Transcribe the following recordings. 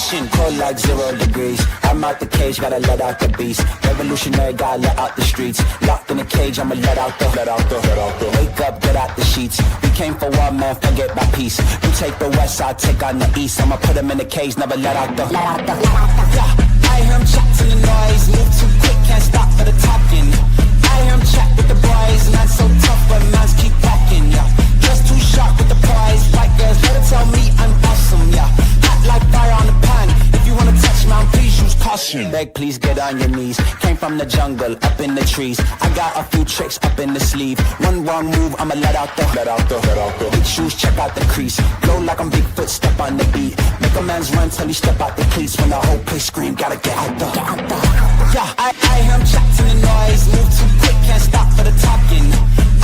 caution, cold like 0 degrees. I'm out the cage, gotta let out the beast. Revolutionary, gotta let out the streets. Locked in a cage, I'ma let out the. Wake up, get out the sheets. We came for war, man, forget my peace. You take the west, I'll take on the east. I'ma put him in the cage, never let out the. Yeah, I hear him chat to the noise. Move too quick, can't stop for the talking. I hear him chat with the boys. Not so tough, but mans keep walking, yeah. Just too sharp with the prize. White girls, let her tell me I'm awesome, yeah. Hot like fire on the pan. If you wanna touch me, please use caution. Beg, please get on your knees. Came from the jungle, up in the trees. I got a few tricks up in the sleeve. One wrong move, I'ma let out the. Big shoes, check out the crease. Blow like I'm Bigfoot, step on the beat. Make a man's run till he step out the cleats. When the whole place scream, gotta get out the. Yeah, I hear him chat to the noise. Move too quick, can't stop for the talking.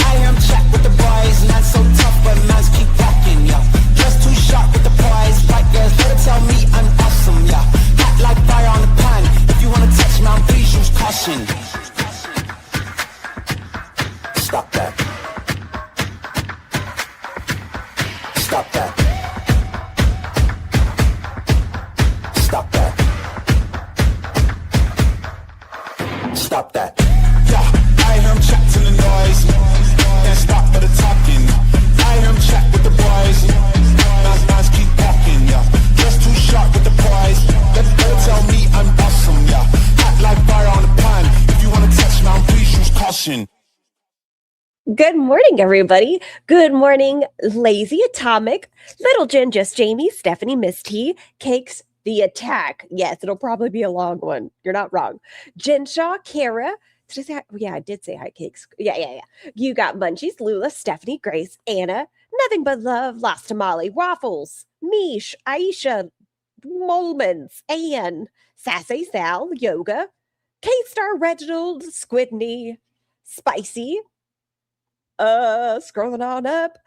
I hear him chat with the boys. Not so tough, but mans keep walking, yeah. Just too sharp with the prize. White girls, let her tell me I'm awesome, yeah. Hot like fire on the pan. If you wanna touch me, please use caution. Stop that. Stop that. Stop that. Stop that. Yeah, I hear him chat to the noise. Can't stop for the talking. I hear him chat with the boys. Nice keep walking, yeah. Just too sharp with the prize. Let her tell me I'm awesome, yeah. Hot like fire on the pan. If you wanna touch me, please use caution. Good morning, everybody. Good morning, Lazy Atomic, Little Jen, Just Jamie, Stephanie, Miss T, Cakes, The Attack. Yes, it'll probably be a long one. You're not wrong. Jen Shaw, Kara. Did I say, yeah, I did say hi, Cakes. Yeah. You got Munchies, Lula, Stephanie, Grace, Anna, Nothing But Love, Lost Tamale, Waffles, Mish, Aisha, Molmans, Ann, Sassy Sal, Yoga, K-Star, Reginald, Squidney, Spicy, scrolling on up,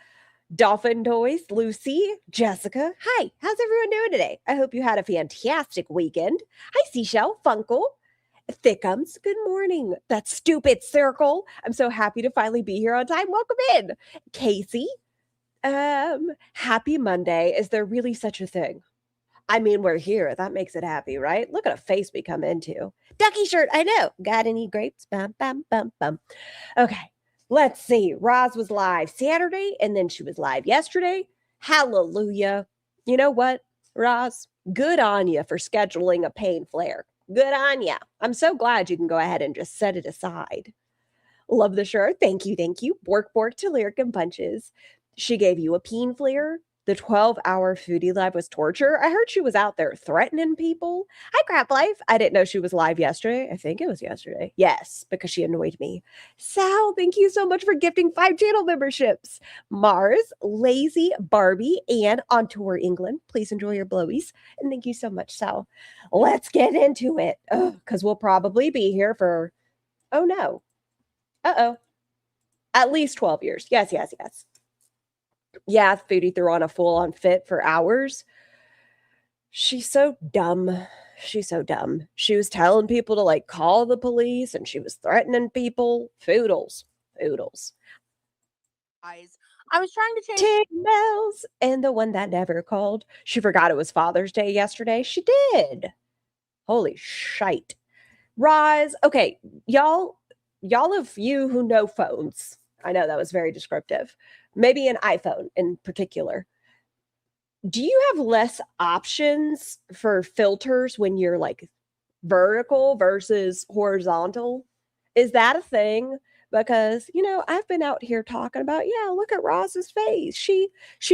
Dolphin Toys, Lucy, Jessica. Hi, how's everyone doing today? I hope you had a fantastic weekend. Hi, Seashell, Funkle, Thickums. Good morning. That stupid circle. I'm so happy to finally be here on time. Welcome in. Casey. Happy Monday. Is there really such a thing? I mean, we're here. That makes it happy, right? Look at a face we come into. Ducky shirt. I know. Got any grapes? Bum, bum, bum, bum. Okay. Let's see. Roz was live Saturday, and then she was live yesterday. Hallelujah. You know what, Roz? Good on you for scheduling a pain flare. Good on you. I'm so glad you can go ahead and just set it aside. Love the shirt. Thank you. Bork to Lyric and Punches. She gave you a pain flare. The 12-hour foodie live was torture. I heard she was out there threatening people. Hi, Crap Life. I didn't know she was live yesterday. I think it was yesterday. Yes, because she annoyed me. Sal, thank you so much for gifting 5 channel memberships. Mars, Lazy, Barbie, and On Tour England. Please enjoy your blowies. And thank you so much, Sal. Let's get into it. Because we'll probably be here for, oh no. At least 12 years. Yes. Yeah, Foodie threw on a full-on fit for hours. She's so dumb. She was telling people to, like, call the police, and she was threatening people. Foodles. I was trying to change Tim Bells, and the one that never called. She forgot it was Father's Day yesterday. She did. Holy shite. Roz, okay, y'all of you who know phones, I know that was very descriptive. Maybe an iPhone in particular. Do you have less options for filters when you're like vertical versus horizontal? Is that a thing? Because, I've been out here talking about, yeah, look at Roz's face. She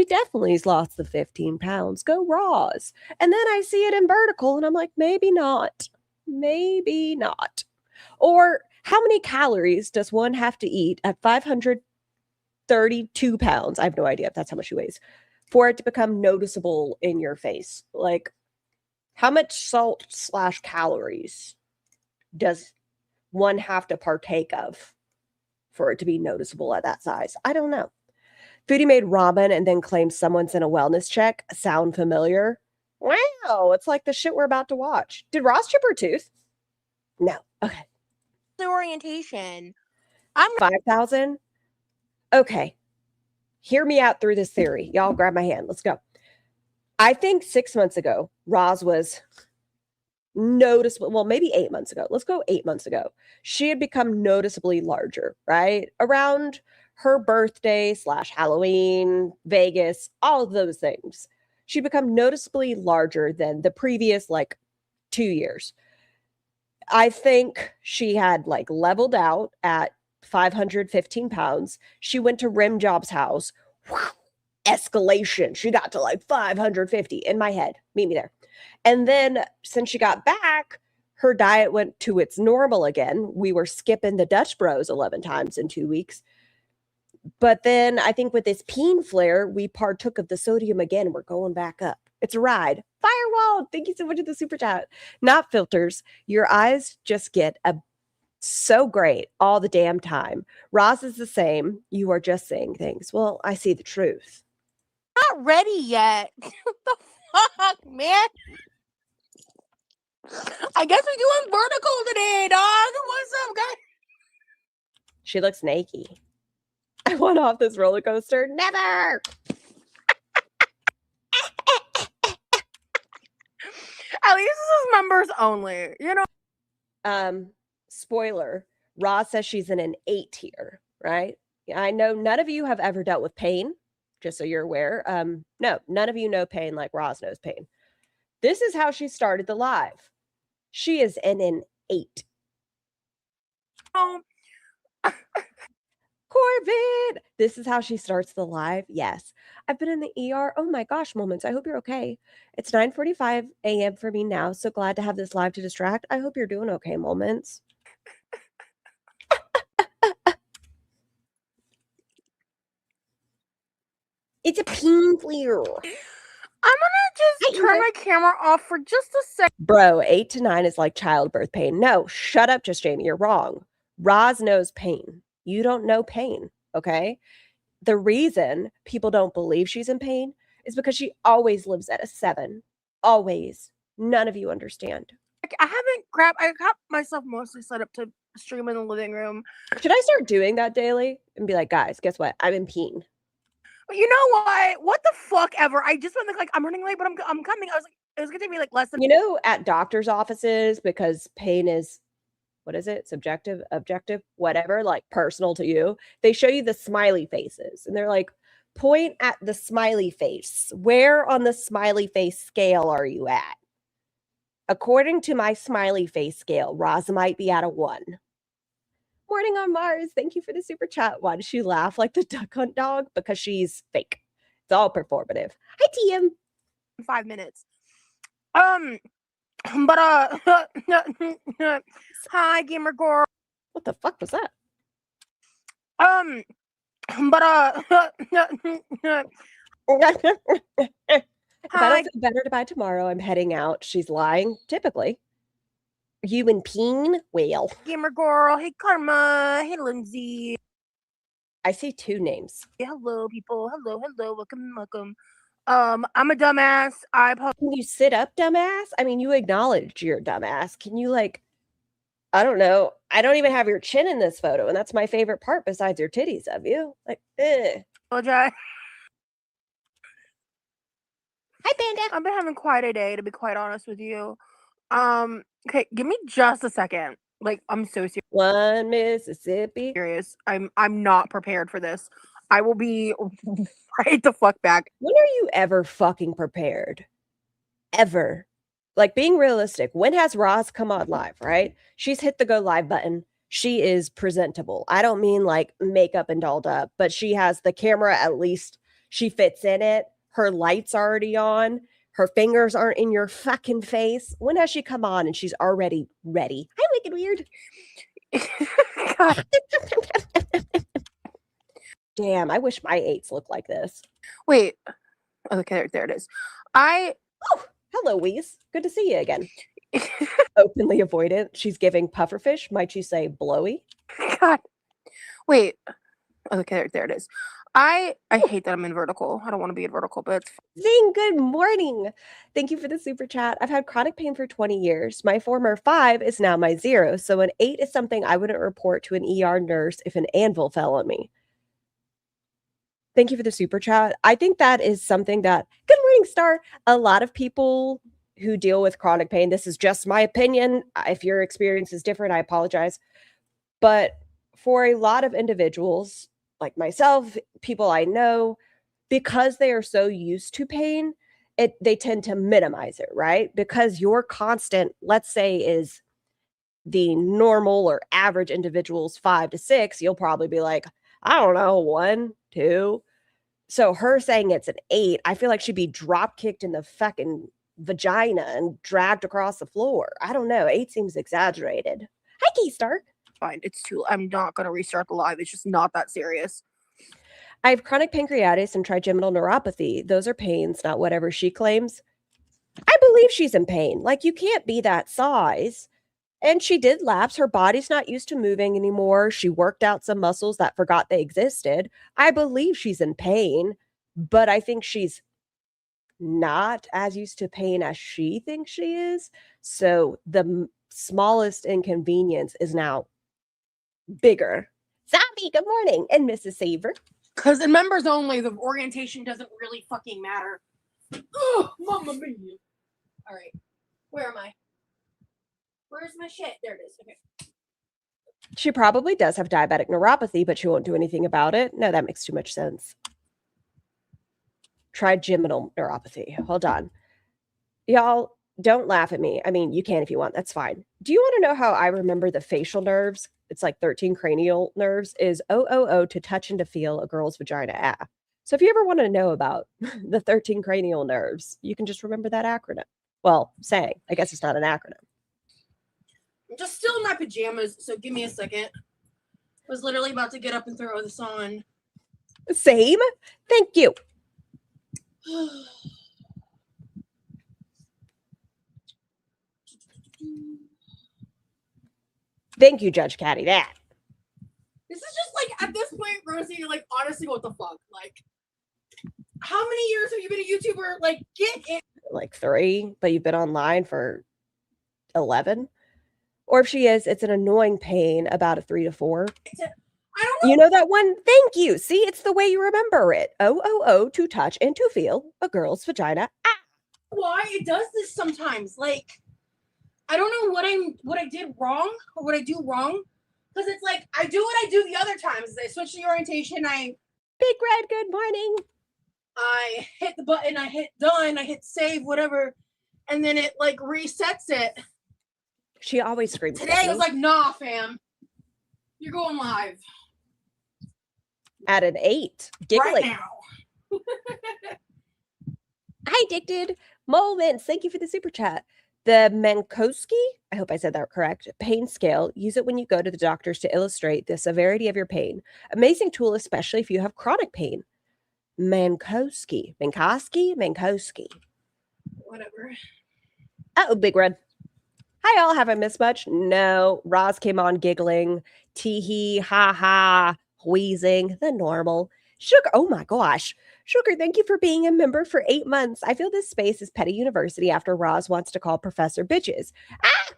definitely has lost the 15 pounds. Go Roz. And then I see it in vertical and I'm like, maybe not. Or how many calories does one have to eat at 532 pounds? I have no idea if that's how much she weighs for it to become noticeable in your face. Like, how much salt / calories does one have to partake of for it to be noticeable at that size? I don't know. Foodie made ramen and then claimed someone's in a wellness check. Sound familiar? Wow, it's like the shit we're about to watch. Did Ross chip her tooth? No. Okay. the orientation. 5,000? Okay. Hear me out through this theory. Y'all grab my hand. Let's go. I think 6 months ago, Roz was noticeable. Well, maybe 8 months ago. Let's go 8 months ago. She had become noticeably larger, right? Around her birthday / Halloween, Vegas, all of those things. She'd become noticeably larger than the previous like 2 years. I think she had like leveled out at 515 pounds. She went to Rim Job's house. Escalation. She got to like 550 in my head. Meet me there. And then since she got back, her diet went to its normal again. We were skipping the Dutch Bros 11 times in 2 weeks. But then I think with this Peihn flare, we partook of the sodium again. We're going back up. It's a ride. Firewall. Thank you so much for the super chat. Not filters. Your eyes just get so great all the damn time. Roz is the same. You are just saying things. Well, I see the truth. Not ready yet. What the fuck, man? I guess we're doing vertical today, dog. What's up, guys? She looks naked. I want off this roller coaster. Never. At least this is members only, you know. Spoiler. Roz says she's in an 8 tier, right? I know none of you have ever dealt with pain, just so you're aware. No, none of you know pain like Roz knows pain. This is how she started the live. She is in an 8. Oh. Corbin! This is how she starts the live. Yes. I've been in the ER. Oh my gosh, moments. I hope you're okay. It's 9:45 a.m. for me now. So glad to have this live to distract. I hope you're doing okay, moments. It's a Peihn flare. I'm gonna just turn my camera off for just a sec. Bro, 8 to 9 is like childbirth pain. No, shut up, just Jamie. You're wrong. Roz knows pain. You don't know pain, okay? The reason people don't believe she's in pain is because she always lives at a 7. Always. None of you understand. I haven't grabbed. I got myself mostly set up to stream in the living room. Should I start doing that daily and be like, guys, guess what? I'm in pain. You know what? What the fuck ever? I just went like I'm running late, but I'm coming. I was like, it was gonna take me like less than. You know, at doctor's offices, because pain is, what is it? Subjective, objective, whatever, like personal to you. They show you the smiley faces and they're like, point at the smiley face. Where on the smiley face scale are you at? According to my smiley face scale, Roz might be at a 1. Morning on Mars. Thank you for the super chat. Why does she laugh like the duck hunt dog? Because she's fake. It's all performative. Hi, TM. 5 minutes. But hi, gamer girl. What the fuck was that? But If I don't feel better by tomorrow, I'm heading out. She's lying, typically. Are you in Peihn? Well. Gamer girl. Hey, Karma. Hey, Lindsay. I see 2 names. Hey, hello, people. Hello. Welcome. I'm a dumbass. Can you sit up, dumbass? I mean, you acknowledged you're a dumbass. Can you, like, I don't know. I don't even have your chin in this photo, and that's my favorite part besides your titties of you. Like, Apologize. Hi, Panda. I've been having quite a day, to be quite honest with you. Okay, give me just a second. Like, I'm so serious. One Mississippi. I'm not prepared for this. I will be right the fuck back. When are you ever fucking prepared? Ever. Like, being realistic, when has Roz come on live, right? She's hit the go live button. She is presentable. I don't mean like makeup and dolled up, but she has the camera, at least she fits in it. Her light's already on. Her fingers aren't in your fucking face. When has she come on and she's already ready? Hi, Wicked Weird. Damn, I wish my 8s looked like this. Wait. Okay, there it is. Oh, hello, Weez. Good to see you again. Openly avoidant. She's giving pufferfish. Might you say blowy? God. Wait. Okay, there it is. I hate that I'm in vertical. I don't want to be in vertical, but Zing, good morning. Thank you for the super chat. I've had chronic pain for 20 years. My former 5 is now my 0. So an 8 is something I wouldn't report to an ER nurse if an anvil fell on me. Thank you for the super chat. I think that is something that, good morning, Star. A lot of people who deal with chronic pain, this is just my opinion. If your experience is different, I apologize. But for a lot of individuals like myself, people I know, because they are so used to pain, they tend to minimize it, right? Because your constant, let's say, is the normal or average individual's 5 to 6, you'll probably be like, I don't know, 1, 2. So her saying it's an 8, I feel like she'd be drop kicked in the fucking vagina and dragged across the floor. I don't know. 8 seems exaggerated. Hi, Key Stark. Fine, it's too. I'm not gonna restart the live. It's just not that serious. I have chronic pancreatitis and trigeminal neuropathy. Those are pains, not whatever she claims. I believe she's in pain. Like, you can't be that size. And she did lapse. Her body's not used to moving anymore. She worked out some muscles that forgot they existed. I believe she's in pain, but I think she's not as used to pain as she thinks she is. So the smallest inconvenience is now bigger. Zombie, good morning. And Mrs. Saver. Because in members only, the orientation doesn't really fucking matter. Oh, mamma mia. All right. Where am I? Where's my shit? There it is. Okay. She probably does have diabetic neuropathy, but she won't do anything about it. No, that makes too much sense. Trigeminal neuropathy. Hold on. Y'all, don't laugh at me. I mean, you can if you want. That's fine. Do you want to know how I remember the facial nerves? It's like 13 cranial nerves is OOO, to touch and to feel a girl's vagina. Ah. So if you ever want to know about the 13 cranial nerves, you can just remember that acronym. Well, saying. I guess it's not an acronym. I'm just still in my pajamas, so give me a second. I was literally about to get up and throw this on. Same. Thank you. Thank you, Judge Caddy. That. This is just like, at this point, Rosie, you're like, honestly, what the fuck? Like, how many years have you been a YouTuber? Like, get it. Like 3, but you've been online for 11. Or if she is, it's an annoying pain, about a 3 to 4. I don't know. You know that one? Thank you. See, it's the way you remember it. OOO, to touch and to feel a girl's vagina. Ah. Why it does this sometimes? Like, I don't know what I did wrong or what I do wrong. Because it's like, I do what I do the other times. I switch the orientation. Big Red, good morning. I hit the button. I hit done. I hit save, whatever. And then it like resets it. She always screams. Today I was like, nah, fam. You're going live. At an 8. Giggling. Right now. Hi, Addicted. Moments. Thank you for the super chat. The Mankowski, I hope I said that correct, pain scale. Use it when you go to the doctors to illustrate the severity of your pain. Amazing tool, especially if you have chronic pain. Mankowski. Whatever. Oh, Big Red. Hi, all. Have I missed much? No. Roz came on giggling. Tee-hee, ha-ha, wheezing, the normal. Sugar, oh my gosh. Sugar, thank you for being a member for 8 months. I feel this space is petty university after Roz wants to call Professor bitches. Ah!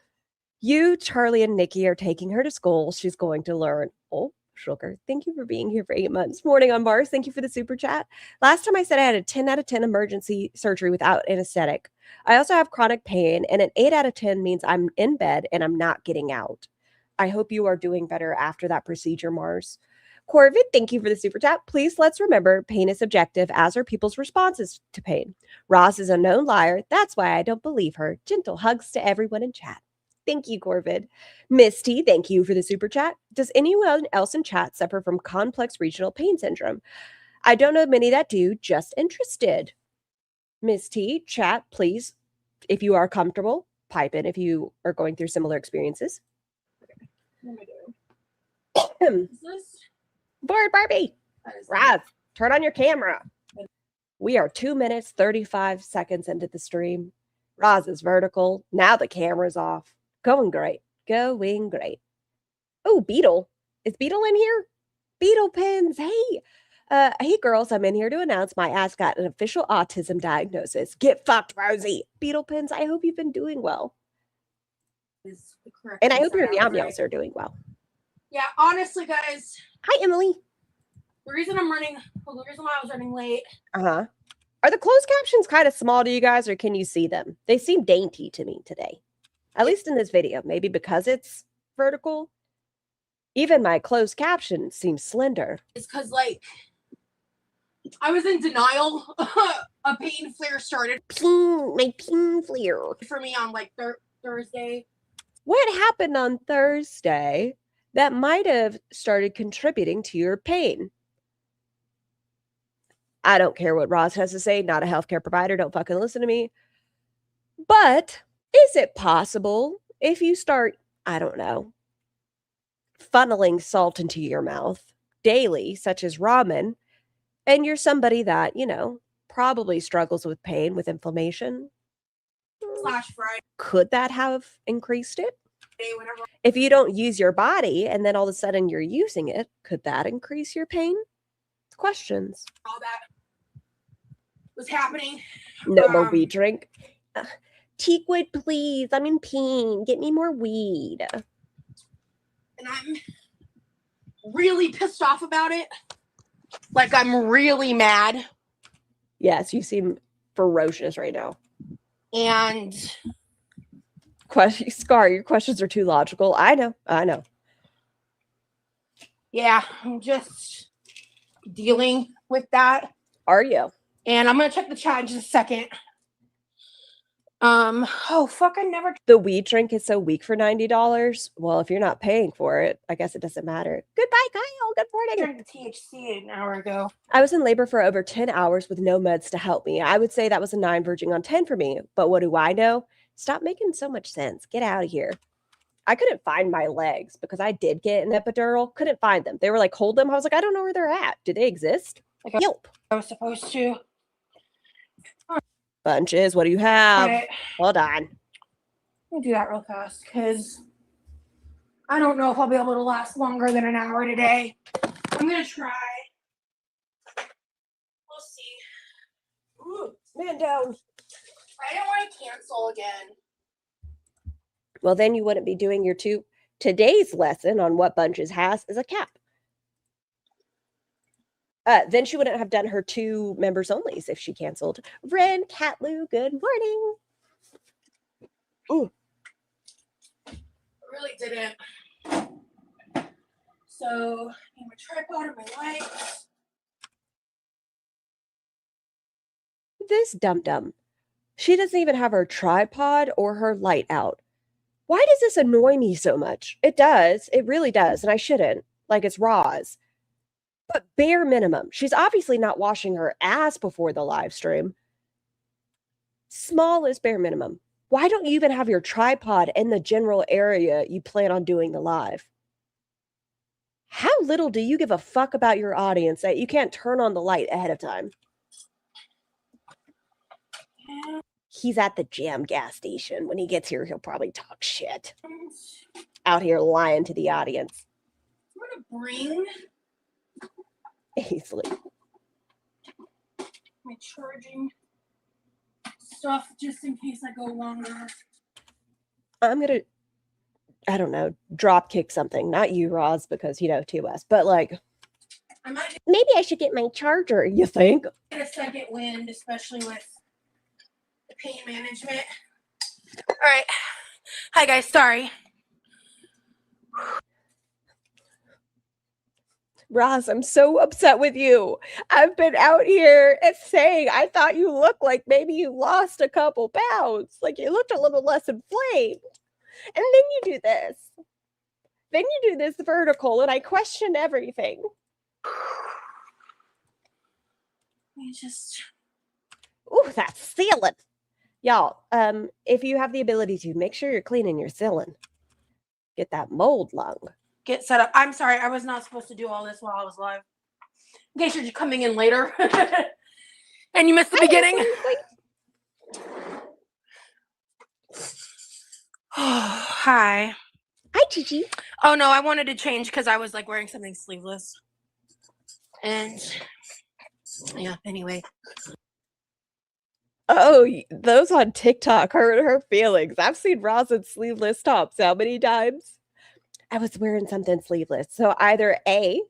You, Charlie, and Nikki are taking her to school. She's going to learn. Oh, Sugar, thank you for being here for 8 months. Morning on Bars. Thank you for the super chat. Last time I said I had a 10 out of 10 emergency surgery without anesthetic. I also have chronic pain, and an 8 out of 10 means I'm in bed and I'm not getting out. I hope you are doing better after that procedure, Mars. Corvid, thank you for the super chat. Please let's remember pain is subjective, as are people's responses to pain. Roz is a known liar. That's why I don't believe her. Gentle hugs to everyone in chat. Thank you, Corvid. Misty, thank you for the super chat. Does anyone else in chat suffer from complex regional pain syndrome? I don't know many that do, just interested. Miss T, chat, please, if you are comfortable, pipe in if you are going through similar experiences. What am I doing? Is this? Bored Barbie. Raz, turn on your camera. We are 2 minutes, 35 seconds into the stream. Raz is vertical. Now the camera's off. Going great. Going great. Oh, Beetle. Is Beetle in here? Beetle pins. Hey. Hey, girls, I'm in here to announce my ass got an official autism diagnosis. Get fucked, Rosie. Beetle pins, I hope you've been doing well. And I hope your meow meows are doing well. Yeah, honestly, guys. Hi, Emily. The reason why I was running late. Uh-huh. Are the closed captions kind of small to you guys, or can you see them? They seem dainty to me today. At least in this video. Maybe because it's vertical. Even my closed caption seems slender. It's because, like, I was in denial. A pain flare started. My pain flare. For me on, like, Thursday. What happened on Thursday that might have started contributing to your pain? I don't care what Roz has to say. Not a healthcare provider. Don't fucking listen to me. But is it possible if you start, I don't know, funneling salt into your mouth daily, such as ramen, and you're somebody that, you know, probably struggles with pain, with inflammation? Friday. Could that have increased it? Whenever. If you don't use your body and then all of a sudden you're using it, could that increase your pain? Questions. All that was happening. No more weed drink. Teakwood, please. I'm in pain. Get me more weed. And I'm really pissed off about it. Like, I'm really mad. Yes, you seem ferocious right now. And Scar, your questions are too logical. I know. Yeah, I'm just dealing with that. Are you? And I'm gonna check the chat in just a second. Oh fuck, I never. The weed drink is so weak for $90. Well, if you're not paying for it, I guess it doesn't matter. Goodbye, Kyle. Good morning. Drank the THC an hour ago. I was in labor for over 10 hours with no meds to help me. I would say that was a 9 verging on 10 for me. But what do I know? Stop making so much sense. Get out of here. I couldn't find my legs because I did get an epidural. Couldn't find them. They were like, hold them. I was like, I don't know where they're at. Do they exist? Like Yelp. I was supposed to. Bunches. What do you have? Right. Hold on. Let me do that real fast because I don't know if I'll be able to last longer than an hour today. I'm gonna try. We'll see. Ooh, man down. I don't want to cancel again. Well, then you wouldn't be doing your today's lesson on what Bunches has is a cap. Then she wouldn't have done her 2 members onlys if she canceled. Ren, Catlu, good morning. Ooh. I really didn't. So, I need my tripod and my lights. This dum-dum. She doesn't even have her tripod or her light out. Why does this annoy me so much? It does. It really does. And I shouldn't. Like, it's Roz. But bare minimum. She's obviously not washing her ass before the live stream. Small is bare minimum. Why don't you even have your tripod in the general area you plan on doing the live? How little do you give a fuck about your audience that you can't turn on the light ahead of time? He's at the Jam gas station. When he gets here, he'll probably talk shit. Out here lying to the audience. I'm gonna bring Easily. my charging stuff just in case I go longer. I'm gonna, I don't know, drop kick something. Not you, Roz, because, you know, TOS. But, like, maybe I should get my charger, you think? Get a second wind, especially with the pain management. All right. Hi, guys. Sorry. Roz, I'm so upset with you. I've been out here and saying I thought you looked like maybe you lost a couple pounds. Like you looked a little less inflamed. And then you do this. Then you do this vertical and I question everything. We just... Ooh, that's sealing. Y'all, if you have the ability to, make sure you're cleaning your ceiling. Get that mold lung. Get set up. I'm sorry, I was not supposed to do all this while I was live. In case you're just coming in later and you missed the beginning. Hi. Hi, Gigi. Oh no, I wanted to change because I was like wearing something sleeveless. And yeah, anyway. Oh, those on TikTok hurt her feelings. I've seen Roz in sleeveless tops how many times? I was wearing something sleeveless. So either A,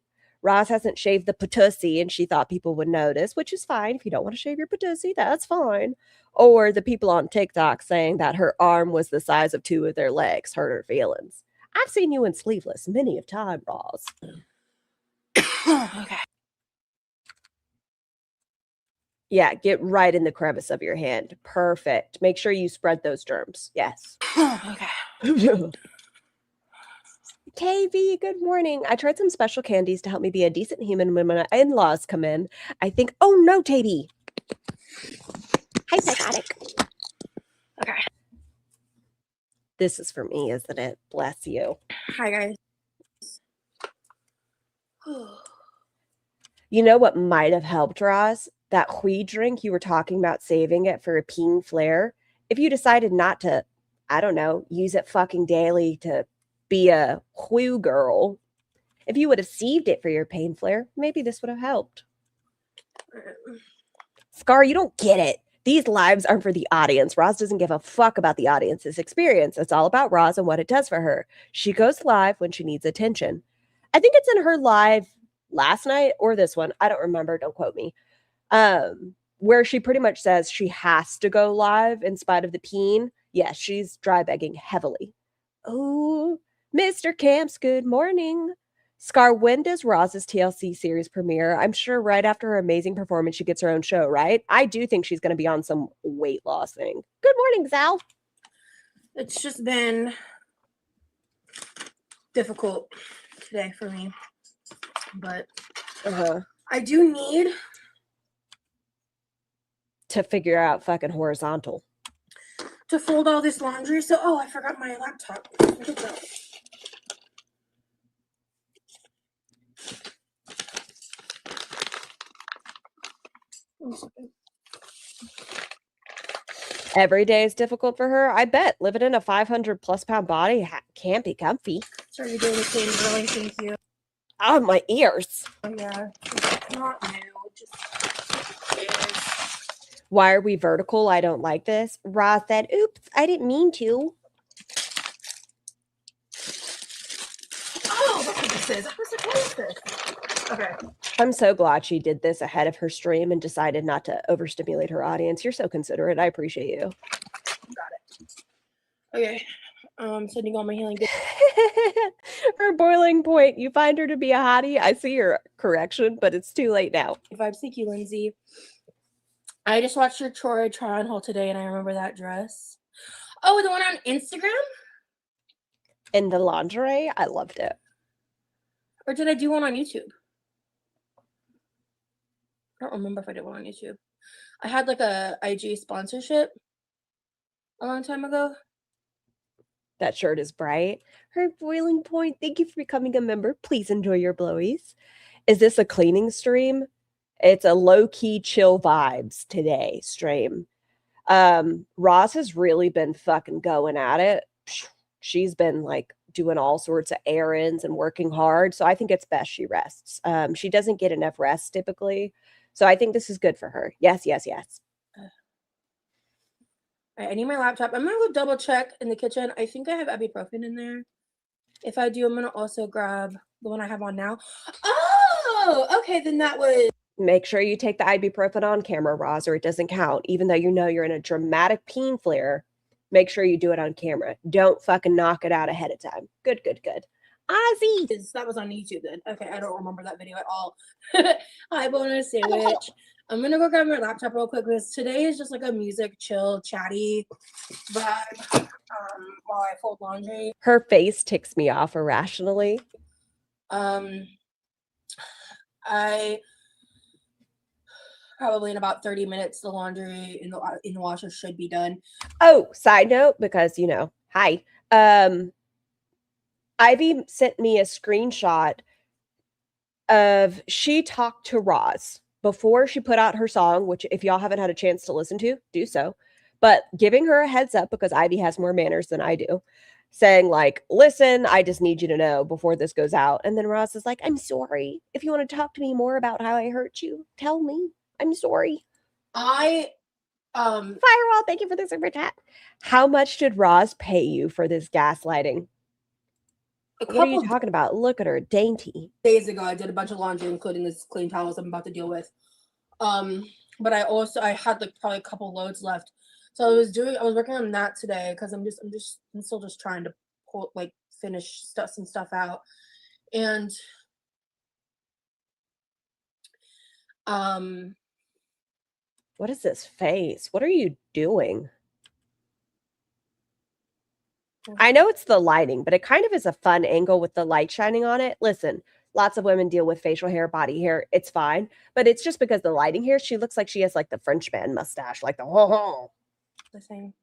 Roz hasn't shaved the patussy and she thought people would notice, which is fine. If you don't want to shave your patussy, that's fine. Or the people on TikTok saying that her arm was the size of 2 of their legs hurt her feelings. I've seen you in sleeveless many a time, Roz. Okay. Yeah, get right in the crevice of your hand. Perfect. Make sure you spread those germs. Yes. Okay. KB, good morning. I tried some special candies to help me be a decent human when my in-laws come in. I think, oh no, KB. Hi, psychotic. Okay. This is for me, isn't it? Bless you. Hi, guys. You know what might have helped, Roz? That Hui drink you were talking about saving it for a Peihn flare. If you decided not to, I don't know, use it fucking daily to be a Hui girl, if you would have saved it for your Peihn flare, maybe this would have helped. Scar, you don't get it. These lives are for the audience. Roz doesn't give a fuck about the audience's experience. It's all about Roz and what it does for her. She goes live when she needs attention. I think it's in her live last night or this one. I don't remember. Don't quote me. Where she pretty much says she has to go live in spite of the Peihn. Yes, she's dry begging heavily. Oh, Mr. Camps, good morning. Scar, when does Roz's TLC series premiere? I'm sure right after her amazing performance, she gets her own show, right? I do think she's going to be on some weight loss thing. Good morning, Zal. It's just been difficult today for me, but I do need to figure out fucking horizontal. To fold all this laundry. So, oh, I forgot my laptop. Look at that. Every day is difficult for her. I bet living in a 500+ pound body can't be comfy. Sorry, doing the same girly. Thank you. Oh, my ears. Oh, yeah. It's not new. It just is. Why are we vertical? I don't like this. Roz said, oops, I didn't mean to. Oh, that's what this is. I was like, what is this? Okay. I'm so glad she did this ahead of her stream and decided not to overstimulate her audience. You're so considerate. I appreciate you. Got it. Okay. Sending all my healing. Her boiling point. You find her to be a hottie. I see your correction, but it's too late now. Vibes, thank you, Lindsay. I just watched your Troy try-on haul today, and I remember that dress. Oh, the one on Instagram? In the lingerie? I loved it. Or did I do one on YouTube? I don't remember if I did one on YouTube. I had like a IG sponsorship a long time ago. That shirt is bright. Her boiling point. Thank you for becoming a member. Please enjoy your blowies. Is this a cleaning stream? It's a low-key chill vibes today stream. Roz has really been fucking going at it. She's been like doing all sorts of errands and working hard. So I think it's best she rests. She doesn't get enough rest typically. So I think this is good for her. Yes, yes, yes. I need my laptop. I'm going to go double check in the kitchen. I think I have ibuprofen in there. If I do, I'm going to also grab the one I have on now. Oh, okay. Then that was... Make sure you take the ibuprofen on camera, Roz, or it doesn't count. Even though you know you're in a dramatic Peihn flare, make sure you do it on camera. Don't fucking knock it out ahead of time. Good, good, good. Ozzy! That was on YouTube then. Okay, I don't remember that video at all. Hi, bonus sandwich. I'm going to go grab my laptop real quick because today is just like a music, chill, chatty vibe while I fold laundry. Her face ticks me off irrationally. I... Probably in about 30 minutes, the laundry in the washer should be done. Oh, side note, because, you know, hi. Ivy sent me a screenshot of she talked to Roz before she put out her song, which if y'all haven't had a chance to listen to, do so. But giving her a heads up because Ivy has more manners than I do. Saying like, listen, I just need you to know before this goes out. And then Roz is like, I'm sorry. If you want to talk to me more about how I hurt you, tell me. I'm sorry. Firewall, thank you for the super chat. How much did Roz pay you for this gaslighting? What are you talking about? Look at her, dainty. Days ago, I did a bunch of laundry, including this clean towels I'm about to deal with. But I had like probably a couple loads left, so I was working on that today because I'm still just trying to finish some stuff out, and what is this face? What are you doing? I know it's the lighting, but it kind of is a fun angle with the light shining on it. Listen, lots of women deal with facial hair, body hair. It's fine, but it's just because the lighting here, she looks like she has like the Frenchman mustache, like the ho. The same.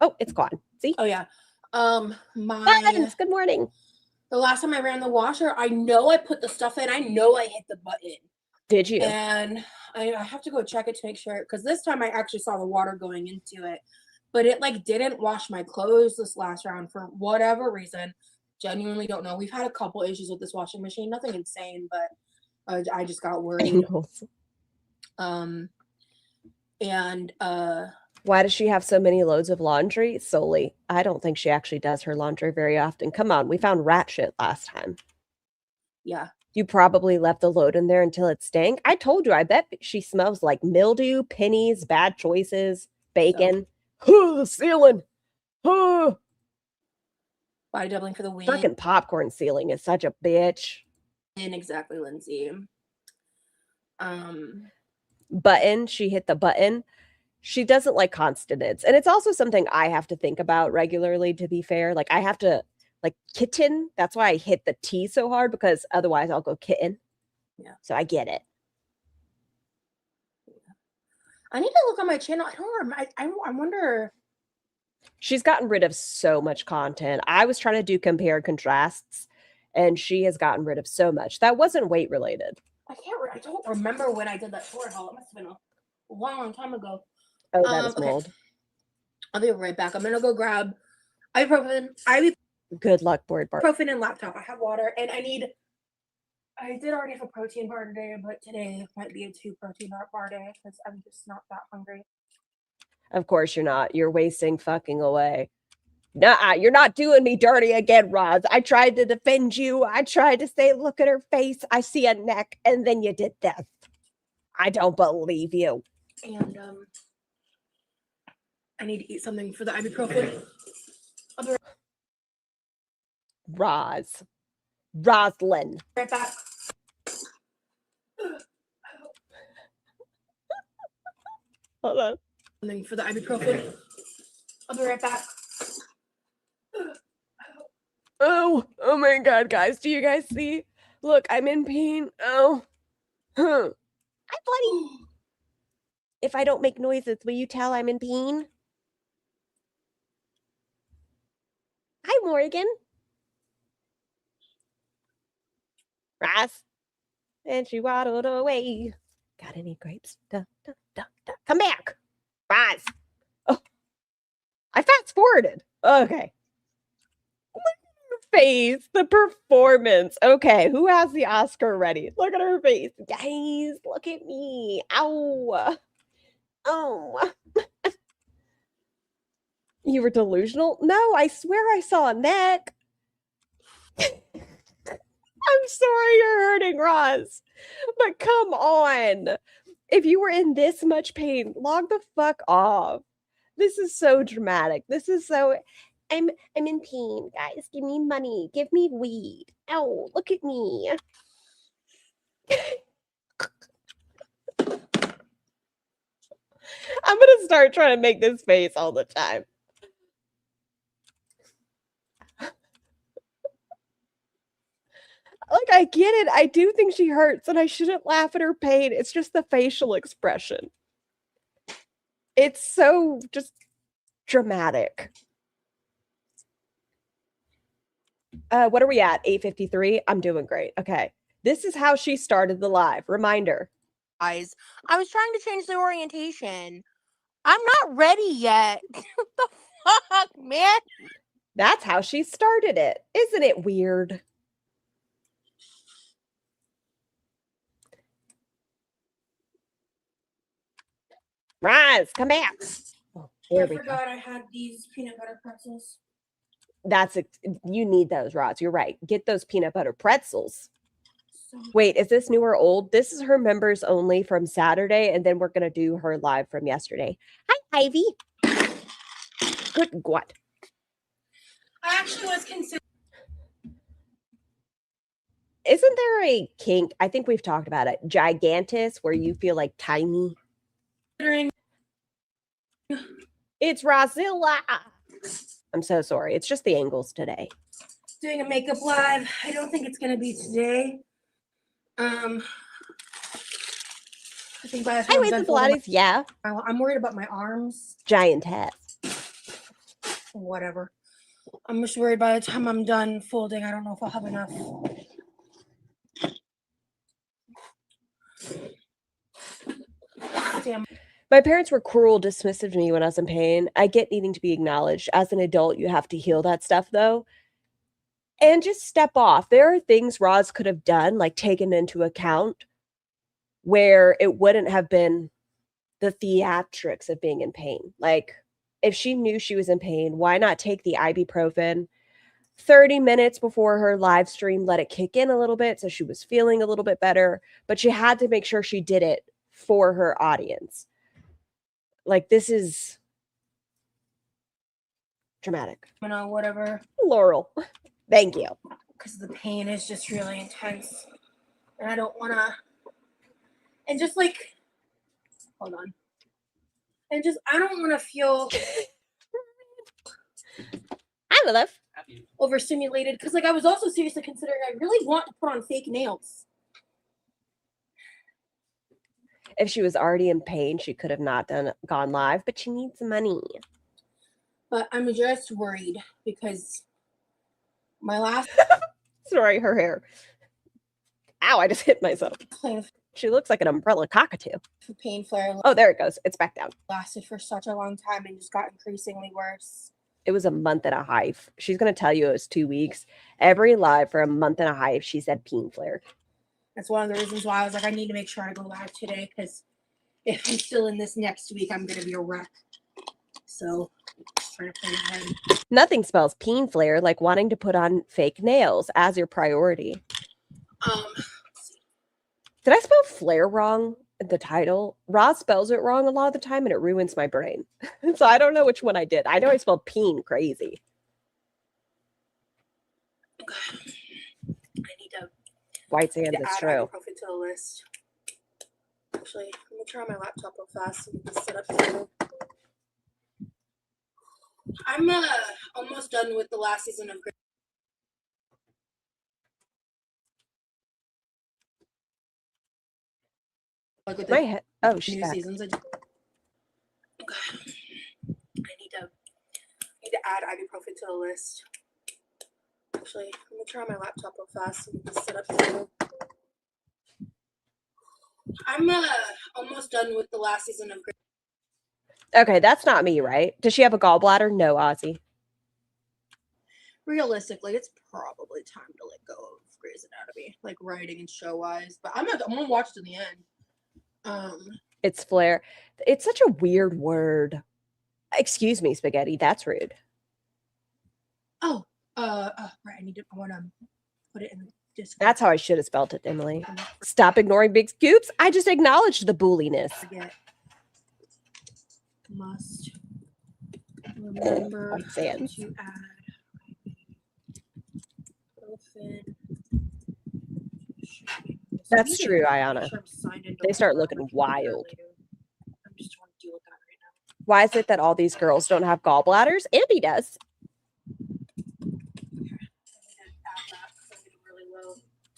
Oh, it's gone. See? Oh yeah. Buttons, good morning. The last time I ran the washer, I know I put the stuff in. I know I hit the button. Did you? And I have to go check it to make sure, because this time I actually saw the water going into it, but it like didn't wash my clothes this last round for whatever reason. Genuinely don't know. We've had a couple issues with this washing machine, nothing insane, but I just got worried. Why does she have so many loads of laundry? Solely, I don't think she actually does her laundry very often. Come on, we found rat shit last time. Yeah. You probably left the load in there until it stank. I told you, I bet she smells like mildew, pennies, bad choices, bacon. Oh, the ceiling. Oh. Body doubling for the win. Fucking popcorn ceiling is such a bitch. And exactly, Lindsay. Button, she hit the button. She doesn't like consonants. And it's also something I have to think about regularly, to be fair. Like I have to, like kitten. That's why I hit the T so hard, because otherwise I'll go kitten. Yeah. So I get it. I need to look on my channel. I don't remember. I wonder. She's gotten rid of so much content. I was trying to do compare and contrasts, and she has gotten rid of so much. That wasn't weight related. I don't remember when I did that tour haul. It must have been a long time ago. Oh, that is mold. Okay. I'll be right back. I'm gonna go grab ibuprofen. Good luck, board bar. Ibuprofen and laptop. I have water, and I did already have a protein bar today, but today might be a 2 protein bar day because I'm just not that hungry. Of course you're not. You're wasting fucking away. Nuh-uh, you're not doing me dirty again, Roz. I tried to defend you. I tried to say, look at her face. I see a neck. And then you did this. I don't believe you. And I need to eat something for the ibuprofen. Roslyn. Right back. Hold on. Something for the ibuprofen. I'll be right back. Oh my God, guys. Do you guys see? Look, I'm in pain. Oh. I'm bloody. If I don't make noises, will you tell I'm in pain? Hi, Morgan. Ross. And she waddled away. Got any grapes? Duh, duh, duh, duh. Come back. Ross. Oh. I fast forwarded. Okay. Look at her face. The performance. Okay. Who has the Oscar ready? Look at her face. Guys, look at me. Ow. Oh. You were delusional? No, I swear I saw a neck. I'm sorry you're hurting, Roz. But come on. If you were in this much pain, log the fuck off. This is so dramatic. This is so... I'm in pain, guys. Give me money. Give me weed. Ow, look at me. I'm going to start trying to make this face all the time. Like, I get it. I do think she hurts, and I shouldn't laugh at her pain. It's just the facial expression. It's so just dramatic. What are we at? 8:53? I'm doing great. Okay. This is how she started the live. Reminder. Guys, I was trying to change the orientation. I'm not ready yet. What the fuck, man? That's how she started it. Isn't it weird? Rise, come back. Oh, I forgot I had these peanut butter pretzels. You need those, Roz. You're right. Get those peanut butter pretzels. So Wait, is this new or old? This is her members only from Saturday, and then we're gonna do her live from yesterday. Hi, Ivy. Good God. I actually was considering. Isn't there a kink? I think we've talked about it. Gigantus, where you feel like tiny. It's Rozilla. I'm so sorry. It's just the angles today. Doing a makeup live. I don't think it's gonna be today. I think by the time Hi, I'm wait, done the folding Pilates. Yeah. I'm worried about my arms. Giantess. Whatever. I'm just worried by the time I'm done folding. I don't know if I'll have enough. Damn. My parents were cruel, dismissive to me when I was in pain. I get needing to be acknowledged. As an adult, you have to heal that stuff, though. And just step off. There are things Roz could have done, like taken into account, where it wouldn't have been the theatrics of being in pain. Like, if she knew she was in pain, why not take the ibuprofen 30 minutes before her live stream, let it kick in a little bit so she was feeling a little bit better, but she had to make sure she did it for her audience. Like, this is dramatic. You know, whatever. Laurel, thank you. Because the pain is just really intense. And I don't want to. And just like, hold on. And just, I don't want to feel I love. overstimulated. Because, like, I was also seriously considering I really want to put on fake nails. If she was already in pain, she could have not gone live, but she needs money. But I'm just worried because my last Sorry, her hair. Ow, I just hit myself. kind of She looks like an umbrella cockatoo. pain flare Oh, there it goes. It's back down. lasted for such a long time and just got increasingly worse. It was a month and a half. She's going to tell you it was 2 weeks. Every live for a month and a half, she said pain flare. That's one of the reasons why I was like, I need to make sure I go live today because if I'm still in this next week, I'm going to be a wreck. So, trying to plan ahead. Nothing spells pain flare like wanting to put on fake nails as your priority. Did I spell flare wrong in the title? Roz spells it wrong a lot of the time and it ruins my brain. So I don't know which one I did. I know I spelled peen crazy. I need to White Sands, it's add true. ibuprofen to the list. Actually, I'm going to turn on my laptop real fast so we can set up the I'm almost done with the last season of like with the My head. Oh, new she's back. seasons. I need to add ibuprofen to the list. Actually, I'm gonna turn on my laptop real fast so we can set up the I'm almost done with the last season of Okay, that's not me, right? Does she have a gallbladder? No, Ozzy. Realistically, it's probably time to let go of Grey's Anatomy, like writing and show wise. But I'm gonna watch it to the end. It's flare. It's such a weird word. Excuse me, spaghetti. That's rude. Oh, right. I want to put it in the Discord. That's how I should have spelled it, Emily. Stop ignoring big scoops. I just acknowledged the bulliness. Forget. Must remember Sands. to add ibuprofen. That's true, Ayana. They start looking wild. I'm just trying to deal with that right now. Why is it that all these girls don't have gallbladders? Ambi does.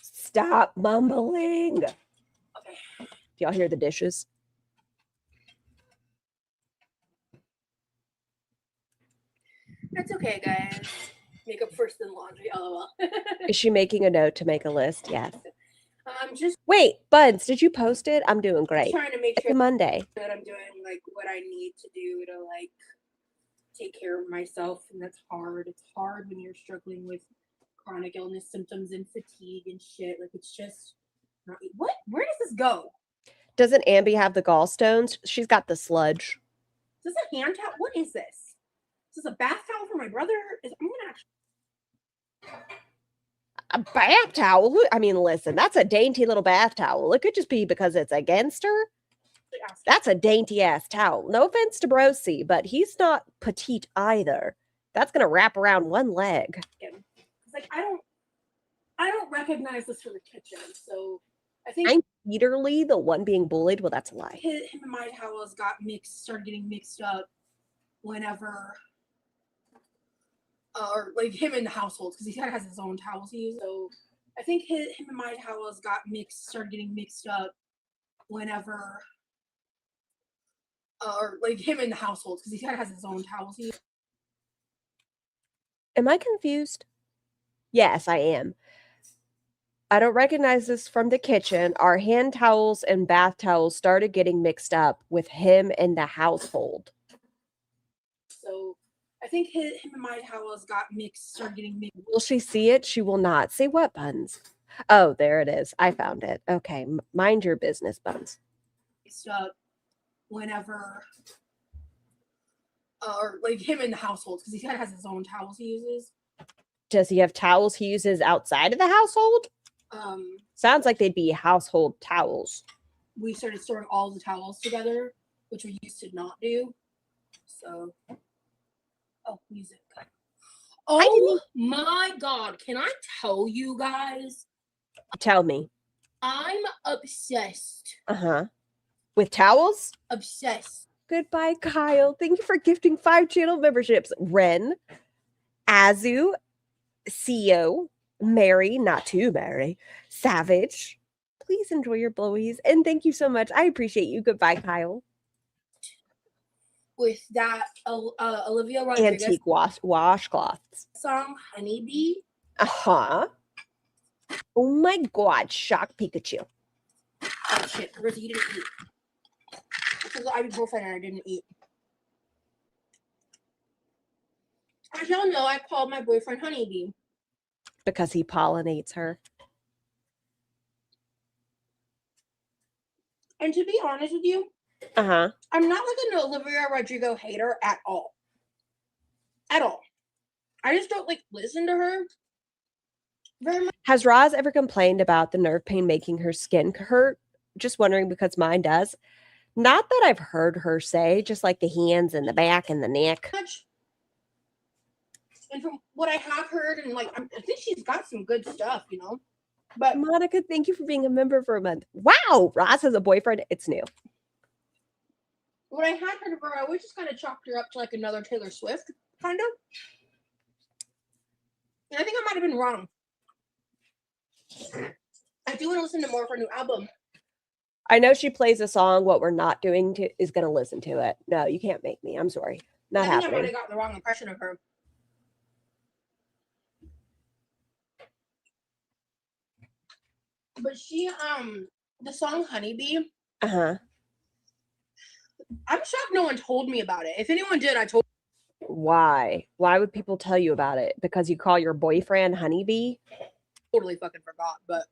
Stop mumbling. Okay. Do y'all hear the dishes? That's okay, guys. Makeup first, then laundry. LOL. Is she making a note to make a list? Yes. I'm just Wait, Buds, did you post it? I'm doing great. trying to make It's sure a Monday. that I'm doing like what I need to do to like take care of myself, and that's hard. It's hard when you're struggling with chronic illness symptoms and fatigue and shit. Like it's just not. What? Where does this go? Doesn't Ambi have the gallstones? She's got the sludge. Is this a hand towel? What is this? Is this a bath towel for my brother? I'm gonna actually. A bath towel? I mean, listen, that's a dainty little bath towel. It could just be because it's against her. That's a dainty ass towel. No offense to Brosee, but he's not petite either. That's gonna wrap around one leg. It's like I don't recognize this from the kitchen, so I think I'm Peterly, the one being bullied. Well, that's a lie. him and my towels started getting mixed up whenever, or like him in the household, because he kind of has his own towels he uses. So I think him and my towels started getting mixed up whenever, or like him in the household, because he kind of has his own towels he uses. Am I confused? Yes, I am. I don't recognize this from the kitchen. Our hand towels and bath towels started getting mixed up with him in the household. So I think him and my towels started getting mixed. Will she see it? She will not. Say what, Buns? Oh, there it is. I found it. Okay, mind your business, Buns. Up whenever, or like him in the household, because he kind of has his own towels he uses. Does he have towels he uses outside of the household? Sounds like they'd be household towels. We started storing all the towels together, which we used to not do. So, oh, music. Oh my God. Can I tell you guys? Tell me. I'm obsessed. With towels? Obsessed. Goodbye, Kyle. Thank you for gifting 5 channel memberships. Ren, Azu, CEO, Mary, not too Mary, Savage. Please enjoy your blowies. And thank you so much. I appreciate you. Goodbye, Kyle. With that Olivia Rodrigo Antique washcloths. song, Honeybee. Oh my God. Shock Pikachu. Oh shit, Rosie, you didn't eat. Because I was girlfriend and I didn't eat. As y'all know, I called my boyfriend Honeybee. Because he pollinates her. And to be honest with you, I'm not like an Olivia Rodrigo hater at all. At all. I just don't like listen to her very much. Has Roz ever complained about the nerve pain making her skin hurt? Just wondering because mine does. Not that I've heard her say, just like the hands and the back and the neck. And from what I have heard, and like, I think she's got some good stuff, you know. But Monica, thank you for being a member for a month. Wow, Roz has a boyfriend. It's new. What I had heard of her, I always just kind of chalked her up to like another Taylor Swift, kind of. And I think I might have been wrong. I do want to listen to more of her new album. I know she plays a song. What we're not doing is going to listen to it. No, you can't make me. I'm sorry. Not happening. I think I might have got the wrong impression of her. But she, the song Honeybee. I'm shocked no one told me about it. If anyone did, I told. Why? Why would people tell you about it? Because you call your boyfriend Honeybee? Totally fucking forgot, but.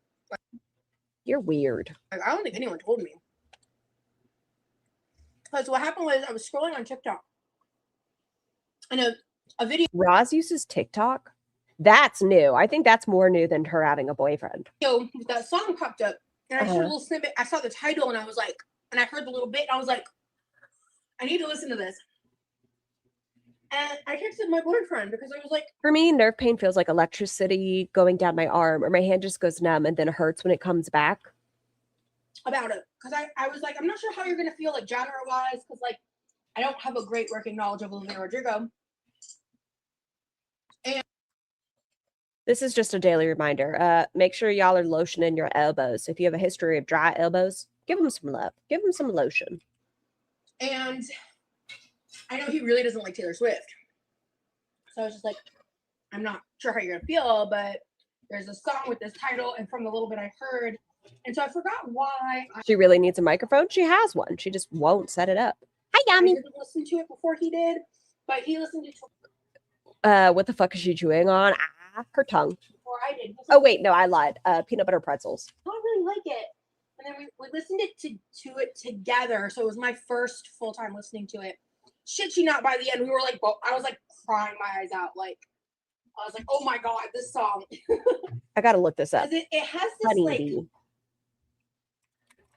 You're weird. I don't think anyone told me. Because what happened was I was scrolling on TikTok. And a video. Roz uses TikTok? That's new. I think that's more new than her having a boyfriend. So that song popped up. And I heard a little snippet. I saw the title and I was like, and I heard the little bit. And I was like, I need to listen to this. And I texted my boyfriend because I was like, for me, nerve pain feels like electricity going down my arm, or my hand just goes numb and then it hurts when it comes back. About it. Because I was like, I'm not sure how you're going to feel like genre-wise, because like, I don't have a great working knowledge of Olivia Rodrigo. And this is just a daily reminder. Make sure y'all are lotioning your elbows. If you have a history of dry elbows, give them some love. Give them some lotion. And I know he really doesn't like Taylor Swift. So I was just like, I'm not sure how you're going to feel, but there's a song with this title, and from the little bit I heard, and so I forgot why. She really needs a microphone? She has one. She just won't set it up. Hi, Yummy. I didn't listen to it before he did, but he listened to. What the fuck is she chewing on? Her tongue. Before I did. Oh wait, no, I lied. Peanut butter pretzels. I really like it. And then we listened to it together, so it was my first full time listening to it. Shit, you not, by the end we were like, I was like crying my eyes out. Like, I was like, oh my God, this song. I got to look this up. It has this Honeybee.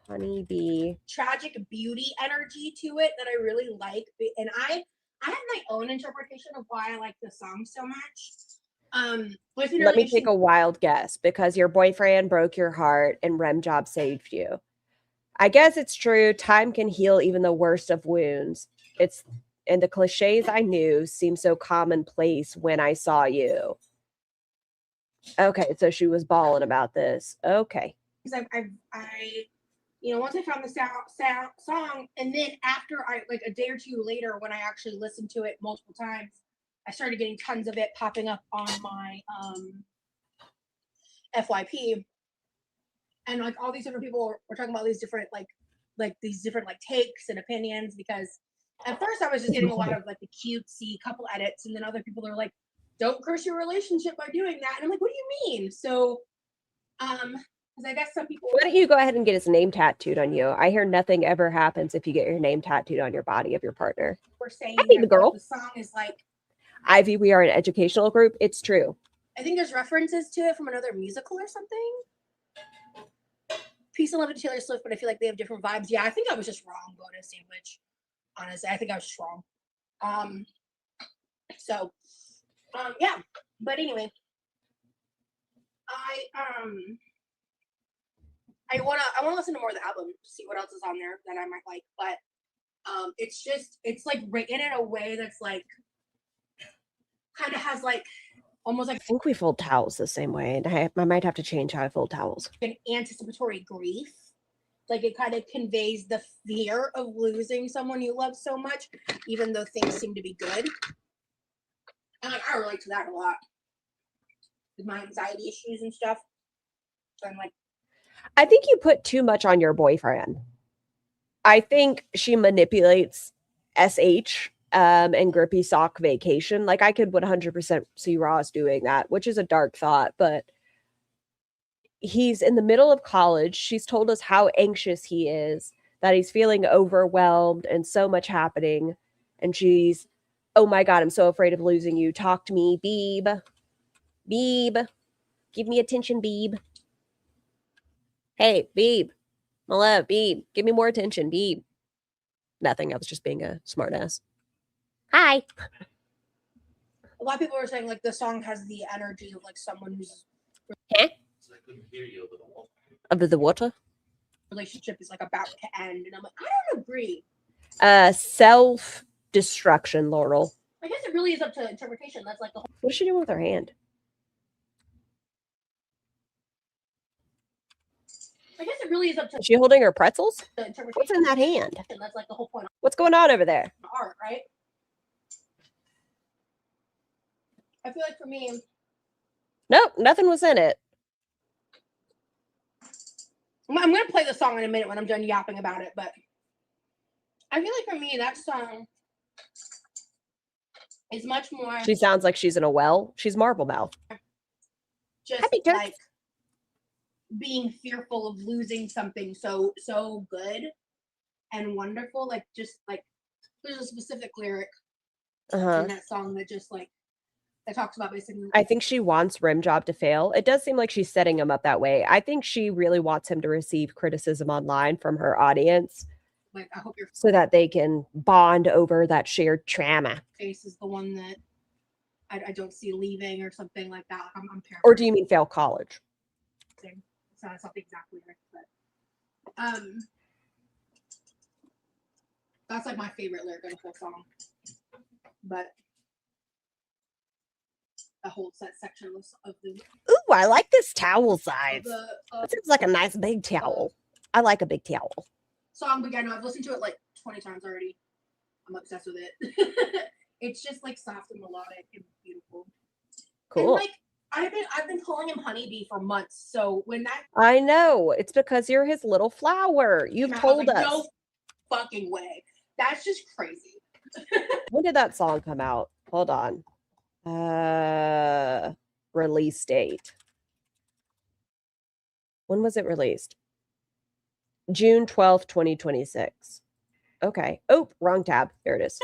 Honeybee. tragic beauty energy to it that I really like. And I have my own interpretation of why I like the song so much. Let me take a wild guess. Because your boyfriend broke your heart and Rem Job saved you. I guess it's true. Time can heal even the worst of wounds. And the cliches I knew seem so commonplace when I saw you. Okay, so she was bawling about this. Okay. Because once I found the song, and then after like a day or two later, when I actually listened to it multiple times, I started getting tons of it popping up on my FYP, and like all these different people were talking about these different these different takes and opinions. Because at first I was just getting a lot of like the cutesy couple edits, and then other people are like, "Don't curse your relationship by doing that," and I'm like, "What do you mean?" So, because I guess some people. Why don't you go ahead and get his name tattooed on you? I hear nothing ever happens if you get your name tattooed on your body of your partner. We're saying the girl. The song is like. Ivy, we are an educational group. It's true. I think there's references to it from another musical or something. Peace and Love to Taylor Swift, but I feel like they have different vibes. Yeah, I think I was just wrong going to Sandwich. Honestly, I think I was just wrong. Yeah. But anyway, I wanna listen to more of the album, see what else is on there that I might like. But it's like written in a way that's like kind of has like almost like I think we fold towels the same way, and I might have to change how I fold towels. An anticipatory grief. Like it kind of conveys the fear of losing someone you love so much, even though things seem to be good. And I relate to that a lot with my anxiety issues and stuff. So I'm like, I think you put too much on your boyfriend. I think she manipulates SH and Grippy Sock Vacation. Like I could 100% see Ross doing that, which is a dark thought, but he's in the middle of college. She's told us how anxious he is, that he's feeling overwhelmed and so much happening. And she's, oh my God, I'm so afraid of losing you. Talk to me, Beeb. Beeb. Give me attention, Beeb. Hey, Beeb. My love, Beeb. Give me more attention, Beeb. Nothing. I was just being a smartass. Hi. a lot of people are saying like the song has the energy of like someone who's Huh? Over the water? relationship is like about to end, and I'm like, I don't agree. Self-destruction, Laurel. I guess it really is up to interpretation. That's like the whole. What is she doing with her hand? I guess it really is up to Is she holding her pretzels? interpretation. What's in that hand? That's like the whole point of What's going on over there? art, right? I feel like for me, Nope, nothing was in it. I'm gonna play the song in a minute when I'm done yapping about it, but I feel like for me that song is much more. She sounds like she's in a well. She's Marble Mouth. Just Happy Turkey. like being fearful of losing something so good and wonderful. Like just like there's a specific lyric in that song that just like that talks about basically. I think she wants Rimjob to fail. It does seem like she's setting him up that way. I think she really wants him to receive criticism online from her audience. Like I hope your so that they can bond over that shared trauma. face is the one that I don't see leaving or something like that. I'm paraphrasing. Or do you mean fail college? It's not exactly right, but that's like my favorite lyric in the whole song. But the whole set section of the ooh, I like this towel size. It seems like a nice big towel. I like a big towel. Song, but yeah, no, I've listened to it like 20 times already. I'm obsessed with it. It's just like soft and melodic and beautiful. Cool. And, like I've been calling him Honeybee for months. So when that I know it's because you're his little flower. You've told us. No fucking way. That's just crazy. When did that song come out? Hold on. Release date. When was it released? June 12th, 2026. Okay. Oh, wrong tab. There it is.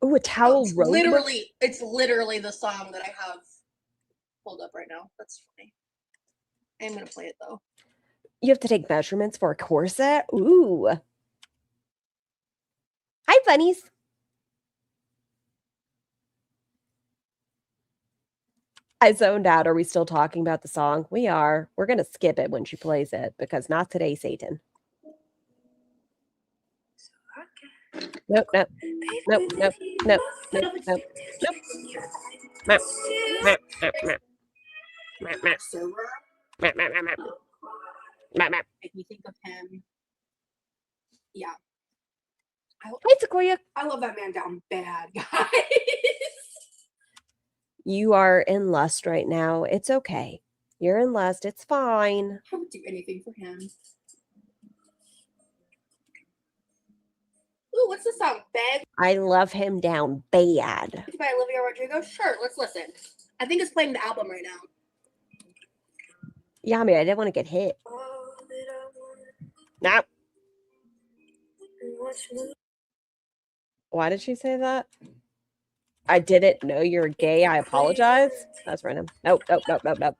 Ooh, a towel it's robe. literally the song that I have pulled up right now. That's funny. I'm gonna play it though. You have to take measurements for a corset? Ooh. Hi, bunnies. I zoned out. Are we still talking about the song? We are. We're going to skip it when she plays it because not today, Satan. Nope, nope, nope, nope, nope, nope, nope, nope. If you think of him, yeah. Hi, Sequoia. I love that man down bad, guys. You are in lust right now. It's okay. You're in lust. It's fine. I would do anything for him. Ooh, what's the song? Beg? I love him down bad. By Olivia Rodrigo? Sure, let's listen. I think it's playing the album right now. Yeah, I mean, I didn't want to get hit. No. Why did she say that? I didn't know you're gay. I apologize. That's random. Nope, nope, nope, nope, nope.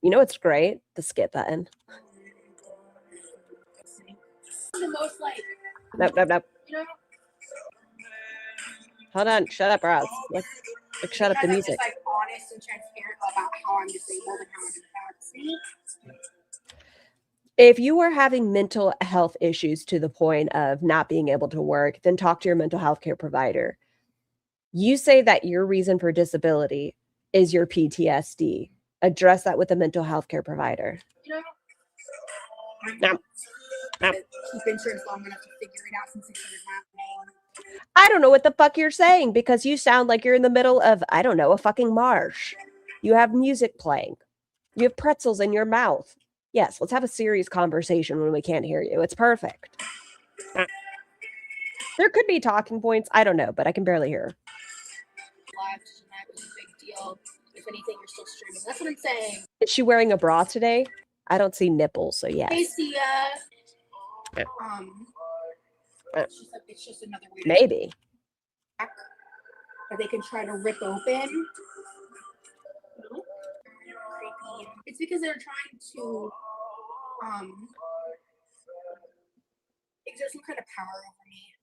You know what's great? The skip button. The most like. Nope, nope, nope. You know? Hold on. Shut up, Roz. Like shut up the music. I'm just, like, honest and transparent about how I'm disabled and how I'm impacted. If you are having mental health issues to the point of not being able to work, then talk to your mental health care provider. You say that your reason for disability is your PTSD. Address that with a mental health care provider. You know? No. Keep insurance long enough to figure it out since it's happening. I don't know what the fuck you're saying because you sound like you're in the middle of, I don't know, a fucking marsh. You have music playing. You have pretzels in your mouth. Yes, let's have a serious conversation when we can't hear you. It's perfect. There could be talking points. I don't know, but I can barely hear. Big deal. If anything, you're still streaming. That's what I'm saying. Is she wearing a bra today? I don't see nipples, so yes. Hey, Sia. Yeah. It's just another way. Maybe. That they can try to rip open. It's because they're trying to exert some kind of power over me.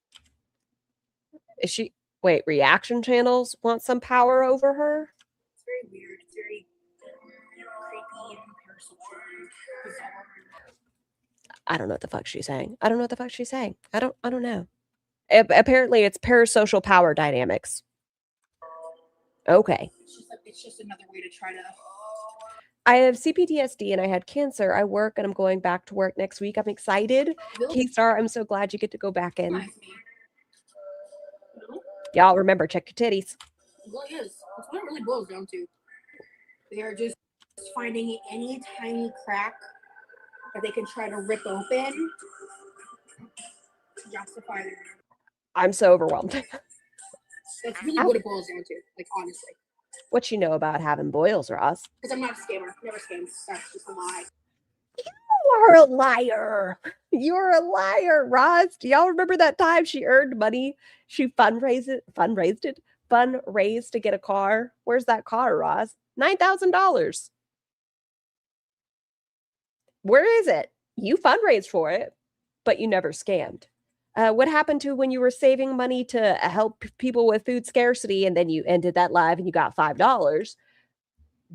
Is she wait, reaction channels want some power over her? It's very weird. It's very creepy and parasocial, bizarre. I don't know what the fuck she's saying. I don't know. Apparently it's parasocial power dynamics. Okay. It's just another way to try to. I have CPTSD and I had cancer. I work and I'm going back to work next week. I'm excited. K-Star, I'm so glad you get to go back in. Y'all remember, check your titties. Well, yes. That's what it really boils down to. They are just finding any tiny crack that they can try to rip open to justify their. I'm so overwhelmed. That's really what it boils down to, like, honestly. What you know about having boils, Roz? Because I'm not a scammer. Never scams. That's just a lie. You are a liar. You're a liar, Roz. Do y'all remember that time she earned money? She fundraised to get a car. Where's that car, Roz? $9,000. Where is it? You fundraised for it, but you never scammed. What happened to when you were saving money to help people with food scarcity and then you ended that live and you got $5?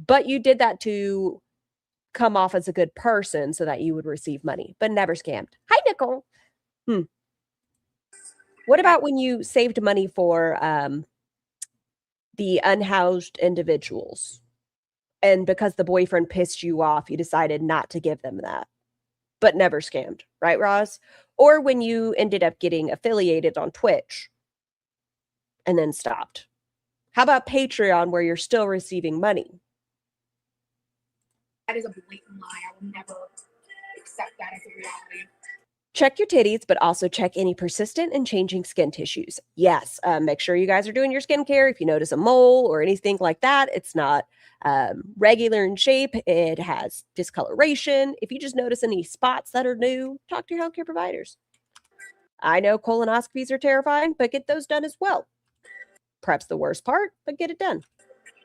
But you did that to come off as a good person so that you would receive money, but never scammed. Hi, Nicole. What about when you saved money for the unhoused individuals? And because the boyfriend pissed you off, you decided not to give them that, but never scammed, right, Roz? Or when you ended up getting affiliated on Twitch and then stopped. How about Patreon where you're still receiving money? That is a blatant lie. I will never accept that as a reality. Check your titties, but also check any persistent and changing skin tissues. Yes, make sure you guys are doing your skincare. If you notice a mole or anything like that, it's not regular in shape. It has discoloration. If you just notice any spots that are new, talk to your healthcare providers. I know colonoscopies are terrifying, but get those done as well. Prep's the worst part, but get it done.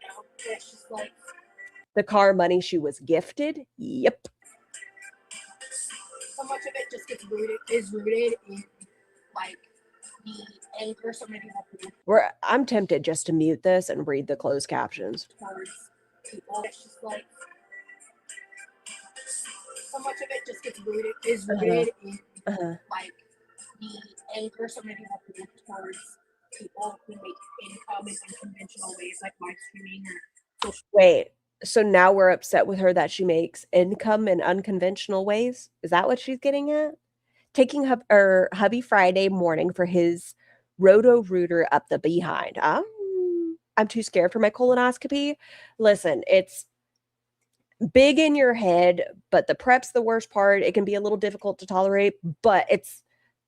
You know, it's just like The car money she was gifted. Yep. so much of it just gets rooted in like the anger so many people have I'm tempted just to mute this and read the closed captions. towards people. It's just like so much of it just gets rooted in like the anger so many people have towards people who make income in unconventional ways like live streaming or social. Wait, so now we're upset with her that she makes income in unconventional ways? Is that what she's getting at? Taking hubby Friday morning for his roto-rooter up the behind. I'm too scared for my colonoscopy. Listen, it's big in your head, but the prep's the worst part. It can be a little difficult to tolerate, but it's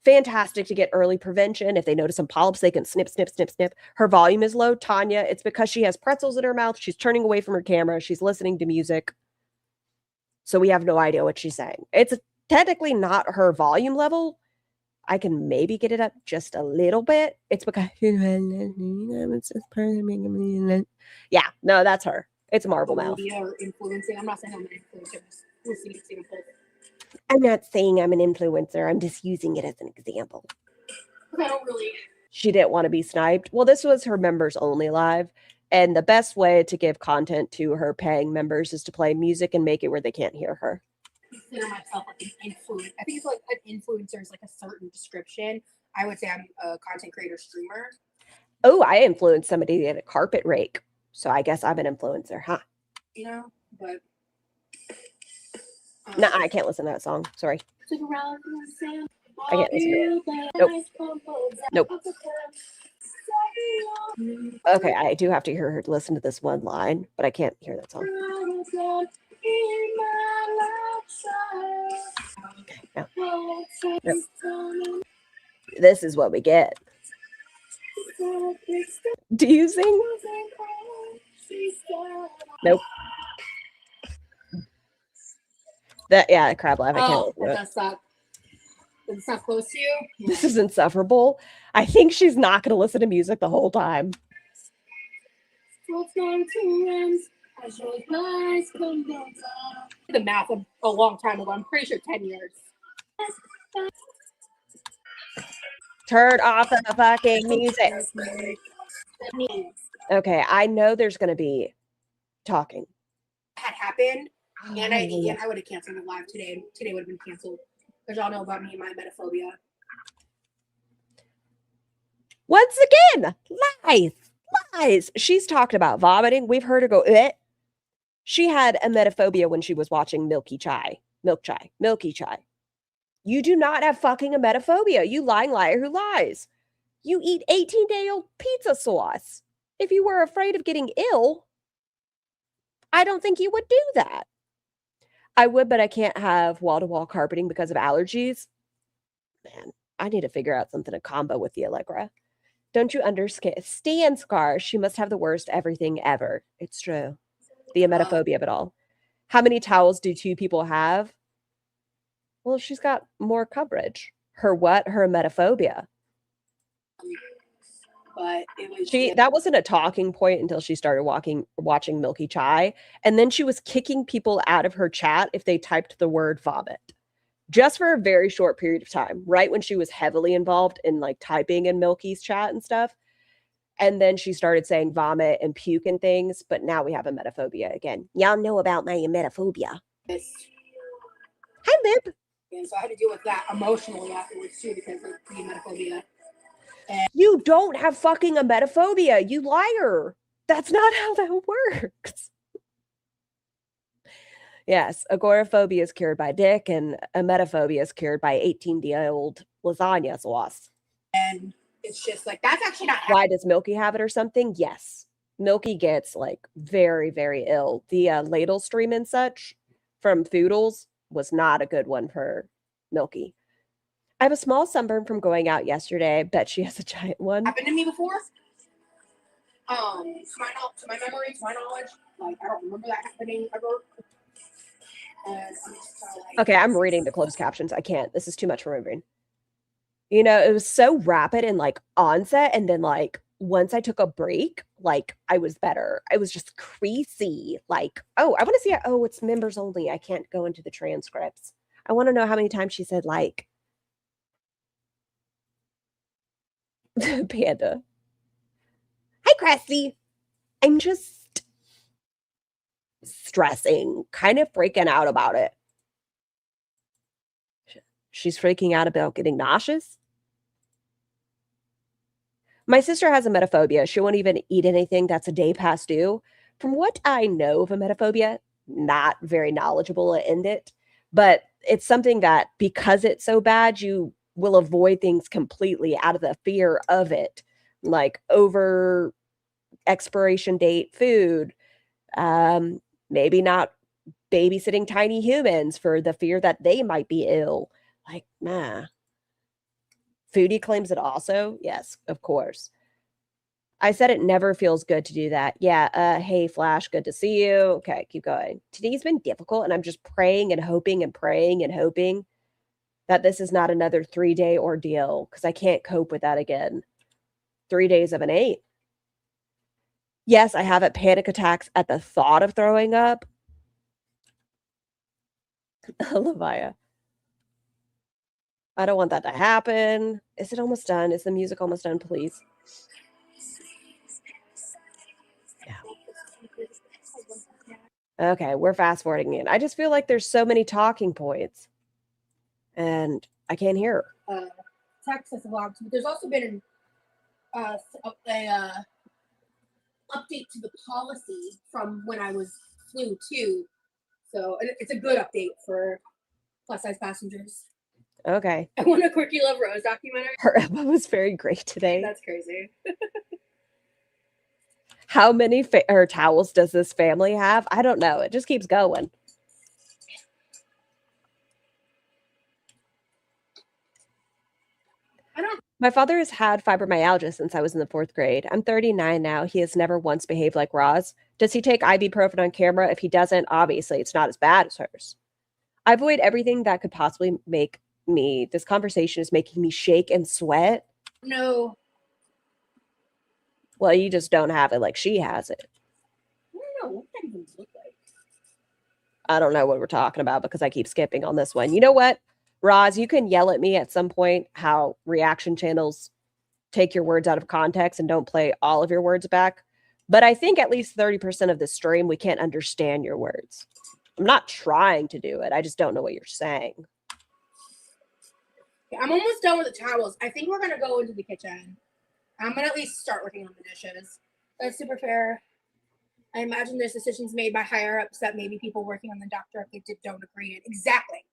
fantastic to get early prevention. If they notice some polyps, they can snip, snip, snip, snip. Her volume is low. Tanya, it's because she has pretzels in her mouth. She's turning away from her camera. She's listening to music. So we have no idea what she's saying. It's technically not her volume level. I can maybe get it up just a little bit. It's because yeah, no, that's her. It's marble mouth. Or influencing. I'm not saying I'm an influencer. Just example. I'm not saying I'm an influencer. I'm just using it as an example. I don't really. She didn't want to be sniped. Well, this was her members only live. And the best way to give content to her paying members is to play music and make it where they can't hear her. Consider myself like an influencer. I think it's like an influencer is like a certain description. I would say I'm a content creator streamer. Oh, I influenced somebody at a carpet rake. So I guess I'm an influencer, huh? You know, but no, I can't listen to that song. Sorry. I can't listen to it. Nope. Okay, I do have to hear her listen to this one line, but I can't hear that song. Okay, no. Nope. This is what we get. Do you sing? Nope. Yeah, crab life. I can't. That does suck. It's not close to you. This is insufferable. I think she's not going to listen to music the whole time. The math a long time ago. I'm pretty sure 10 years. Turn off the fucking music. Okay, I know there's going to be talking. Had happened, and I would have canceled it live today. Today would have been canceled. Because y'all know about me and my emetophobia. Once again, lies. She's talked about vomiting. We've heard her go, eh. She had emetophobia when she was watching Milky Chai. You do not have fucking emetophobia. You lying liar who lies. You eat 18-day-old pizza sauce. If you were afraid of getting ill, I don't think you would do that. I would, but I can't have wall-to-wall carpeting because of allergies. Man, I need to figure out something to combo with the Allegra. Don't you understand, Scar? She must have the worst everything ever. It's true. The emetophobia of it all. How many towels do two people have? Well, she's got more coverage. Her what? Her emetophobia. But it was that wasn't a talking point until she started watching Milky Chai. And then she was kicking people out of her chat if they typed the word vomit. Just for a very short period of time, right when she was heavily involved in like typing in Milky's chat and stuff. And then she started saying vomit and puke and things. But now we have emetophobia again. Y'all know about my emetophobia. Hi, Bib. And so I had to deal with that emotionally afterwards too because of the emetophobia. You don't have fucking emetophobia, you liar. That's not how that works. Yes, agoraphobia is cured by dick, and emetophobia is cured by 18-day-old lasagna sauce. And it's just like, that's actually not Why does Milky have it or something? Yes. Milky gets like very, very ill. The ladle stream and such from Foodles was not a good one for Milky. I have a small sunburn from going out yesterday. I bet she has a giant one. Happened to me before. To my memory, to my knowledge, like I don't remember that happening ever. And I'm just like, okay, I'm reading the closed captions. I can't. This is too much for my brain. You know, it was so rapid and like onset. And then like once I took a break, like I was better. I was just crazy. Like, oh, I want to see it. Oh, it's members only. I can't go into the transcripts. I want to know how many times she said like Panda. Hi, Cressy. I'm just stressing, kind of freaking out about it. She's freaking out about getting nauseous. My sister has a emetophobia. She won't even eat anything that's a day past due. From what I know of emetophobia, not very knowledgeable in it, but it's something that because it's so bad, you will avoid things completely out of the fear of it, like over expiration date food, maybe not babysitting tiny humans for the fear that they might be ill. Like, nah. Foodie claims it also. Yes, of course. I said it never feels good to do that. Yeah, hey, Flash, good to see you. Okay, keep going. Today's been difficult, and I'm just praying and hoping and praying and hoping that this is not another 3-day ordeal because I can't cope with that again. 3 days of an 8. Yes, I have panic attacks at the thought of throwing up. Lavia. I don't want that to happen. Is it almost done? Is the music almost done, please? Yeah. Okay, we're fast forwarding it. I just feel like there's so many talking points and I can't hear her. Texas vlogs, but there's also been a update to the policy from when I was flew too. So it's a good update for plus size passengers. Okay. I want a Quirky Love Rose documentary. Her Emma was very great today. That's crazy. How many towels does this family have? I don't know. It just keeps going. My father has had fibromyalgia since I was in the 4th grade. I'm 39 now. He has never once behaved like Roz. Does he take ibuprofen on camera? If he doesn't, obviously it's not as bad as hers. I avoid everything that could possibly make me. This conversation is making me shake and sweat. No. Well, you just don't have it like she has it. I don't know. What does that even look like? I don't know what we're talking about because I keep skipping on this one. You know what? Roz, you can yell at me at some point how reaction channels take your words out of context and don't play all of your words back. But I think at least 30% of the stream, we can't understand your words. I'm not trying to do it. I just don't know what you're saying. Okay, I'm almost done with the towels. I think we're going to go into the kitchen. I'm going to at least start working on the dishes. That's super fair. I imagine there's decisions made by higher ups that maybe people working on the doc directly don't agree in. Exactly.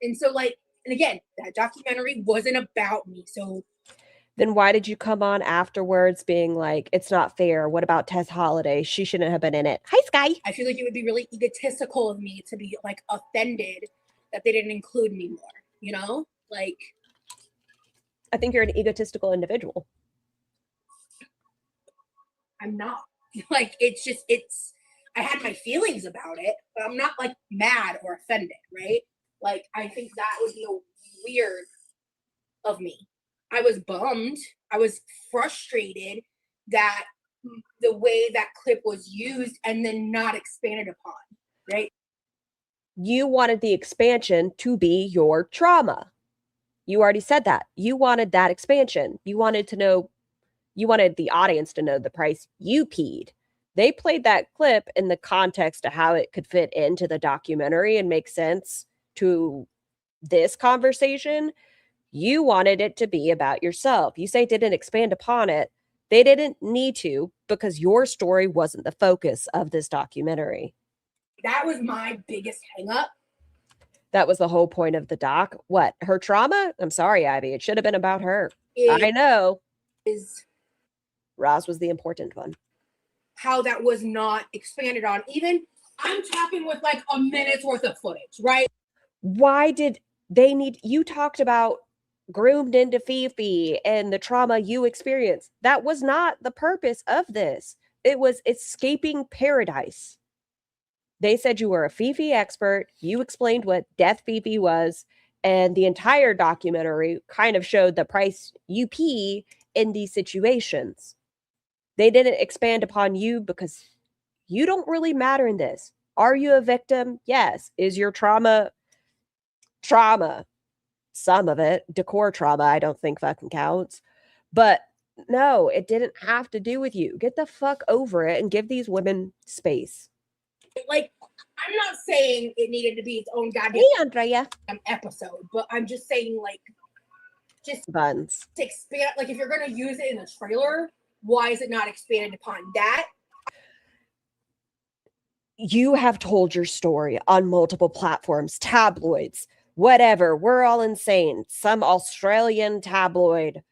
And so, like, and again, that documentary wasn't about me. So then why did you come on afterwards being like, it's not fair? What about Tess Holiday? She shouldn't have been in it. Hi, Sky. I feel like it would be really egotistical of me to be like offended that they didn't include me more, you know? Like, I think you're an egotistical individual. I'm not. Like, it's just, I had my feelings about it, but I'm not like mad or offended, right? Like, I think that would be weird of me. I was bummed. I was frustrated that the way that clip was used and then not expanded upon, right? You wanted the expansion to be your trauma. You already said that. You wanted that expansion. You wanted the audience to know the price you peed. They played that clip in the context of how it could fit into the documentary and make sense to this conversation. You wanted it to be about yourself. You say didn't expand upon it. They didn't need to because your story wasn't the focus of this documentary. That was my biggest hang up. That was the whole point of the doc. What? Her trauma? I'm sorry, Ivy. It should have been about her. I know. Roz was the important one. How that was not expanded on. Even I'm talking with like a minute's worth of footage, right? Why did they need, you talked about groomed into Fifi and the trauma you experienced. That was not the purpose of this. It was escaping paradise. They said you were a Fifi expert. You explained what death Fifi was. And the entire documentary kind of showed the price you pay in these situations. They didn't expand upon you because you don't really matter in this. Are you a victim? Yes. Is your trauma? Some of it. Decor trauma, I don't think fucking counts. But no, it didn't have to do with you. Get the fuck over it and give these women space. Like, I'm not saying it needed to be its own goddamn Hey, Andrea. episode, but I'm just saying, like, just Buns. to expand. Like, if you're gonna use it in a trailer, why is it not expanded upon that? You have told your story on multiple platforms, tabloids, whatever. We're all insane. Some Australian tabloid,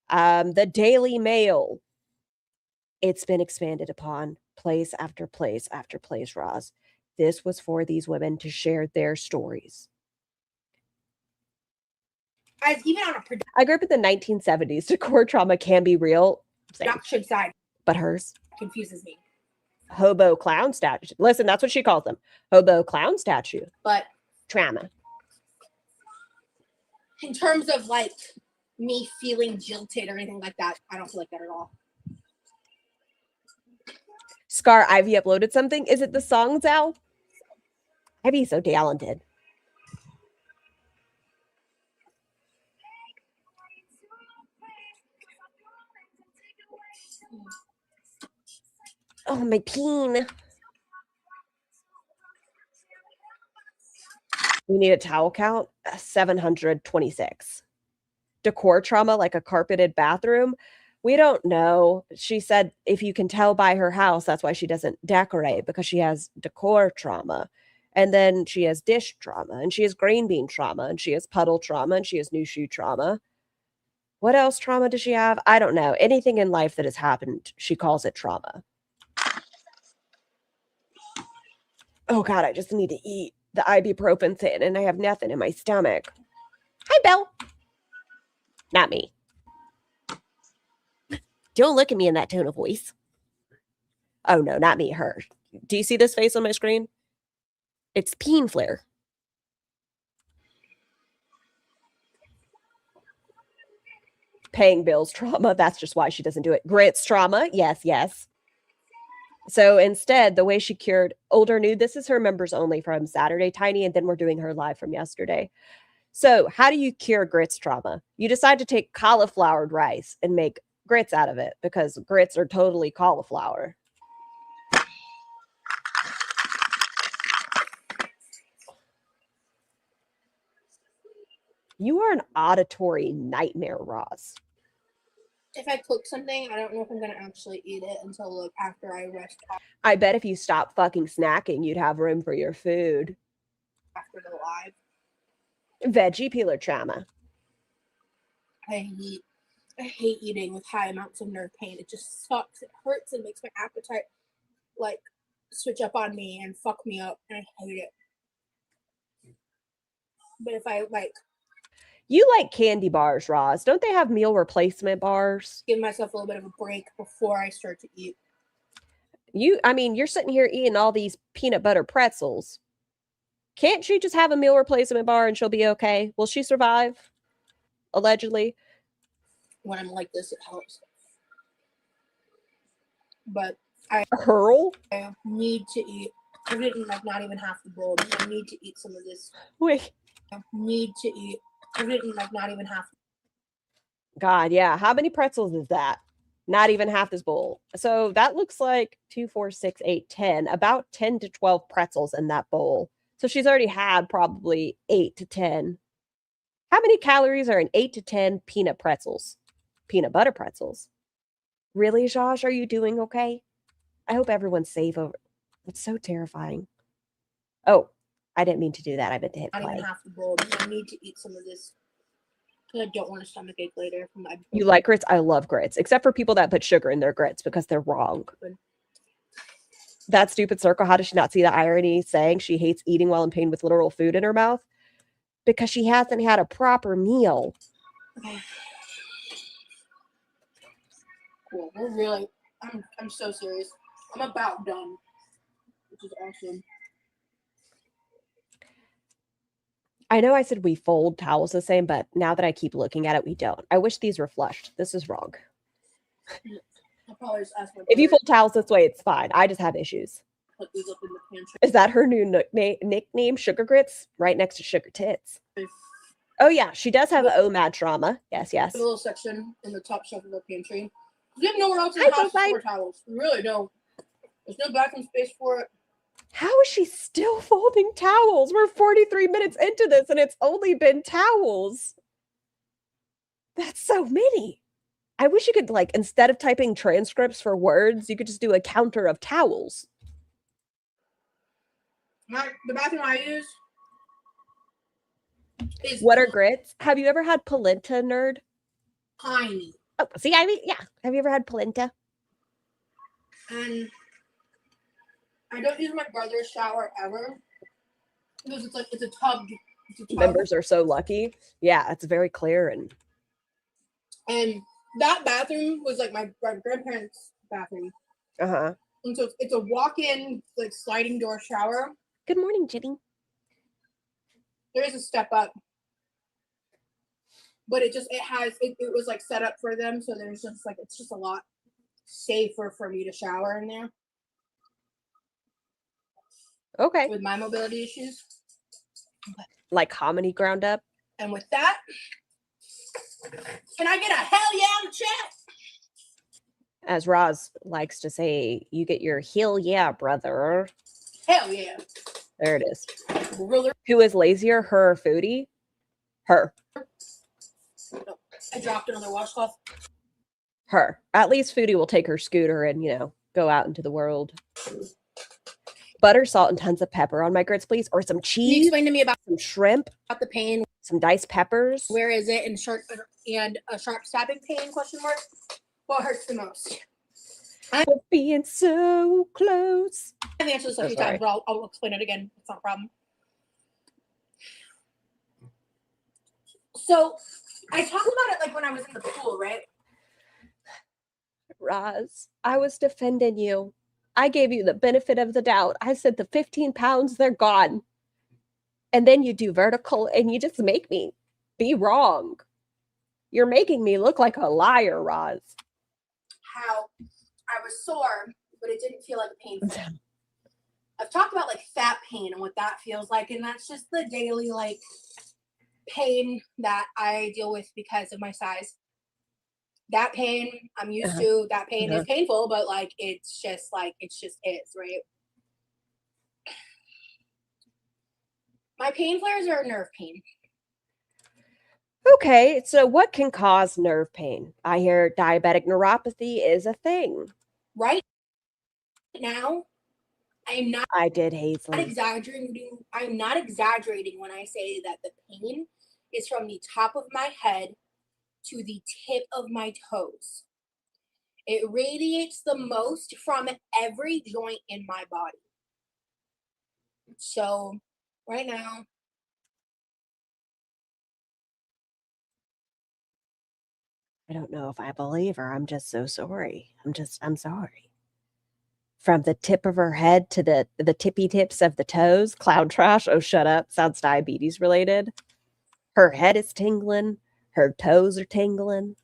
the Daily Mail. It's been expanded upon place after place after place, Roz. This was for these women to share their stories. As even on a I grew up in the 1970s. Decor trauma can be real. production side, But hers. confuses me. Hobo clown statue. Listen, that's what she calls them. Hobo clown statue. But Trauma. in terms of like me feeling jilted or anything like that, I don't feel like that at all. Scar Ivy uploaded something. Is it the songs, Al? Ivy's so talented. Oh, my Peihn. We need a towel count. 726. Decor trauma, like a carpeted bathroom. We don't know. She said if you can tell by her house, that's why she doesn't decorate, because she has decor trauma. And then she has dish trauma, and she has green bean trauma, and she has puddle trauma, and she has new shoe trauma. What else trauma does she have? I don't know. Anything in life that has happened, she calls it trauma. Oh, God, I just need to eat the ibuprofen thing, and I have nothing in my stomach. Hi, Belle. Not me. Don't look at me in that tone of voice. Oh, no, not me, her. Do you see this face on my screen? It's Peihn Flare. Paying bills trauma. That's just why she doesn't do it. Grits trauma. Yes, yes. So instead, the way she cured older nude, this is her members only from Saturday Tiny, and then we're doing her live from yesterday. So how do you cure grits trauma? You decide to take cauliflowered rice and make grits out of it, because grits are totally cauliflower. You are an auditory nightmare, Roz. If I cook something, I don't know if I'm going to actually eat it until like after I rest I bet if you stop fucking snacking, you'd have room for your food. after the live. Veggie peeler trauma. I hate eating with high amounts of nerve pain. It just sucks. It hurts and makes my appetite like switch up on me and fuck me up, and I hate it. But if I like You like candy bars, Roz. Don't they have meal replacement bars? give myself a little bit of a break before I start to eat. You're sitting here eating all these peanut butter pretzels. Can't she just have a meal replacement bar and she'll be okay? Will she survive? Allegedly. When I'm like this, it helps. But I need to eat. I've eaten like not even half the bowl. I need to eat some of this. Wait. I need to eat. I've eaten like not even half. God, yeah. How many pretzels is that? Not even half this bowl. So that looks like 2, 4, 6, 8, 10. About 10 to 12 pretzels in that bowl. So she's already had probably 8 to 10. How many calories are in 8 to 10 peanut pretzels? Peanut butter pretzels. Really, Josh? Are you doing okay? I hope everyone's safe over. It's so terrifying. Oh, I didn't mean to do that. I meant to hit Not play. even half the bowl. I need to eat some of this because I don't want a stomach ache later from my. You like grits? I love grits, except for people that put sugar in their grits because they're wrong. That stupid circle. How does she not see the irony saying she hates eating while in pain with literal food in her mouth? Because she hasn't had a proper meal. Okay. Cool. We're really. I'm so serious. I'm about done, which is awesome. I know I said we fold towels the same, but now that I keep looking at it, we don't. I wish these were flushed. This is wrong. I'll probably just ask my If you brother fold towels this way, it's fine. I just have issues. to put these up in the pantry. Is that her new nickname, Sugar Grits? Right next to Sugar Tits. Oh, yeah. She does have OMAD trauma. Yes, yes. A little section in the top shelf of the pantry. We have nowhere else in the house to store towels. We really don't. There's no bathroom space for it. How is she still folding towels? We're 43 minutes into this and it's only been towels. That's so many. I wish you could, like, instead of typing transcripts for words, you could just do a counter of towels. The bathroom I use is What are grits? Have you ever had polenta, nerd? tiny. Oh, see, I mean, yeah. Have you ever had polenta? And I don't use my brother's shower ever because it's a tub. It's a tub. Members are so lucky. Yeah, it's very clear and that bathroom was like my grandparents' bathroom. uh-huh. And so it's a walk-in, like, sliding door shower. Good morning, Jenny. There is a step up, but it was like set up for them, so there's just like it's just a lot safer for me to shower in there. Okay. With my mobility issues. Like hominy ground up. And with that, can I get a hell yeah in the chat? As Roz likes to say, you get your hell yeah, brother. Hell yeah. There it is. Ruler. Who is lazier, her or Foodie? Her. I dropped another washcloth. Her. At least Foodie will take her scooter and, you know, go out into the world. Butter, salt, and tons of pepper on my grits, please. Or some cheese. Can you explain to me about some shrimp? the pain? Some diced peppers. Where is it? And a sharp stabbing pain? Question mark. What hurts the most? For being so close. I've answered this a few times, but I'll explain it again. It's not a problem. So I talked about it like when I was in the pool, right? Roz, I was defending you. I gave you the benefit of the doubt. I said the 15 pounds, they're gone. And then you do vertical and you just make me be wrong. You're making me look like a liar, Roz. How I was sore, but it didn't feel like painful. I've talked about like fat pain and what that feels like, and that's just the daily like pain that I deal with because of my size. That pain I'm used to. That pain is painful, but like it just is, right? My pain flares are nerve pain. Okay, so what can cause nerve pain? I hear diabetic neuropathy is a thing. Right now, I did, Hazel. I'm not exaggerating when I say that the pain is from the top of my head to the tip of my toes. It radiates the most from every joint in my body. So right now, I don't know if I believe her. I'm just so sorry. I'm sorry. From the tip of her head to the tippy tips of the toes, cloud trash. Oh, shut up. Sounds diabetes related. Her head is tingling. Her toes are tingling.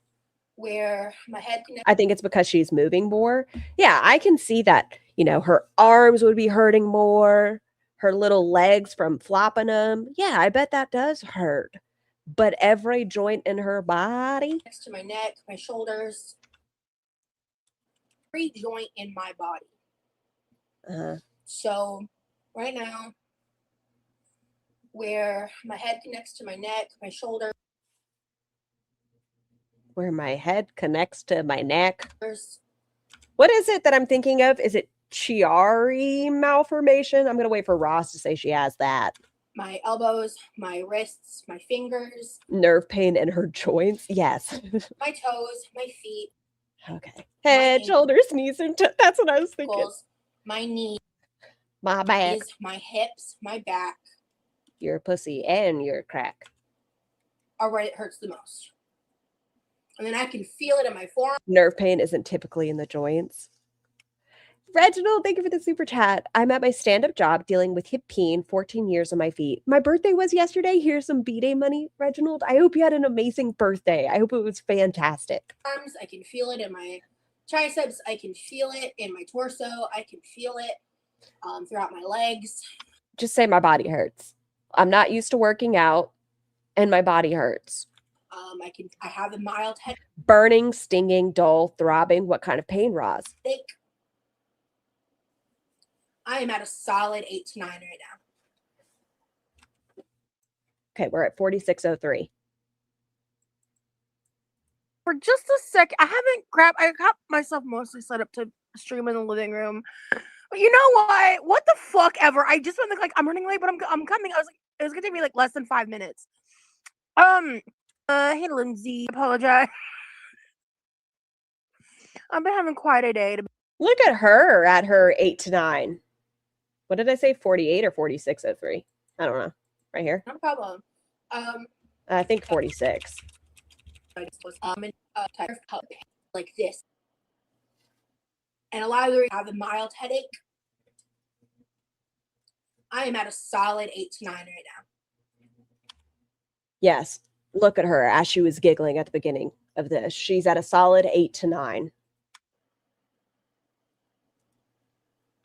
Where my head connects. I think it's because she's moving more. Yeah, I can see that, you know, her arms would be hurting more. Her little legs from flopping them. Yeah, I bet that does hurt. But every joint in her body. Next to my neck, my shoulders. Every joint in my body. So right now, where my head connects to my neck, my shoulder. Where my head connects to my neck. What is it that I'm thinking of? Is it Chiari malformation? I'm going to wait for Ross to say she has that. My elbows, my wrists, my fingers. Nerve pain in her joints? Yes. My toes, my feet. Okay. Head, shoulders, knees, and that's what I was thinking. Ankles, my knees. My back. My hips, my back. Your pussy and your crack. Are where it hurts the most. And then I can feel it in my forearm. Nerve pain isn't typically in the joints. Reginald, thank you for the super chat. I'm at my stand-up job dealing with hip pain, 14 years on my feet. My birthday was yesterday. Here's some B-Day money, Reginald. I hope you had an amazing birthday. I hope it was fantastic. Arms, I can feel it in my triceps. I can feel it in my torso. I can feel it throughout my legs. Just say my body hurts. I'm not used to working out, and my body hurts. I have a mild headache. Burning, stinging, dull, throbbing. What kind of pain, Roz? I am at a solid 8 to 9 right now. Okay, we're at 4603. For just a sec, I got myself mostly set up to stream in the living room. But you know what? What the fuck ever. I just went like, I'm running late, but I'm coming. I was like, it was gonna take me like less than 5 minutes. Hey Lindsay, apologize. I've been having quite a day. Look at her at her 8 to 9. What did I say? 48 or 4603? I don't know. Right here. No problem. I think 46. I just was tired of like this. And a lot of the reasons I have a mild headache. I am at a solid 8 to 9 right now. Yes. Look at her as she was giggling at the beginning of this. She's at a solid 8 to 9.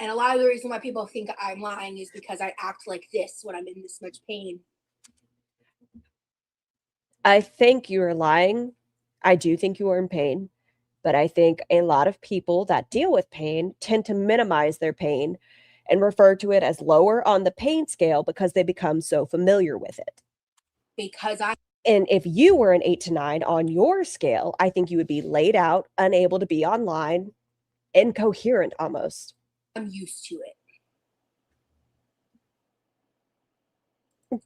And a lot of the reason why people think I'm lying is because I act like this when I'm in this much pain. I think you're lying. I do think you are in pain. But I think a lot of people that deal with pain tend to minimize their pain and refer to it as lower on the pain scale because they become so familiar with it. And if you were an 8 to 9 on your scale, I think you would be laid out, unable to be online, incoherent almost. I'm used to it.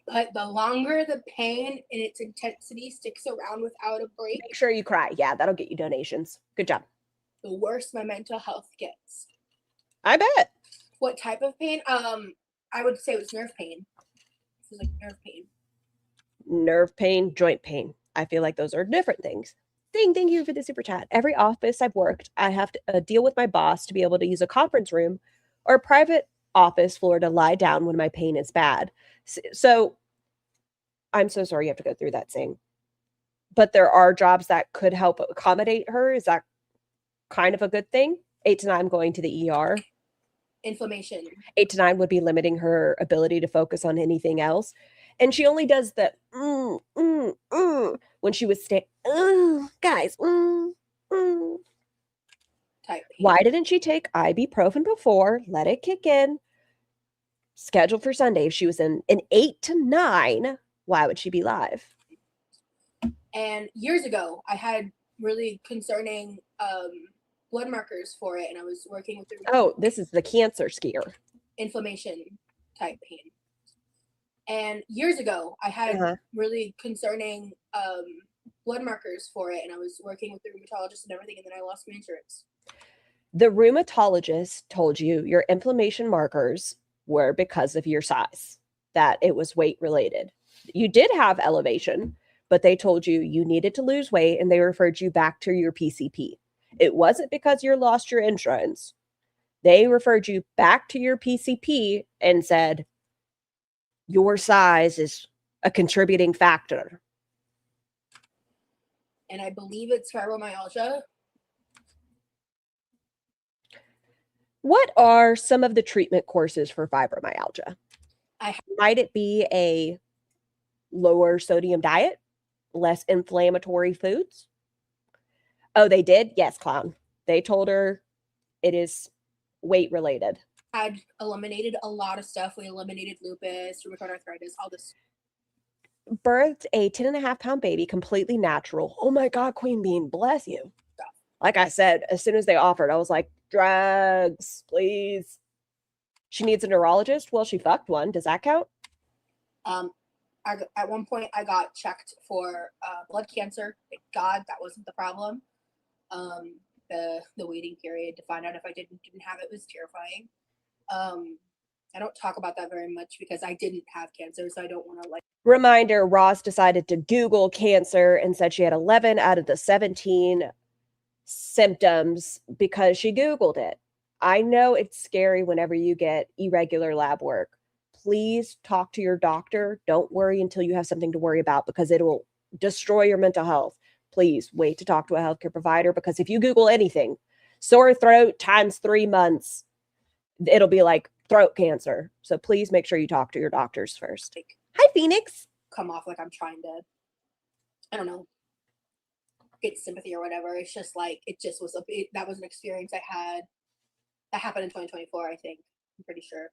But the longer the pain and its intensity sticks around without a break, make sure you cry. Yeah, that'll get you donations. Good job. The worse my mental health gets. I bet. What type of pain? I would say it was nerve pain. It was like nerve pain. Nerve pain, joint pain. I feel like those are different things. Thank you for the super chat. Every office I've worked, I have to deal with my boss to be able to use a conference room or a private office floor to lie down when my pain is bad. So I'm so sorry you have to go through that thing. But there are jobs that could help accommodate her. Is that kind of a good thing? 8 to 9 going to the ER. Inflammation. 8 to 9 would be limiting her ability to focus on anything else. And she only does the when she was guys. Type. Why didn't she take ibuprofen before? Let it kick in. Scheduled for Sunday. If she was in an 8 to 9, why would she be live? And years ago, I had really concerning blood markers for it, and I was working with. Oh, this is the cancer skier. Inflammation type pain. And years ago, I had really concerning blood markers for it, and I was working with the rheumatologist and everything, and then I lost my insurance. The rheumatologist told you your inflammation markers were because of your size, that it was weight related. You did have elevation, but they told you you needed to lose weight, and they referred you back to your PCP. It wasn't because you lost your insurance. They referred you back to your PCP and said, your size is a contributing factor. And I believe it's fibromyalgia. What are some of the treatment courses for fibromyalgia? Might it be a lower sodium diet? Less inflammatory foods? Oh, they did? Yes, clown. They told her it is weight related. Had eliminated a lot of stuff. We eliminated lupus, rheumatoid arthritis, all this. Birthed a 10.5-pound baby, completely natural. Oh my God, Queen Bean, bless you. Like I said, as soon as they offered, I was like, drugs, please. She needs a neurologist. Well, she fucked one. Does that count? At one point, I got checked for blood cancer. Thank God that wasn't the problem. The waiting period to find out if I didn't have it was terrifying. I don't talk about that very much because I didn't have cancer, so I don't want to like. Reminder, Ross decided to Google cancer and said she had 11 out of the 17 symptoms because she Googled it. I know it's scary whenever you get irregular lab work. Please talk to your doctor. Don't worry until you have something to worry about because it will destroy your mental health. Please wait to talk to a healthcare provider because if you Google anything, sore throat times 3 months, it'll be like throat cancer. So please make sure you talk to your doctors first. Like, hi, Phoenix. come off like I'm trying to, I don't know, get sympathy or whatever. It's just like, it just was that was an experience I had that happened in 2024, I think. I'm pretty sure.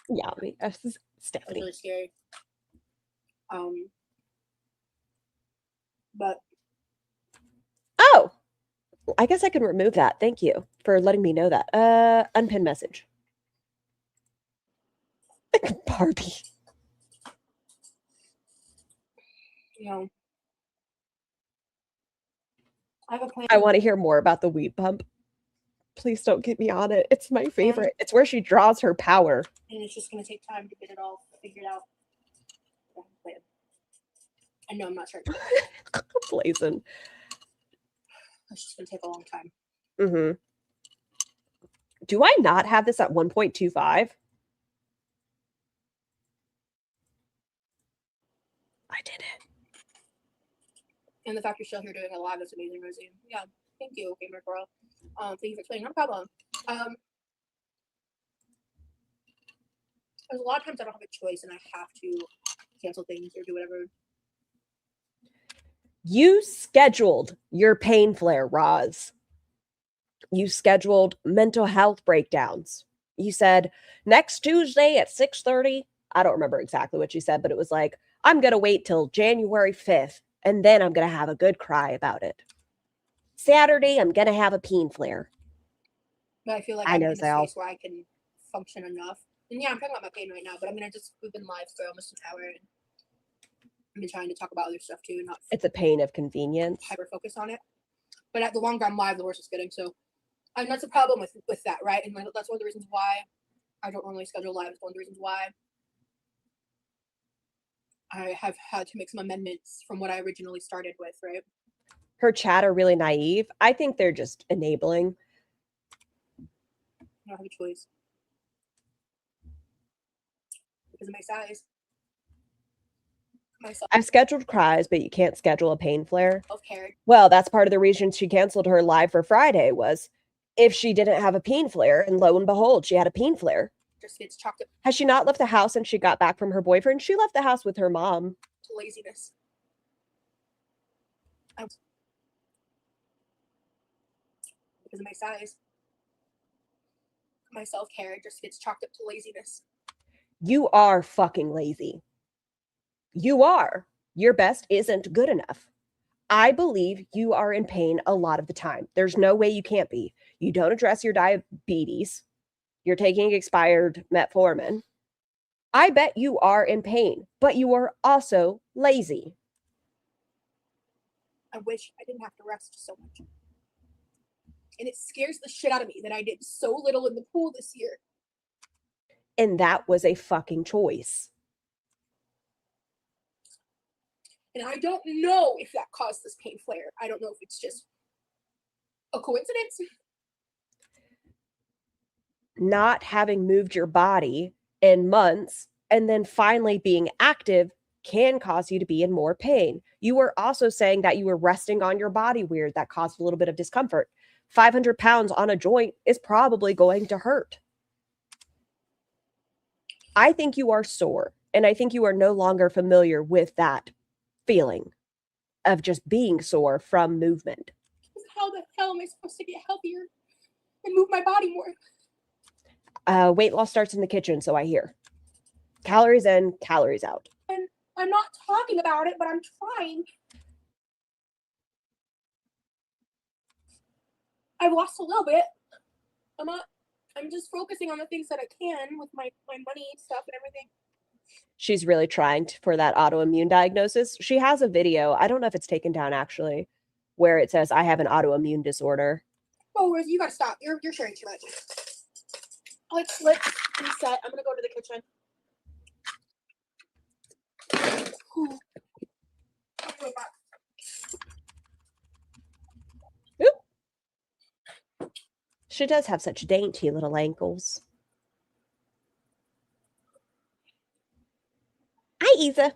Yeah, It was Stephanie. really scary. But Oh, I guess I can remove that. Thank you for letting me know that. Unpinned message. Barbie. you know, I have a plan. I want to hear more about the weed pump. Please don't get me on it. It's my favorite. It's where she draws her power. And it's just going to take time to get it all figured out. I know I'm not sure. Blazing. It's just going to take a long time. Mm-hmm. Do I not have this at 1.25? I did it. And the fact you're still here doing a live is amazing, Rosie. Yeah, thank you, gamer girl. Thank you for explaining. No problem. There's a lot of times I don't have a choice and I have to cancel things or do whatever. You scheduled your pain flare, Roz. You scheduled mental health breakdowns. You said next Tuesday at 6:30. I don't remember exactly what you said, but it was like, I'm going to wait till January 5th and then I'm going to have a good cry about it. Saturday, I'm going to have a pain flare. But I feel like I'm in a space where I can function enough. And yeah, I'm talking about my pain right now, but I mean, we've been live for almost an hour and I've been trying to talk about other stuff too and not. It's a pain of convenience. Hyper focus on it. But at the longer I'm live, the worse it's getting. So, and that's a problem with that, right? And that's one of the reasons why I don't normally schedule live. It's one of the reasons why I have had to make some amendments from what I originally started with, right? Her chat are really naive. I think they're just enabling. I don't have a choice. Because of my size. I've scheduled cries, but you can't schedule a pain flare. Self-care. Well, that's part of the reason she canceled her live for Friday was if she didn't have a pain flare, and lo and behold, she had a pain flare. Just gets chalked up. Has she not left the house since she got back from her boyfriend? She left the house with her mom. To laziness. Because of my size. My self-care just gets chalked up to laziness. You are fucking lazy. You are. Your best isn't good enough. I believe you are in pain a lot of the time. There's no way you can't be. You don't address your diabetes. You're taking expired metformin. I bet you are in pain, but you are also lazy. I wish I didn't have to rest so much. And it scares the shit out of me that I did so little in the pool this year. And that was a fucking choice. And I don't know if that caused this pain flare. I don't know if it's just a coincidence. Not having moved your body in months and then finally being active can cause you to be in more pain. You were also saying that you were resting on your body weird. That caused a little bit of discomfort. 500 pounds on a joint is probably going to hurt. I think you are sore, and I think you are no longer familiar with that feeling of just being sore from movement. How the hell am I supposed to get healthier and move my body more? Weight loss starts in the kitchen, so I hear. Calories in, calories out. And I'm not talking about it, but I'm trying. I've lost a little bit. I'm just focusing on the things that I can with my money stuff and everything. She's really trying for that autoimmune diagnosis. She has a video, I don't know if it's taken down actually, where it says, I have an autoimmune disorder. Oh, Rosie, you gotta stop. You're sharing too much. Let's reset. I'm gonna go to the kitchen. She does have such dainty little ankles. Hi, Isa.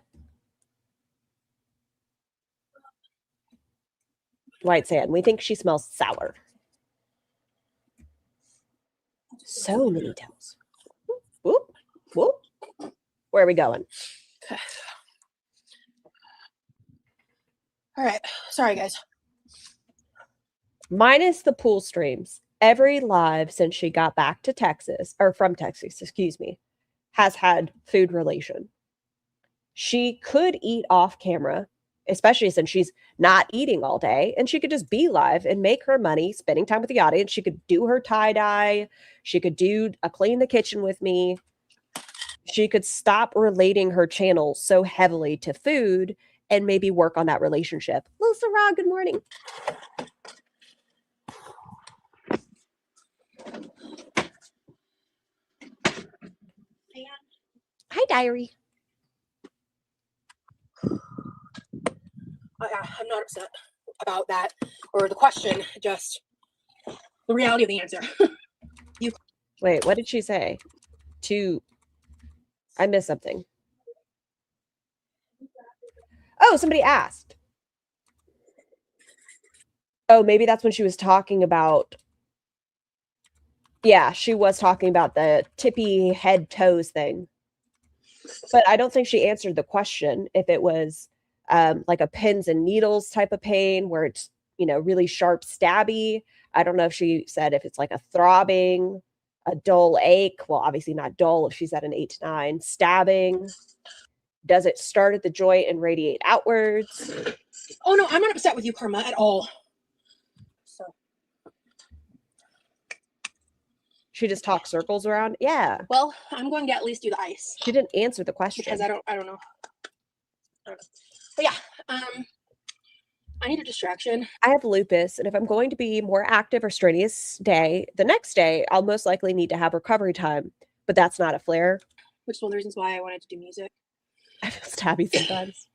White sand. We think she smells sour. So many toes. Whoop, whoop. Where are we going? Okay. All right. Sorry, guys. Minus the pool streams, every live since she got back to Texas, or from Texas, excuse me, has had food relation. She could eat off camera, especially since she's not eating all day, and she could just be live and make her money spending time with the audience. She could do her tie-dye. She could do a clean the kitchen with me. She could stop relating her channel so heavily to food and maybe work on that relationship. Little Sarah, good morning. Hi, diary. I'm not upset about that or the question, just the reality of the answer. Wait, what did she say? I missed something. Oh, somebody asked. Oh, maybe that's when she was talking about. Yeah, she was talking about the tippy head toes thing. But I don't think she answered the question if it was like a pins and needles type of pain where it's, really sharp, stabby. I don't know if she said if it's like a throbbing, a dull ache. Well, obviously not dull if she's at an 8 to 9. Stabbing. Does it start at the joint and radiate outwards? Oh, no, I'm not upset with you, Karma, at all. So. She just talks circles around? Yeah. Well, I'm going to at least do the ice. She didn't answer the question. Because I don't know. But yeah, I need a distraction. I have lupus, and if I'm going to be more active or strenuous the next day, I'll most likely need to have recovery time. But that's not a flare. Which is one of the reasons why I wanted to do music. I feel stabby sometimes.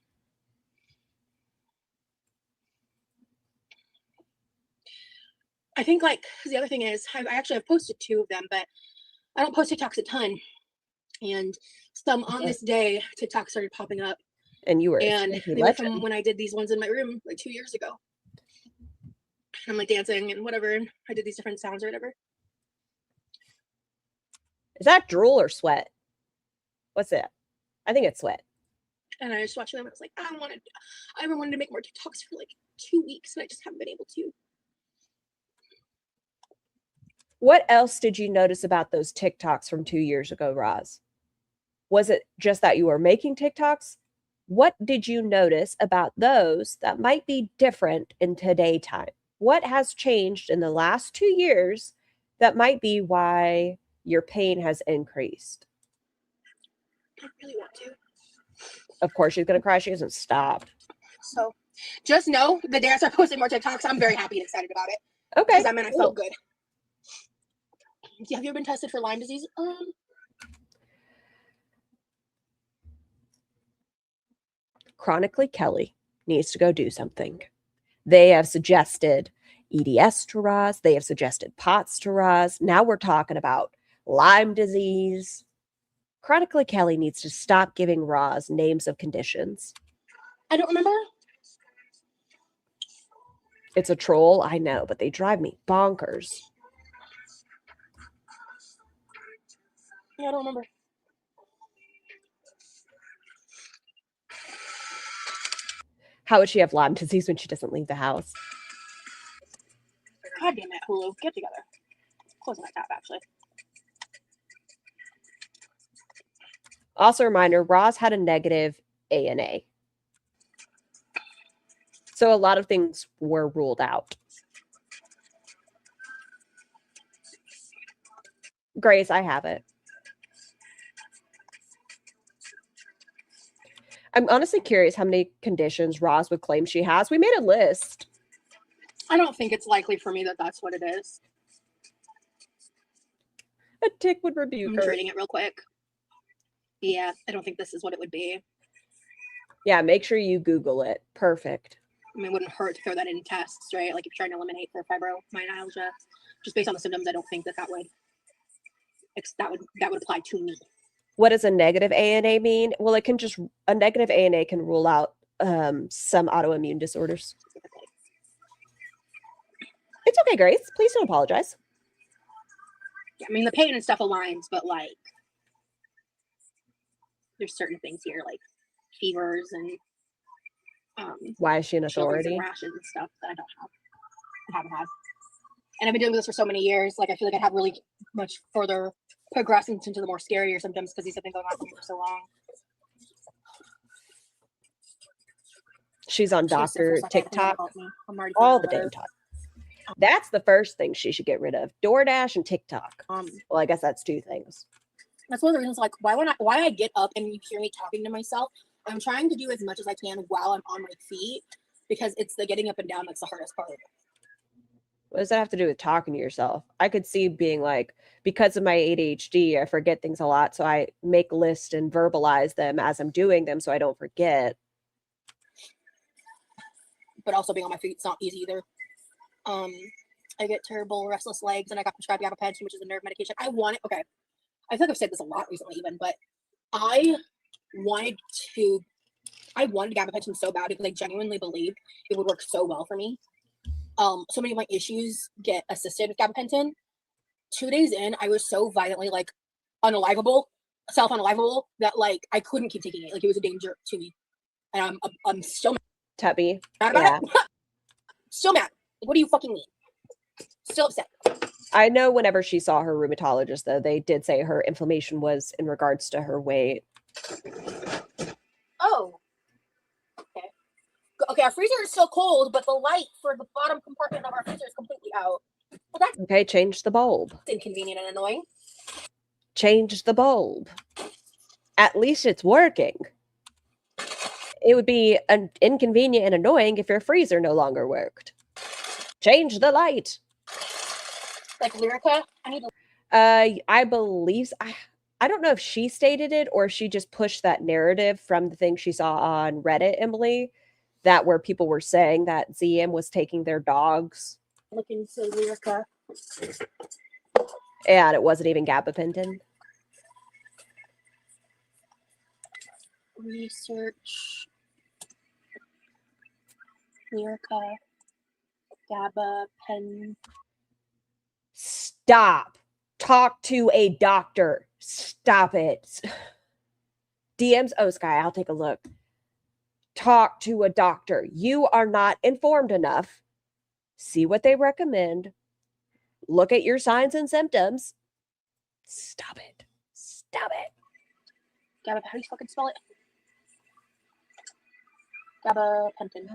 I think, the other thing is, I actually have posted 2 of them, but I don't post TikToks a ton. And some on this day, TikTok started popping up. And you were. And they were from when I did these ones in my room, 2 years ago. And I'm dancing and whatever, and I did these different sounds or whatever. Is that drool or sweat? What's it? I think it's sweat. And I just watched them. I was like, I've been wanting to make more TikToks for 2 weeks, and I just haven't been able to. What else did you notice about those TikToks from 2 years ago, Roz? Was it just that you were making TikToks? What did you notice about those that might be different in today's time? What has changed in the last 2 years that might be why your pain has increased? I don't really want to. Of course, she's going to cry. She hasn't stopped. So just know the day I start posting more TikToks, I'm very happy and excited about it. Okay. Because I felt good. Have you ever been tested for Lyme disease? Chronically Kelly needs to go do something. They have suggested EDS to Roz. They have suggested POTS to Roz. Now we're talking about Lyme disease. Chronically Kelly needs to stop giving Roz names of conditions. I don't remember. It's a troll, I know, but they drive me bonkers. Yeah, I don't remember. How would she have Lyme disease when she doesn't leave the house? God damn it, Hulu. Get together. Closing my tab, actually. Also, a reminder, Roz had a negative ANA. So a lot of things were ruled out. Grace, I have it. I'm honestly curious how many conditions Roz would claim she has. We made a list. I don't think it's likely for me that that's what it is. A tick would rebuke her. I'm reading it real quick. Yeah, I don't think this is what it would be. Yeah, make sure you Google it. Perfect. I mean, it wouldn't hurt to throw that in tests, right? Like if you're trying to eliminate for fibromyalgia. just based on the symptoms, I don't think that would apply to me. What does a negative ANA mean? Well, it can just, a negative ANA can rule out some autoimmune disorders. It's okay, Grace. Please don't apologize. Yeah, I mean, the pain and stuff aligns, but like, there's certain things here, like fevers and Why is she an chills authority? and rashes and stuff that I haven't had. And I've been doing this for so many years. Like, I feel like I have really much further progressing into the more scarier symptoms because these have been going on for me for so long. She's on Dr. TikTok all the damn time. That's the first thing she should get rid of. DoorDash and TikTok. Well, I guess that's two things. That's one of the reasons, like, why I get up and you hear me talking to myself, I'm trying to do as much as I can while I'm on my feet, because it's the getting up and down that's the hardest part. What does that have to do with talking to yourself? I could see being like, because of my ADHD, I forget things a lot. So I make lists and verbalize them as I'm doing them so I don't forget. But also being on my feet, it's not easy either. I get terrible restless legs, and I got prescribed gabapentin, which is a nerve medication. I feel like I've said this a lot recently even, but I wanted gabapentin so bad because I genuinely believed it would work so well for me. So many of my issues get assisted with gabapentin. 2 days in, I was so violently like self-unalivable that like I couldn't keep taking it. Like, it was a danger to me. And I'm still Tubby. mad about it. Still mad. Like, what do you fucking mean? Still upset. I know whenever she saw her rheumatologist, though, they did say her inflammation was in regards to her weight. Oh. Okay, our freezer is still cold, but the light for the bottom compartment of our freezer is completely out. Well, that's Okay, change the bulb. inconvenient and annoying. Change the bulb. At least it's working. It would be inconvenient and annoying if your freezer no longer worked. Change the light. Like Lyrica, I need to. I believe I don't know if she stated it or if she just pushed that narrative from the thing she saw on Reddit, Emily, that where people were saying that ZM was taking their dogs. Look into Lyrica. And it wasn't even gabapentin. Research. Lyrica. Gabapentin. Stop. Talk to a doctor. Stop it. DMs. Oh, Sky, I'll take a look. Talk to a doctor. You are not informed enough. See what they recommend. Look at your signs and symptoms. Stop it. Stop it. How do you fucking spell it? Gabapentin.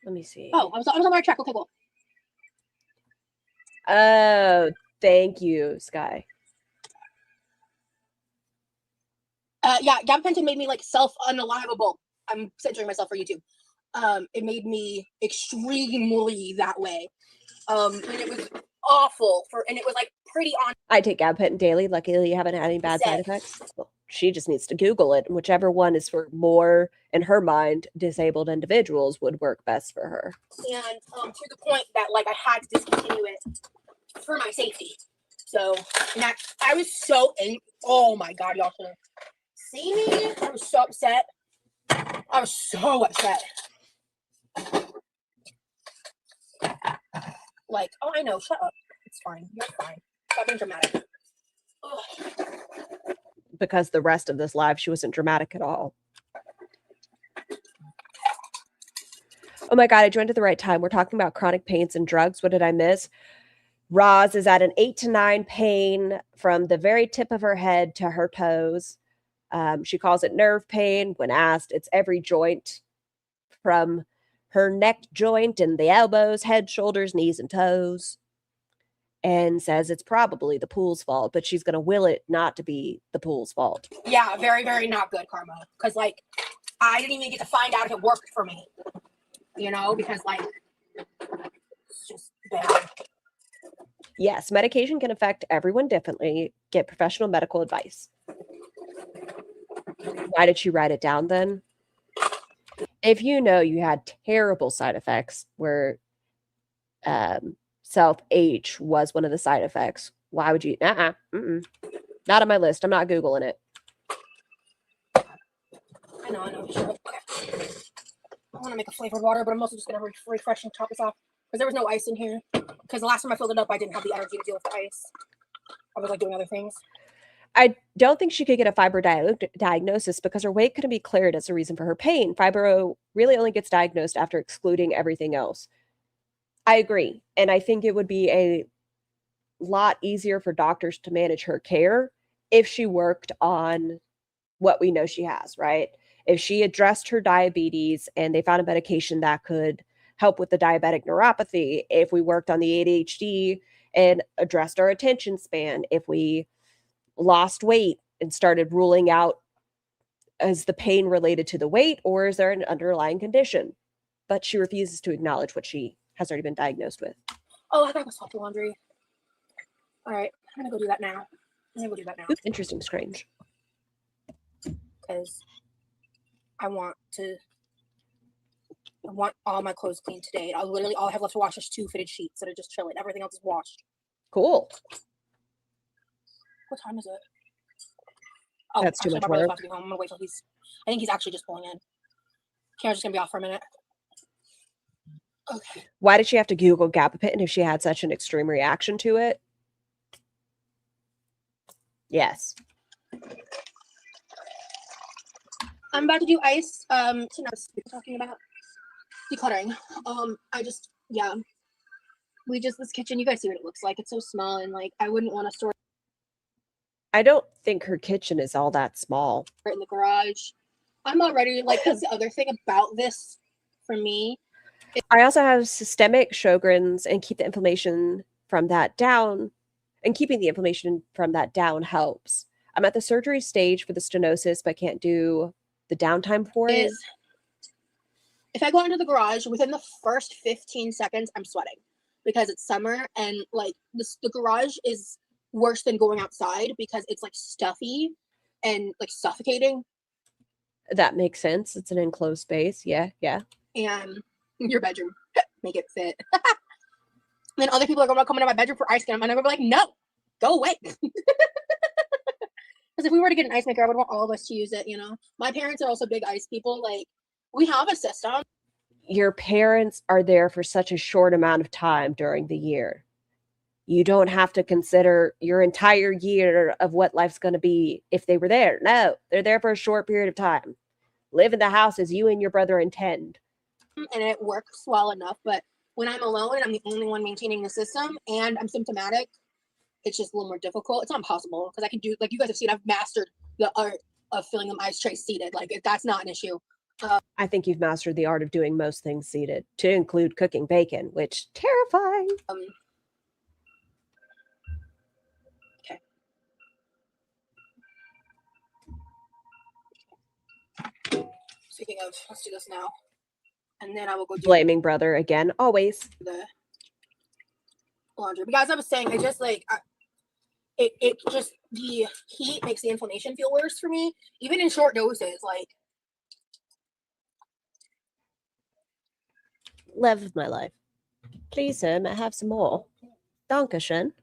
Let me see. Oh, I was on the right track. Okay, cool. Oh, thank you, Sky. Yeah, gabapentin made me like self-unalivable. I'm censoring myself for YouTube. It made me extremely that way. And it was awful and it was like pretty on. I take gabapentin daily. Luckily, you haven't had any bad side effects. Well, she just needs to Google it, and whichever one is for more, in her mind, disabled individuals would work best for her. And to the point that like I had to discontinue it for my safety. So I was so angry. Oh my god, y'all should see me. I was so upset. I was so upset. Like, oh, I know. Shut up. It's fine. You're fine. Stop being dramatic. Ugh. Because the rest of this live, she wasn't dramatic at all. Oh my God, I joined at the right time. We're talking about chronic pains and drugs. What did I miss? Roz is at an 8 to 9 pain from the very tip of her head to her toes. She calls it nerve pain. When asked, it's every joint from her neck joint and the elbows, head, shoulders, knees, and toes. And says it's probably the pool's fault, but she's going to will it not to be the pool's fault. Yeah, very, very not good karma. Because, like, I didn't even get to find out if it worked for me. You know, because, like, it's just bad. Yes, medication can affect everyone differently. Get professional medical advice. Why did she write it down then? If you know you had terrible side effects where self-H was one of the side effects. Why would you? Not on my list. I'm not Googling it. I know. Sure. Okay. I want to make a flavored water, but I'm also just going to refresh and top this off because there was no ice in here. Because the last time I filled it up, I didn't have the energy to deal with the ice. I was like doing other things. I don't think she could get a fibro diagnosis because her weight couldn't be cleared as a reason for her pain. Fibro really only gets diagnosed after excluding everything else. I agree. And I think it would be a lot easier for doctors to manage her care if she worked on what we know she has, right? If she addressed her diabetes and they found a medication that could help with the diabetic neuropathy, if we worked on the ADHD and addressed our attention span, if we lost weight and started ruling out is the pain related to the weight or is there an underlying condition? But she refuses to acknowledge what she has already been diagnosed with. Oh, I gotta go swap the laundry. All right, I'm gonna go do that now. Oops, interesting, strange. Because I want all my clothes clean today. All I have left to wash is 2 fitted sheets that are just chilling. Everything else is washed. Cool. What time is it? Oh, that's too actually, much my brother's work. about to be home. I'm gonna wait till I think he's actually just pulling in. Camera's just gonna be off for a minute. Okay. Why did she have to Google gabapentin if she had such an extreme reaction to it? Yes. I'm about to do ice. Tonight we're talking about decluttering. This kitchen, you guys see what it looks like. It's so small and like I wouldn't want to store I don't think her kitchen is all that small. it in the garage. I'm already like, because the other thing about this for me, I also have systemic Sjogren's and keep the inflammation from that down. And keeping the inflammation from that down helps. I'm at the surgery stage for the stenosis, but can't do the downtime for it. If I go into the garage, within the first 15 seconds, I'm sweating because it's summer and like the garage is worse than going outside because it's like stuffy and like suffocating. That makes sense. It's an enclosed space. Yeah. And your bedroom, make it fit. Then other people are going to come into my bedroom for ice cream, and I'm going to be like, no, go away. Because if we were to get an ice maker, I would want all of us to use it, you know? My parents are also big ice people. Like, we have a system. Your parents are there for such a short amount of time during the year. You don't have to consider your entire year of what life's going to be if they were there. No, they're there for a short period of time. Live in the house as you and your brother intend. And it works well enough, but when I'm alone and I'm the only one maintaining the system and I'm symptomatic, it's just a little more difficult. It's not impossible because I can do, like you guys have seen, I've mastered the art of filling them ice trays seated. Like that's not an issue. I think you've mastered the art of doing most things seated, to include cooking bacon, which terrifying. Okay. Speaking of, let's do this now. And then I will go do blaming brother again, always. The laundry. Because I was saying, I just like it just the heat makes the inflammation feel worse for me, even in short doses. Like, love of my life. Please, sir, may I have some more? Dankeschön.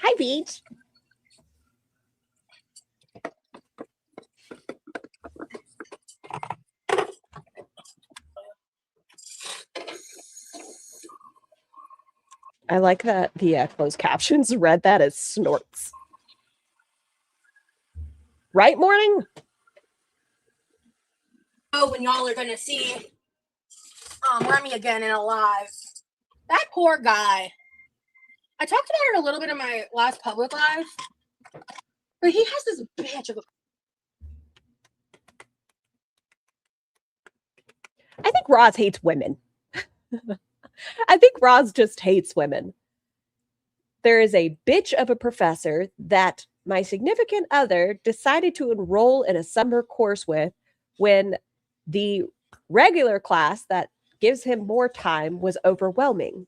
Hi, Beach. I like that the closed captions read that as snorts. Right, morning? oh, when y'all are gonna see Remy again in a live. That poor guy. I talked about it a little bit in my last public live, but he has this bitch of a. I think Roz hates women. I think Roz just hates women. There is a bitch of a professor that my significant other decided to enroll in a summer course with when the regular class that gives him more time was overwhelming.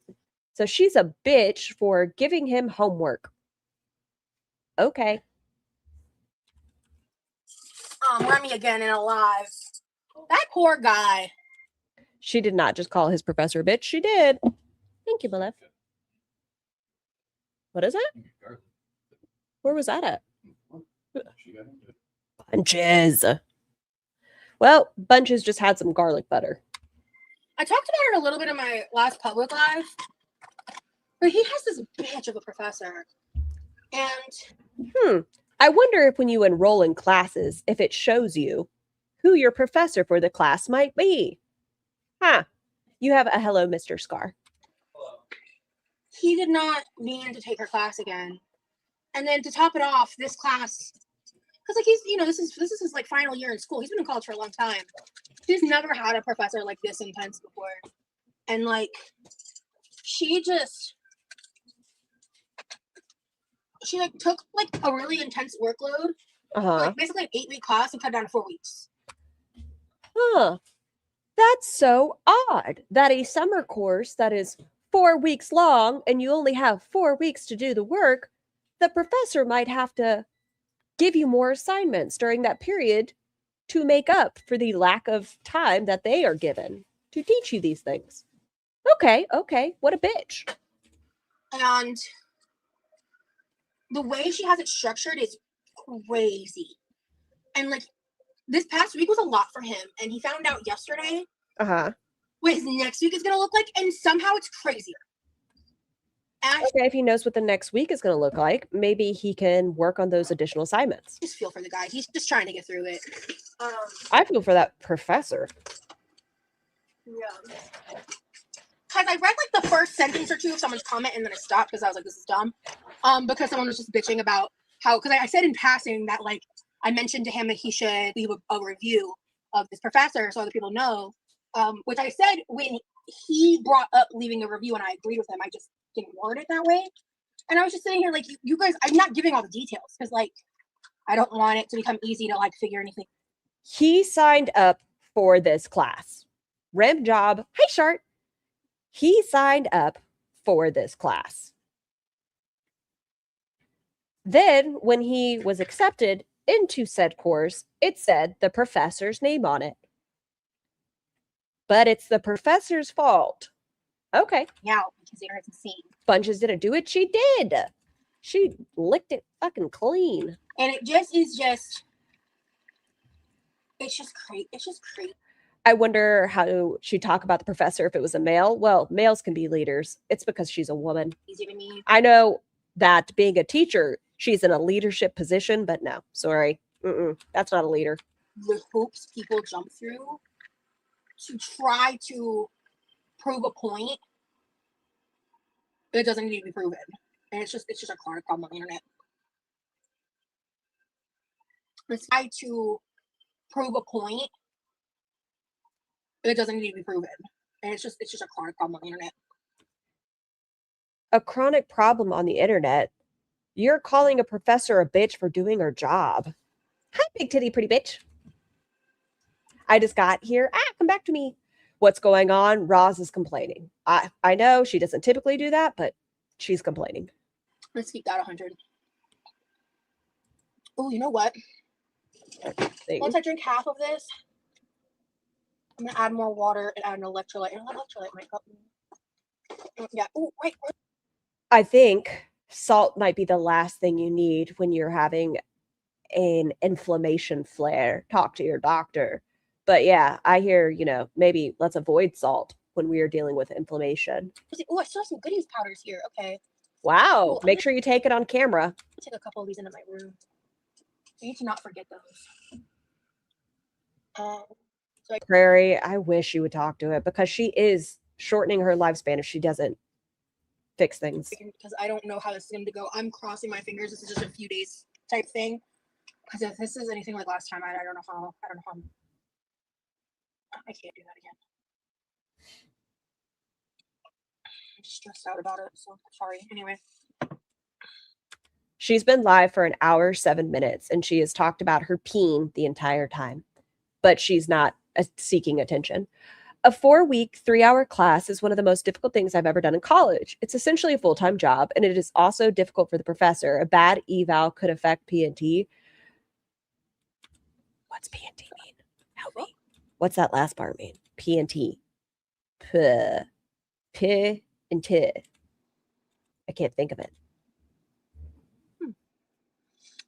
So she's a bitch for giving him homework. Okay. Remy again in a live. That poor guy. She did not just call his professor a bitch. She did. Thank you, my love. What is it? Where was that at? Bunches. Well, Bunches just had some garlic butter. I talked about it a little bit in my last public live, but he has this bitch of a professor. And I wonder if when you enroll in classes, if it shows you who your professor for the class might be. Huh. You have a hello, Mr. Scar. he did not mean to take her class again. And then to top it off, this class, because like he's, you know, this is his like final year in school. He's been in college for a long time. He's never had a professor like this intense before. And like she like took like a really intense workload, like basically an 8-week class, and cut down to 4 weeks. Huh. That's so odd that a summer course that is 4 weeks long and you only have 4 weeks to do the work, the professor might have to give you more assignments during that period to make up for the lack of time that they are given to teach you these things. Okay. What a bitch. And the way she has it structured is crazy. And like this past week was a lot for him. And he found out yesterday what his next week is going to look like. And somehow it's crazier. And okay, if he knows what the next week is going to look like, maybe he can work on those additional assignments. I just feel for the guy. He's just trying to get through it. I feel for that professor. Yeah. Because I read like the first sentence or two of someone's comment and then I stopped because I was like, this is dumb. Because someone was just bitching about how, because I said in passing that like I mentioned to him that he should leave a review of this professor so other people know, which I said when he brought up leaving a review and I agreed with him. I just didn't word it that way. And I was just sitting here like, you guys, I'm not giving all the details because like I don't want it to become easy to like figure anything. He signed up for this class. Rim job. Hi, Shart. He signed up for this class. Then, when he was accepted into said course, it said the professor's name on it. But it's the professor's fault. Okay. Yeah, because they are insane. Bunches didn't do it. She did. She licked it fucking clean. And it just is just, it's just crazy. It's just crazy. I wonder how she'd talk about the professor if it was a male. Well, males can be leaders. It's because she's a woman. Easy to me. I know that being a teacher, she's in a leadership position, but no, sorry. That's not a leader. The hoops people jump through to try to prove a point, it doesn't need to be proven. And it's just a chronic problem on the internet. It's try to prove a point, it doesn't need to be proven. And it's just a chronic problem on the internet. A chronic problem on the internet? You're calling a professor a bitch for doing her job. Hi, big titty pretty bitch. I just got here. Come back to me. What's going on? Roz is complaining. I know she doesn't typically do that, but she's complaining. Let's keep that 100. Oh, you know what? Once I drink half of this, I'm gonna add more water and add an electrolyte. And electrolyte might help me. Yeah. Oh, right. I think salt might be the last thing you need when you're having an inflammation flare. Talk to your doctor. But yeah, I hear, maybe let's avoid salt when we are dealing with inflammation. Oh, I still have some goodies powders here. Okay. Wow. Make sure you take it on camera. I'll take a couple of these into my room. I need to not forget those. Prairie, I wish you would talk to it because she is shortening her lifespan if she doesn't fix things. Because I don't know how this is going to go. I'm crossing my fingers. This is just a few days type thing. Because if this is anything like last time, I don't know how. I can't do that again. I'm stressed out about it, so sorry. Anyway. She's been live for an hour, 7 minutes, and she has talked about her peen the entire time. But she's not seeking attention. A 4-week, 3-hour class is one of the most difficult things I've ever done in college. It's essentially a full-time job, and it is also difficult for the professor. A bad eval could affect P&T. What's P&T mean? Help me. What's that last part mean? P&T. P and T. I can't think of it.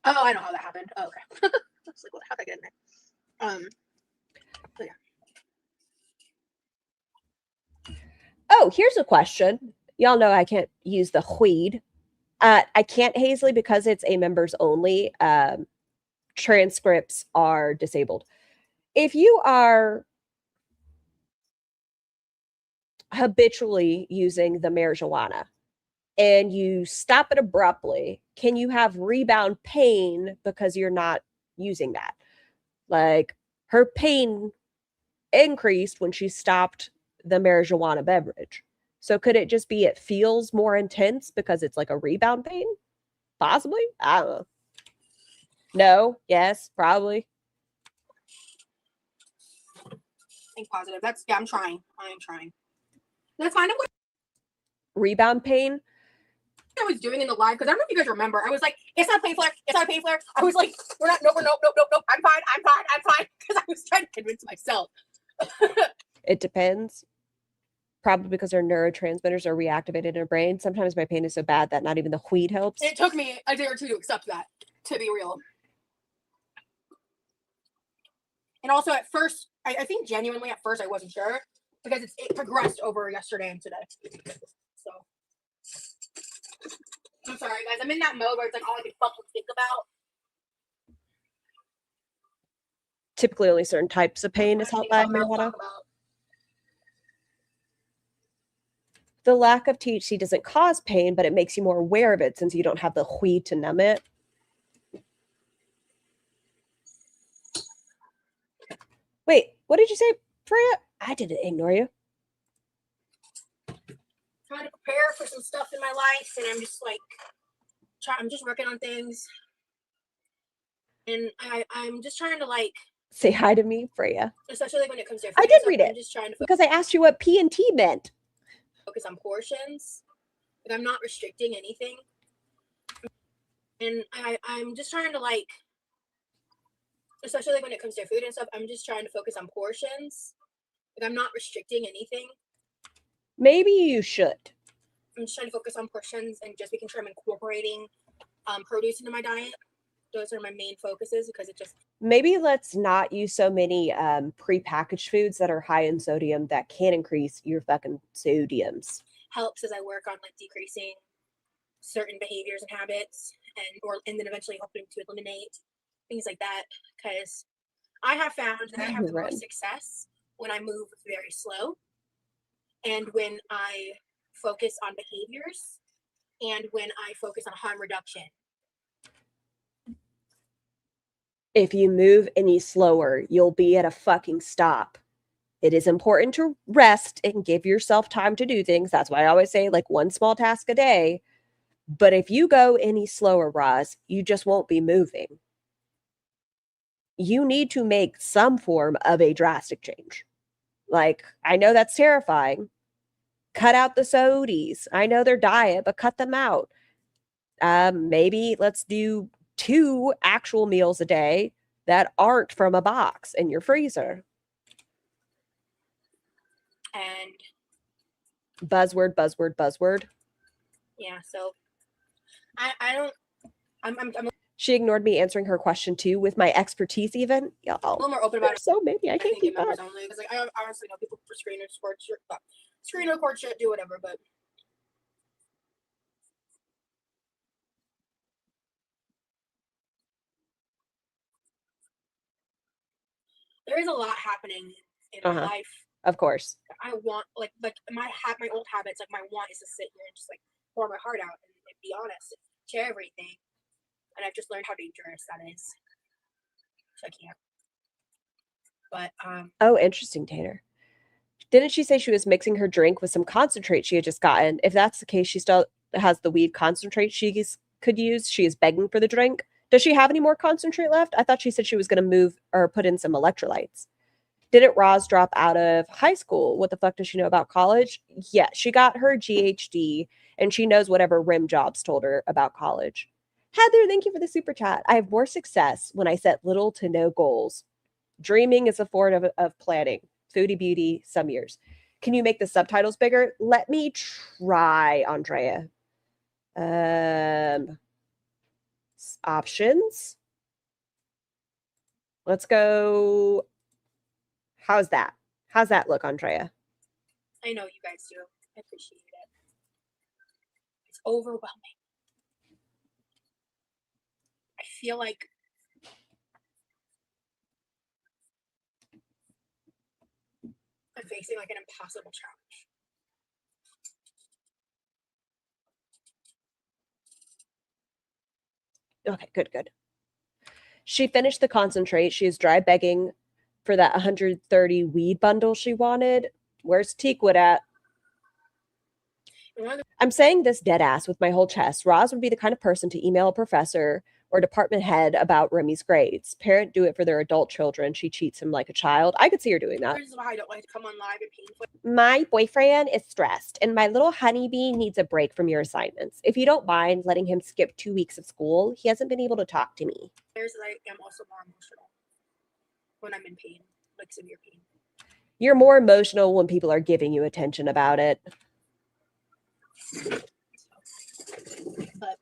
Oh, I know how that happened. Oh, okay. I was like, how'd I get in there? So yeah. Oh, here's a question. Y'all know I can't use the weed. I can't Hazley because it's a members only. Transcripts are disabled. If you are habitually using the marijuana and you stop it abruptly, can you have rebound pain because you're not using that? Like her pain increased when she stopped the marijuana beverage. So could it just be it feels more intense because it's like a rebound pain? Possibly. I don't know. No. Yes. Probably. Think positive. I'm trying. I am trying. That's kind of what Rebound pain. I was doing in the live, because I don't know if you guys remember. I was like, it's not a pain flare. It's not a pain flare. I was like, we're not, nope. I'm fine. Because I was trying to convince myself. It depends. Probably because our neurotransmitters are reactivated in her brain. Sometimes my pain is so bad that not even the weed helps. It took me a day or two to accept that, to be real. And also at first, I think genuinely at first I wasn't sure, because it progressed over yesterday and today. So I'm sorry, guys. I'm in that mode where it's like all I can fucking think about. Typically, only certain types of pain is helped by marijuana. The lack of THC doesn't cause pain, but it makes you more aware of it since you don't have the weed to numb it. Wait, what did you say, Freya? I didn't ignore you. Trying to prepare for some stuff in my life, and I'm just like, I'm just working on things, and I'm just trying to like say hi to me, Freya. Especially like when it comes to I did stuff, read it. I'm just trying to because I asked you what P and T meant. Focus on portions. Like I'm not restricting anything, and I'm just trying to like, especially like when it comes to food and stuff, I'm just trying to focus on portions. Like I'm not restricting anything. Maybe you should. I'm just trying to focus on portions and just making sure I'm incorporating produce into my diet. Those are my main focuses, because it just maybe let's not use so many prepackaged foods that are high in sodium that can increase your fucking sodiums. Helps as I work on like decreasing certain behaviors and habits, and then eventually hoping to eliminate things like that, because I have found that I have the most success when I move very slow, and when I focus on behaviors, and when I focus on harm reduction. If you move any slower, you'll be at a fucking stop. It is important to rest and give yourself time to do things. That's why I always say like one small task a day. But if you go any slower, Roz, you just won't be moving. You need to make some form of a drastic change. Like, I know that's terrifying. Cut out the sodies. I know their diet, but cut them out. Maybe let's do 2 actual meals a day that aren't from a box in your freezer. And buzzword. Yeah, so I'm she ignored me answering her question too with my expertise even. Y'all, a little more open about it. So many, I can't keep up. Only, because like I honestly know people for screen record shit, do whatever, but there is a lot happening in my life. Of course. I want like my old habits, like my want is to sit here and just like pour my heart out and be honest and share everything. And I've just learned how dangerous that is. So I can't. But oh, interesting, Tanner. Didn't she say she was mixing her drink with some concentrate she had just gotten? If that's the case, she still has the weed concentrate she could use. She is begging for the drink. Does she have any more concentrate left? I thought she said she was going to move or put in some electrolytes. Didn't Roz drop out of high school? What the fuck does she know about college? Yeah, she got her GHD and she knows whatever rim jobs told her about college. Heather, thank you for the super chat. I have more success when I set little to no goals. Dreaming is a form of planning. Foodie beauty, some years. Can you make the subtitles bigger? Let me try, Andrea. Options. Let's go. How's that? How's that look, Andrea? I know you guys do. I appreciate it. It's overwhelming. I feel like I'm facing like an impossible challenge. Okay, good, good. She finished the concentrate. She is dry begging for that 130 weed bundle she wanted. Where's Teakwood at? I'm saying this dead ass with my whole chest. Roz would be the kind of person to email a professor or department head about Remy's grades. Parent do it for their adult children. She cheats him like a child. I could see her doing that. This is why I don't like to come on live and painful. My boyfriend is stressed, and my little honeybee needs a break from your assignments. If you don't mind letting him skip 2 weeks of school, he hasn't been able to talk to me. There's I am also more emotional when I'm in pain, like severe pain. You're more emotional when people are giving you attention about it. But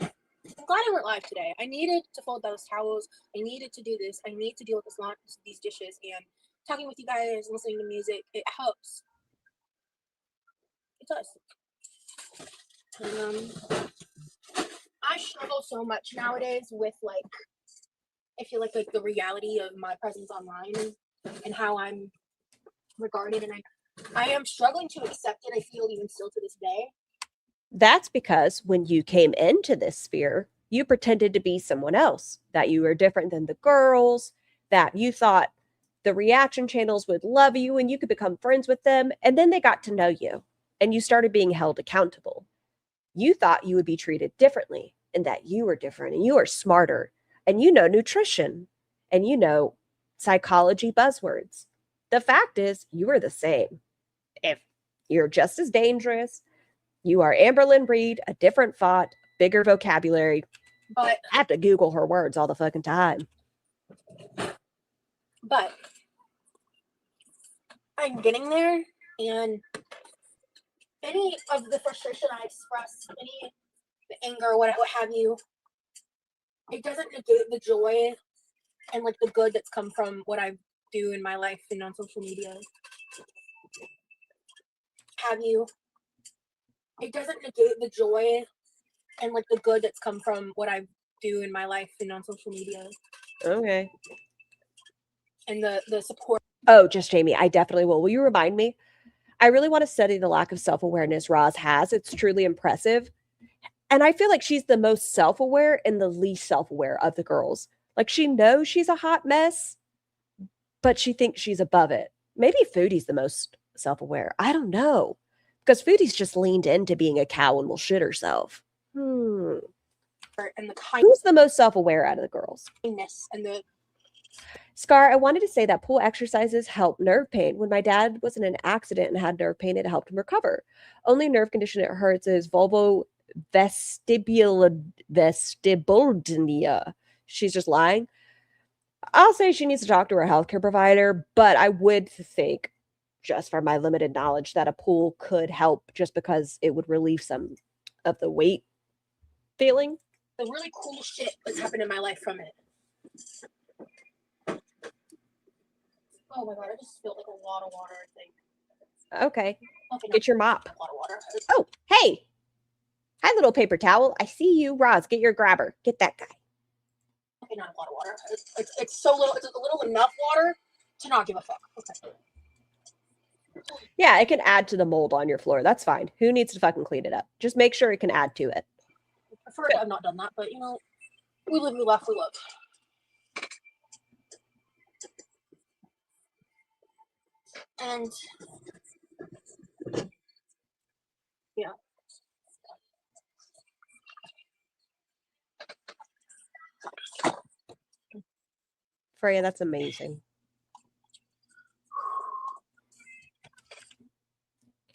I'm glad I went live today. I needed to fold those towels. I needed to do this. I need to deal with this lot, these dishes, and talking with you guys, listening to music. It helps. It does. And, I struggle so much nowadays with like, I feel like the reality of my presence online and how I'm regarded, and I am struggling to accept it. I feel even still to this day. That's because when you came into this sphere, you pretended to be someone else, that you were different than the girls, that you thought the reaction channels would love you and you could become friends with them. And then they got to know you and you started being held accountable. You thought you would be treated differently and that you were different and you are smarter and you know nutrition and you know psychology buzzwords. The fact is, you are the same. If you're just as dangerous, you are Amberlynn Reed, a different font, bigger vocabulary. But I have to Google her words all the fucking time. But I'm getting there, and any of the frustration I express, any the anger, what have you, it doesn't negate the joy and like the good that's come from what I do in my life and on social media. It doesn't negate the joy and like the good that's come from what I do in my life and on social media. Okay. And the support. Oh, just Jamie, I definitely will. Will you remind me? I really want to study the lack of self-awareness Roz has. It's truly impressive. And I feel like she's the most self-aware and the least self-aware of the girls. Like she knows she's a hot mess, but she thinks she's above it. Maybe Foodie's the most self-aware. I don't know. Because Foodie's just leaned into being a cow and will shit herself. And the Who's the most self-aware out of the girls? kindness and the Scar, I wanted to say that pool exercises help nerve pain. When my dad was in an accident and had nerve pain, it helped him recover. Only nerve condition it hurts is vestibulodynia. She's just lying. I'll say she needs to talk to her healthcare provider, but I would think, just from my limited knowledge, that a pool could help just because it would relieve some of the weight feeling. The really cool shit that's happened in my life from it. Oh my god, I just spilled like a lot of water, I think. Okay. Okay, Get your mop. a lot of water. Oh, hey. Hi, little paper towel. I see you. Roz, get your grabber. Get that guy. Okay, not a lot of water. It's so little. It's a little enough water to not give a fuck. Okay. Yeah, it can add to the mold on your floor. That's fine. Who needs to fucking clean it up? Just make sure it can add to it. I prefer to have not done that, but you know, we live, we laugh, we love. And yeah. Freya, that's amazing.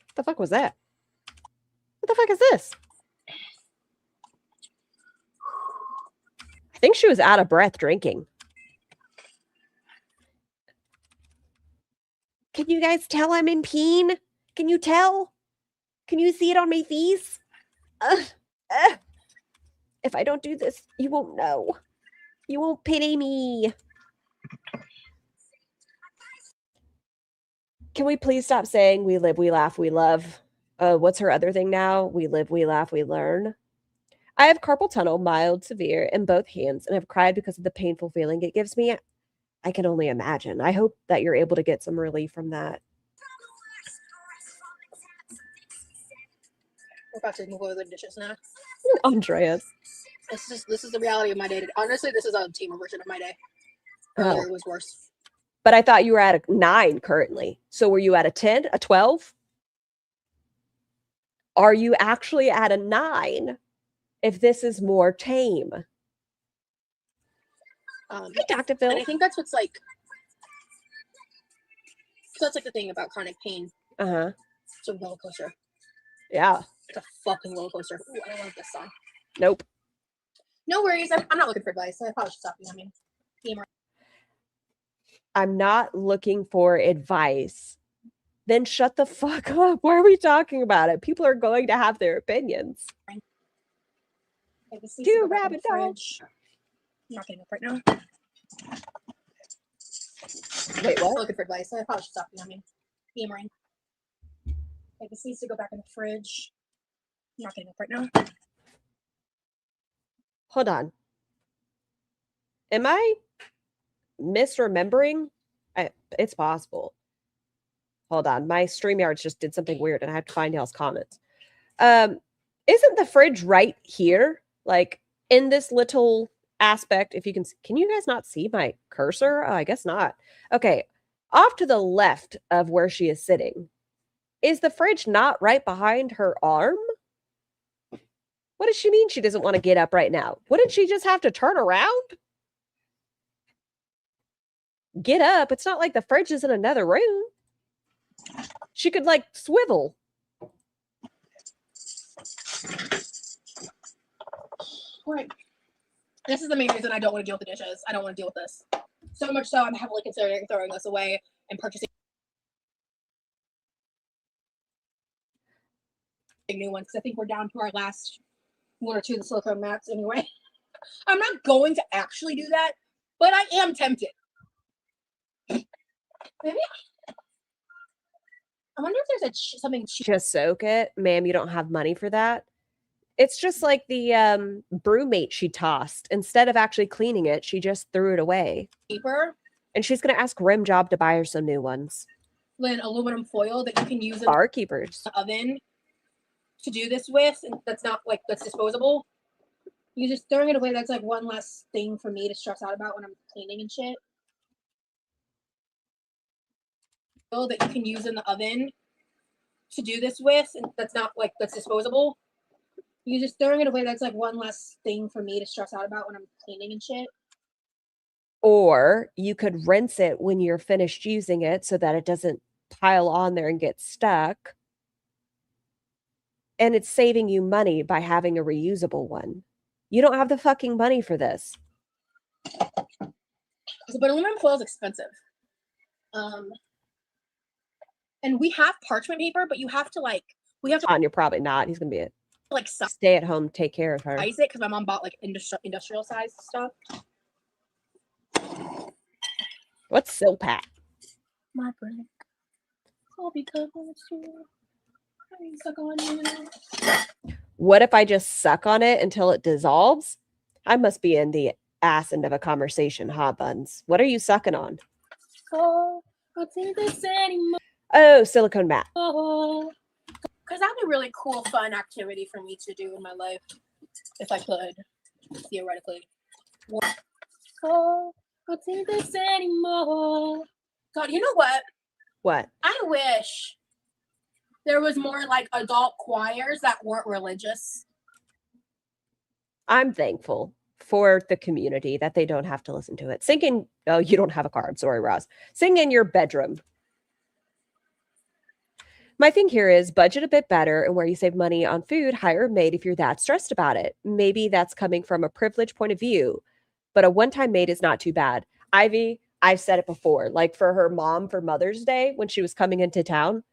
What the fuck was that? What the fuck is this? I think she was out of breath drinking. Can you guys tell I'm in pain? Can you tell? Can you see it on my face? If I don't do this, you won't know. You won't pity me. Can we please stop saying we live, we laugh, we love? What's her other thing now? We live, we laugh, we learn. I have carpal tunnel, mild, severe, in both hands, and have cried because of the painful feeling it gives me. I can only imagine. I hope that you're able to get some relief from that. We're about to move over the dishes now. Andreas. This is the reality of my day. Honestly, this is a tamer version of my day. Earlier it was worse. But I thought you were at a 9 currently. So were you at a 10, a 12? Are you actually at a 9 if this is more tame? Hi, Dr. Phil. And I think that's what's like. So that's like the thing about chronic pain. Uh-huh. It's a roller coaster. Yeah. It's a fucking roller coaster. Ooh, I don't like this song. Nope. No worries. I'm not looking for advice. I probably should stop becoming gamer. I'm not looking for advice. Then shut the fuck up. Why are we talking about it? People are going to have their opinions. Do rabbit dog. I'm not getting up right now. Wait, what? I'm looking for advice. I probably should stop becoming gamering. Okay, this needs to go back in the fridge. I'm not getting up right now. Hold on. Am I misremembering? It's possible. Hold on. My StreamYard just did something weird and I have to find y'all's comments. Isn't the fridge right here? Like in this little aspect, if you can you guys not see my cursor? Oh, I guess not. Okay. Off to the left of where she is sitting. Is the fridge not right behind her arm? What does she mean she doesn't want to get up right now? Wouldn't she just have to turn around? Get up. It's not like the fridge is in another room. She could like swivel. Right. This is the main reason I don't want to deal with the dishes. I don't want to deal with this. So much so I'm heavily considering throwing this away and purchasing new ones because I think we're down to our last 1 or 2 of the silicone mats anyway. I'm not going to actually do that, but I am tempted. Maybe I wonder if there's something Just soak it. Ma'am, you don't have money for that. It's just like the brewmate she tossed. Instead of actually cleaning it, she just threw it away. cheaper And she's going to ask Rimjob to buy her some new ones. than aluminum foil that you can use in Barkeepers. the oven to do this with. And that's not like that's disposable. You just throwing it away. That's like one less thing for me to stress out about when I'm cleaning and shit. That you can use in the oven to do this with, and that's not like that's disposable. You just throwing it away. That's like one less thing for me to stress out about when I'm cleaning and shit. Or you could rinse it when you're finished using it so that it doesn't pile on there and get stuck. And it's saving you money by having a reusable one. You don't have the fucking money for this. But aluminum foil is expensive. And we have parchment paper, but you have to like You're probably not. He's gonna be a like stay at home, take care of her. size it because my mom bought like industrial size stuff. What's Silpat? My break. All because I suck on you. What if I just suck on it until it dissolves? I must be in the ass end of a conversation, huh, Buns? What are you sucking on? Oh, I'll take this anymore. Oh, silicone mat. Because that'd be a really cool, fun activity for me to do in my life, if I could, theoretically. Oh, I'll take this anymore. God, you know what? What? I wish there was more like adult choirs that weren't religious. I'm thankful for the community that they don't have to listen to it. Sing in. Oh, you don't have a car. I'm sorry, Roz. Sing in your bedroom. My thing here is budget a bit better, and where you save money on food, hire a maid if you're that stressed about it. Maybe that's coming from a privileged point of view, but a one-time maid is not too bad. Ivy, I've said it before, like for her mom for Mother's Day when she was coming into town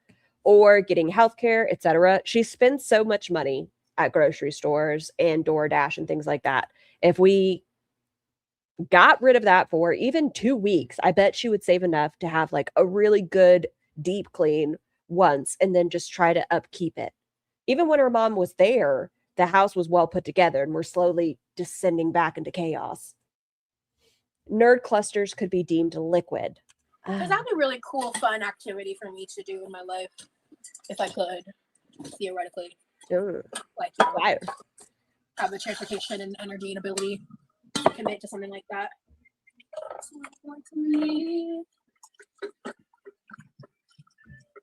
or getting healthcare, etc. She spends so much money at grocery stores and DoorDash and things like that. If we got rid of that for even 2 weeks, I bet she would save enough to have like a really good deep clean once and then just try to upkeep it. Even when her mom was there, the house was well put together and we're slowly descending back into chaos. Nerd clusters could be deemed liquid. Because that'd be a really cool, fun activity for me to do in my life, if I could, theoretically. Like, Fire. have the transportation and energy and ability to commit to something like that.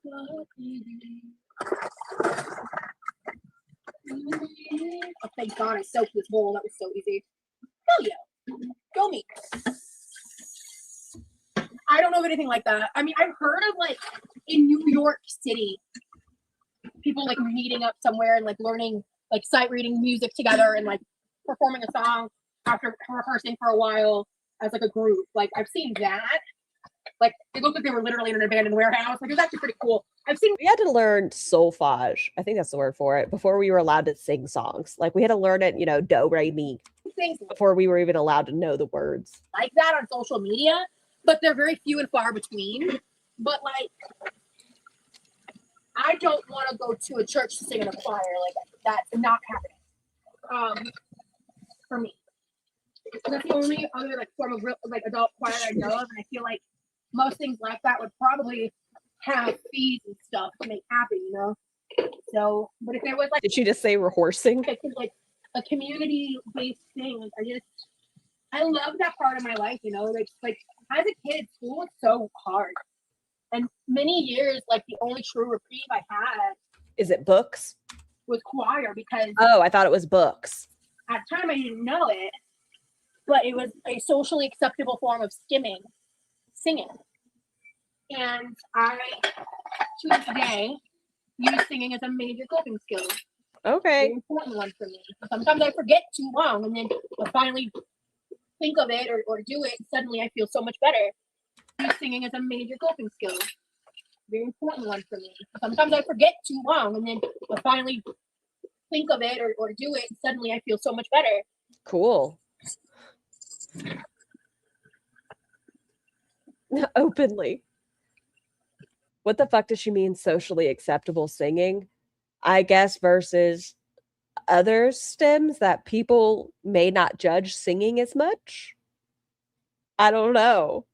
Oh, thank God I soaked this bowl. That was so easy. Hell yeah. Go me. I don't know of anything like that. I mean, I've heard of like in New York City, people like meeting up somewhere and like learning, like sight reading music together and like performing a song after rehearsing for a while as like a group. Like I've seen that. Like it looked like they were literally in an abandoned warehouse. Like it was actually pretty cool. We had to learn solfege. I think that's the word for it before we were allowed to sing songs. Like we had to learn it, do, re, mi things before we were even allowed to know the words. like that on social media, but they're very few and far between. But like, I don't want to go to a church to sing in a choir. Like that's not happening. For me, that's the only other like form of real, like adult choir I know of, and I feel like most things like that would probably have fees and stuff to make happen, So, but if there was like, did you just say rehearsing? Like a community-based thing, I love that part of my life, like as a kid, school was so hard, and many years, like the only true reprieve I had. Is it books? Was choir because. Oh, I thought it was books. At the time, I didn't know it, but it was a socially acceptable form of singing. And I, to this day, use singing as a major coping skill. Okay. An important one for me. Sometimes I forget too long, and then I finally think of it or do it, and suddenly I feel so much better. Use singing as a major coping skill. Very important one for me. Sometimes I forget too long, and then I finally think of it or do it, and suddenly I feel so much better. Cool. Openly. What the fuck does she mean socially acceptable singing? I guess versus other stems that people may not judge singing as much. I don't know.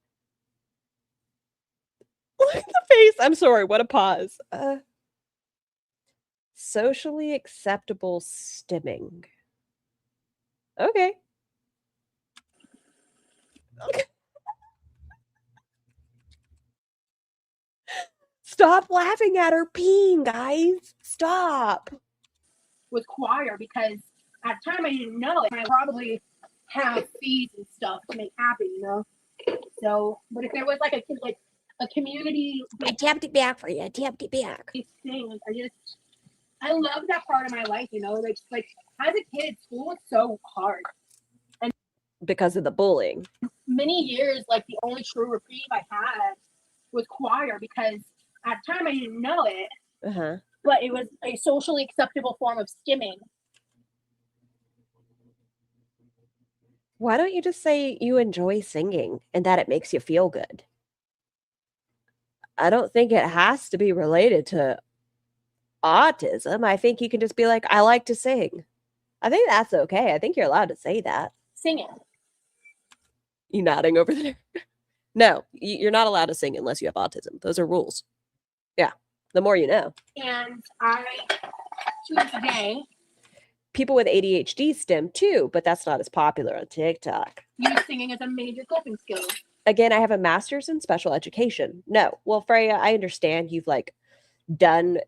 Look at the face. I'm sorry. What a pause. Socially acceptable stimming. Okay. Stop laughing at her peeing, guys. Stop. With choir because at the time I didn't know it. I probably have fees and stuff to make happen, So, but if there was like a community, I tapped it back for you. I tapped it back. Things, I love that part of my life, like as a kid, school was so hard. And because of the bullying. Many years, like the only true reprieve I had was choir because at the time I didn't know it. Uh-huh. But it was a socially acceptable form of skimming. Why don't you just say you enjoy singing and that it makes you feel good? I don't think it has to be related to autism. I think you can just be like, I like to sing. I think that's okay. I think you're allowed to say that. Singing. You nodding over there? No, you're not allowed to sing unless you have autism. Those are rules. Yeah. The more you know. And I, to this day, people with ADHD stim too, but that's not as popular on TikTok. Use singing as a major coping skill. Again, I have a master's in special education. No, well, Freya, I understand you've like done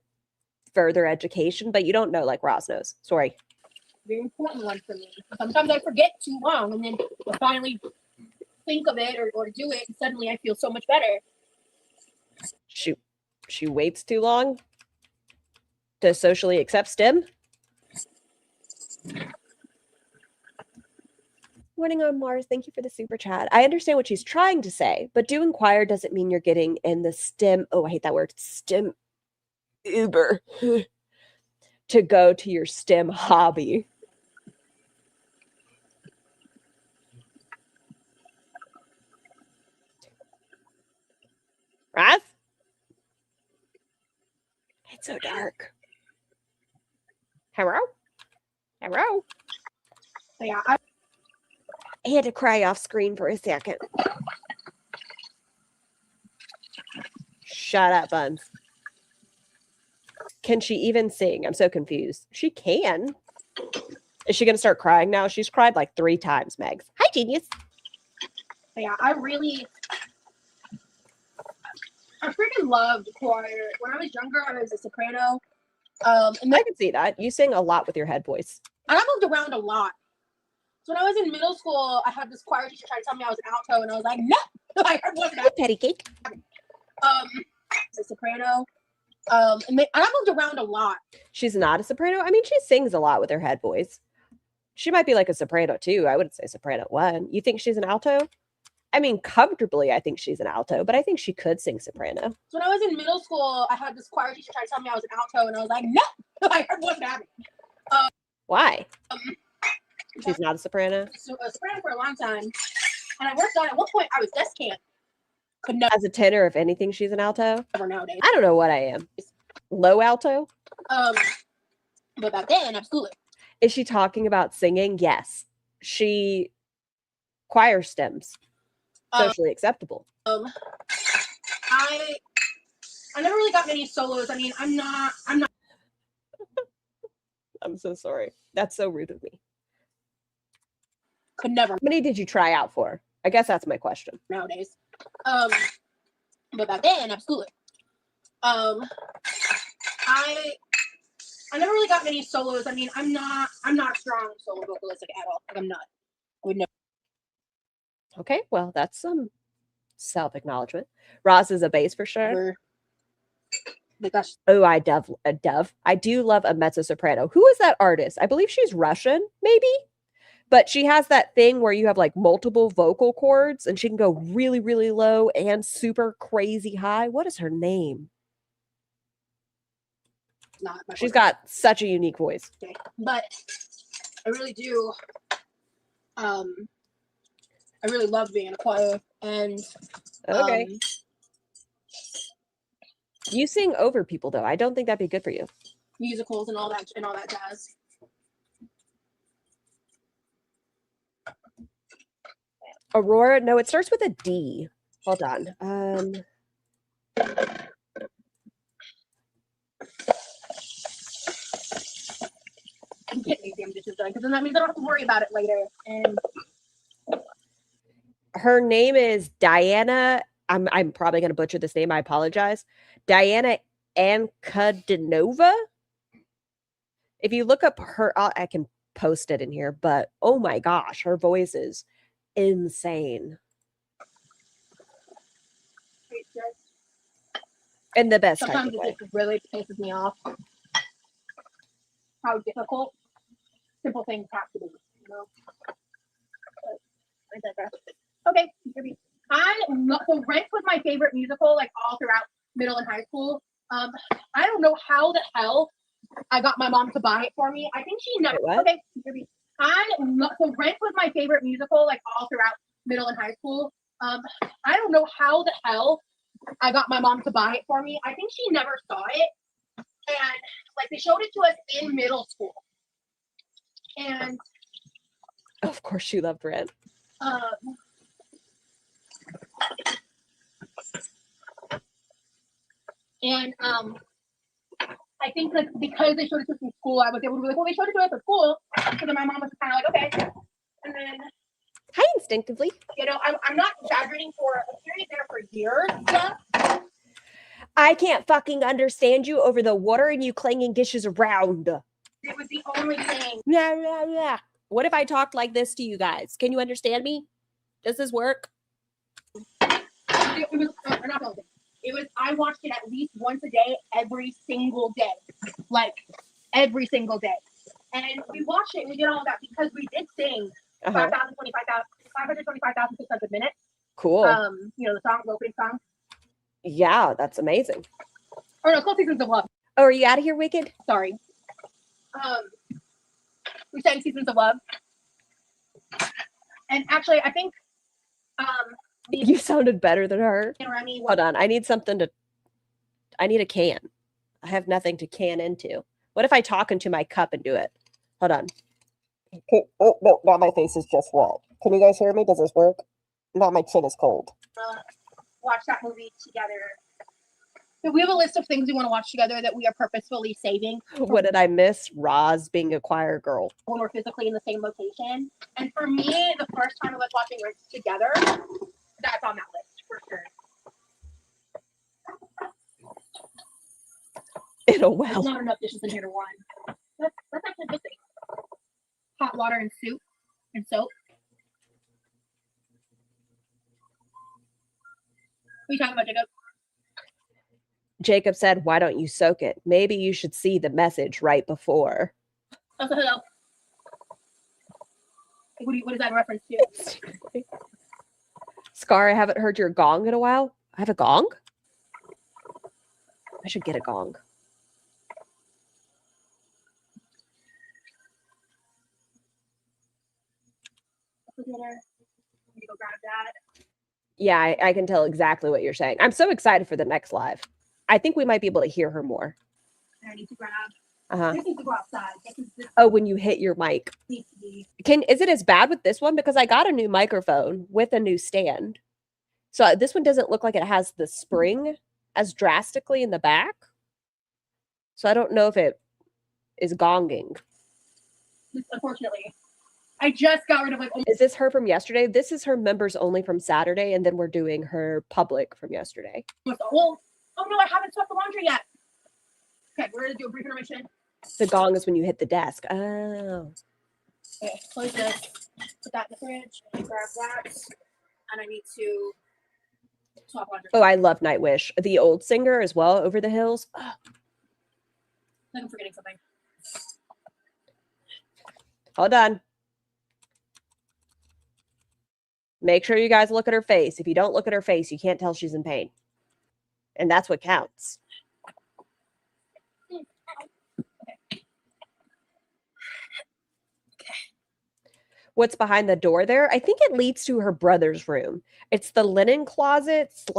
further education, but you don't know like Roz knows. Sorry. Very important one for me. Sometimes I forget too long, and then I finally think of it or do it, and suddenly I feel so much better. Shoot. She waits too long to socially accept STEM. Morning on Mars. Thank you for the super chat. I understand what she's trying to say, but doing choir doesn't mean you're getting in the STEM. Oh, I hate that word. STEM Uber to go to your STEM hobby. Right? It's so dark. Hello? Hello? Yeah, I had to cry off screen for a second. Shut up, Buns. Can she even sing? I'm so confused. She can. Is she going to start crying now? She's cried like 3 times, Megs. Hi, genius. Yeah, I freaking loved choir. When I was younger, I was a soprano. And I can see that. You sing a lot with your head voice. And I moved around a lot. So when I was in middle school, I had this choir teacher try to tell me I was an alto, and I was like, no, I wasn't a patty cake. A soprano. And I moved around a lot. She's not a soprano. I mean, she sings a lot with her head voice. She might be like a soprano too. I wouldn't say soprano 1. You think she's an alto? I mean, comfortably, I think she's an alto, but I think she could sing soprano. So when I was in middle school, I had this choir teacher try to tell me I was an alto, and I was like, no, I wasn't having it. Why? She's not a soprano? So a soprano for a long time. And I worked on it. At one point, I was desk camp. As a tenor, if anything, she's an alto? Never nowadays. I don't know what I am. Low alto? But back then, absolutely. Is she talking about singing? Yes. She choir stems. Socially acceptable. I never really got many solos. I mean, I'm not. I'm so sorry. That's so rude of me. Could never. How many did you try out for? I guess that's my question. Nowadays. But back then, absolutely. I never really got many solos. I mean, I'm not a strong solo vocalist at all. Like, I'm not. Would know. Okay, well, that's some self-acknowledgement. Roz is a bass for sure. Oh, I do love a mezzo-soprano. Who is that artist? I believe she's Russian, maybe? But she has that thing where you have like multiple vocal cords and she can go really, really low and super crazy high. What is her name? She's got such a unique voice. Okay. But I really do. I really love being in a choir, and okay. You sing over people though. I don't think that'd be good for you. Musicals and all that jazz. Aurora? No, it starts with a D. Hold on. I'm getting these damn dishes done because then that means I don't have to worry about it later. And her name is Diana. I'm probably going to butcher this name. I apologize. Diana Ankudinova. If you look up her, I can post it in here, but oh my gosh, her voice is insane. In the best sometimes type of way. It just really pisses me off how difficult simple things have to be, you know? But I digress. Okay, so Rent was my favorite musical, like all throughout middle and high school. I don't know how the hell I got my mom to buy it for me. I think she never. Wait, okay, so Rent was my favorite musical, like all throughout middle and high school. I don't know how the hell I got my mom to buy it for me. I think she never saw it, and like they showed it to us in middle school. And of course, she loved Rent. I think like because they showed it to us in school, I was able to be like, well, they showed it to us at school. So then my mom was kind of like, okay. And then hi, instinctively. You know, I'm not exaggerating for a period there for years. Yeah. I can't fucking understand you over the water and you clanging dishes around. It was the only thing. Yeah. What if I talked like this to you guys? Can you understand me? Does this work? It was I watched it at least once a day, every single day. Like every single day. And we watched it and we did all that because we did sing Uh-huh. 525,600 minutes. Cool. You know, the song, the opening song. Yeah, that's amazing. Or no, 12 Seasons of Love. Oh, are you out of here, Wicked? Sorry. We sang Seasons of Love. And actually, I think You sounded better than her. Remy Hold on. I need a can. I have nothing to can into. What if I talk into my cup and do it? Hold on. Okay. Oh, no, now my face is just red. Can you guys hear me? Does this work? Now my chin is cold. watch that movie together. So we have a list of things we want to watch together that we are purposefully saving. What did I miss? Roz being a choir girl. When we're physically in the same location. And for me, the first time of us watching Rinse together, that's on that list for sure. In a well. There's not enough dishes in here to run. That's actually missing. Hot water and soup and soap. What are you talking about, Jacob? Jacob said, why don't you soak it? Maybe you should see the message right before. Also, hello. What is that in reference to? Scar, I haven't heard your gong in a while. I have a gong? I should get a gong. Go grab that. Yeah, I can tell exactly what you're saying. I'm so excited for the next live. I think we might be able to hear her more. I need to grab. Uh-huh. I need to go outside. Oh, when you hit your mic. Is it as bad with this one? Because I got a new microphone with a new stand. So this one doesn't look like it has the spring as drastically in the back. So I don't know if it is gonging. Unfortunately. I just got rid of like. Is this her from yesterday? This is her members only from Saturday, and then we're doing her public from yesterday. Well, oh no, I haven't swept the laundry yet. Okay, we're gonna do a brief intermission. The gong is when you hit the desk. Oh. Okay, close this. Put that in the fridge. Grab that. And I need to swap laundry. Oh, I love Nightwish. The old singer as well, Over the Hills. Oh. I think I'm forgetting something. Hold on. Make sure you guys look at her face. If you don't look at her face, you can't tell she's in pain. And that's what counts. Okay. What's behind the door there? I think it leads to her brother's room. It's the linen closet /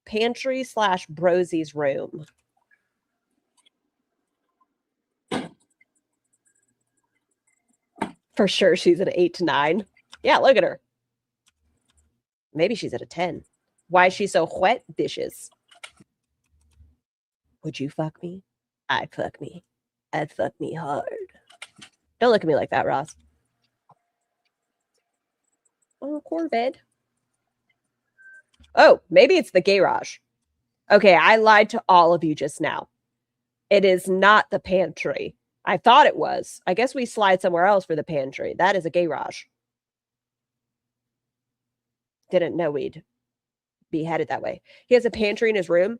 pantry / Rosie's room. For sure, she's at 8 to 9. Yeah, look at her. Maybe she's at a 10. Why is she so wet? Dishes. Would you fuck me? I'd fuck me. I'd fuck me hard. Don't look at me like that, Ross. Oh, Corvid. Oh, maybe it's the garage. Okay, I lied to all of you just now. It is not the pantry. I thought it was. I guess we slide somewhere else for the pantry. That is a garage. Didn't know we'd be headed that way. He has a pantry in his room.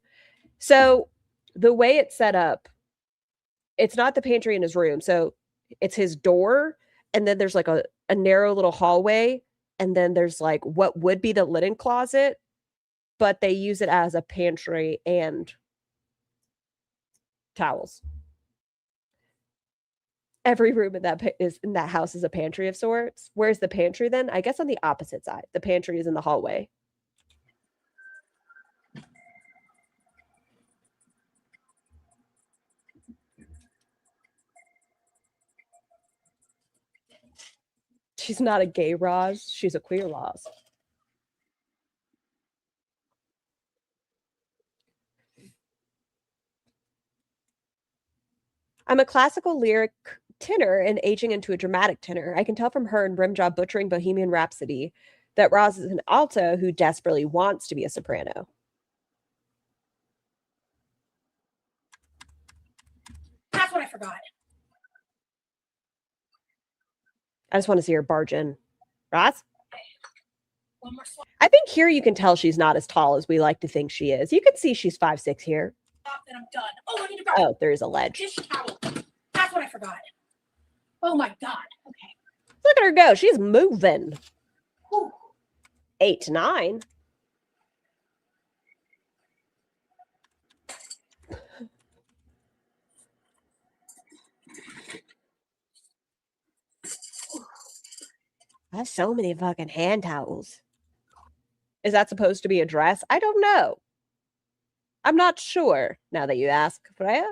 So the way it's set up, it's not the pantry in his room. So it's his door. And then there's like a narrow little hallway. And then there's like what would be the linen closet. But they use it as a pantry and towels. Every room in that house is a pantry of sorts. Where's the pantry then? I guess on the opposite side. The pantry is in the hallway. She's not a gay Roz. She's a queer Roz. I'm a classical lyric tenor and aging into a dramatic tenor. I can tell from her and Rimjob butchering Bohemian Rhapsody that Roz is an alto who desperately wants to be a soprano. That's what I forgot. I just want to see her barge in. Roz? One more swap. I think here you can tell she's not as tall as we like to think she is. You can see she's 5'6" here. And I'm done. Oh, I need to grab Oh, there is a ledge. dish towel. That's what I forgot. Oh my god. Okay. Look at her go. She's moving. 8 to 9. I have so many fucking hand towels. Is that supposed to be a dress? I don't know. I'm not sure now that you ask, Freya.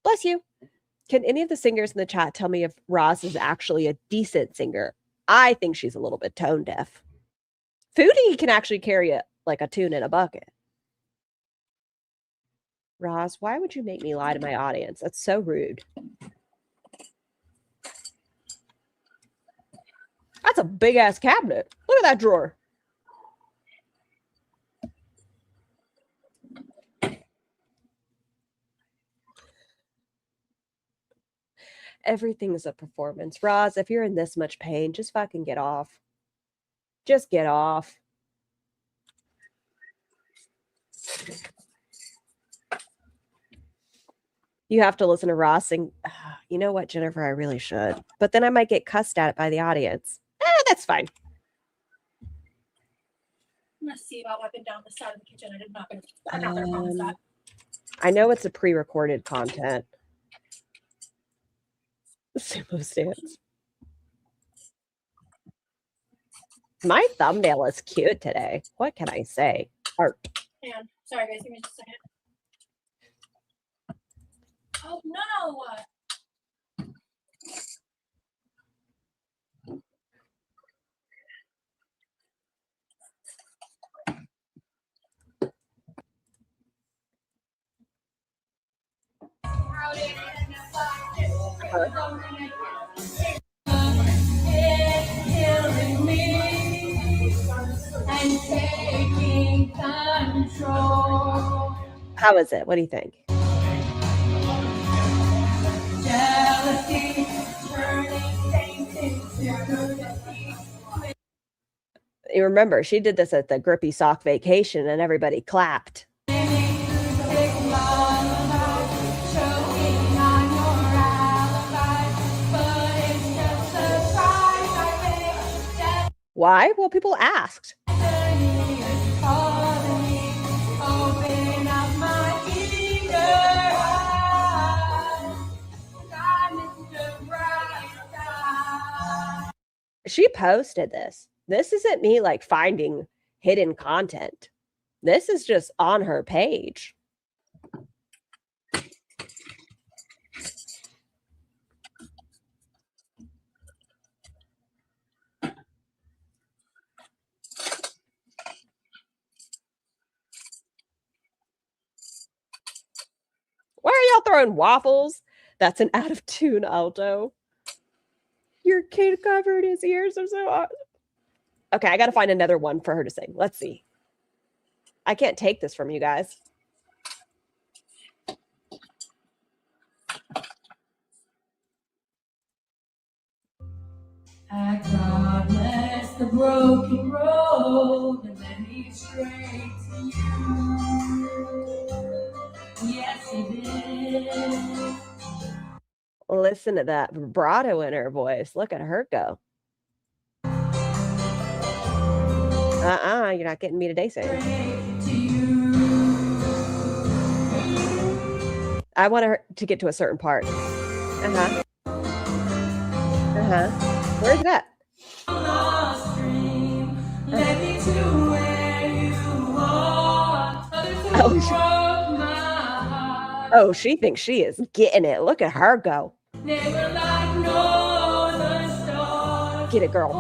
Bless you. Can any of the singers in the chat tell me if Roz is actually a decent singer? I think she's a little bit tone deaf. Foodie can actually carry like a tune in a bucket. Roz, why would you make me lie to my audience? That's so rude. That's a big ass cabinet. Look at that drawer. Everything is a performance. Roz, if you're in this much pain, just fucking get off. Just get off. You have to listen to Roz sing. You know what, Jennifer? I really should. But then I might get cussed at by the audience. That's fine. I'm gonna see about wiping down the side of the kitchen. I'm not gonna promise that. I know it's a pre-recorded content. Sumo stance. My thumbnail is cute today. What can I say? Art. Hang on. Sorry, guys. Give me just a second. Oh, no. How is it? What do you think? You remember, she did this at the Grippy Sock vacation and everybody clapped. Why? Well, people asked. She posted this. This isn't me like finding hidden content. This is just on her page. Why are y'all throwing waffles? That's an out of tune alto. Your kid covered his ears. I'm so awesome. Okay, I got to find another one for her to sing. Let's see. I can't take this from you guys. God bless the broken road and let me straight to you. Yes, he did. Listen to that vibrato in her voice. Look at her go. You're not getting me today, Sam. I want her to get to a certain part. Where's that? Oh, she thinks she is getting it. Look at her go. Get it, girl.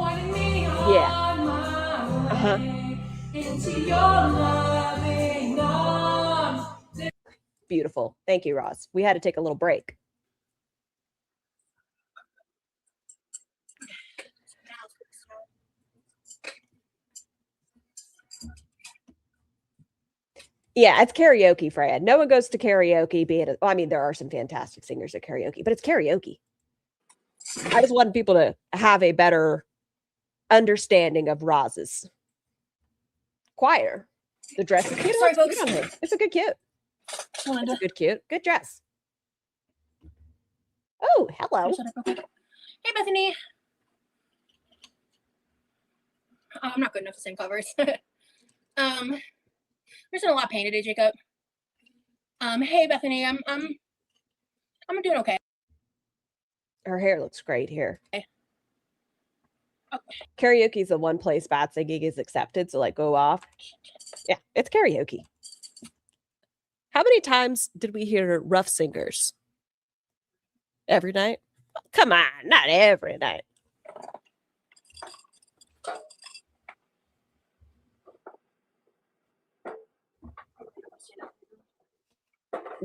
Yeah. Beautiful. Thank you, Roz. We had to take a little break. Yeah, it's karaoke, Fred. No one goes to karaoke, be it. I mean, there are some fantastic singers at karaoke, but it's karaoke. I just want people to have a better understanding of Roz's choir. The dress is cute. Sorry, Cute on her. It's a good cute. Melinda. It's a good cute. Good dress. Oh, hello. Hey, Bethany. Oh, I'm not good enough to sing covers. We're just in a lot of pain today, Jacob. Hey, Bethany. I'm doing okay. Her hair looks great here. Okay. Karaoke is the one place bad singing is accepted. So like go off. Yeah, it's karaoke. How many times did we hear rough singers? Every night? Come on, not every night.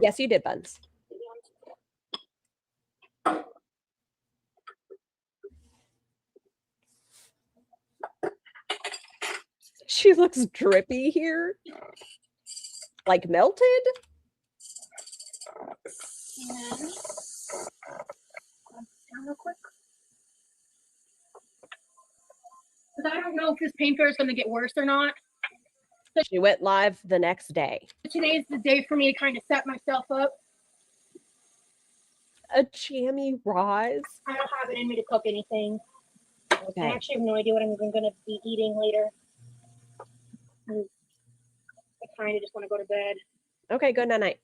Yes, you did, Buns. She looks drippy here. Like melted? Real quick. Because I don't know if this pain fair is going to get worse or not. She went live the next day. Today's the day for me to kind of set myself up. A jammy rise. I don't have it in me to cook anything. Okay. I actually have no idea what I'm even going to be eating later. I kind of just want to go to bed. Okay, good night.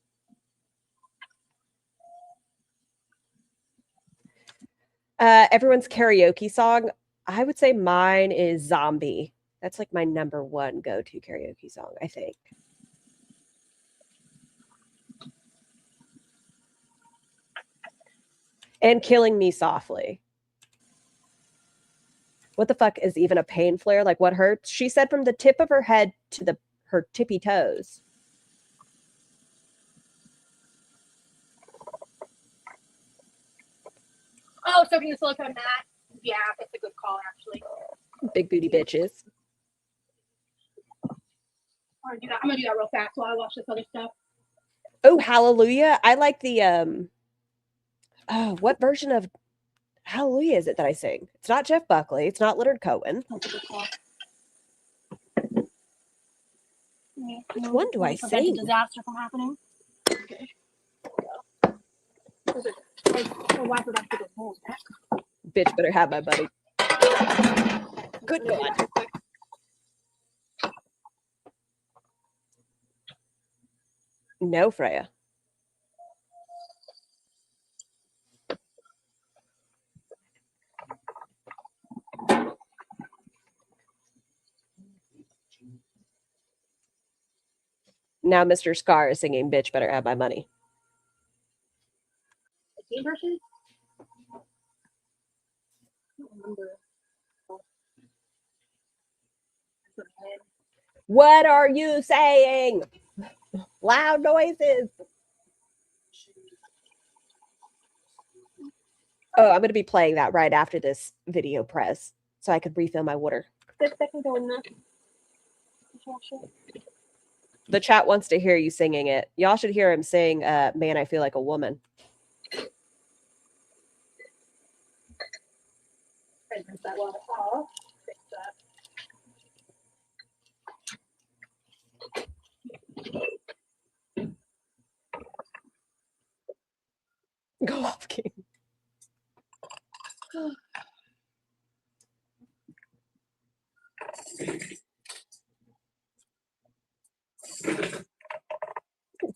Everyone's karaoke song. I would say mine is Zombie. That's like my number one go-to karaoke song, I think. And Killing Me Softly. What the fuck is even a pain flare? Like what hurts? She said from the tip of her head to her tippy toes. Oh, soaking the silicone mat. Yeah, that's a good call, actually. Big booty bitches. I'm gonna do that real fast while I watch this other stuff. Oh, Hallelujah. I like the what version of Hallelujah is it that I sing? It's not Jeff Buckley. It's not Leonard Cohen. That's a good call. Which one do I prevent sing? a disaster from happening. Okay. Bitch better have my buddy. Good God. No, Freya. Now Mr. Scar is singing Bitch Better Have My Money. The game version? I don't remember. What are you saying? Loud noises. Oh, I'm going to be playing that right after this video press so I could refill my water. That can go in the The chat wants to hear you singing it. Y'all should hear him sing, Man, I Feel Like a Woman. that well off. Fix that. Go off, King.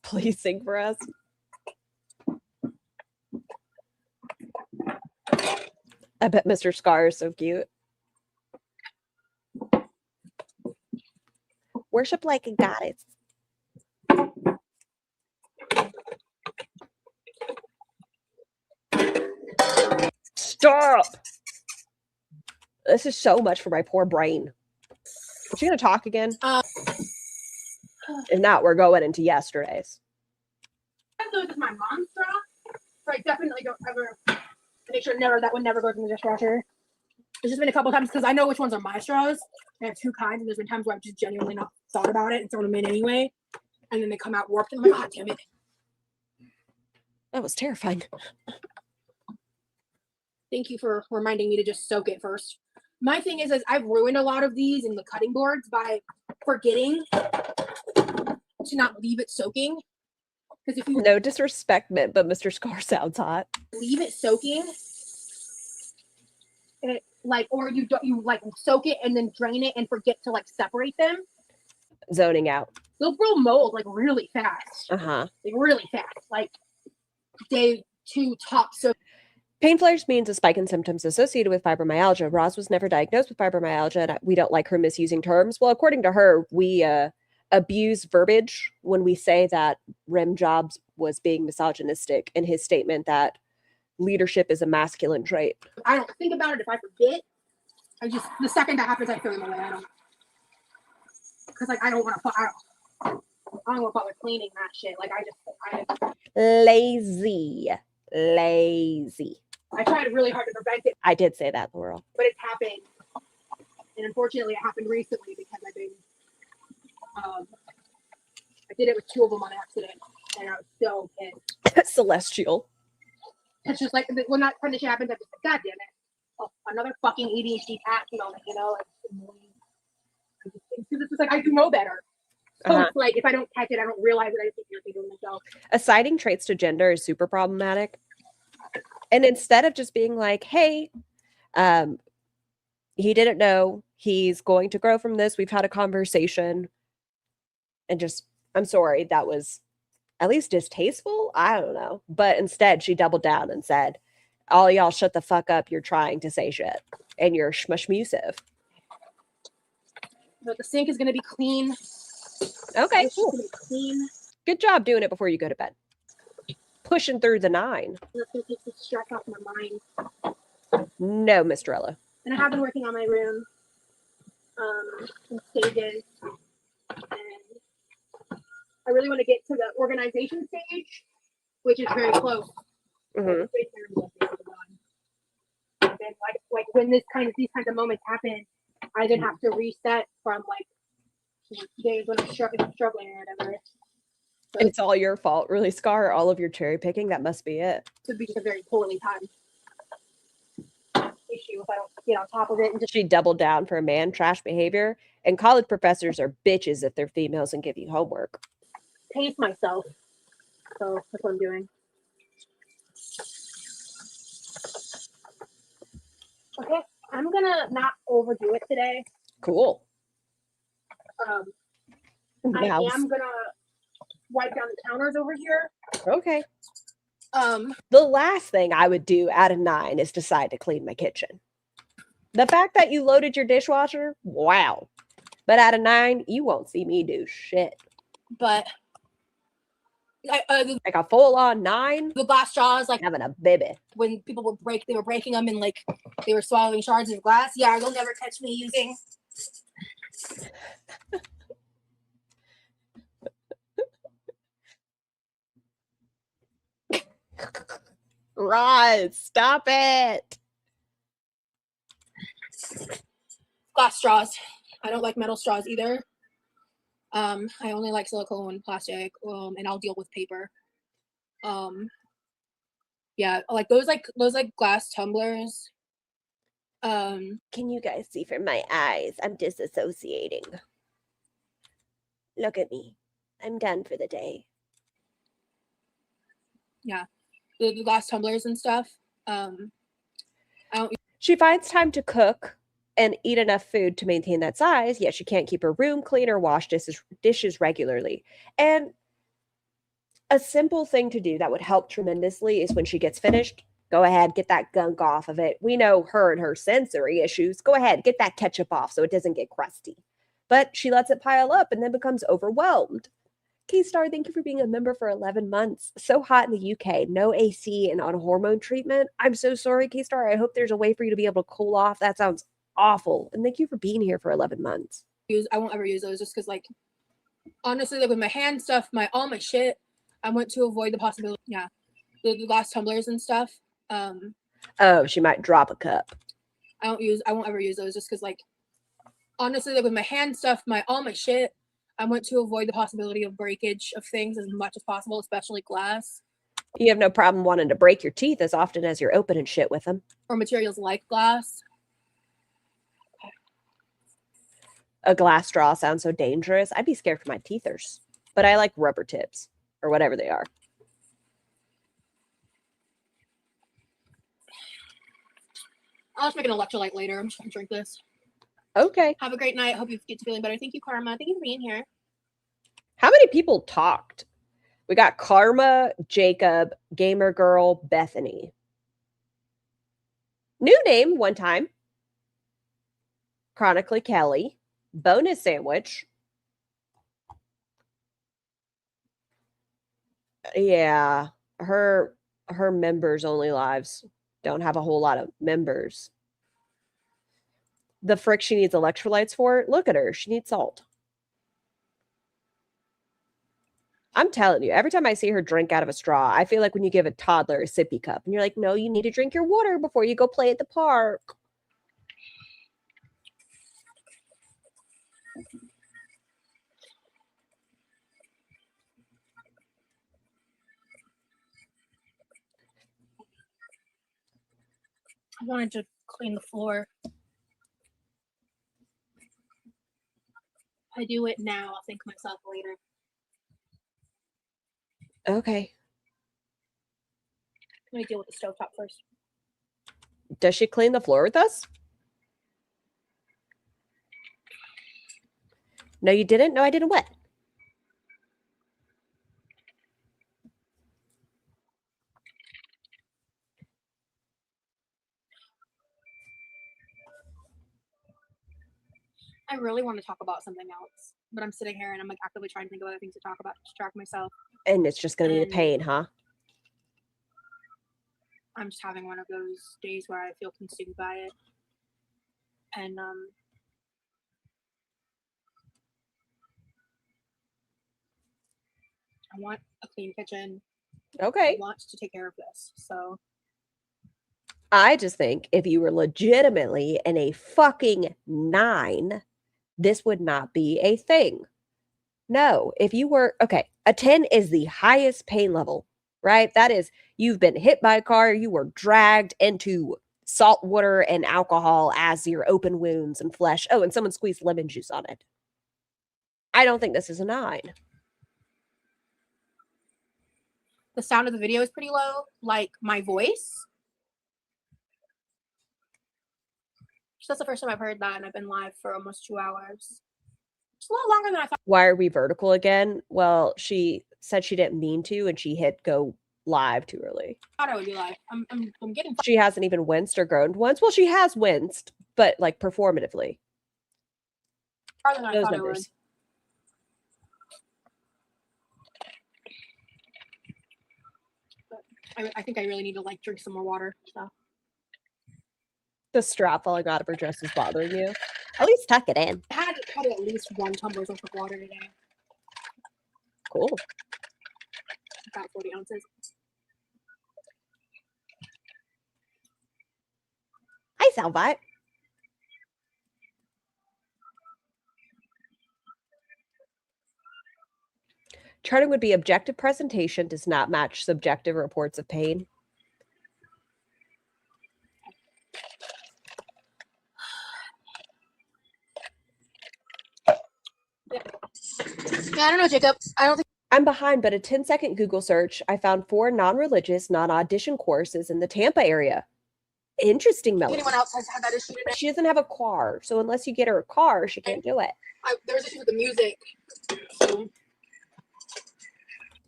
Please sing for us. I bet Mr. Scar is so cute. Worship like a goddess. Stop! This is so much for my poor brain. Is she gonna talk again? If not, we're going into yesterday's. This is my mom's straw, so I definitely don't ever make sure that one never goes in the dishwasher. There's just been a couple times because I know which ones are my straws. I have two kinds, and there's been times where I've just genuinely not thought about it and thrown them in anyway, and then they come out warped, and I'm like, God damn it. That was terrifying. Thank you for reminding me to just soak it first. My thing is I've ruined a lot of these in the cutting boards by forgetting to not leave it soaking. Because if you No disrespect meant, but Mr. Scar sounds hot. leave it soaking, it like, or you don't, you like soak it and then drain it and forget to like separate them. Zoning out. They'll grow mold like really fast. Uh-huh. Like really fast. Like day 2 top. So Pain flares means a spike in symptoms associated with fibromyalgia. Roz was never diagnosed with fibromyalgia, and we don't like her misusing terms. Well, according to her, we abuse verbiage when we say that Rem Jobs was being misogynistic in his statement that leadership is a masculine trait. I don't think about it. If I forget, I just, the second that happens, I throw them away. I don't, because like I don't want to I don't want to bother cleaning that shit. Like I Lazy. I tried really hard to prevent it, I did say that, Laurel. but it's happened, and unfortunately, it happened recently because I've been. I did it with 2 of them on accident, and I was so pissed. Celestial. It's just like when that kind of shit happens, I'm just like, God damn it! Oh, another fucking ADHD patch moment, you know? Like, it's just like I do know better. So it's like if I don't catch it, I don't realize it. I just irritated myself. Assigning traits to gender is super problematic. And instead of just being like, hey, he didn't know, he's going to grow from this, we've had a conversation, and just, I'm sorry, that was at least distasteful. I don't know. But instead, she doubled down and said, all y'all shut the fuck up. You're trying to say shit. And you're shmushmusive. But the sink is going to be clean. Okay, It's cool. gonna be clean. Good job doing it before you go to bed. Pushing through the 9. That's going to take the stress off my mind. No, Mistrella. And I have been working on my room in stages. And I really want to get to the organization stage, which is very close. Mm-hmm. And then like when these kinds of moments happen, I then have to reset from like days when I'm struggling or whatever. So It's all your fault, really, Scar. All of your cherry picking. That must be it. it would be just a very poorly timed issue if I don't get on top of it and just She doubled down for a man trash behavior. And college professors are bitches if they're females and give you homework. pace myself. So that's what I'm doing. Okay, I'm gonna not overdo it today. Cool. I Now, am gonna wipe down the counters over here. okay. Um, The last thing I would do at a 9 is decide to clean my kitchen. The fact that you loaded your dishwasher, wow. But at a 9, you won't see me do shit. but Like a full-on 9, the glass straws, like having a baby. when people they were breaking them and like they were swallowing shards of glass. Yeah, you'll never catch me using. Roz, stop it. Glass straws. I don't like metal straws either. I only like silicone, plastic, and I'll deal with paper. Yeah, like those glass tumblers. Can you guys see from my eyes? I'm disassociating. Look at me. I'm done for the day. Yeah, the glass tumblers and stuff. She finds time to cook and eat enough food to maintain that size, yet she can't keep her room clean or wash dishes regularly. And a simple thing to do that would help tremendously is when she gets finished, go ahead, get that gunk off of it. We know her and her sensory issues. Go ahead, get that ketchup off so it doesn't get crusty. But she lets it pile up and then becomes overwhelmed. K-Star, thank you for being a member for 11 months. So hot in the UK, no AC and on hormone treatment. I'm so sorry, K-Star. I hope there's a way for you to be able to cool off. That sounds awful. And thank you for being here for 11 months. I won't ever use those just because, like, honestly, like with my hand stuff, all my shit, I want to avoid the possibility. Yeah, the glass tumblers and stuff. Oh, she might drop a cup. I won't ever use those just because, like, honestly, like with my hand stuff, all my shit, I want to avoid the possibility of breakage of things as much as possible, especially glass. You have no problem wanting to break your teeth as often as you're opening shit with them. Or materials like glass. A glass straw sounds so dangerous. I'd be scared for my teethers. But I like rubber tips or whatever they are. I'll just make an electrolyte later. I'm just gonna drink this. Okay. Have a great night. Hope you get to feeling better. Thank you, Karma. Thank you for being here. How many people talked? We got Karma, Jacob, Gamer Girl, Bethany. New name one time. Chronically Kelly. Bonus sandwich. Yeah. Her members only lives don't have a whole lot of members. The frick she needs electrolytes for. Look at her. She needs salt. I'm telling you, every time I see her drink out of a straw, I feel like when you give a toddler a sippy cup and you're like, no, you need to drink your water before you go play at the park. I wanted to clean the floor. If I do it now, I'll thank myself later. Okay. Let me deal with the stovetop first. Does she clean the floor with us? No, you didn't? No, I didn't what? I really want to talk about something else, but I'm sitting here and I'm like actively trying to think of other things to talk about to distract myself. And it's just going to be the pain, huh? I'm just having one of those days where I feel consumed by it. And I want a clean kitchen. Okay. I want to take care of this. So I just think if you were legitimately in a fucking 9, this would not be a thing. No, if you were, okay, a 10 is the highest pain level, right? That is, you've been hit by a car, you were dragged into salt water and alcohol as your open wounds and flesh. Oh, and someone squeezed lemon juice on it. I don't think this is a 9. the sound of the video is pretty low, like my voice. So that's the first time I've heard that, and I've been live for almost 2 hours. It's a lot longer than I thought. Why are we vertical again? Well, she said she didn't mean to, and she hit go live too early. I thought I would be live. I'm getting. She hasn't even winced or groaned once. Well, she has winced, but like performatively. Farther than I Those thought numbers. I would. I think I really need to like drink some more water. So. The strap falling out of her dress is bothering you. At least tuck it in. I had probably at least 1 tumbler's worth of water today. Cool. About 40 ounces. Hi, Salvat. Charting would be objective presentation does not match subjective reports of pain. Yeah, I don't know, Jacob. I don't think I'm behind, but a 10-second Google search, I found 4 non-religious, non-audition courses in the Tampa area. Interesting, Melanie. anyone else has had that issue today. She doesn't have a car, so unless you get her a car, she can't do it. There was issues with the music. So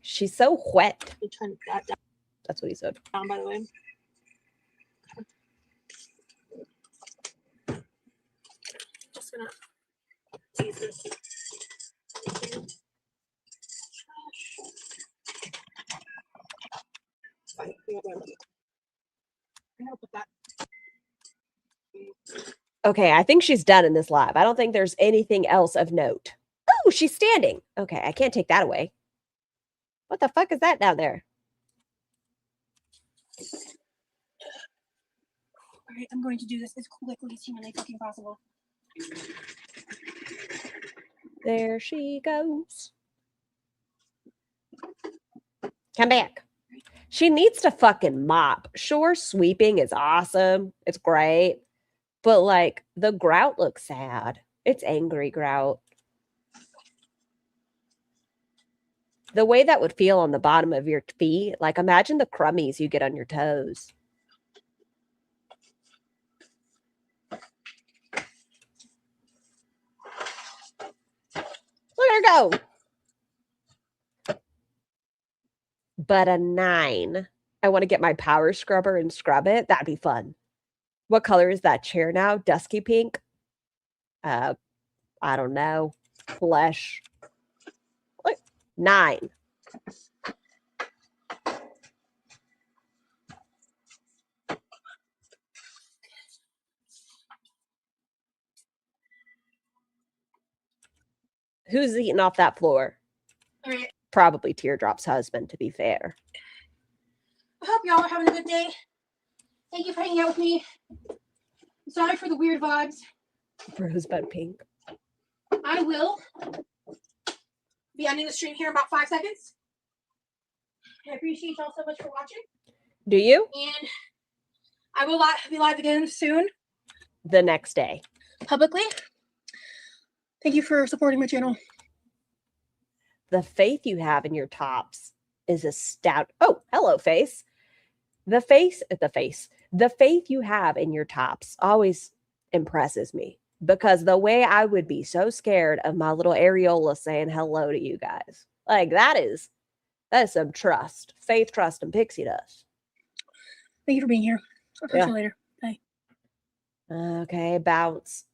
She's so wet. we turned that That's what he said. down, by the way. Just gonna use this. Fine. I'm gonna put that. Okay, I think she's done in this live. I don't think there's anything else of note. Oh, she's standing. Okay, I can't take that away. What the fuck is that down there? All right, I'm going to do this as quickly as humanly fucking possible. There she goes. Come back. She needs to fucking mop. Sure, sweeping is awesome. It's great. But like the grout looks sad. It's angry grout. The way that would feel on the bottom of your feet, like imagine the crummies you get on your toes. go. But a 9. I want to get my power scrubber and scrub it. That'd be fun. What color is that chair now? Dusky pink? I don't know. Flesh. Look, 9. Who's eating off that floor? All right. Probably Teardrop's husband, to be fair. I hope y'all are having a good day. Thank you for hanging out with me. I'm sorry for the weird vibes. Rosebud pink. I will be ending the stream here in about 5 seconds. I appreciate y'all so much for watching. Do you? And I will be live again soon. The next day. Publicly. Thank you for supporting my channel. The faith you have in your tops is astounding. Oh, hello, face. The faith you have in your tops always impresses me, because the way I would be so scared of my little areola saying hello to you guys. Like that is some trust. Faith, trust, and pixie dust. Thank you for being here. I'll talk to you later. Bye. Okay, bounce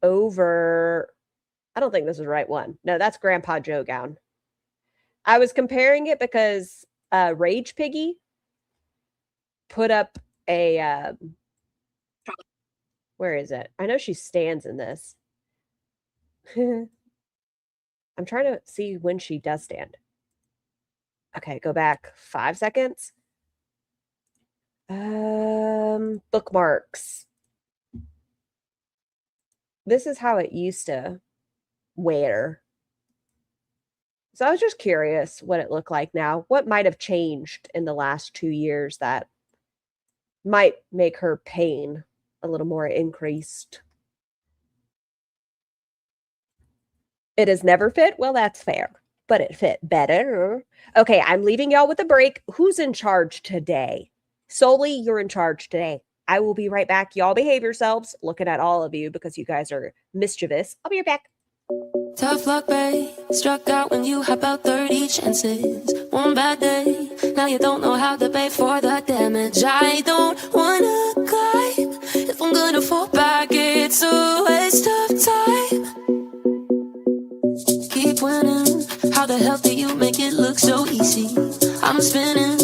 over. I don't think this is the right one. No, that's Grandpa Joe gown. I was comparing it because Rage Piggy put up a where is it? I know she stands in this. I'm trying to see when she does stand. Okay, go back 5 seconds. Bookmarks. This is how it used to wear. So I was just curious what it looked like now. What might have changed in the last 2 years that might make her pain a little more increased? It has never fit? Well, that's fair, but it fit better. Okay, I'm leaving y'all with a break. Who's in charge today? Solely, you're in charge today. I will be right back. Y'all behave yourselves. Looking at all of you because you guys are mischievous. I'll be right back. Tough luck, babe. Struck out when you had about 30 chances. One bad day, now you don't know how to pay for the damage. I don't wanna climb. If I'm gonna fall back, it's a waste of time. Keep winning. How the hell do you make it look so easy? I'm spinning,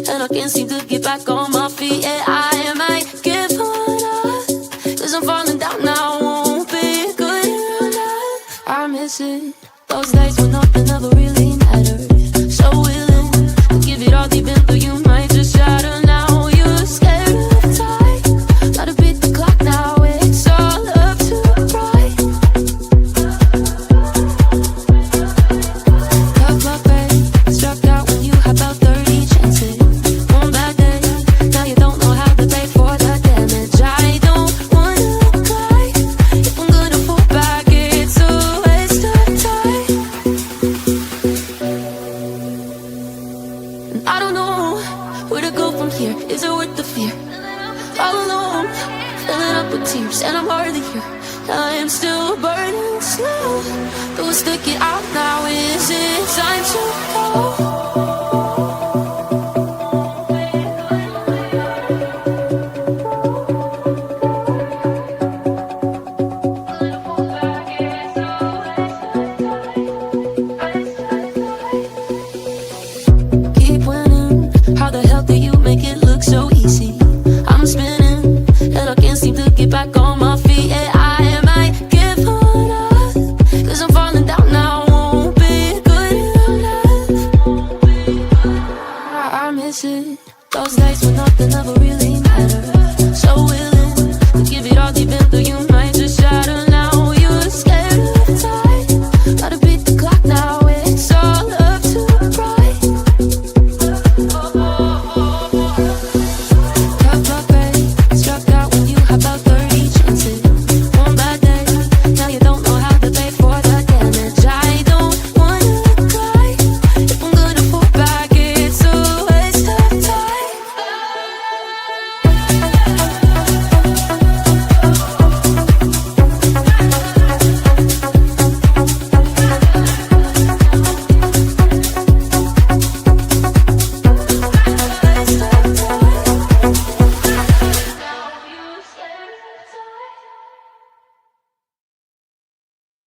and I can't seem to get back on my feet. Yeah, I might give up, 'cause I'm falling down now. Won't be good enough. I miss it. Those days when nothing ever really mattered. So willing to give it all deep into you, might just shatter now. You're scared of time. Gotta beat the clock now. It's all up to right. Tough luck, babe. Struck out when you had about 30 chances. One bad day, now you don't know how to pay for the damage. I don't wanna cry. If I'm gonna fall back, it's a waste of time. And I don't know where to go from here. Is it worth the fear? All alone, filling up with tears, and I'm hardly here. I am still burning slow. But we'll stick it out now. Is it time to go? Keep winning. How the hell do you make it look so easy? I'm spinning, and I can't seem to get back on my feet. Yeah, I might give up, 'cause I'm falling down now. Won't be good enough.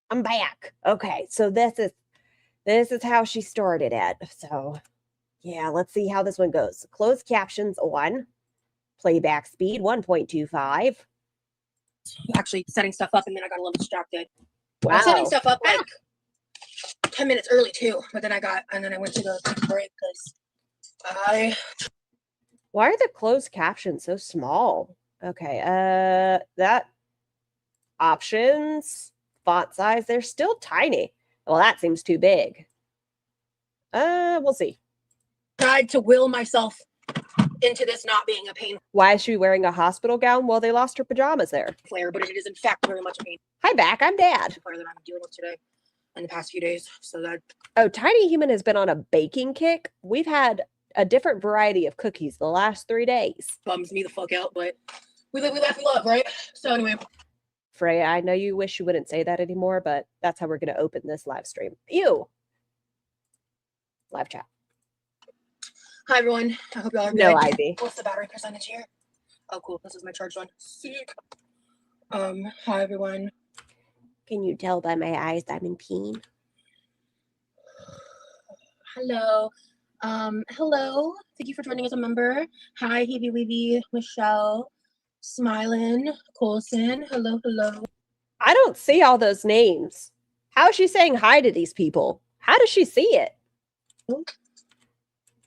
I'm back. Okay, so this is how she started it. So yeah, let's see how this one goes. Closed captions on. Playback speed 1.25. Actually setting stuff up, and then I got a little distracted. I was setting Wow. stuff up like 10 minutes early too, but then I went to go take a break because Why are the closed captions so small? Okay, that options, font size, they're still tiny. Well, that seems too big. We'll see. tried to will myself into this not being a pain Why is she wearing a hospital gown? Well, they lost her pajamas there. flare, but it is in fact very much a pain Hi, back. I'm Dad. flare that I'm dealing with today in the past few days. So that Oh, Tiny Human has been on a baking kick. We've had a different variety of cookies the last 3 days. bums me the fuck out, but we live, we laugh, we love, right? So anyway, Freya, I know you wish you wouldn't say that anymore, but that's how we're going to open this live stream. Ew. Live chat. hi everyone. I hope y'all are No, good. Ivy. What's the battery percentage here? Oh, cool. This is my charged one. Sick. Hi everyone. Can you tell by my eyes I'm in pain? Hello. Hello. Thank you for joining as a member. Hi, Heavy Weavy, Michelle, Smilin, Colson. Hello, hello. I don't see all those names. How is she saying hi to these people? How does she see it?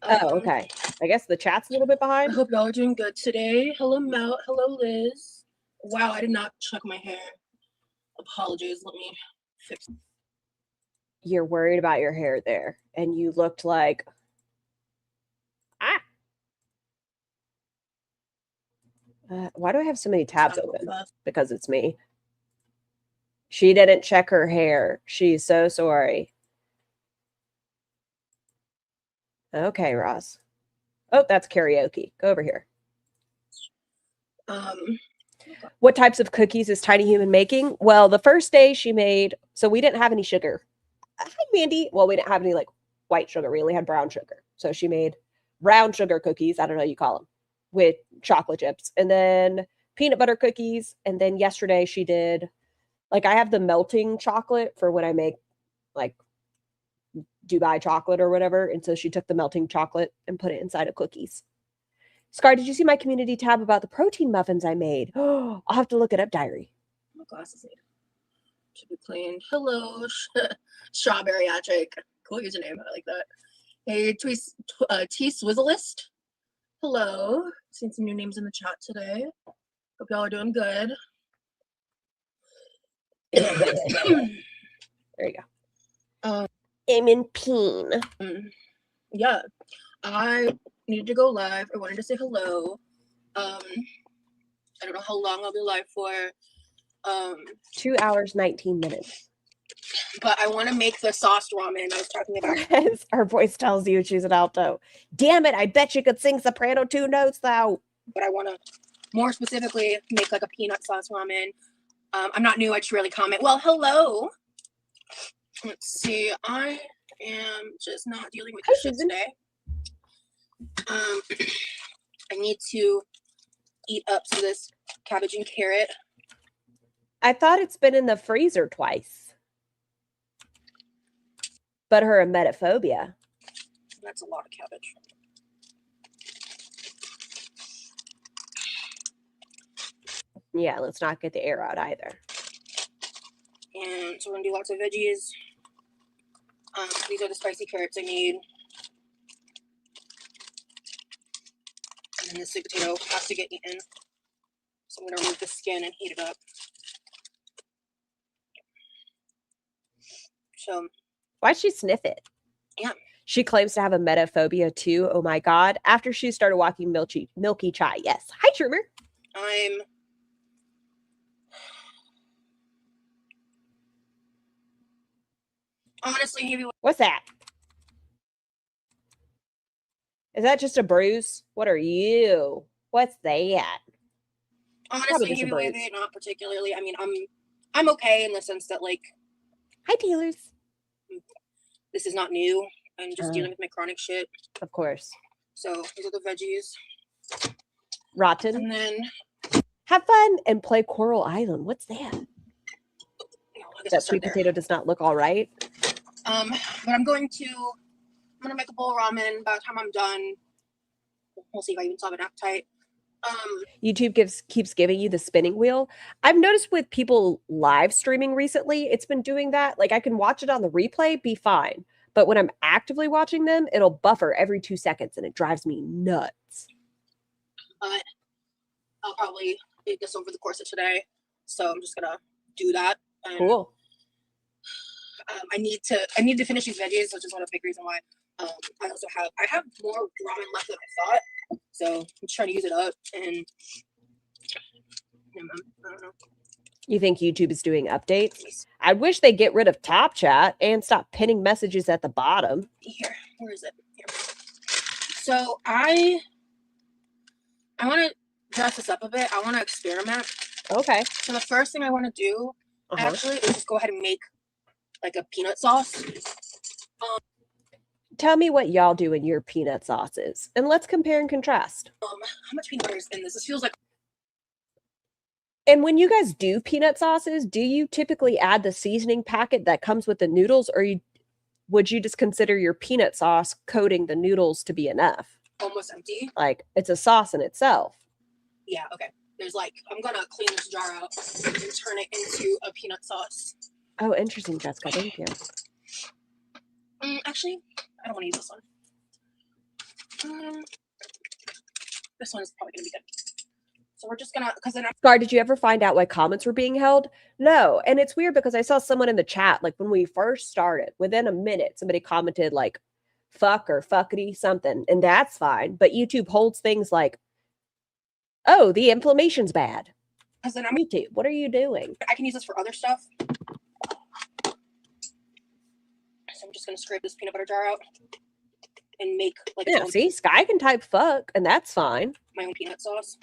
Oh, okay. I guess the chat's a little bit I behind. hope y'all are doing good today. Hello, Mel. Hello, Liz. Wow, I did not check my hair. Apologies. Let me fix. You're worried about your hair there, and you looked like why do I have so many tabs open? Because it's me. She didn't check her hair. She's so sorry. Okay, Ross. Oh, that's karaoke. Go over here. What types of cookies is Tiny Human making? Well, the first day she made, so we didn't have any sugar. Hi, Mandy. Well, we didn't have any like white sugar. We only had brown sugar. So she made brown sugar cookies. I don't know what you call them, with chocolate chips, and then peanut butter cookies. And then yesterday she did, like, I have the melting chocolate for when I make like Dubai chocolate or whatever. And so she took the melting chocolate and put it inside of cookies. Scar, did you see my community tab about the protein muffins I made? Oh, I'll have to look it up, diary. My glasses need to be cleaned. Hello, Strawberry Atric. Cool username. I like that. Hey, T Swizzleist. Hello. Seen some new names in the chat today. Hope y'all are doing good. There you go. I'm in pain. Yeah, I needed to go live. I wanted to say hello. I don't know how long I'll be live for. 2 hours, 19 minutes. But I want to make the sauced ramen I was talking about. Her voice tells you she's an alto. Damn it, I bet you could sing soprano 2 notes though. But I want to more specifically make like a peanut sauce ramen. I'm not new, I just really comment. Well, hello. Let's see. I am just not dealing with this shit today. I need to eat up some of this cabbage and carrot. I thought it's been in the freezer twice. But her emetophobia. That's a lot of cabbage. Yeah, let's not get the air out either. And so we're gonna do lots of veggies. These are the spicy carrots I need. And then the sweet potato has to get eaten. So I'm gonna remove the skin and heat it up. So Why'd she sniff it? Yeah. She claims to have a emetophobia too. Oh my God. After she started walking milky chai. Yes. Hi, Trumer. I'm honestly, What's that? Is that just a bruise? What are you? What's that? honestly, just a bruise. not particularly. I mean, I'm okay in the sense that like Hi, Taylors. this is not new. I'm just dealing with my chronic shit. Of course. So these are the veggies. Rotten. And then Have fun and play Coral Island. What's that? look guess I'll That start sweet there. potato does not look all right. But I'm gonna make a bowl of ramen. By the time I'm done, we'll see if I even still have an appetite. YouTube keeps giving you the spinning wheel. I've noticed with people live streaming recently, it's been doing that. Like I can watch it on the replay, be fine. But when I'm actively watching them, it'll buffer every 2 seconds and it drives me nuts. But I'll probably eat this over the course of today. So I'm just gonna do that. And, Cool. I need to finish these veggies, which is one of the big reason why. I have more ramen left than I thought. So I'm just trying to use it up, and I don't know. You think YouTube is doing updates? I wish they get rid of Top Chat and stop pinning messages at the bottom. Here, where is it? Here. So I want to dress this up a bit. I want to experiment. Okay. So the first thing I want to do actually is just go ahead and make like a peanut sauce. Tell me what y'all do in your peanut sauces, and let's compare and contrast. How much peanut butter is in this? This feels like. And when you guys do peanut sauces, do you typically add the seasoning packet that comes with the noodles, or would you just consider your peanut sauce coating the noodles to be enough? Almost empty. Like it's a sauce in itself. Yeah, okay. There's like, I'm gonna clean this jar out and turn it into a peanut sauce. Oh, interesting, Jessica. Thank you. Actually, I don't want to use this one. This one is probably gonna be good. So we're just gonna, because then Scar, did you ever find out why comments were being held? No. And it's weird because I saw someone in the chat, like when we first started, within a minute, somebody commented like fuck or fuckity something, and that's fine. But YouTube holds things like, oh, the inflammation's bad. Because then YouTube, what are you doing? I can use this for other stuff. So I'm just gonna scrape this peanut butter jar out and make like Yeah, see, Sky can type fuck, and that's fine. my own peanut sauce.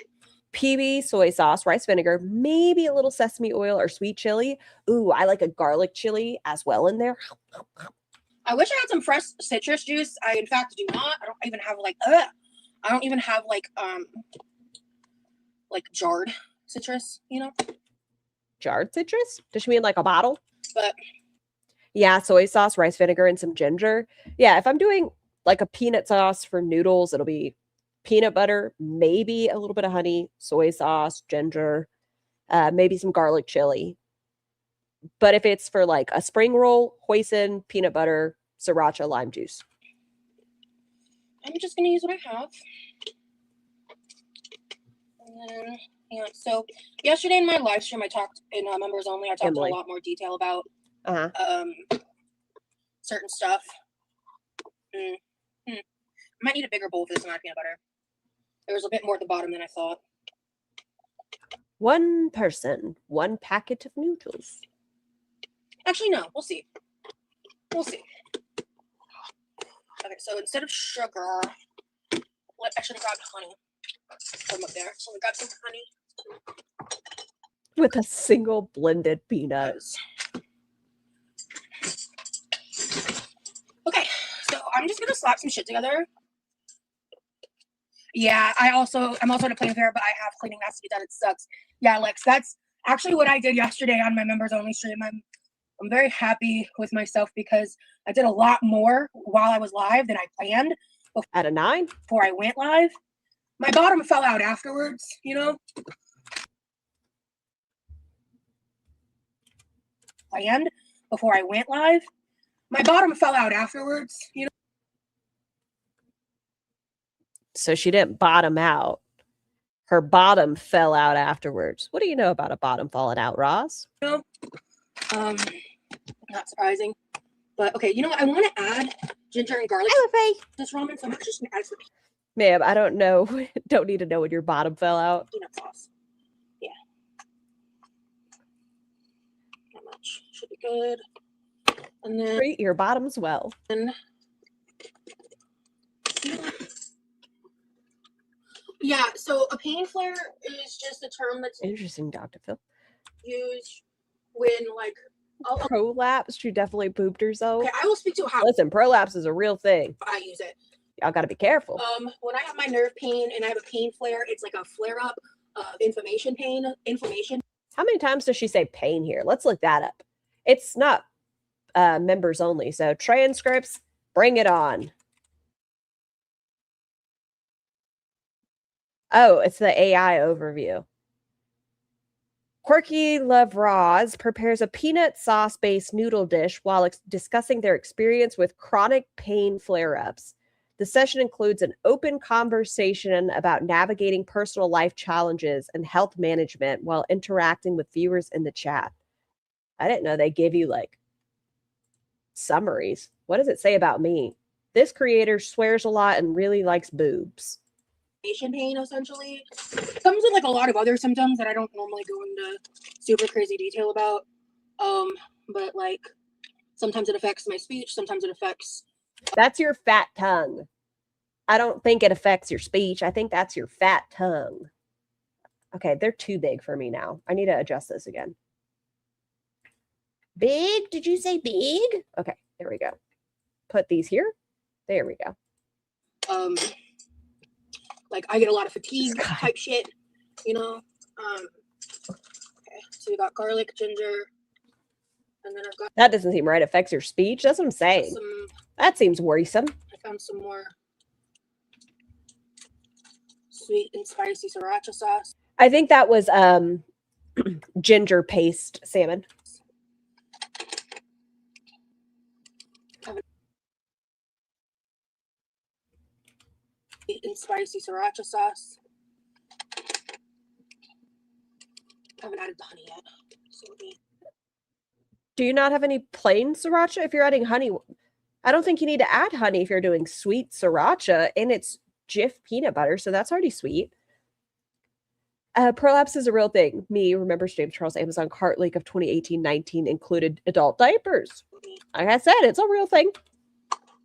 PB, soy sauce, rice vinegar, maybe a little sesame oil or sweet chili. Ooh, I like a garlic chili as well in there. I wish I had some fresh citrus juice. I in fact do not. I don't even have like jarred citrus, you know? Jarred citrus? Does she mean like a bottle? But yeah, soy sauce, rice vinegar, and some ginger. Yeah, if I'm doing like a peanut sauce for noodles, it'll be peanut butter, maybe a little bit of honey, soy sauce, ginger, maybe some garlic chili. But if it's for like a spring roll, hoisin, peanut butter, sriracha, lime juice. I'm just gonna use what I have. And then, yeah, so yesterday in my live stream, I talked in members only. I talked in a lot more detail about certain stuff. I might need a bigger bowl for this amount of peanut butter. There was a bit more at the bottom than I thought. One person, one packet of noodles. Actually, no. We'll see. We'll see. Okay, so instead of sugar, I should have grabbed honey from up there. So we got some honey. With a single blended peanut. Okay, so I'm just gonna slap some shit together. Yeah, I'm also in a plane fair, but I have cleaning has to be done. It sucks. Yeah, Lex, that's actually what I did yesterday on my members only stream. I'm very happy with myself because I did a lot more while I was live than I planned. At a 9? Before I went live. My bottom fell out afterwards, you know? Planned before I went live. My bottom fell out afterwards, you know? So she didn't bottom out. Her bottom fell out afterwards. What do you know about a bottom falling out, Roz? You know? Not surprising. But okay, you know what? I want to add ginger and garlic to this ramen, so I'm just gonna add some ma'am, I don't know. Don't need to know when your bottom fell out. peanut sauce. Yeah. Not much. Should be good. And then Treat your bottoms well. yeah, so a pain flare is just a term that's Interesting, Dr. Phil. used when like Prolapse, she definitely pooped herself. okay, I will speak to how Listen, prolapse is a real thing. I use it. Y'all got to be careful. When I have my nerve pain and I have a pain flare, it's like a flare up of inflammation. How many times does she say pain here? Let's look that up. It's not members only. So transcripts, bring it on. Oh, it's the AI overview. QuirkyLoveRosee prepares a peanut sauce-based noodle dish while discussing their experience with chronic pain flare-ups. The session includes an open conversation about navigating personal life challenges and health management while interacting with viewers in the chat. I didn't know they give you like summaries. What does it say about me? This creator swears a lot and really likes boobs. Pain essentially comes with like a lot of other symptoms that I don't normally go into super crazy detail about. But like sometimes it affects my speech, sometimes it affects. That's your fat tongue. I don't think it affects your speech. I think that's your fat tongue. Okay, they're too big for me now. I need to adjust this again. Big? Did you say big? Okay, there we go. Put these here. There we go. Like I get a lot of fatigue type shit, you know. Okay, so we got garlic, ginger, and then I've got that doesn't seem right. Affects your speech. That's what I'm saying. That seems worrisome. I found some more sweet and spicy sriracha sauce. I think that was ginger paste salmon. And spicy sriracha sauce. I haven't added the honey yet. So do you not have any plain sriracha? If you're adding honey, I don't think you need to add honey if you're doing sweet sriracha, and it's Jif peanut butter, so that's already sweet. Prolapse is a real thing. Me remembers James Charles Amazon cart leak of 2018-19 included adult diapers. Like I said, it's a real thing.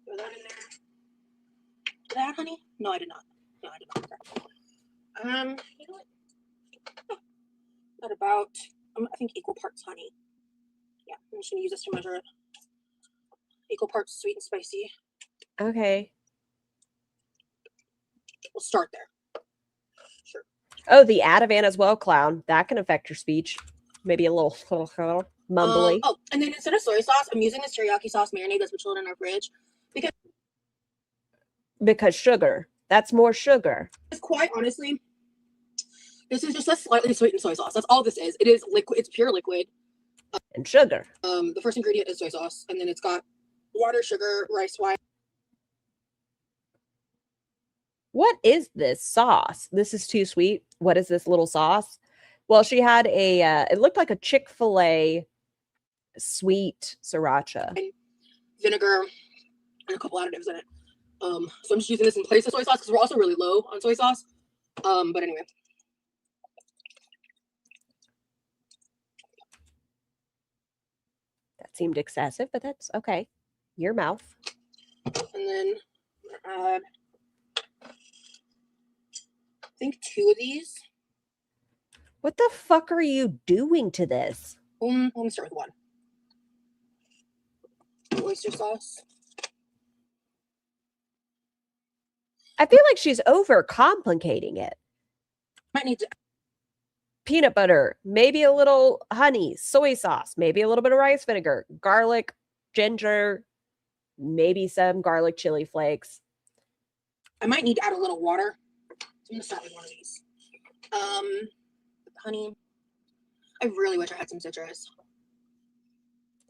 Throw that in there. Did I add honey? No, I did not. No, I did not. You know what? At about, I think equal parts honey. Yeah, I'm just gonna use this to measure it. Equal parts sweet and spicy. Okay. We'll start there. Sure. Oh, the Ativan as well, clown. That can affect your speech. Maybe a little mumbly. Oh, and then instead of soy sauce, I'm using this teriyaki sauce marinade that's been chilled in our fridge because sugar. That's more sugar. It's quite honestly, this is just a slightly sweetened soy sauce. That's all this is. It is liquid. It's pure liquid. And sugar. The first ingredient is soy sauce, and then it's got water, sugar, rice wine. What is this sauce? This is too sweet. What is this little sauce? Well, she had a, it looked like a Chick-fil-A sweet sriracha. Vinegar and a couple additives in it. So I'm just using this in place of soy sauce because we're also really low on soy sauce. But anyway. That seemed excessive, but that's okay. Your mouth. And then add, I think 2 of these. What the fuck are you doing to this? Let me start with 1. Oyster sauce. I feel like she's over complicating it. Might need to peanut butter, maybe a little honey, soy sauce, maybe a little bit of rice vinegar, garlic, ginger, maybe some garlic chili flakes. I might need to add a little water. So I'm gonna start with 1 of these. Honey. I really wish I had some citrus.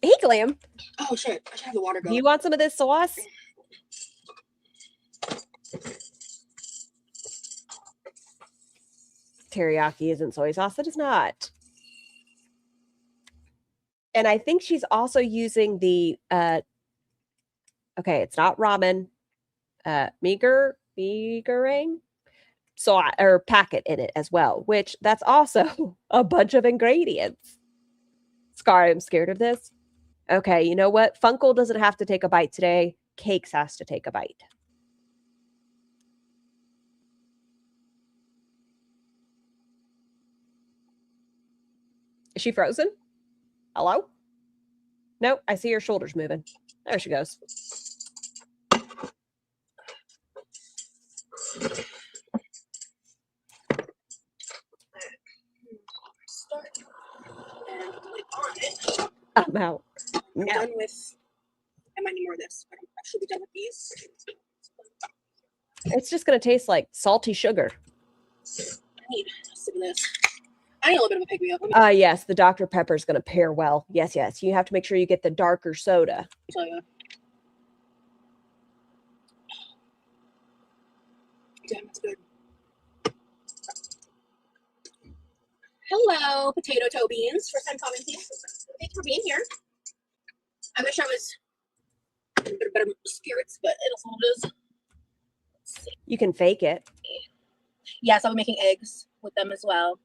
Hey, Glam. Oh shit! I should have the water go. Do you want some of this sauce? Teriyaki isn't soy sauce. It is not. And I think she's also using the okay, it's not ramen. Meagering so or packet in it as well, which that's also a bunch of ingredients. Scar, I'm scared of this. Okay, you know what? Funkle doesn't have to take a bite today. Cakes has to take a bite. Is she frozen? Hello? Nope, I see her shoulders moving. There she goes. Start and put it on it. I'm out. I'm No. done with. I might need more of this, but I should be done with these. It's just going to taste like salty sugar. I need a sip of this. I need a little bit of a pick me up. Let me Yes, the Dr. Pepper is going to pair well. Yes, yes. You have to make sure you get the darker soda. tell you. Damn, that's good. Hello, potato toe beans. First time commenting. Thanks for being here. I wish I was in a bit better spirits, but it is what it is. Let's see. You can fake it. Yes, I'll be making eggs with them as well.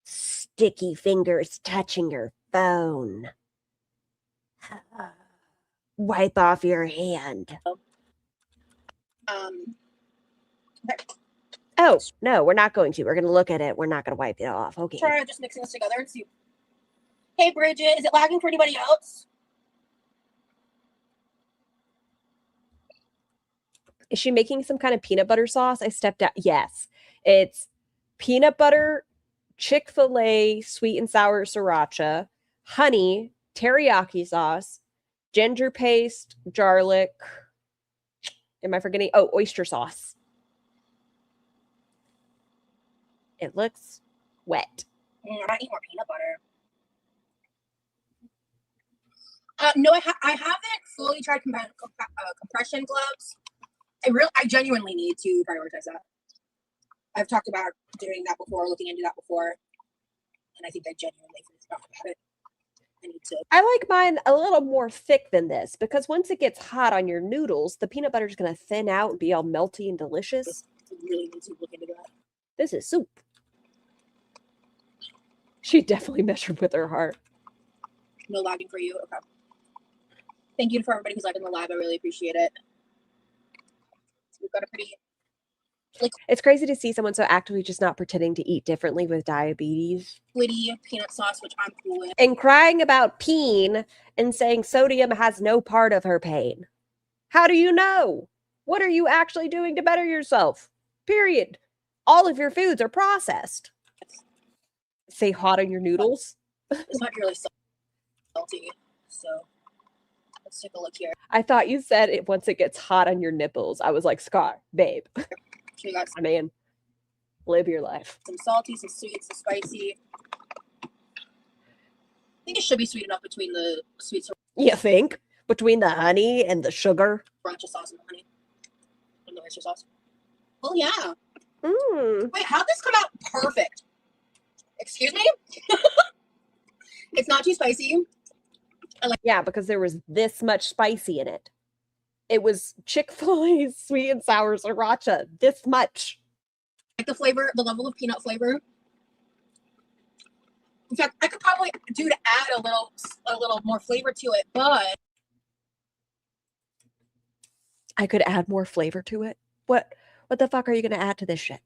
Sticky fingers touching your phone. Wipe off your hand. Okay. Oh, no, we're not going to. We're going to look at it. We're not going to wipe it off. Okay. Try just mixing this together and see. Hey, Bridget, is it lagging for anybody else? Is she making some kind of peanut butter sauce? I stepped out. Yes. It's peanut butter, Chick-fil-A, sweet and sour sriracha, honey, teriyaki sauce, ginger paste, garlic. Am I forgetting? Oh, oyster sauce. It looks wet. I might need more peanut butter. No, I haven't fully tried compression gloves. I genuinely need to prioritize that. I've talked about doing that before, looking into that before, and I think I genuinely forgot about it. I need to. I like mine a little more thick than this because once it gets hot on your noodles, the peanut butter is going to thin out and be all melty and delicious. I really need to look into that. This is soup. She definitely measured with her heart. No lagging for you. Okay. Thank you for everybody who's in the live. I really appreciate it. We've got a pretty. It's crazy to see someone so actively just not pretending to eat differently with diabetes. Liquidy peanut sauce, which I'm cool with. And crying about Peihn and saying sodium has no part of her pain. How do you know? What are you actually doing to better yourself? Period. All of your foods are processed. Say hot on your noodles. This might be really salty, so let's take a look here. I thought you said it once it gets hot on your nipples. I was like, Scar, babe. So we got I mean, live your life. some salty, some sweet, some spicy. I think it should be sweet enough between the sweet You think? Between the honey and the sugar? sriracha sauce and the honey and the oyster sauce. Oh yeah. Mmm. Wait, how'd this come out perfect? Excuse me? It's not too spicy. Yeah, because there was this much spicy in it. It was Chick-fil-A's sweet and sour sriracha. This much. Like the flavor, the level of peanut flavor. In fact, I could probably do to add a little more flavor to it, but I could add more flavor to it. What the fuck are you going to add to this shit?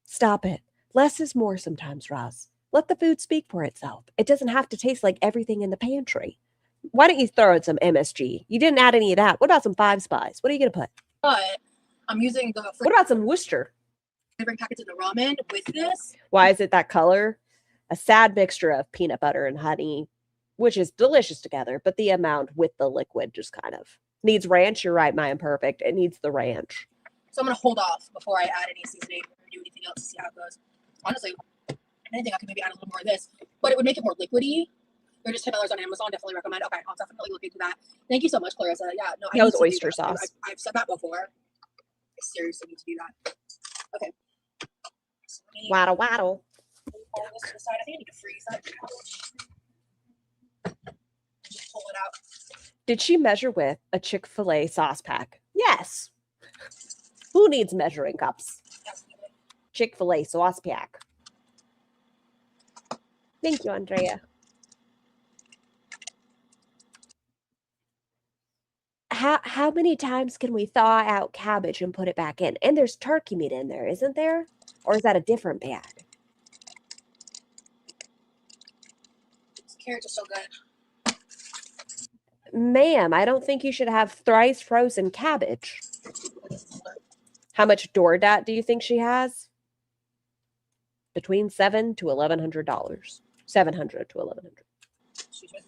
Stop it. Less is more sometimes, Roz. Let the food speak for itself. It doesn't have to taste like everything in the pantry. Why don't you throw in some MSG? You didn't add any of that. What about some Five Spice? What are you going to put? I'm using the What about some Worcester? flavoring packets in the ramen with this. Why is it that color? A sad mixture of peanut butter and honey, which is delicious together, but the amount with the liquid just kind of needs ranch. You're right, my imperfect. It needs the ranch. So I'm going to hold off before I add any seasoning or do anything else to see how it goes. Honestly, I think I could maybe add a little more of this, but it would make it more liquidy. They're just $10 on Amazon. Definitely recommend. Okay, I'll definitely look into that. Thank you so much, Clarissa. Yeah, no, That was need to do oyster that. sauce. I've said that before. I seriously need to do that. Okay. So Waddle, waddle. pull this to the side. I think I need to freeze that. Just pull it out. Did she measure with a Chick-fil-A sauce pack? Yes. Who needs measuring cups? Absolutely. Chick-fil-A sauce pack. Thank you, Andrea. How many times can we thaw out cabbage and put it back in? And there's turkey meat in there, isn't there? Or is that a different bag? These carrots are so good. Ma'am, I don't think you should have thrice frozen cabbage. How much DoorDat do you think she has? between $700 to $1,100. $700 to $1,100. Excuse me.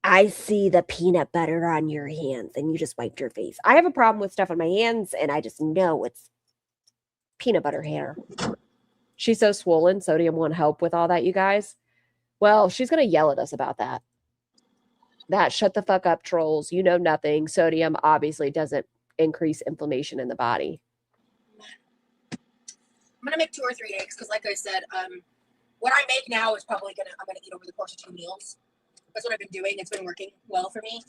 I see the peanut butter on your hands and you just wiped your face. I have a problem with stuff on my hands and I just know it's peanut butter hair. She's so swollen. Sodium won't help with all that, you guys. Well, she's going to yell at us about that. That shut the fuck up, trolls. You know nothing. Sodium obviously doesn't increase inflammation in the body. I'm going to make 2 or 3 eggs because like I said, what I make now is probably I'm going to eat over the course of 2 meals. That's what I've been doing. It's been working well for me.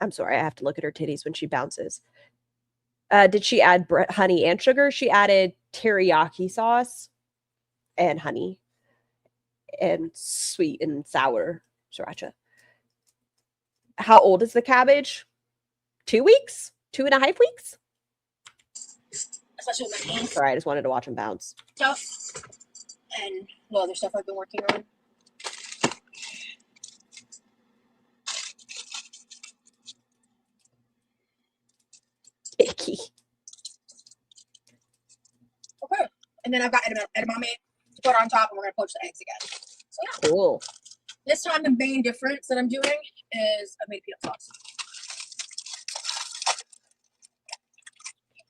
I'm sorry. I have to look at her titties when she bounces. Did she add honey and sugar? She added teriyaki sauce and honey and sweet and sour sriracha. How old is the cabbage? 2 weeks? 2.5 weeks? Especially with my hands. Sorry, I just wanted to watch him bounce. Stuff and other stuff I've been working on. Icky. Okay. And then I've got edamame to put on top and we're going to poach the eggs again. So yeah. Cool. This time the main difference that I'm doing is I made peanut sauce.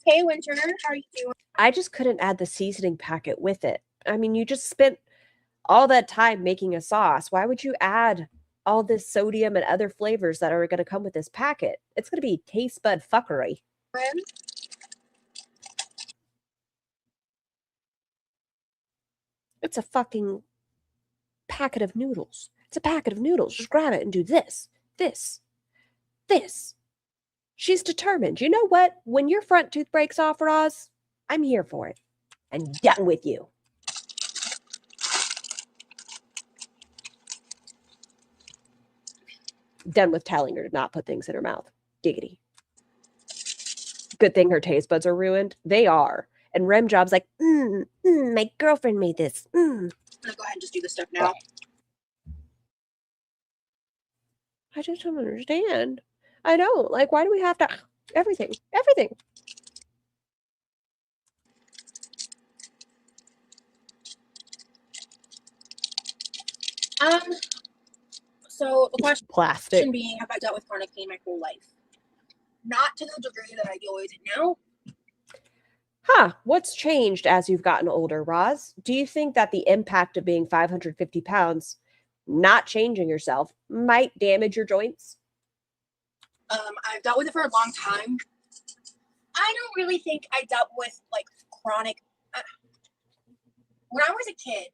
Hey Winter, how are you doing? I just couldn't add the seasoning packet with it. I mean, you just spent all that time making a sauce. Why would you add all this sodium and other flavors that are going to come with this packet? It's going to be taste bud fuckery. It's a fucking packet of noodles. It's a packet of noodles. Just grab it and do this, this, this. She's determined. You know what? When your front tooth breaks off, Roz, I'm here for it. I'm done with you. Done with telling her to not put things in her mouth. Giggity. Good thing her taste buds are ruined. They are. And Rem Job's like, my girlfriend made this. I'm gonna go ahead and just do this stuff now. I just don't understand. I don't. Like, why do we have to... Everything. So the question Plastic. being, have I dealt with chronic pain my whole life? Not to the degree that I deal with it now. Huh. What's changed as you've gotten older, Roz? Do you think that the impact of being 550 pounds, not changing yourself, might damage your joints? I've dealt with it for a long time. I don't really think I dealt with like chronic. When I was a kid,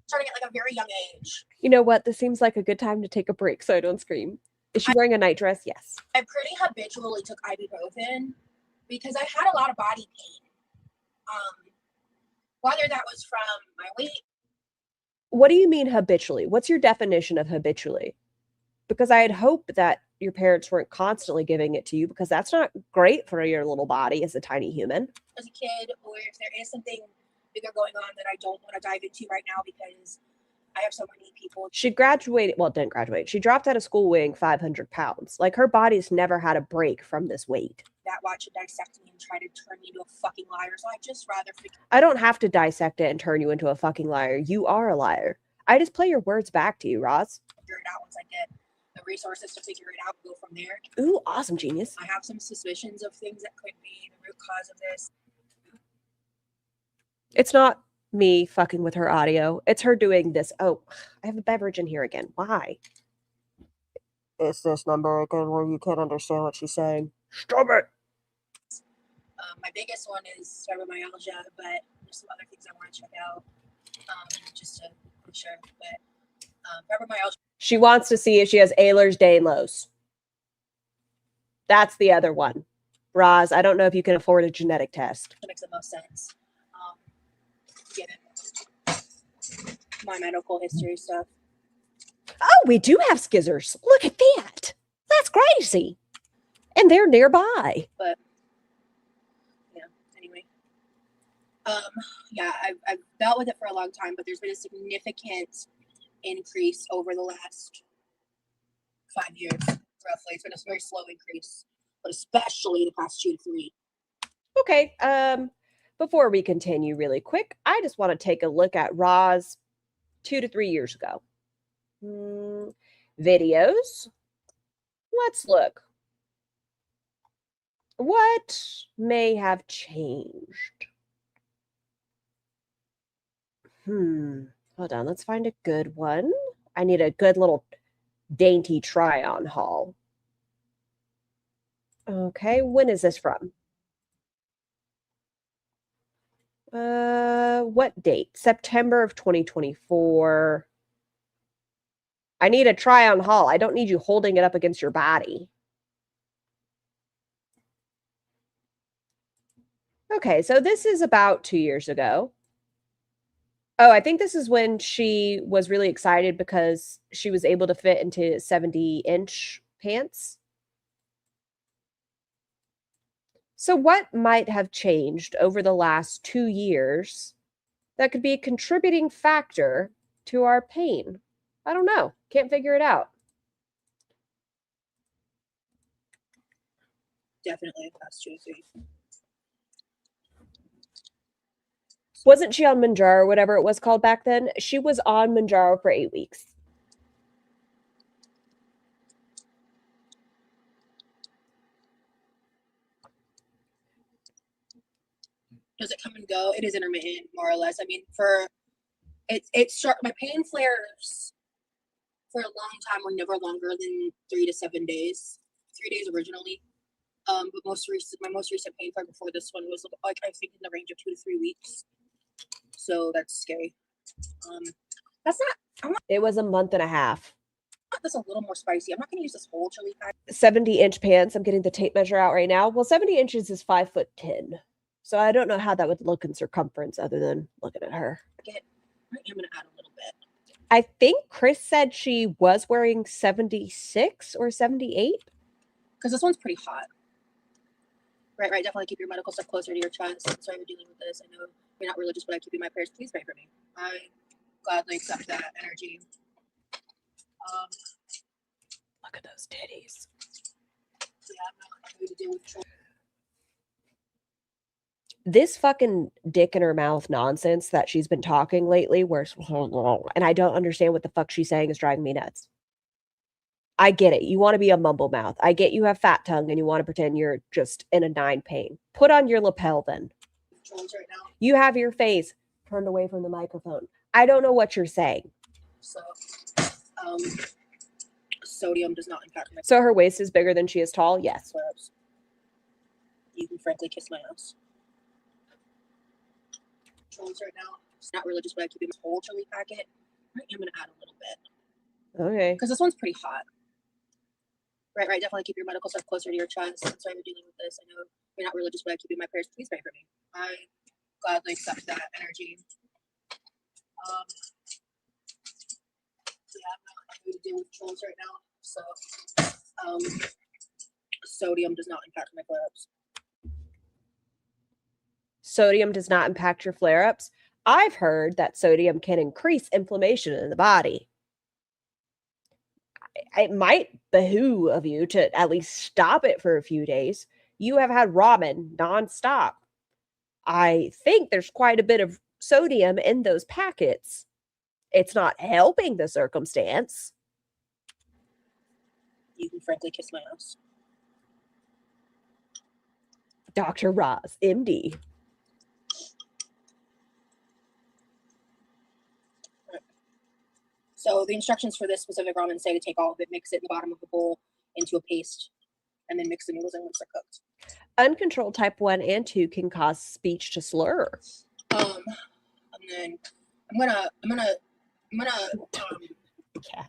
starting at like a very young age. You know what? This seems like a good time to take a break so I don't scream. Is she wearing a nightdress? Yes. I pretty habitually took ibuprofen because I had a lot of body pain. Whether that was from my weight. What do you mean habitually? What's your definition of habitually? Because I had hoped that your parents weren't constantly giving it to you, because that's not great for your little body as a tiny human. As a kid, or if there is something bigger going on that I don't want to dive into right now because I have so many people. She graduated, well, didn't graduate. She dropped out of school weighing 500 pounds. Like, her body's never had a break from this weight. That watch and dissect me and try to turn me into a fucking liar. So I just rather I don't have to dissect it and turn you into a fucking liar. You are a liar. I just play your words back to you, Roz. Figure it out once I get the resources to figure it out, go from there. Ooh, awesome, genius. I have some suspicions of things that could be the root cause of this. It's not me fucking with her audio. It's her doing this. Oh, I have a beverage in here again. Why? It's this number again where you can't understand what she's saying. Stop it. My biggest one is fibromyalgia, but there's some other things I want to check out just to be sure. But fibromyalgia. She wants to see if she has Ehlers-Danlos. That's the other one. Roz, I don't know if you can afford a genetic test. That makes the most sense. Given my medical history stuff. Oh, we do have skizzers. Look at that. That's crazy. And they're nearby. But yeah, anyway. Yeah, I've dealt with it for a long time, but there's been a significant increase over the last 5 years. roughly. It's been a very slow increase, but especially the past 2 to 3. Okay. Before we continue really quick, I just want to take a look at Roz 2 to 3 years ago. Videos. Let's look. What may have changed? Hold on. Let's find a good one. I need a good little dainty try-on haul. Okay. When is this from? What date? September of 2024. I need a try-on haul. I don't need you holding it up against your body. Okay, so this is about 2 years ago. Oh, I think this is when she was really excited because she was able to fit into 70-inch pants. So what might have changed over the last 2 years that could be a contributing factor to our pain? I don't know. Can't figure it out. Definitely the past 2 to 3. Wasn't she on Manjaro or whatever it was called back then? She was on Manjaro for 8 weeks. Does it come and go? It is intermittent, more or less. I mean, my pain flares for a long time were never longer than 3 to 7 days. 3 days originally. But my most recent pain flare before this one was like, I think, in the range of 2 to 3 weeks. So that's scary. It was a month and a half. That's a little more spicy. I'm not going to use this whole chili pack. 70-inch pants. I'm getting the tape measure out right now. Well, 70 inches is 5'10". So I don't know how that would look in circumference other than looking at her. I am going to add a little bit. I think Chris said she was wearing 76 or 78. Because this one's pretty hot. Right. Definitely keep your medical stuff closer to your chest. Sorry you're dealing with this. I know you're not religious, but I keep you in my prayers. Please pray for me. I gladly accept that energy. Look at those titties. Yeah, I'm not going to deal with children. This fucking dick in her mouth nonsense that she's been talking lately, where and I don't understand what the fuck she's saying is driving me nuts. I get it. You want to be a mumble mouth. I get you have fat tongue and you want to pretend you're just in a 9 pain. Put on your lapel then. Right now. You have your face turned away from the microphone. I don't know what you're saying. So, sodium does not impact my. So her waist is bigger than she is tall? Yes. You can frankly kiss my ass. Right now. It's not religious, but I keep you in this whole chili packet. I am going to add a little bit. Okay. Because this one's pretty hot. Right. Definitely keep your medical stuff closer to your chest. Sorry you're dealing with this. I know you're not religious, but I keep you in my prayers. Please pray for me. I gladly accept that energy. Yeah, I'm not going to deal with trolls right now. So, sodium does not impact my flare-ups. Sodium does not impact your flare-ups. I've heard that sodium can increase inflammation in the body. It might behoove of you to at least stop it for a few days. You have had ramen nonstop. I think there's quite a bit of sodium in those packets. It's not helping the circumstance. You can frankly kiss my ass. Dr. Roz, MD. So the instructions for this specific ramen say to take all of it, mix it in the bottom of the bowl into a paste, and then mix the noodles in once they're cooked. Uncontrolled type 1 and 2 can cause speech to slur. And then I'm gonna Yeah.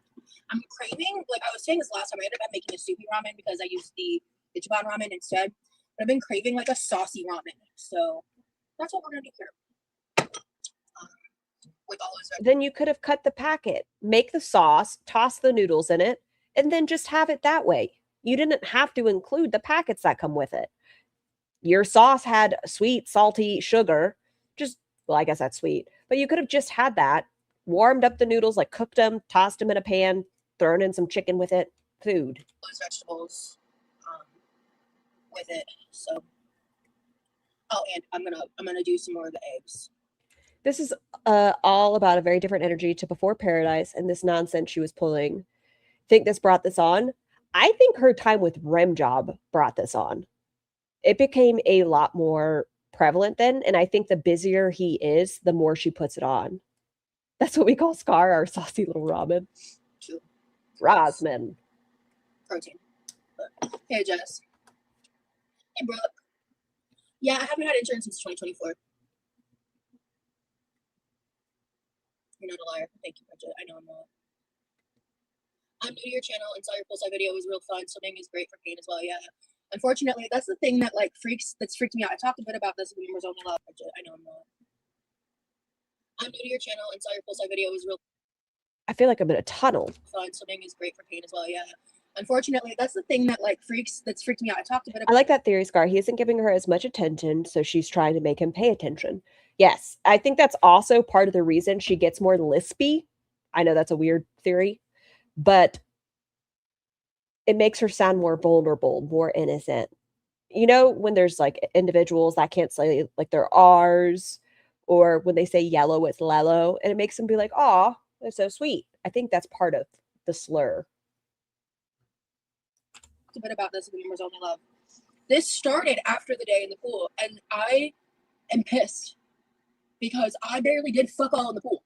I'm craving, like I was saying this last time, I ended up making a soupy ramen because I used the Ichiban ramen instead. But I've been craving like a saucy ramen. So that's what we're gonna do here. With all those Then you could have cut the packet, make the sauce, toss the noodles in it, and then just have it that way. You didn't have to include the packets that come with it. Your sauce had sweet, salty sugar. Well, I guess that's sweet. But you could have just had that, warmed up the noodles, like cooked them, tossed them in a pan, thrown in some chicken with it. food. those vegetables with it. So, oh, and I'm gonna do some more of the eggs. This is all about a very different energy to Before Paradise and this nonsense she was pulling. Think this brought this on? I think her time with Rem Job brought this on. It became a lot more prevalent then, and I think the busier he is, the more she puts it on. That's what we call Scar, our saucy little Robin. True. Rozmen. Protein. But, hey, Jess. Hey, Brooke. Yeah, I haven't had insurance since 2024. You're not a liar. Thank you, Bridget. I know I'm not. I'm new to your channel and saw your poolside video. It was real fun. Swimming is great for Peihn as well. Yeah. Unfortunately, that's the thing that that's freaked me out. I talked a bit about this in the Members Only Love. Bridget. I know I'm not. I'm new to your channel and saw your poolside video. It was real I feel like I'm in a tunnel. fun. Swimming is great for Peihn as well. Yeah. Unfortunately, that's the thing that that's freaked me out. I talked a bit about I like that theory, Scar. He isn't giving her as much attention, so she's trying to make him pay attention. Yes, I think that's also part of the reason she gets more lispy. I know that's a weird theory, but it makes her sound more vulnerable, more innocent. You know, when there's like individuals that can't say like their R's, or when they say yellow, it's lello, and it makes them be like, "Aw, that's so sweet." I think that's part of the slur. a bit about this in the Members Only Love. This started after the day in the pool, and I am pissed because I barely did fuck all in the pool.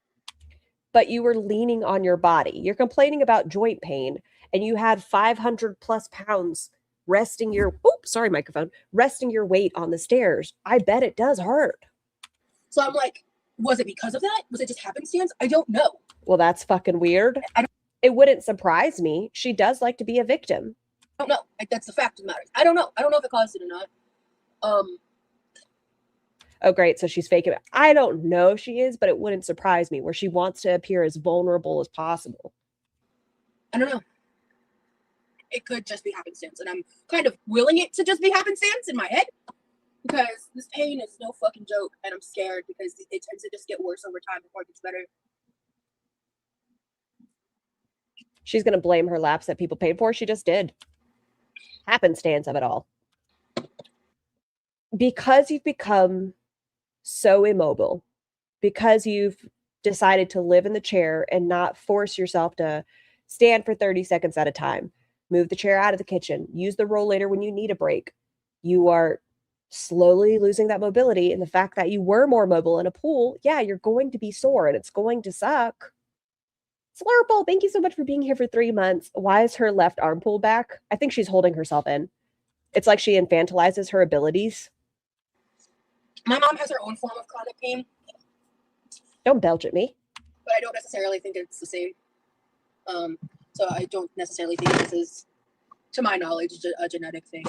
But you were leaning on your body. You're complaining about joint pain, and you had 500 plus pounds resting your resting your weight on the stairs. I bet it does hurt. So I'm like, was it because of that? Was it just happenstance? I don't know. Well, that's fucking weird. It wouldn't surprise me. She does like to be a victim. I don't know. That's the fact of the matter. I don't know. I don't know if it caused it or not. Oh, great. So she's faking it. I don't know if she is, but it wouldn't surprise me, where she wants to appear as vulnerable as possible. I don't know. It could just be happenstance, and I'm kind of willing it to just be happenstance in my head, because this pain is no fucking joke, and I'm scared because it tends to just get worse over time before it gets better. She's going to blame her laps that people paid for. She just did. Happenstance of it all. Because you've become so immobile, because you've decided to live in the chair and not force yourself to stand for 30 seconds at a time, move the chair out of the kitchen, use the rollator when you need a break, you are slowly losing that mobility. And the fact that you were more mobile in a pool, yeah, you're going to be sore and it's going to suck. Slurple, thank you so much for being here for 3 months. Why is her left arm pulled back? I think she's holding herself in. It's like she infantilizes her abilities. My mom has her own form of chronic pain. Don't belch at me. But I don't necessarily think it's the same. So I don't necessarily think this is, to my knowledge, a genetic thing.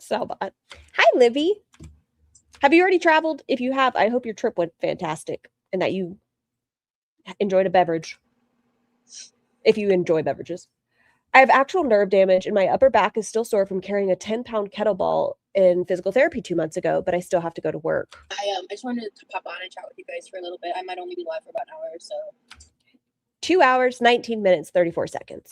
Selbot. Hi, Livy. Have you already traveled? If you have, I hope your trip went fantastic and that you enjoyed a beverage. If you enjoy beverages. I have actual nerve damage and my upper back is still sore from carrying a 10-pound kettlebell in physical therapy 2 months ago, but I still have to go to work. I just wanted to pop on and chat with you guys for a little bit. I might only be live for about an hour or so. 2 hours, 19 minutes, 34 seconds.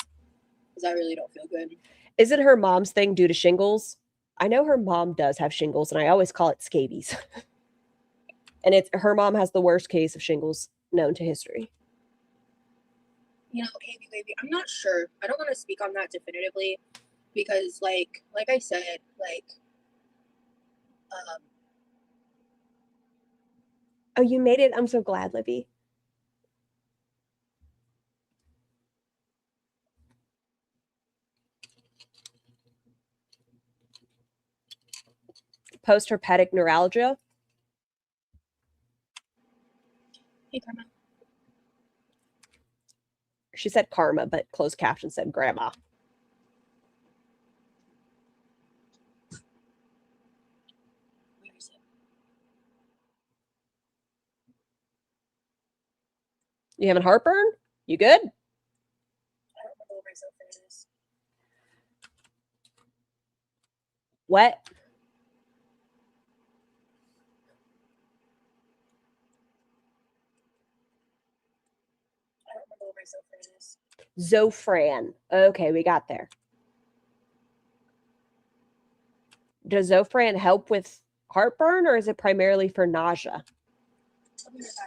Because I really don't feel good. Is it her mom's thing due to shingles? I know her mom does have shingles, and I always call it scabies. And her mom has the worst case of shingles known to history. You know, baby, I'm not sure. I don't want to speak on that definitively because, like I said, Oh, you made it. I'm so glad, Libby. Post-herpetic neuralgia. Hey, Karma. She said karma, but closed caption said grandma. Where is it? You having heartburn? You good? I don't remember where myself it is. What? Zofran is. Zofran. Okay, we got there. Does Zofran help with heartburn or is it primarily for nausea?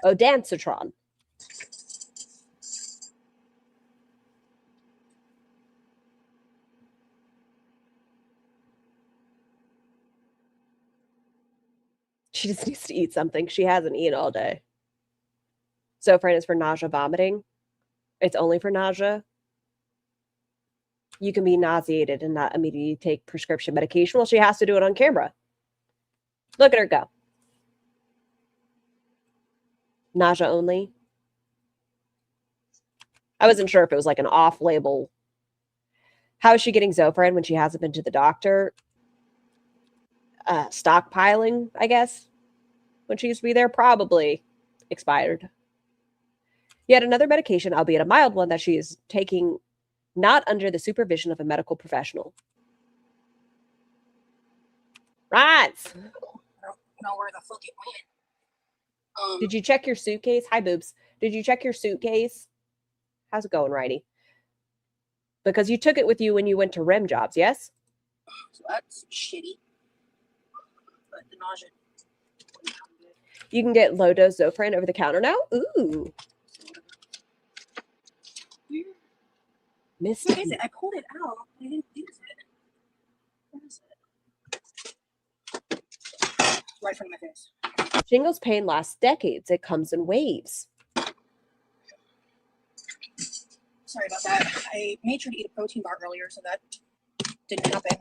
Oh, Dancitron. She just needs to eat something. She hasn't eaten all day. Zofran is for nausea, vomiting. It's only for nausea. You can be nauseated and not immediately take prescription medication. Well, she has to do it on camera. Look at her go. Nausea only. I wasn't sure if it was like an off-label. How is she getting Zofran when she hasn't been to the doctor? Stockpiling, I guess. When she used to be there, probably expired. Yet another medication, albeit a mild one, that she is taking not under the supervision of a medical professional. Right. I don't know where the fuck it went. Did you check your suitcase? Hi, boobs. Did you check your suitcase? How's it going, Righty? Because you took it with you when you went to REM jobs, yes? So that's shitty. But the nausea. You can get low-dose Zofran over the counter now? Ooh. Missed What is it? I pulled it out. I didn't use it. Where is it? Right in front of my face. Shingles pain lasts decades. It comes in waves. Sorry about that. I made sure to eat a protein bar earlier, so that didn't happen.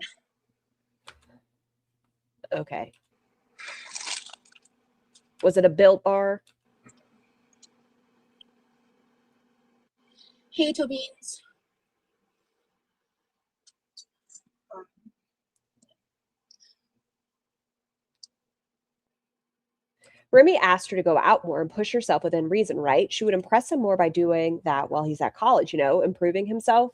Okay. Was it a Built bar? Hey, toe beans. Remy asked her to go out more and push herself within reason, right? She would impress him more by doing that while he's at college, improving himself.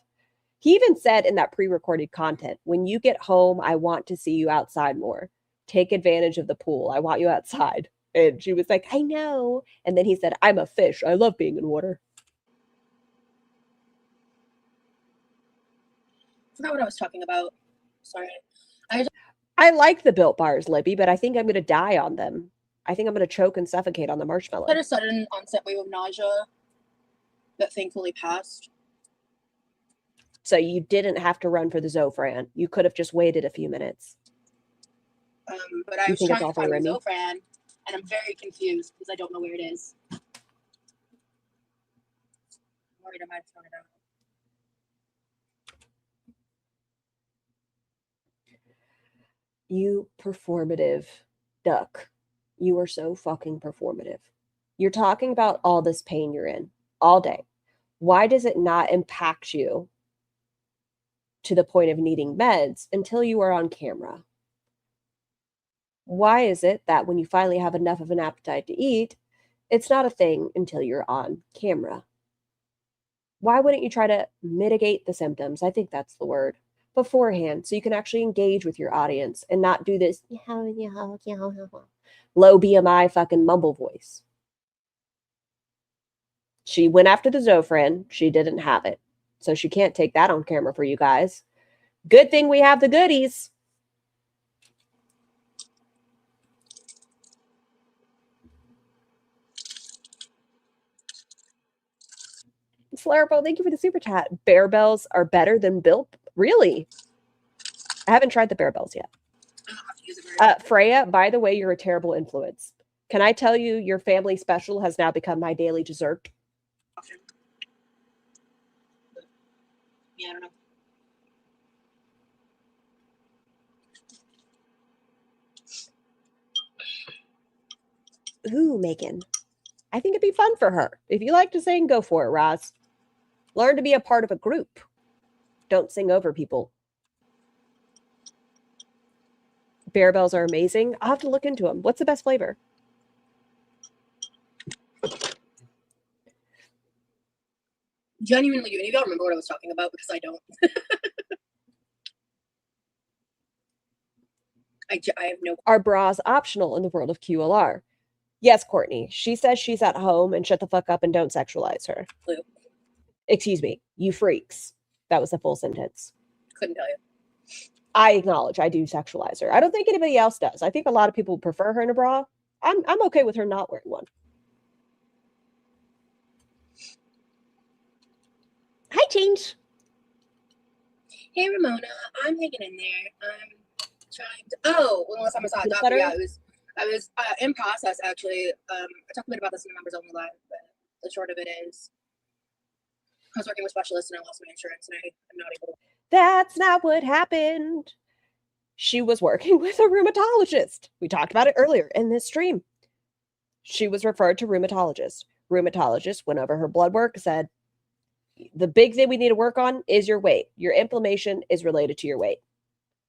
He even said in that pre-recorded content, when you get home, I want to see you outside more. Take advantage of the pool. I want you outside. And she was like, I know. And then he said, I'm a fish. I love being in water. I forgot what I was talking about. Sorry. I like the Built bars, Libby, but I think I'm going to die on them. I think I'm going to choke and suffocate on the marshmallow. Had a sudden onset wave of nausea that thankfully passed. So you didn't have to run for the Zofran. You could have just waited a few minutes. But I was trying to find the Zofran, and I'm very confused because I don't know where it is. I'm worried I might have thrown it out. You performative duck. You are so fucking performative. You're talking about all this pain you're in all day. Why does it not impact you to the point of needing meds until you are on camera? Why is it that when you finally have enough of an appetite to eat, it's not a thing until you're on camera? Why wouldn't you try to mitigate the symptoms? I think that's the word. Beforehand, so you can actually engage with your audience and not do this low BMI fucking mumble voice. She went after the Zofran. She didn't have it. So she can't take that on camera for you guys. Good thing we have the goodies. Slurple, thank you for the super chat. Bear Bells are better than Built? Really? I haven't tried the Bear Bells yet. Freya, by the way, you're a terrible influence. Can I tell you your family special has now become my daily dessert? Yeah, I don't know. Ooh, Megan. I think it'd be fun for her. If you like to sing, go for it, Roz. Learn to be a part of a group. Don't sing over people. Bear Bells are amazing. I'll have to look into them. What's the best flavor? Genuinely, do any of y'all remember what I was talking about? Because I don't. I have no. Are bras optional in the world of QLR? Yes, Courtney. She says she's at home and shut the fuck up and don't sexualize her. Clue. Excuse me, you freaks. That was the full sentence. Couldn't tell you. I acknowledge I do sexualize her. I don't think anybody else does. I think a lot of people prefer her in a bra. I'm okay with her not wearing one. Hi, Change. Hey, Ramona. I'm hanging in there. I'm trying to. Oh, when last time I saw a Peanut doctor, butter? yeah, I was in process actually. I talked a bit about this in the members only live, but the short of it is, I was working with specialists and I lost my insurance, and I'm not able to. That's not what happened. She was working with a rheumatologist. We talked about it earlier in this stream. She was referred to rheumatologist. Rheumatologist went over her blood work, said, the big thing we need to work on is your weight. Your inflammation is related to your weight.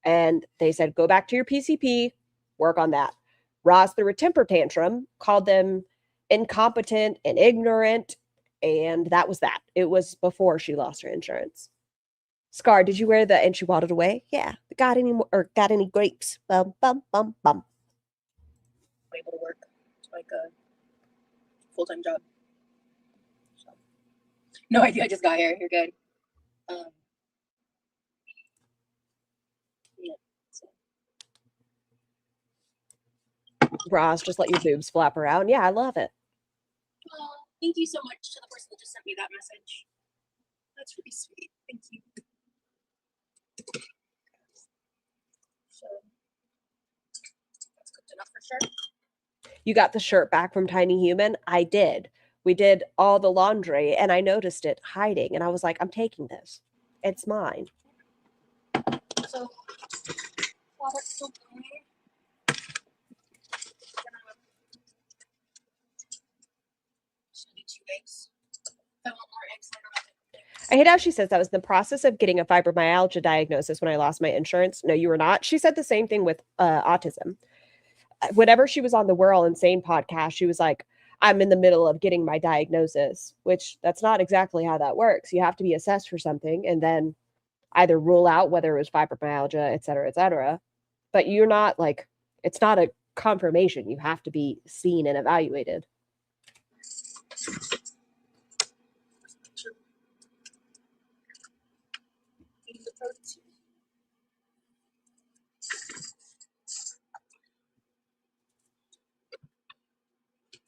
And they said, go back to your PCP, work on that. Roz threw a temper tantrum, called them incompetent and ignorant, and that was that. It was before she lost her insurance. Scar, did you wear the and she waddled away? Yeah. Got any grapes? Bum, bum, bum, bum. Able to work. It's like a full-time job. So, no idea. I just got here. You're good. Yeah. So. Roz, just let your boobs flap around. Yeah, I love it. Oh, thank you so much to the person that just sent me that message. That's really sweet. Thank you. So that's cooked enough for sure. You got the shirt back from Tiny Human? I did. We did all the laundry and I noticed it hiding and I was like, I'm taking this. It's mine. So while that's still going, just gonna do 2 eggs. If I want more eggs later on. I hate how she says that was in the process of getting a fibromyalgia diagnosis when I lost my insurance. No, you were not. She said the same thing with autism. Whenever she was on the We're All Insane podcast, she was like, I'm in the middle of getting my diagnosis, which that's not exactly how that works. You have to be assessed for something and then either rule out whether it was fibromyalgia, et cetera, et cetera. But you're not like, it's not a confirmation. You have to be seen and evaluated.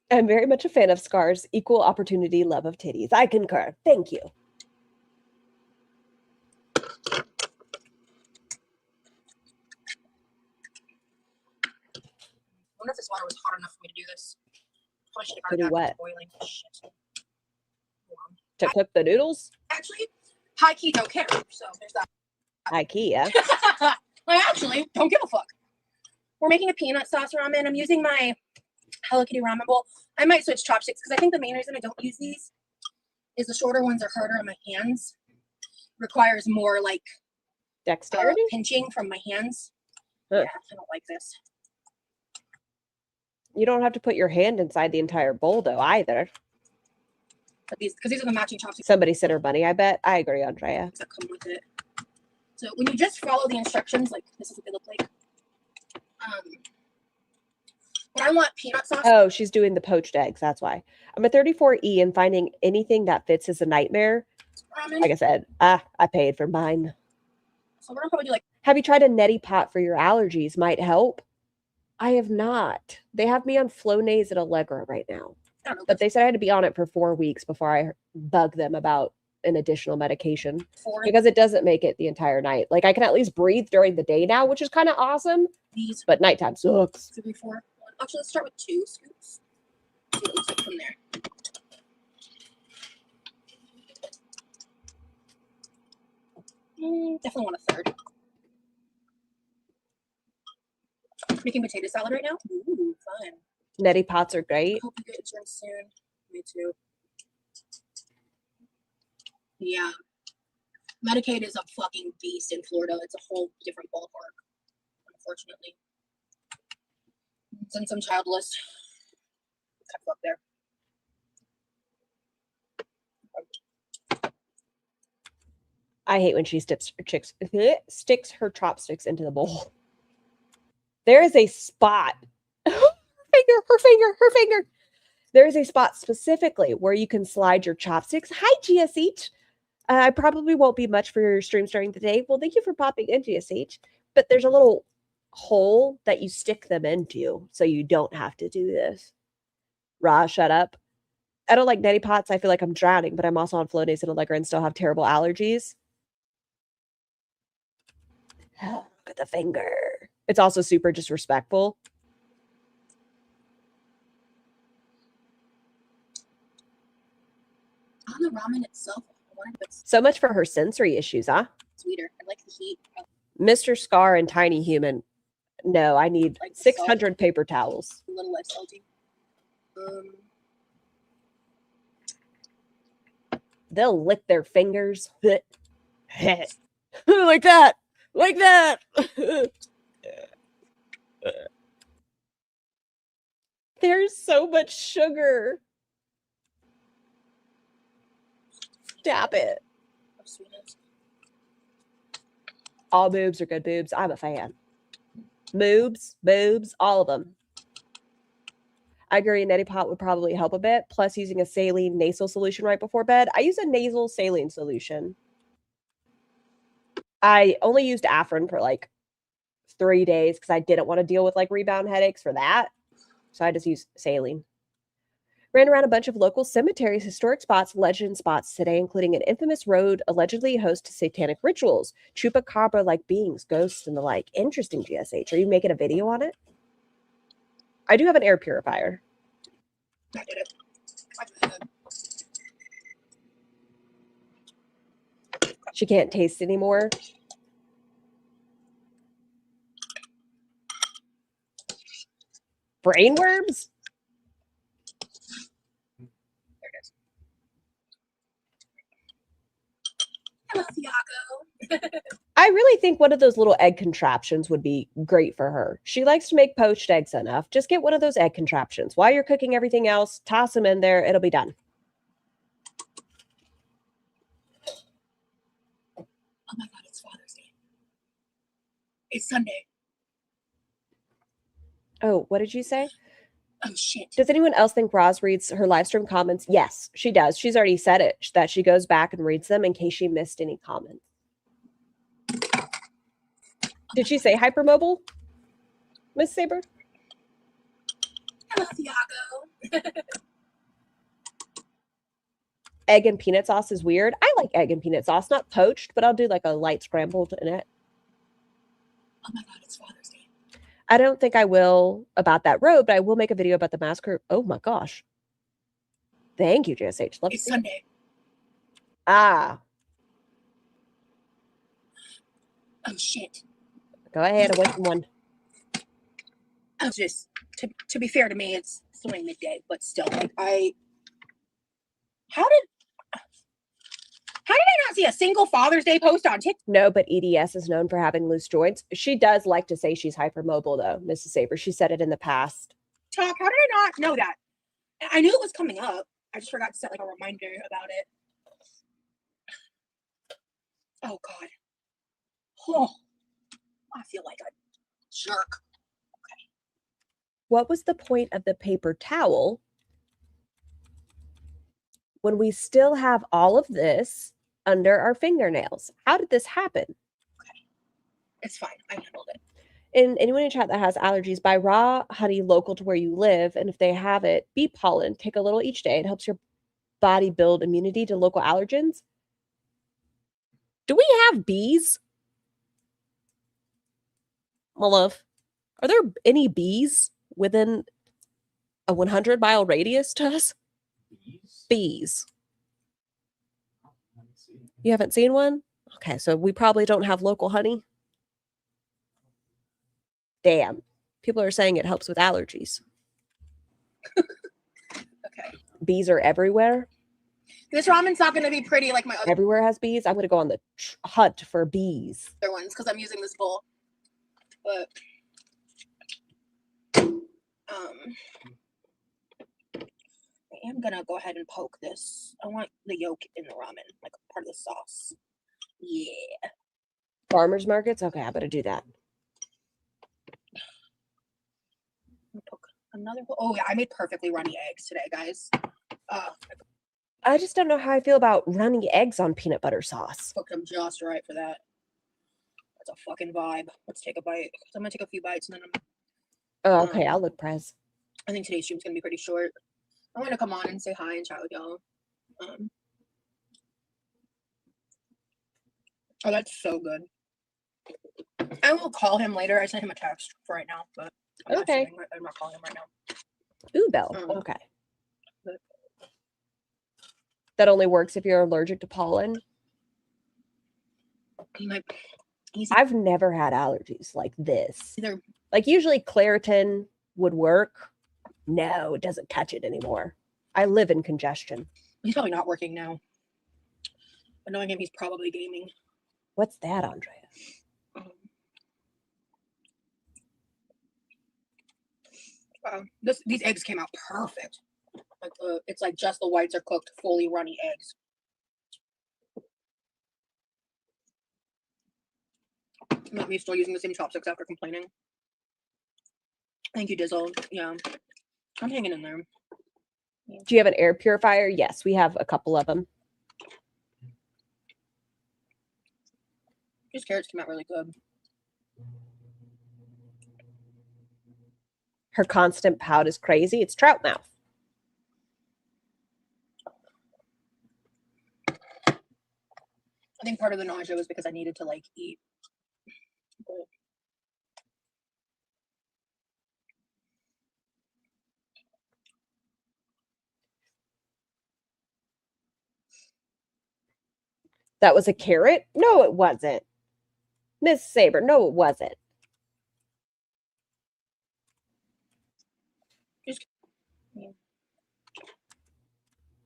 I'm very much a fan of Scar's equal opportunity love of titties. I concur. Thank you. I wonder if this water was hot enough for me to do this. Probably should have To do got what? boiling. Shit. To cook the noodles? Actually, high key don't care. So there's that. IKEA. I actually don't give a fuck. We're making a peanut sauce ramen. I'm using my Hello Kitty ramen bowl. I might switch chopsticks because I think the main reason I don't use these is the shorter ones are harder on my hands. Requires more like Dexterity? pinching from my hands. Huh. Yeah, I don't like this. You don't have to put your hand inside the entire bowl though either. But these, because these are the matching chopsticks Somebody sent her money, I bet. I agree, Andrea. that come with it. So when you just follow the instructions, like this is what they look like. When I want peanut sauce. Oh, she's doing the poached eggs. That's why. I'm a 34E and finding anything that fits is a nightmare. Ramen. Like I said, I paid for mine. So we're gonna probably do like. Have you tried a neti pot for your allergies? Might help. I have not. They have me on Flonase and Allegra right now. I don't know. But they said I had to be on it for 4 weeks before I bug them about an additional medication. 4 Because it doesn't make it the entire night. Like I can at least breathe during the day now, which is kind of awesome. these. But nighttime sucks. 3, 4. Actually, let's start with 2 scoops. See what it looks like from there. Definitely want a third. Making potato salad right now. Ooh, fun. Neti pots are great. Hope you get insurance soon. Me too. Yeah. Medicaid is a fucking beast in Florida. It's a whole different ballpark, unfortunately. Since I'm childless, kind of up there. I hate when she sticks her chopsticks into the bowl. There is a spot. Her finger. There is a spot specifically where you can slide your chopsticks. Hi, GSH. I probably won't be much for your streams during the day. Well, thank you for popping in, GSH. But there's a little hole that you stick them into, so you don't have to do this. Ra, shut up. I don't like neti pots. I feel like I'm drowning, but I'm also on Flonase and Allegra and still have terrible allergies. Look at the finger. It's also super disrespectful. On the ramen itself, So much for her sensory issues, huh? Sweeter. I like the heat. Mr. Scar and Tiny Human. No, I need Like 600 paper towels. A little less salty. They'll lick their fingers. Like that. Like that. There's so much sugar. Stop it. All boobs are good boobs. I'm a fan. Moobs, boobs, all of them. I agree. A neti pot would probably help a bit. Plus, using a saline nasal solution right before bed. I use a nasal saline solution. I only used Afrin for like 3 days because I didn't want to deal with like rebound headaches for that. So I just used saline. Ran around a bunch of local cemeteries, historic spots, legend spots today, including an infamous road allegedly host to satanic rituals, chupacabra-like beings, ghosts, and the like. Interesting, GSH. Are you making a video on it? I do have an air purifier. I did it. She can't taste anymore. Brainworms? There it is. Hello, Thiago. I really think one of those little egg contraptions would be great for her. She likes to make poached eggs enough. Just get one of those egg contraptions. While you're cooking everything else, toss them in there. It'll be done. Oh my God, it's Father's Day. It's Sunday. Oh, what did you say? Oh, shit. Does anyone else think Roz reads her live stream comments? Yes, she does. She's already said it, that she goes back and reads them in case she missed any comments. Did she say hypermobile, Miss Saber? Hello, Thiago. Egg and peanut sauce is weird. I like egg and peanut sauce, not poached, but I'll do like a light scrambled in it. Oh my God, it's Father's Day. I don't think I will about that road, but I will make a video about the massacre. Oh my gosh. Thank you, JSH. Love It's to see Sunday. Ah, Oh, shit. go ahead. Awaken one. I was just, to be fair to me, it's only midday, but still, like, how did I not see a single Father's Day post on TikTok? No, but EDS is known for having loose joints. She does like to say she's hypermobile, though, Mrs. Saber. She said it in the past. How did I not know that? I knew it was coming up. I just forgot to set like a reminder about it. Oh God. Oh, I feel like a jerk. Okay. What was the point of the paper towel when we still have all of this under our fingernails? How did this happen? Okay. It's fine. I handled it. And anyone in chat that has allergies, buy raw honey local to where you live. And if they have it, bee pollen. Take a little each day. It helps your body build immunity to local allergens. Do we have bees? My love, are there any bees within a 100-mile radius to us? Bees. You haven't seen one? Okay, so we probably don't have local honey. Damn. People are saying it helps with allergies. Okay. Bees are everywhere. This ramen's not going to be pretty like my other Everywhere has bees. I'm going to go on the hunt for bees. ones because I'm using this bowl. But I am gonna go ahead and poke this. I want the yolk in the ramen, like part of the sauce. Yeah. Farmers markets? Okay, I better do that. Poke another bowl. Oh yeah, I made perfectly runny eggs today, guys. I just don't know how I feel about runny eggs on peanut butter sauce. Cooked them just right for that. That's a fucking vibe. Let's take a bite. So I'm gonna take a few bites and then Oh, okay, I'll look prez. I think today's stream's gonna be pretty short. I want to come on and say hi and chat with y'all. Oh, that's so good. I will call him later. I sent him a text for right now, but I'm not calling him right now. Ooh, Bell. Okay. That only works if you're allergic to pollen. I've never had allergies like this. Like usually Claritin would work. No, it doesn't touch it anymore. I live in congestion. He's probably not working now. But knowing him, he's probably gaming. What's that, Andrea? These eggs came out perfect. Like it's like just the whites are cooked, fully runny eggs. Not me still using the same chopsticks after complaining. Thank you, Dizzle. Yeah, I'm hanging in there. Yeah. Do you have an air purifier? Yes, we have a couple of them. These carrots came out really good. Her constant pout is crazy. It's trout mouth. I think part of the nausea was because I needed to like eat. That was a carrot? No, it wasn't. Miss Saber, no, it wasn't.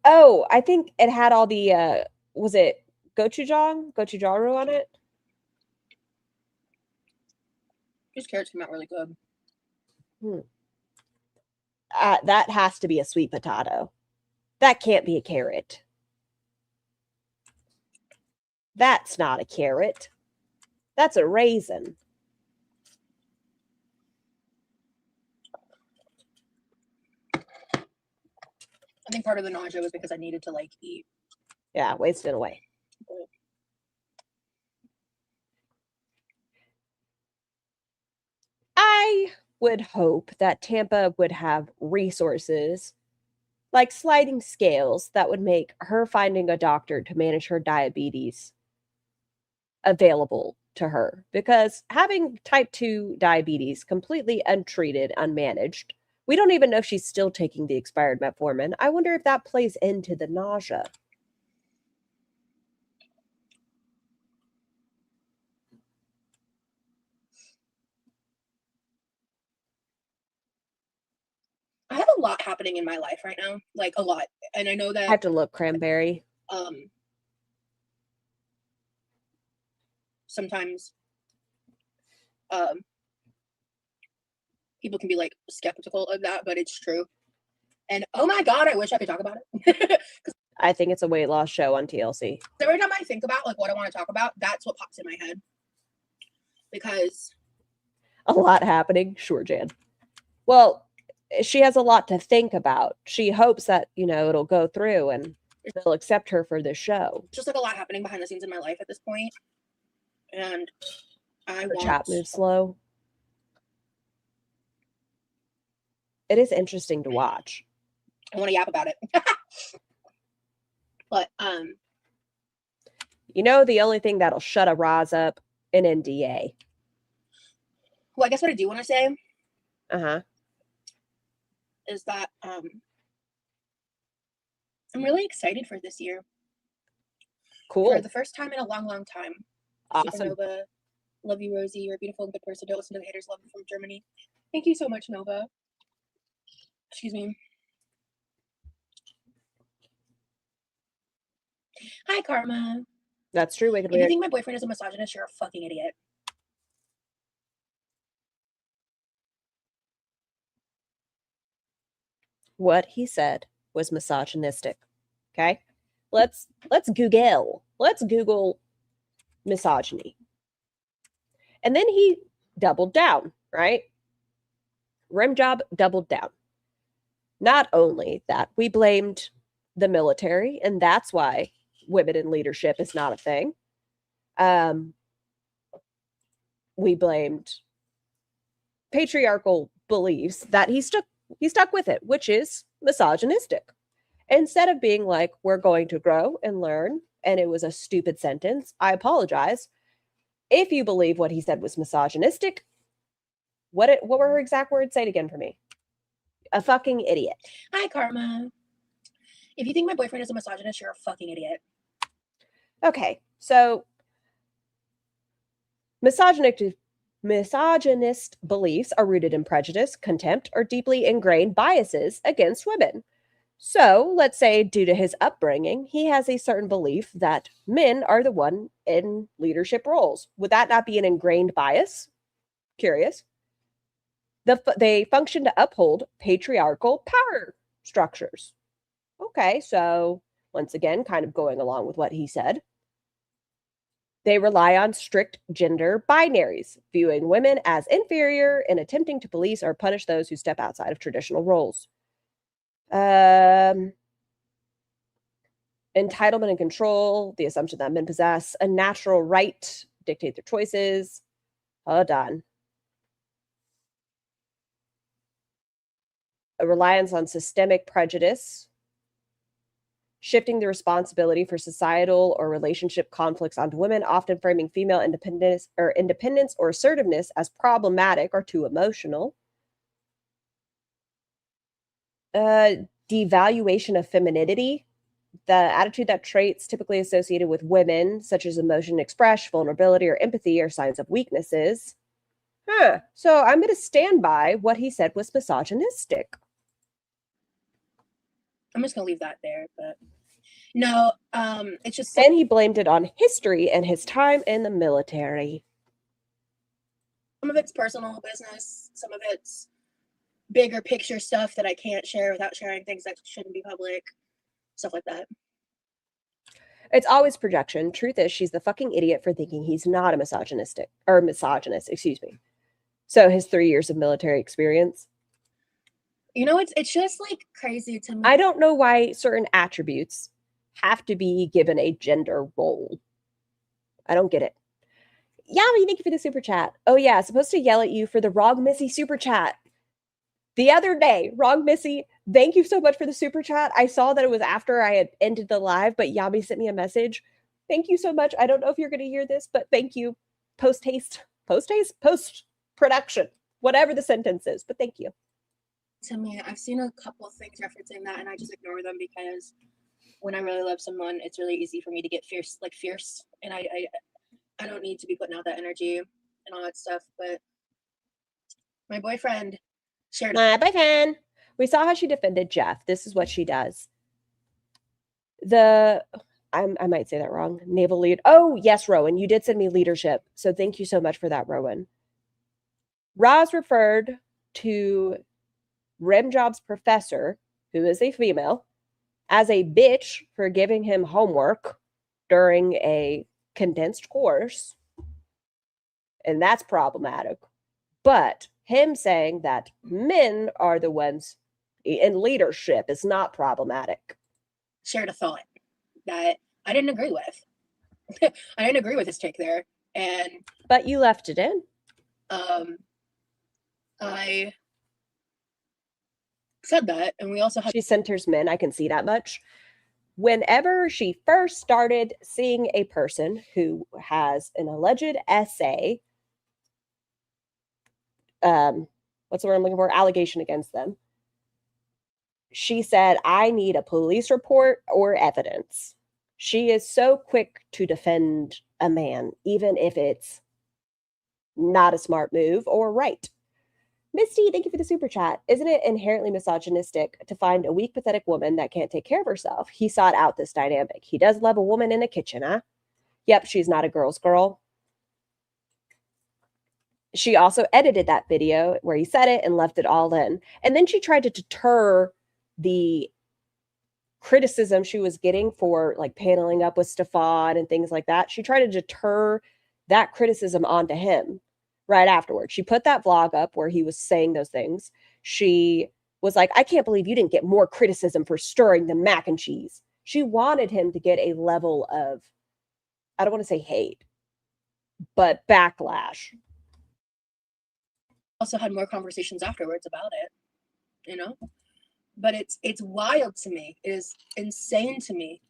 Oh, I think it had all the, was it gochujang on it? These carrots came out really good. That has to be a sweet potato. That can't be a carrot. That's not a carrot. That's a raisin. I think part of the nausea was because I needed to like eat. Yeah, wasting away. I would hope that Tampa would have resources like sliding scales that would make her finding a doctor to manage her diabetes available to her, because having type 2 diabetes completely untreated, unmanaged, we don't even know if she's still taking the expired metformin. I wonder if that plays into the nausea. I have a lot happening in my life right now, like a lot, and I know that I have to look cranberry. Sometimes people can be like skeptical of that, but it's true. And oh my god, I wish I could talk about it. I think it's a weight loss show on TLC. Every time I think about like what I want to talk about, that's what pops in my head. Because a lot happening. Sure, Jan. Well, she has a lot to think about. She hopes that, you know, it'll go through and they'll accept her for this show. Just like a lot happening behind the scenes in my life at this point. And I want... chat moves slow. It is interesting to watch. I want to yap about it. But you know, the only thing that'll shut a Roz up, an NDA. Well, I guess what I do want to say is that I'm really excited for this year. Cool. For the first time in a long, long time. Awesome. Nova, love you, Rosie. You're a beautiful and good person. Don't listen to the haters. Love you from Germany. Thank you so much, Nova. Excuse me. Hi, Karma. That's true. If you think my boyfriend is a misogynist, you're a fucking idiot. What he said was misogynistic. Okay? Let's Google misogyny. And then he doubled down, right? Rim job doubled down. Not only that, we blamed the military, and that's why women in leadership is not a thing. We blamed patriarchal beliefs that he stuck with it, which is misogynistic. Instead of being like, we're going to grow and learn, and it was a stupid sentence, I apologize. If you believe what he said was misogynistic, what were her exact words? Say it again for me. A fucking idiot. Hi, Karma. If you think my boyfriend is a misogynist, you're a fucking idiot. Okay, so misogynist beliefs are rooted in prejudice, contempt, or deeply ingrained biases against women. So, let's say due to his upbringing, he has a certain belief that men are the one in leadership roles. Would that not be an ingrained bias? Curious. They function to uphold patriarchal power structures. Okay, so once again, kind of going along with what he said. They rely on strict gender binaries, viewing women as inferior and attempting to police or punish those who step outside of traditional roles. Entitlement and control, the assumption that men possess a natural right to dictate their choices. Hold on. A reliance on systemic prejudice, shifting the responsibility for societal or relationship conflicts onto women, often framing female independence or assertiveness as problematic or too emotional. Devaluation of femininity, the attitude that traits typically associated with women, such as emotion expression, vulnerability, or empathy, are signs of weaknesses. So I'm going to stand by what he said was misogynistic. I'm just going to leave that there, but no, it's just... And he blamed it on history and his time in the military. Some of it's personal business, some of it's bigger picture stuff that I can't share without sharing things that shouldn't be public, stuff like that. It's always projection. Truth is, she's the fucking idiot for thinking he's not a misogynist, excuse me. So his 3 years of military experience. You know, it's just like crazy to me. I don't know why certain attributes have to be given a gender role. I don't get it. Yami, thank you for the super chat. Oh yeah, supposed to yell at you for the wrong Missy super chat. The other day, wrong Missy, thank you so much for the super chat. I saw that it was after I had ended the live, but Yami sent me a message. Thank you so much. I don't know if you're going to hear this, but thank you. Post-haste, post-production, whatever the sentence is, but thank you. To me, I've seen a couple of things referencing that, and I just ignore them because when I really love someone, it's really easy for me to get fierce, and I don't need to be putting out that energy and all that stuff. But my boyfriend shared. We saw how she defended Jeff. This is what she does. I might say that wrong. Naval lead. Oh yes, Rowan, you did send me leadership, so thank you so much for that, Rowan. Roz referred to Remjob's professor, who is a female, as a bitch for giving him homework during a condensed course. And that's problematic. But him saying that men are the ones in leadership is not problematic. Shared a thought that I didn't agree with. I didn't agree with his take there. But you left it in. I said that, and we also have... She centers men, I can see that much. Whenever she first started seeing a person who has an alleged essay, what's the word I'm looking for? Allegation against them. She said, I need a police report or evidence. She is so quick to defend a man, even if it's not a smart move or right. Misty, thank you for the super chat. Isn't it inherently misogynistic to find a weak, pathetic woman that can't take care of herself? He sought out this dynamic. He does love a woman in the kitchen, huh? Yep, she's not a girl's girl. She also edited that video where he said it and left it all in. And then she tried to deter the criticism she was getting for like paneling up with Stefan and things like that. She tried to deter that criticism onto him right afterwards. She put that vlog up where he was saying those things. She was like, I can't believe you didn't get more criticism for stirring the mac and cheese. She wanted him to get a level of, I don't want to say hate, but backlash. Also had more conversations afterwards about it, you know? But it's wild to me. It is insane to me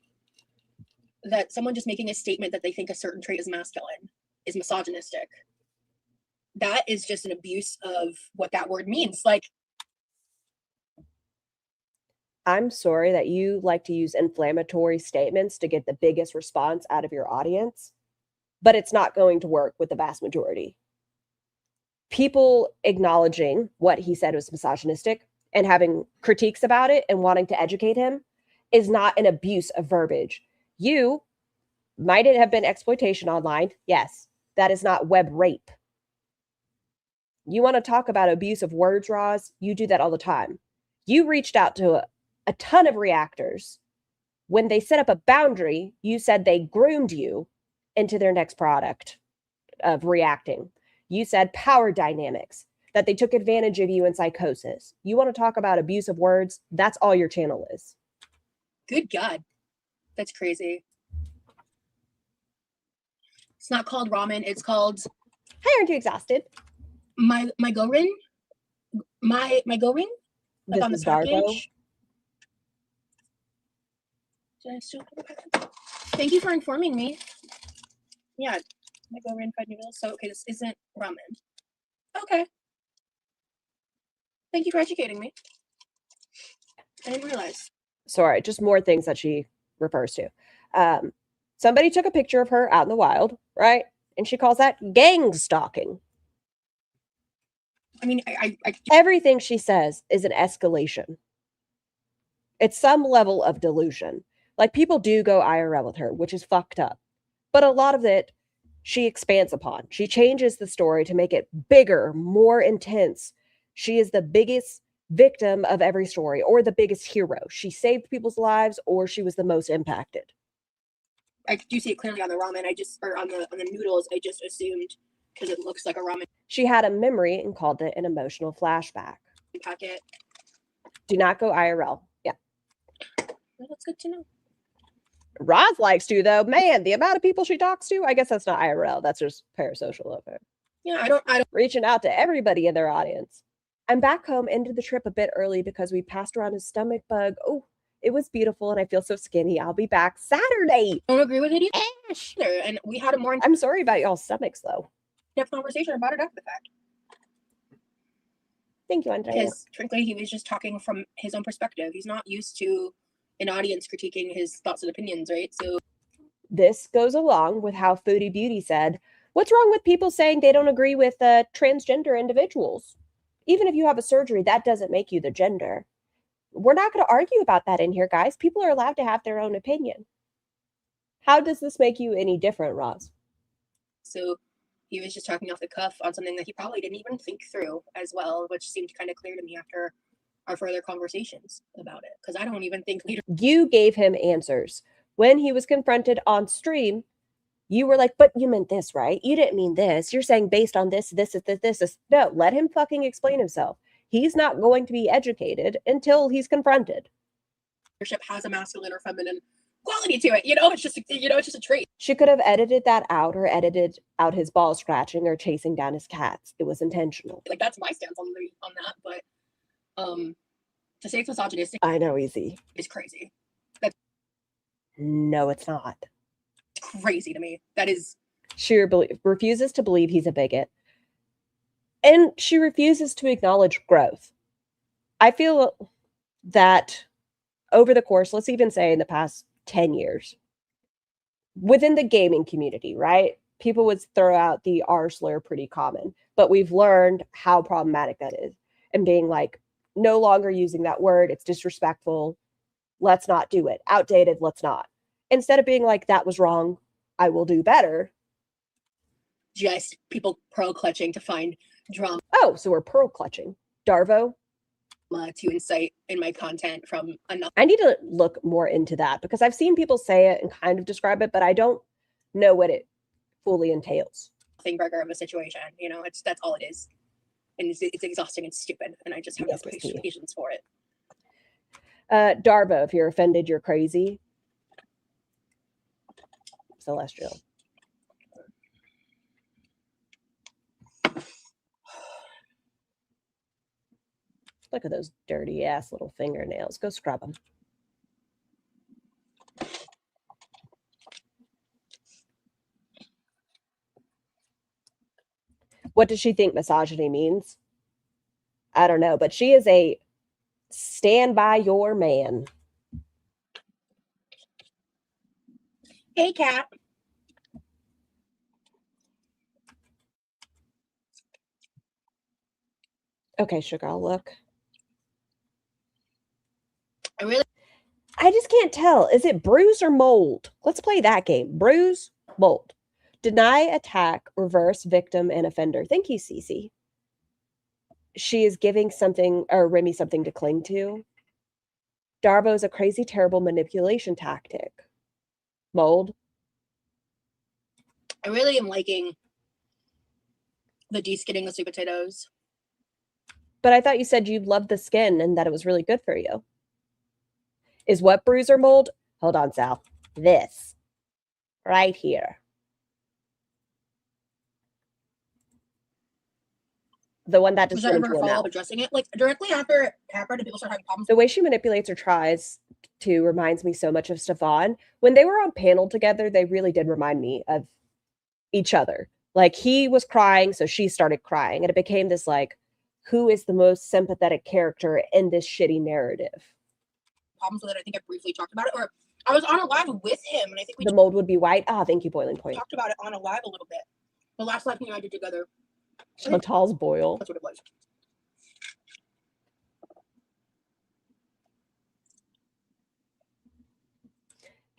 that someone just making a statement that they think a certain trait is masculine is misogynistic. That is just an abuse of what that word means. Like, I'm sorry that you like to use inflammatory statements to get the biggest response out of your audience, but it's not going to work with the vast majority. People acknowledging what he said was misogynistic and having critiques about it and wanting to educate him is not an abuse of verbiage. You might it have been exploitation online? Yes. That is not web rape. You want to talk about abuse of words, Roz? You do that all the time. You reached out to a ton of reactors. When they set up a boundary, you said they groomed you into their next product of reacting. You said power dynamics, that they took advantage of you in psychosis. You want to talk about abuse of words? That's all your channel is. good God, that's crazy. It's not called ramen. It's called Hey, aren't you exhausted? my go ring. My go ring. Like This on the is Darbo. package. Did I still put the package? Thank you for informing me. Yeah, my go ring fried noodles. So okay, this isn't ramen. Okay. Thank you for educating me. I didn't realize. Sorry, just more things that she refers to. Somebody took a picture of her out in the wild, right? And she calls that gang stalking. I mean, I Everything she says is an escalation. It's some level of delusion. Like, people do go IRL with her, which is fucked up. But a lot of it, she expands upon. She changes the story to make it bigger, more intense. She is the biggest victim of every story, or the biggest hero. She saved people's lives, or she was the most impacted. I do see it clearly on the ramen. Or on the noodles. I just assumed because it looks like a ramen She had a memory and called it an emotional flashback. packet. Do not go IRL. Yeah. Well, that's good to know. Roz likes to, though. Man, the amount of people she talks to, I guess that's not IRL. That's just parasocial of her. Yeah, I don't Reaching out to everybody in their audience. I'm back home, ended the trip a bit early because we passed around a stomach bug. Oh, it was beautiful and I feel so skinny. I'll be back Saturday. agree with it either. And we had a more I'm sorry about y'all's stomachs, though. in-depth conversation about it after the fact. Thank you, Andrea. Because frankly, he was just talking from his own perspective. He's not used to an audience critiquing his thoughts and opinions, right? So This goes along with how Foodie Beauty said, what's wrong with people saying they don't agree with transgender individuals? Even if you have a surgery, that doesn't make you the gender. We're not going to argue about that in here, guys. People are allowed to have their own opinion. How does this make you any different, Roz? So he was just talking off the cuff on something that he probably didn't even think through as well, which seemed kind of clear to me after our further conversations about it. Because I don't even think You gave him answers. When he was confronted on stream, you were like, but you meant this, right? You didn't mean this. You're saying based on this. No, let him fucking explain himself. He's not going to be educated until he's confronted. leadership has a masculine or feminine quality to it. It's just a trait. She could have edited that out, or edited out his ball scratching or chasing down his cats. It was intentional. Like, that's my stance on that. But to say it's misogynistic, I know, easy. is crazy. No, it's not. It's crazy to me. That is. She refuses to believe he's a bigot. And she refuses to acknowledge growth. I feel that over the course, let's even say in the past 10 years, within the gaming community, right? People would throw out the R slur pretty common, but we've learned how problematic that is. And being like, no longer using that word, it's disrespectful. Let's not do it. Outdated, let's not. Instead of being like, that was wrong, I will do better. Just people pearl clutching to find drama Oh, so we're pearl clutching. Darvo? to incite in my content from another. I need to look more into that because I've seen people say it and kind of describe it, but I don't know what it fully entails. Thing burger of a situation. That's all it is. and it's exhausting and stupid, and I just have no Yes, Miss P. patience for it. Darbo, if you're offended, you're crazy. Celestial. Look at those dirty ass little fingernails. Go scrub them. What does she think misogyny means? I don't know, but she is a stand by your man. Hey, cat. Okay, sugar, I'll look. I just can't tell. Is it bruise or mold? Let's play that game. Bruise, mold. Deny, attack, reverse, victim, and offender. Thank you, Cece. She is giving something, or Remy something to cling to. Darbo is a crazy, terrible manipulation tactic. Mold. I really am liking the de-skinning the sweet potatoes. But I thought you said you loved the skin and that it was really good for you. Is what bruise or mold? Hold on, Sal. This. Right here. The one that just was went there into ever her follow-up mouth. addressing it? Like, directly after Pepper, did people start having problems? The way she manipulates or tries to reminds me so much of Stefan. When they were on panel together, they really did remind me of each other. Like, he was crying, so she started crying. And it became this, like, who is the most sympathetic character in this shitty narrative? Problems with it. I think I briefly talked about it. Or I was on a live with him, and I think we The mold would be white. Ah, thank you, Boiling Point. talked about it on a live a little bit. The last live me and I did together. Chantal's boil. That's what it was.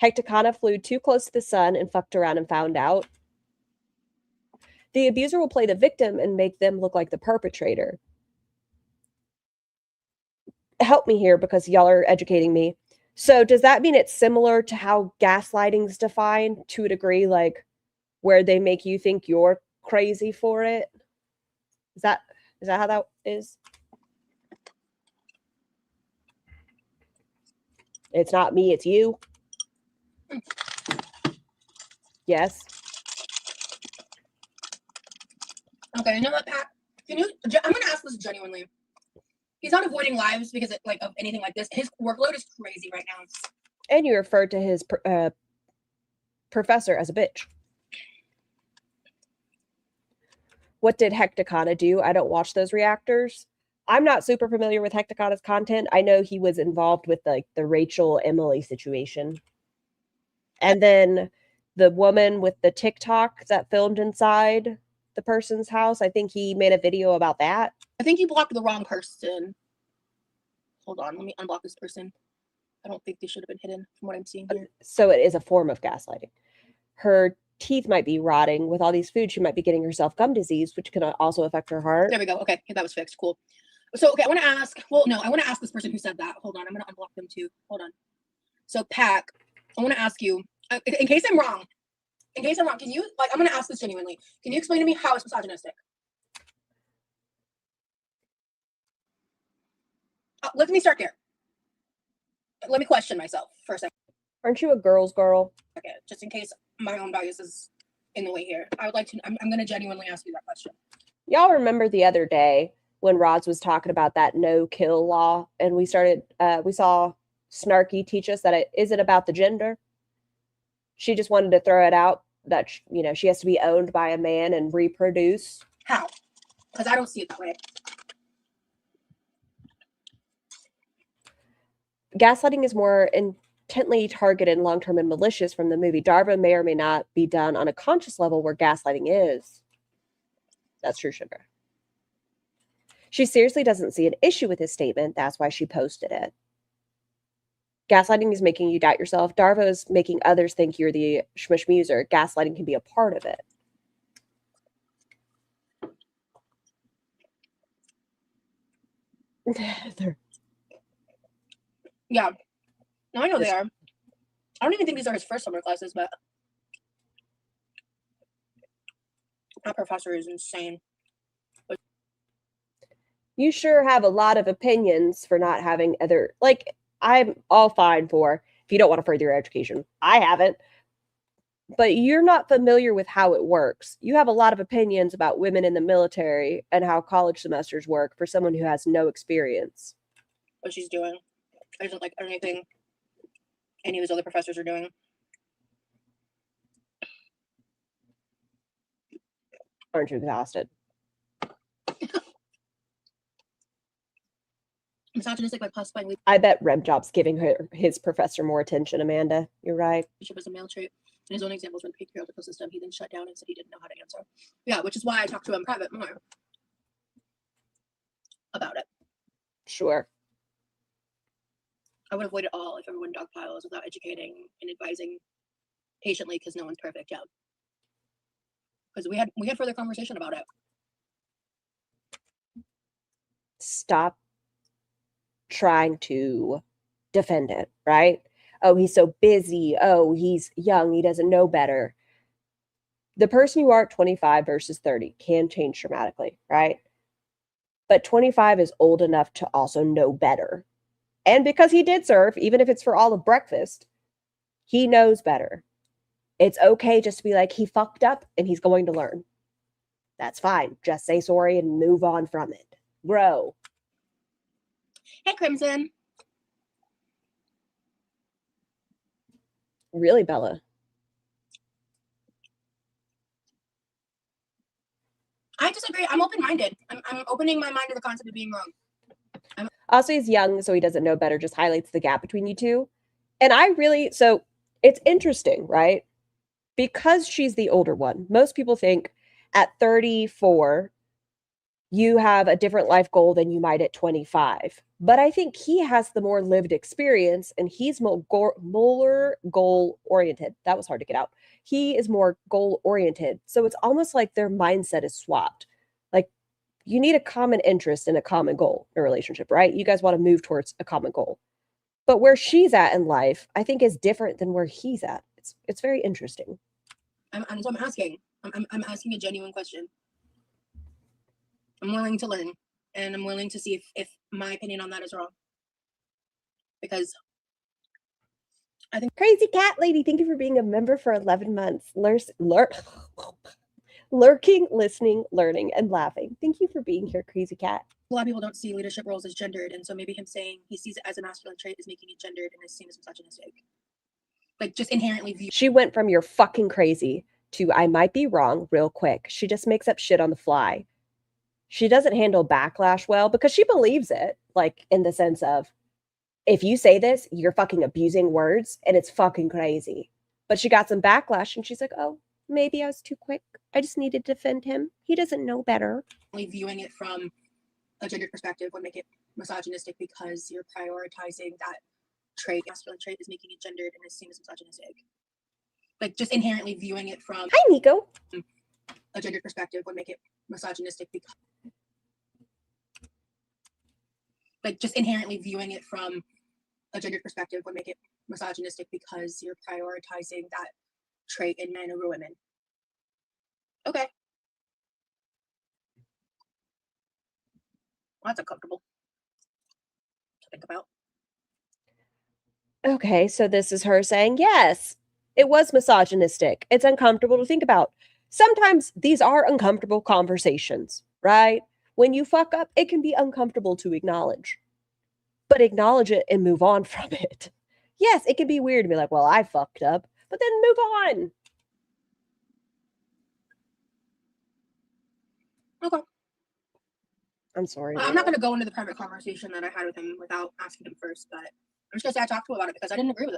Hecticana flew too close to the sun and fucked around and found out. The abuser will play the victim and make them look like the perpetrator. Help me here because y'all are educating me. So does that mean it's similar to how gaslighting is defined to a degree, like where they make you think you're crazy for it? Is that how that is? It's not me, it's you. Yes. Okay, you know what, Pat? I'm gonna ask this genuinely. He's not avoiding lives because of anything like this. His workload is crazy right now. And you referred to his professor as a bitch. What did Hecticana do? I don't watch those reactors. I'm not super familiar with Hecticana's content. I know he was involved with the Rachel Emily situation. And then the woman with the TikTok that filmed inside the person's house, I think he made a video about that. I think he blocked the wrong person. Hold on, let me unblock this person. I don't think they should have been hidden from what I'm seeing here. So it is a form of gaslighting. Her teeth might be rotting. With all these foods, she might be getting herself gum disease, which can also affect her heart. There we go. Okay, that was fixed. Cool. So, okay, I want to ask, well, no, I want to ask this person who said that. Hold on, I'm going to unblock them too. Hold on. So, Pac, I want to ask you, in case I'm wrong, can you, I'm going to ask this genuinely. Can you explain to me how it's misogynistic? Let me start there. Let me question myself for a second. Aren't you a girl's girl? Okay, just in case my own bias is in the way here. I would like to, I'm going to genuinely ask you that question. Y'all remember the other day when Roz was talking about that no-kill law, and we saw Snarky teach us that it isn't about the gender. She just wanted to throw it out that, she has to be owned by a man and reproduce. How? Because I don't see it that way. Gaslighting is more intently targeted, long-term, and malicious from the movie. Darbo may or may not be done on a conscious level where gaslighting is. That's true, sugar. She seriously doesn't see an issue with his statement. That's why she posted it. Gaslighting is making you doubt yourself. Darvo is making others think you're the schmuser. Gaslighting can be a part of it. Yeah. No, I know they are. I don't even think these are his first summer classes, but that professor is insane. You sure have a lot of opinions for not having other, like, I'm all fine for if you don't want to further your education. I haven't. But you're not familiar with how it works. You have a lot of opinions about women in the military and how college semesters work for someone who has no experience. What she's doing isn't like anything any of those other professors are doing. Aren't you exhausted? Misogynistic by classifying I bet Remjob's giving his professor more attention, Amanda. You're right. leadership as a male trait. In his own examples, when the patriarchal system, he then shut down and said he didn't know how to answer. Yeah, which is why I talked to him in private more about it. Sure. I would avoid it all if everyone dogpiles without educating and advising patiently, because no one's perfect yet. Because we had further conversation about it. Stop trying to defend it, right? Oh, he's so busy. Oh, he's young. He doesn't know better. The person you are at 25 versus 30 can change dramatically, right? But 25 is old enough to also know better. And because he did serve, even if it's for all of breakfast, he knows better. It's okay just to be like, he fucked up and he's going to learn. That's fine. Just say sorry and move on from it. Grow. Hey, Crimson. Really, Bella? I disagree. I'm open-minded. I'm opening my mind to the concept of being wrong. Also, he's young, so he doesn't know better, just highlights the gap between you two. And so it's interesting, right? Because she's the older one, most people think at 34, you have a different life goal than you might at 25. But I think he has the more lived experience and he's more goal-oriented. That was hard to get out. He is more goal-oriented. So it's almost like their mindset is swapped. Like, you need a common interest and a common goal in a relationship, right? You guys want to move towards a common goal. But where she's at in life, I think is different than where he's at. It's very interesting. I'm asking. I'm asking a genuine question. I'm willing to learn, and I'm willing to see if my opinion on that is wrong. Because I think Crazy Cat Lady, thank you for being a member for 11 months. Lurking, listening, learning, and laughing. Thank you for being here, Crazy Cat. a lot of people don't see leadership roles as gendered, and so maybe him saying he sees it as a masculine trait is making it gendered and is seen as misogynistic. Like, just inherently view. She went from "you're fucking crazy" to "I might be wrong" real quick. She just makes up shit on the fly. She doesn't handle backlash well because she believes it, like in the sense of, if you say this, you're fucking abusing words and it's fucking crazy. But she got some backlash and she's like, oh, maybe I was too quick. I just needed to defend him. He doesn't know better. Viewing it from a gendered perspective would make it misogynistic because you're prioritizing that trait. Masculine trait is making it gendered and is seen as misogynistic. Like, just inherently viewing it from Hi, Nico. a gendered perspective would make it misogynistic because, like, just inherently viewing it from a gendered perspective would make it misogynistic because you're prioritizing that trait in men over women. Okay. Well, that's uncomfortable to think about. Okay, so this is her saying, yes, it was misogynistic. It's uncomfortable to think about. Sometimes these are uncomfortable conversations, right? When you fuck up, it can be uncomfortable to acknowledge. But acknowledge it and move on from it. Yes, it can be weird to be like, well, I fucked up, but then move on. Okay. I'm sorry. I'm not going to go into the private conversation that I had with him without asking him first, but I'm just going to say I talked to him about it because I didn't agree with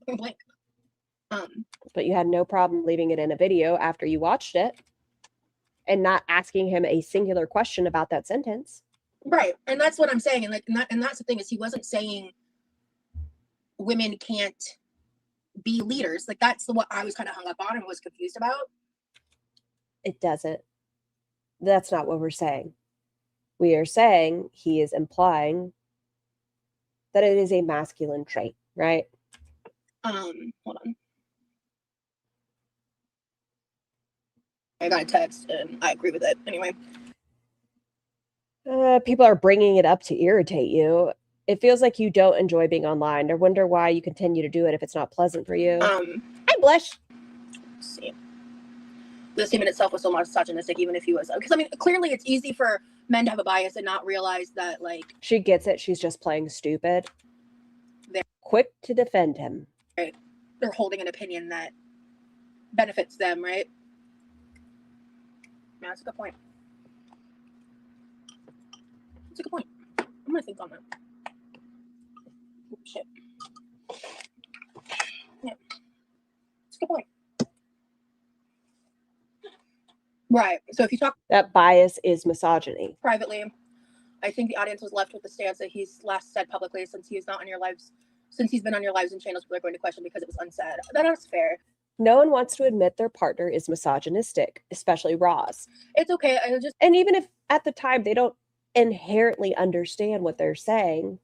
him. Blank. But you had no problem leaving it in a video after you watched it and not asking him a singular question about that sentence. Right. And that's what I'm saying. And like, and that's the thing, is he wasn't saying women can't be leaders. Like, that's what I was kind of hung up on and was confused about. It doesn't. That's not what we're saying. We are saying he is implying that it is a masculine trait, right? Hold on. I got a text and I agree with it. Anyway. People are bringing it up to irritate you. It feels like you don't enjoy being online. I wonder why you continue to do it if it's not pleasant for you. I blush. Let's see. The statement itself was so misogynistic, even if he was. Because, I mean, clearly it's easy for men to have a bias and not realize that, like... She gets it. She's just playing stupid. They're quick to defend him. Right. They're holding an opinion that benefits them, right? Yeah, that's a good point. That's a good point. I'm going to think on that. Shit. Yeah. That's a good point. Right. So if you talk... That bias is misogyny. Privately, I think the audience was left with the stance that he's last said publicly since he's not on your lives, since he's been on your lives and channels, people are going to question because it was unsaid. That is fair. No one wants to admit their partner is misogynistic, especially Roz. It's okay. And even if at the time they don't inherently understand what they're saying,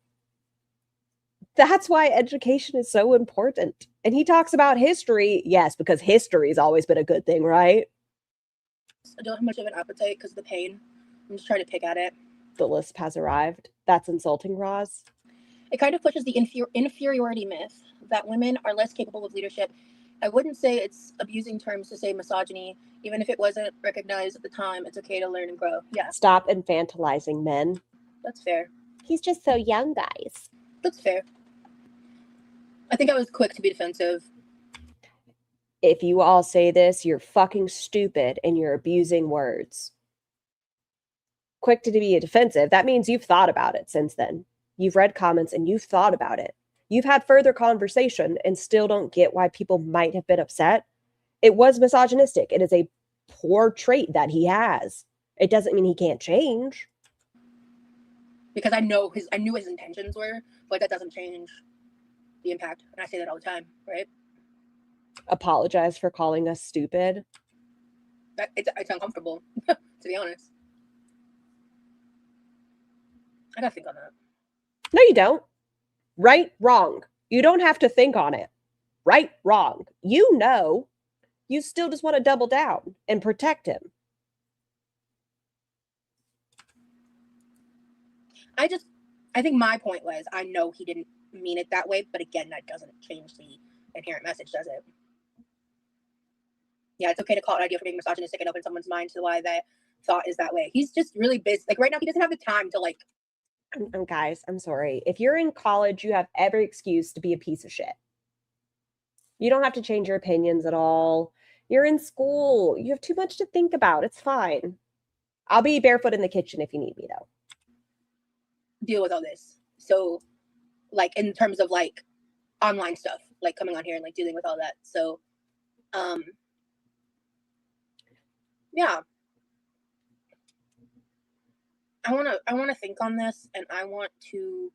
that's why education is so important. And he talks about history, yes, because history's always been a good thing, right? I don't have much of an appetite because of the pain. I'm just trying to pick at it. The lisp has arrived. That's insulting, Roz. It kind of pushes the inferiority myth that women are less capable of leadership. I wouldn't say it's abusing terms to say misogyny. Even if it wasn't recognized at the time, it's okay to learn and grow. Yeah. Stop infantilizing men. That's fair. He's just so young, guys. That's fair. I think I was quick to be defensive. If you all say this, you're fucking stupid and you're abusing words. Quick to be defensive. That means you've thought about it since then. You've read comments and you've thought about it. You've had further conversation and still don't get why people might have been upset. It was misogynistic. It is a poor trait that he has. It doesn't mean he can't change. Because I knew his intentions were, but that doesn't change the impact. And I say that all the time, right? Apologize for calling us stupid. It's uncomfortable, to be honest. I gotta think on that. No, you don't. Right, wrong. You don't have to think on it. Right, wrong. You know. You still just want to double down and protect him. I think my point was, I know he didn't mean it that way, but again, that doesn't change the inherent message, does it? Yeah, it's okay to call it an idea for being misogynistic and open someone's mind to why that thought is that way. He's just really busy. Like right now, he doesn't have the time to like... Guys, I'm sorry. If you're in college, you have every excuse to be a piece of shit. You don't have to change your opinions at all. You're in school. You have too much to think about. It's fine. I'll be barefoot in the kitchen if you need me, though. Deal with all this. So, like, in terms of, like, online stuff, like, coming on here and, like, dealing with all that. So, yeah. I want to think on this, and I want to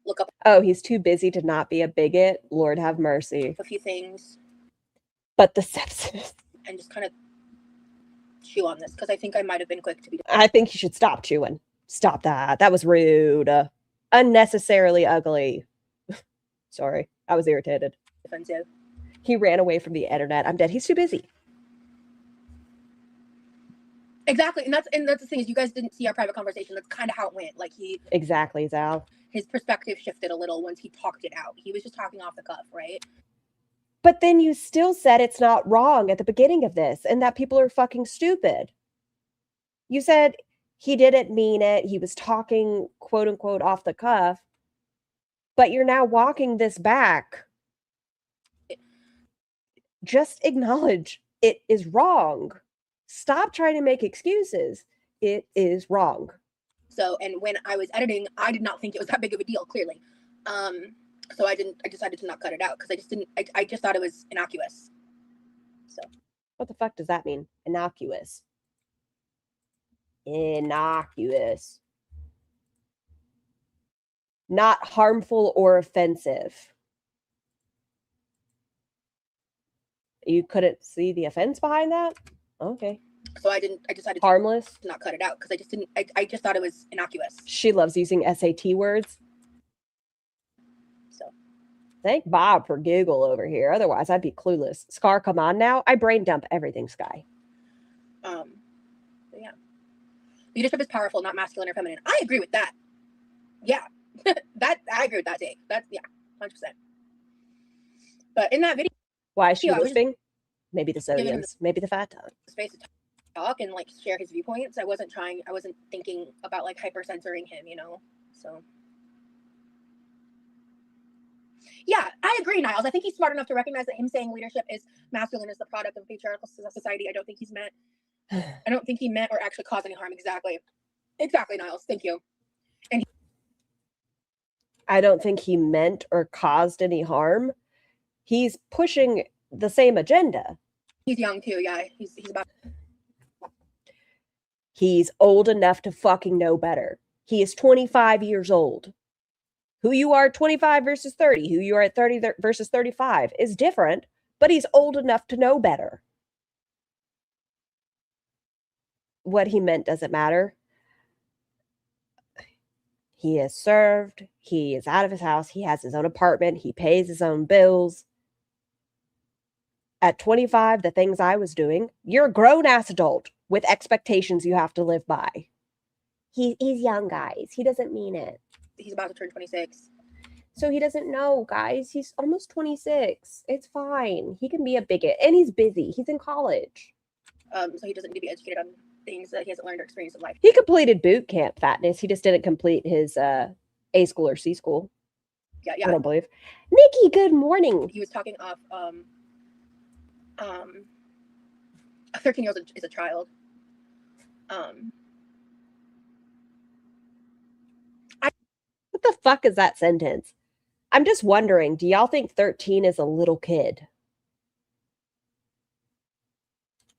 look up... Oh, he's too busy to not be a bigot? Lord have mercy. A few things. But the sepsis. And just kind of chew on this, because I think I might have been quick to be... I think you should stop chewing. Stop that. That was rude. Unnecessarily ugly. Sorry. I was irritated. Defensive. He ran away from the internet. I'm dead. He's too busy. Exactly. And that's the thing is you guys didn't see our private conversation. That's kind of how it went. Like Exactly, Zal. His perspective shifted a little once he talked it out. He was just talking off the cuff, right? But then you still said it's not wrong at the beginning of this and that people are fucking stupid. You said he didn't mean it. He was talking, quote unquote, off the cuff. But you're now walking this back. Just acknowledge it is wrong. Stop trying to make excuses. It is wrong. So, and when I was editing, I did not think it was that big of a deal, clearly. So I decided to not cut it out because I just thought it was innocuous. So. What the fuck does that mean? Innocuous. Innocuous. Not harmful or offensive. You couldn't see the offense behind that? Okay. So I decided harmless to not cut it out because I just thought it was innocuous. She loves using SAT words. So thank Bob for Google over here. Otherwise I'd be clueless. Scar, come on now. I brain dump everything, Sky. But yeah. Leadership is powerful, not masculine or feminine. I agree with that. Yeah, I agree with that take. That's 100%. But in that video, Why is she I was lisping? Maybe the giving him sodiums, maybe the fat tongue. space to talk and like share his viewpoints. I wasn't thinking about like hyper censoring him, so yeah, I agree, Niles. I think he's smart enough to recognize that him saying leadership is masculine is the product of patriarchal society. I don't think he meant or actually caused any harm. Exactly, Niles. Thank you. And I don't think he meant or caused any harm. He's pushing the same agenda. He's young too. Yeah, he's about. He's old enough to fucking know better. He is 25 years old. Who you are at 25 versus 30, who you are at 30 versus 35 is different, but he's old enough to know better. What he meant doesn't matter. He is served. He is out of his house. He has his own apartment. He pays his own bills. At 25, the things I was doing, you're a grown-ass adult with expectations you have to live by. He's young, guys. He doesn't mean it. He's about to turn 26. So he doesn't know, guys. He's almost 26. It's fine. He can be a bigot. And he's busy. He's in college. So he doesn't need to be educated on things that he hasn't learned or experienced in life. He completed boot camp fatness. He just didn't complete his A school or C school. Yeah. I don't believe. Nikki, good morning. He was talking off a 13-year-old is a child. What the fuck is that sentence? I'm just wondering, do y'all think 13 is a little kid?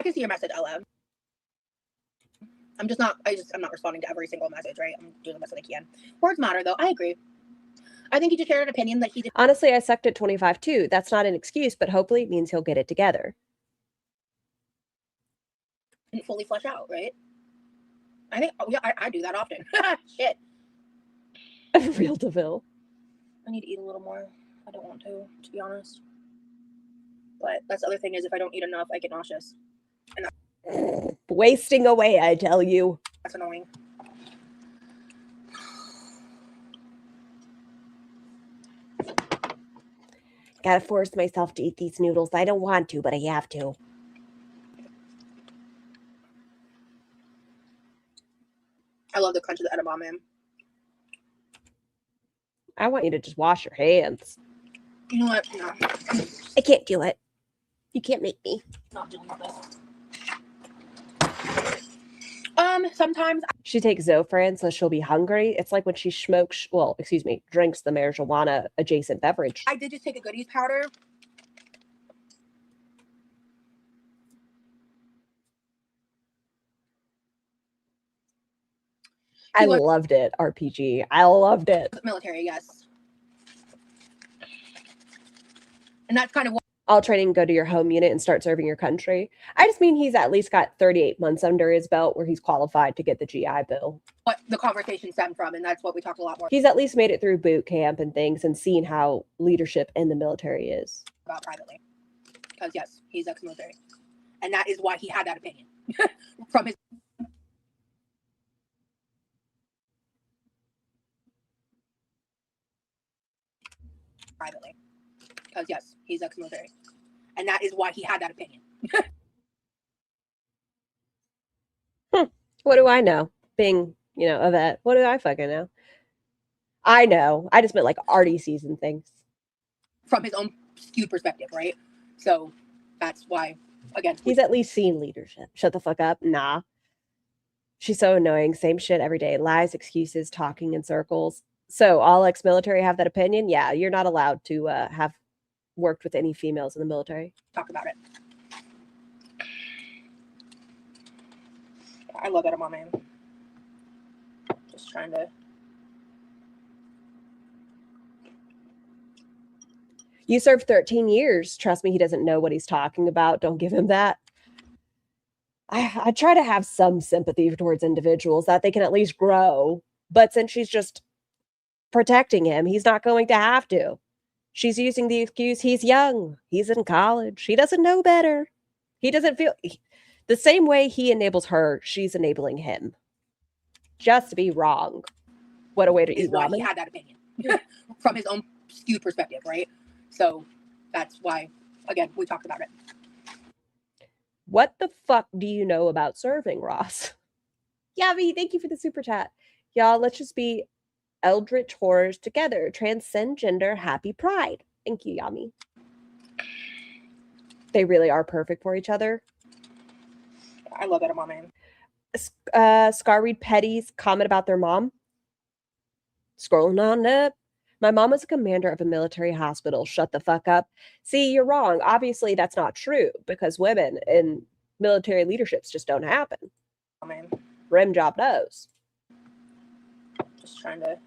I can see your message, LM. I'm not responding to every single message, right? I'm doing the best that I can. Words matter, though. I agree. I think he just shared an opinion that he did. Honestly, I sucked at 25 too. That's not an excuse, but hopefully it means he'll get it together. Didn't fully flesh out, right? I think, I do that often. Shit. Real DeVille. I need to eat a little more. I don't want to be honest. But that's the other thing is if I don't eat enough, I get nauseous. And wasting away, I tell you. That's annoying. Gotta force myself to eat these noodles. I don't want to, but I have to. I love the crunch of the edamame. I want you to just wash your hands. You know what? No. I can't do it. You can't make me. Not doing this. Sometimes she takes Zofran, so she'll be hungry. It's like when she drinks the marijuana adjacent beverage. I did just take a goodies powder. I loved it, RPG. I loved it. Military, yes. And that's kind of what all training, go to your home unit and start serving your country. I just mean he's at least got 38 months under his belt where he's qualified to get the GI Bill. What the conversation stemmed from, and that's what we talked a lot more. He's at least made it through boot camp and things and seen how leadership in the military is. About privately. Because yes, he's ex-military. And that is why he had that opinion. From his privately. Because yes, he's ex-military. And that is why he had that opinion. What do I know? Being, a vet. What do I fucking know? I know. I just meant like arty season things. From his own skewed perspective, right? So that's why, again. He's at least seen leadership. Shut the fuck up. Nah. She's so annoying. Same shit every day. Lies, excuses, talking in circles. So all ex-military have that opinion? Yeah, you're not allowed to have worked with any females in the military. Talk about it. I love edamame. Just trying to. You served 13 years. Trust me, he doesn't know what he's talking about. Don't give him that. I try to have some sympathy towards individuals that they can at least grow. But since she's just protecting him, he's not going to have to. She's using the excuse, he's young, he's in college, he doesn't know better. He doesn't feel the same way he enables her, she's enabling him. just to be wrong. What a way to is eat why he ramen. had that opinion from his own skewed perspective, right? So that's why, again, we talked about it. What the fuck do you know about serving, Ross? Yummy, thank you for the super chat. Y'all, let's just be eldritch horrors together. Transcend gender, happy pride. Thank you, Yummy. They really are perfect for each other. I love edamame. Scarweed Petty's comment about their mom. Scrolling on up. My mom was a commander of a military hospital. Shut the fuck up. See, you're wrong. Obviously, that's not true because women in military leaderships just don't happen. Oh, man. Rim job knows. Just trying to.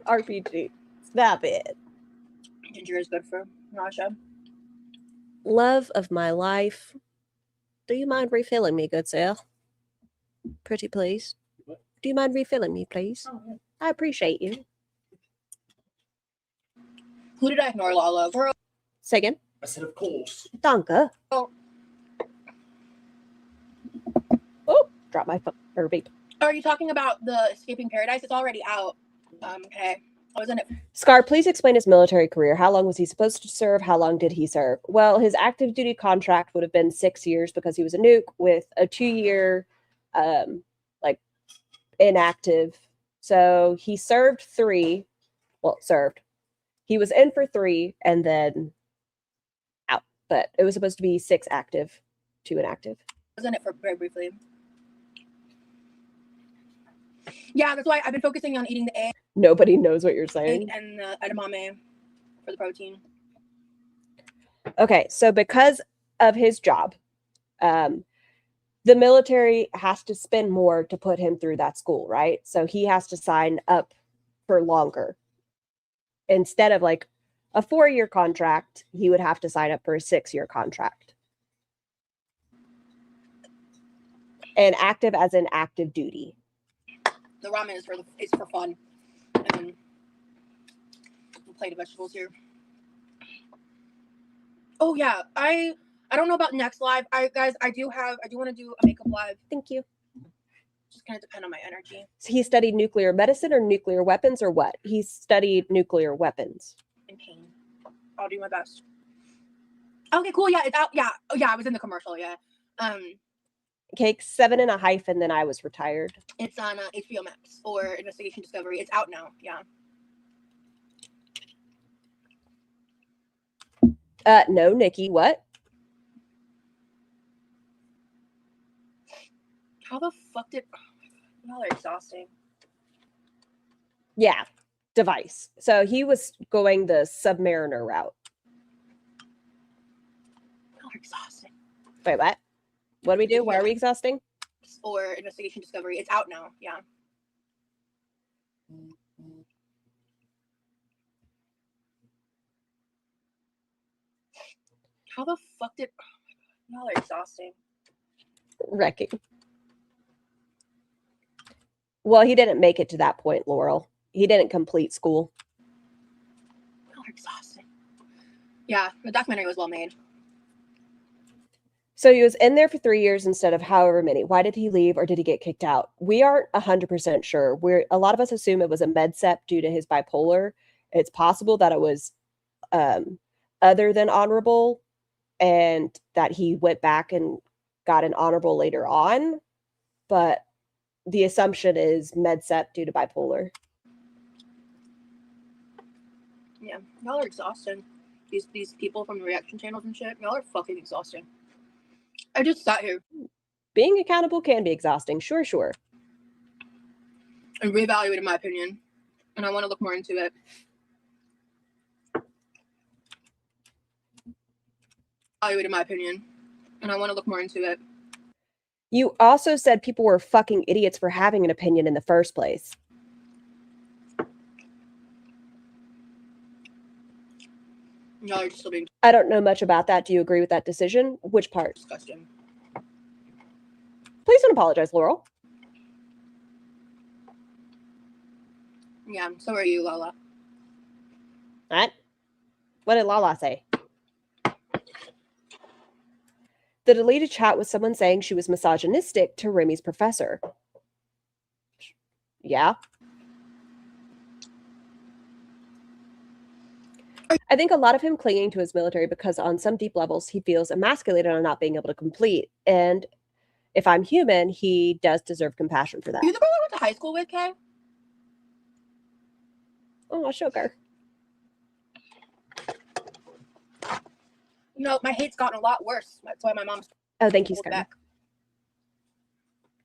RPG. Stop it. Ginger is good for nausea. Love of my life. Do you mind refilling me, good sir? Pretty please. Do you mind refilling me, please? Oh, yeah. I appreciate you. Who did I ignore, Lala? Girl. Say again. I said, of course. Danke. Oh. Oh, drop my phone or vape. Are you talking about the Escaping Paradise? It's already out. Okay. I was in it. Scar, please explain his military career. How long was he supposed to serve? How long did he serve? Well, his active duty contract would have been 6 years because he was a nuke with a 2-year, inactive. So he served 3. Well, served. He was in for 3 and then out. But it was supposed to be 6 active, 2 inactive. I was in it for very briefly. Yeah, that's why I've been focusing on eating the egg Nobody knows what you're saying. and the edamame for the protein. Okay, so because of his job, the military has to spend more to put him through that school, right? So he has to sign up for longer. Instead of like a 4-year contract, he would have to sign up for a 6-year contract. And active as in active duty. The ramen is for fun. And then a plate of vegetables here. Oh yeah, I don't know about next live. I do want to do a makeup live. Thank you. Just kind of depend on my energy. So he studied nuclear medicine or nuclear weapons or what? He studied nuclear weapons. In pain. I'll do my best. Okay, cool. Yeah, it's out. Yeah. Oh yeah, I was in the commercial. Yeah. Cake 7 and a hyphen, then I was retired. It's on HBO Max or Investigation Discovery. It's out now. Yeah. No, Nikki, what? How the fuck did? Y'all are exhausting. Yeah, device. So he was going the Submariner route. Y'all are exhausting. Wait, what? What do we do? Why are we exhausting? Or Investigation Discovery. It's out now. Yeah. How the fuck did? Y'all are exhausting. Wrecking. Well, he didn't make it to that point, Laurel. He didn't complete school. Y'all are exhausting. Yeah, the documentary was well made. So he was in there for 3 years instead of however many. Why did he leave or did he get kicked out? We aren't 100% sure. A lot of us assume it was a med sep due to his bipolar. It's possible that it was other than honorable and that he went back and got an honorable later on. But the assumption is med sep due to bipolar. Yeah, y'all are exhausting. These people from the reaction channels and shit, y'all are fucking exhausting. I just sat here Being accountable can be exhausting. Sure. and reevaluated my opinion, and I want to look more into it. Evaluated my opinion, and I want to look more into it. You also said people were fucking idiots for having an opinion in the first place. Y'all are just still being I don't know much about that. Do you agree with that decision? Which part? disgusting. Please don't apologize, Laurel. Yeah, so are you, Lala. What? What did Lala say? The deleted chat was someone saying she was misogynistic to Remy's professor. Yeah. I think a lot of him clinging to his military because on some deep levels he feels emasculated on not being able to complete. And if I'm human, he does deserve compassion for that. You the girl I went to high school with, Kay? Oh, sugar. You know, my hate's gotten a lot worse. That's why my mom's Oh, thank you, pulled Sky. back.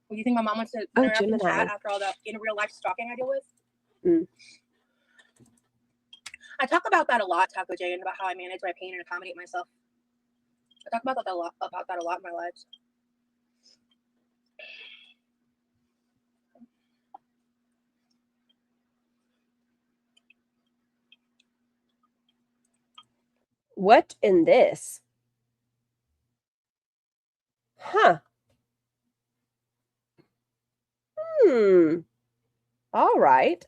Well, you think my mom wants to Oh, interact in Gemini. chat after all the in real life stalking I deal with? Mm. I talk about that a lot, Taco J, and about how I manage my pain and accommodate myself. I talk about that a lot in my lives. What in this? Huh. All right.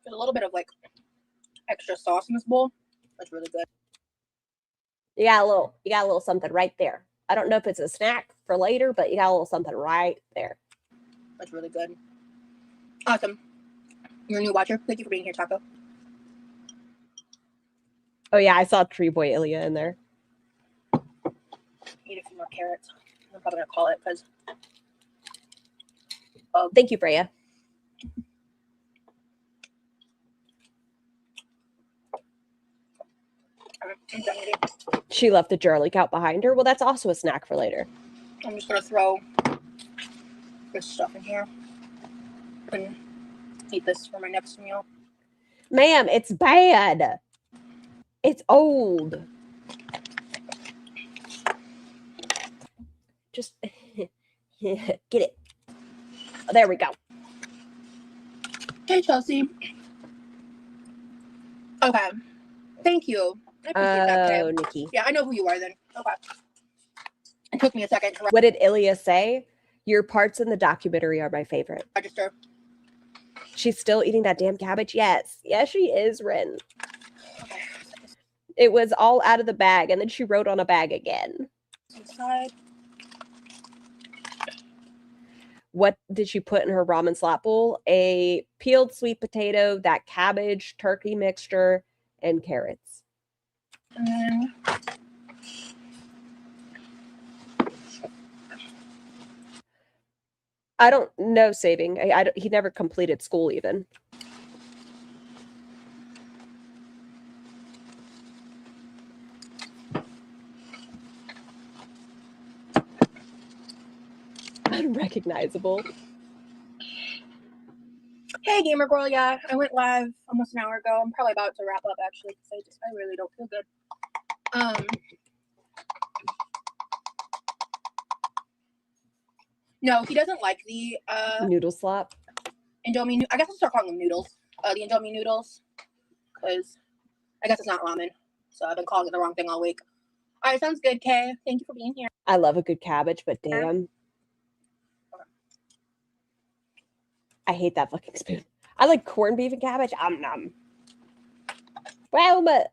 There's a little bit of like extra sauce in this bowl. That's really good. You got a little something right there. I don't know if it's a snack for later, but you got a little something right there. That's really good. Awesome. You're a new watcher. Thank you for being here, Taco. Oh yeah, I saw Tree Boy Ilya in there. Eat a few more carrots. I'm probably gonna call it because. Thank you, Freya. She left the jar leak out behind her. Well, that's also a snack for later. I'm just gonna throw this stuff in here and eat this for my next meal. Ma'am, it's bad. It's old. Just get it. Oh, there we go. Hey, Chelsea. Okay. Thank you. I appreciate that, Kay. Nikki. Yeah, I know who you are then. Okay. It took me a second to What did Ilya say? Your parts in the documentary are my favorite. register. She's still eating that damn cabbage? Yes. Yes, she is, Rin. Okay. It was all out of the bag, and then she wrote on a bag again. Inside. What did she put in her ramen slap bowl? A peeled sweet potato, that cabbage, turkey mixture, and carrots. And then I don't know saving. He never completed school even. Unrecognizable. hey, gamer girl. Yeah, I went live almost an hour ago. I'm probably about to wrap up actually because I really don't feel good. No, he doesn't like the Noodle slop. Indomie. I guess I'll start calling them noodles. The Indomie noodles, because I guess it's not ramen. So I've been calling it the wrong thing all week. All right, sounds good, Kay. Thank you for being here. I love a good cabbage, but damn. I hate that fucking spoon. I like corned beef and cabbage. Nom. Well, but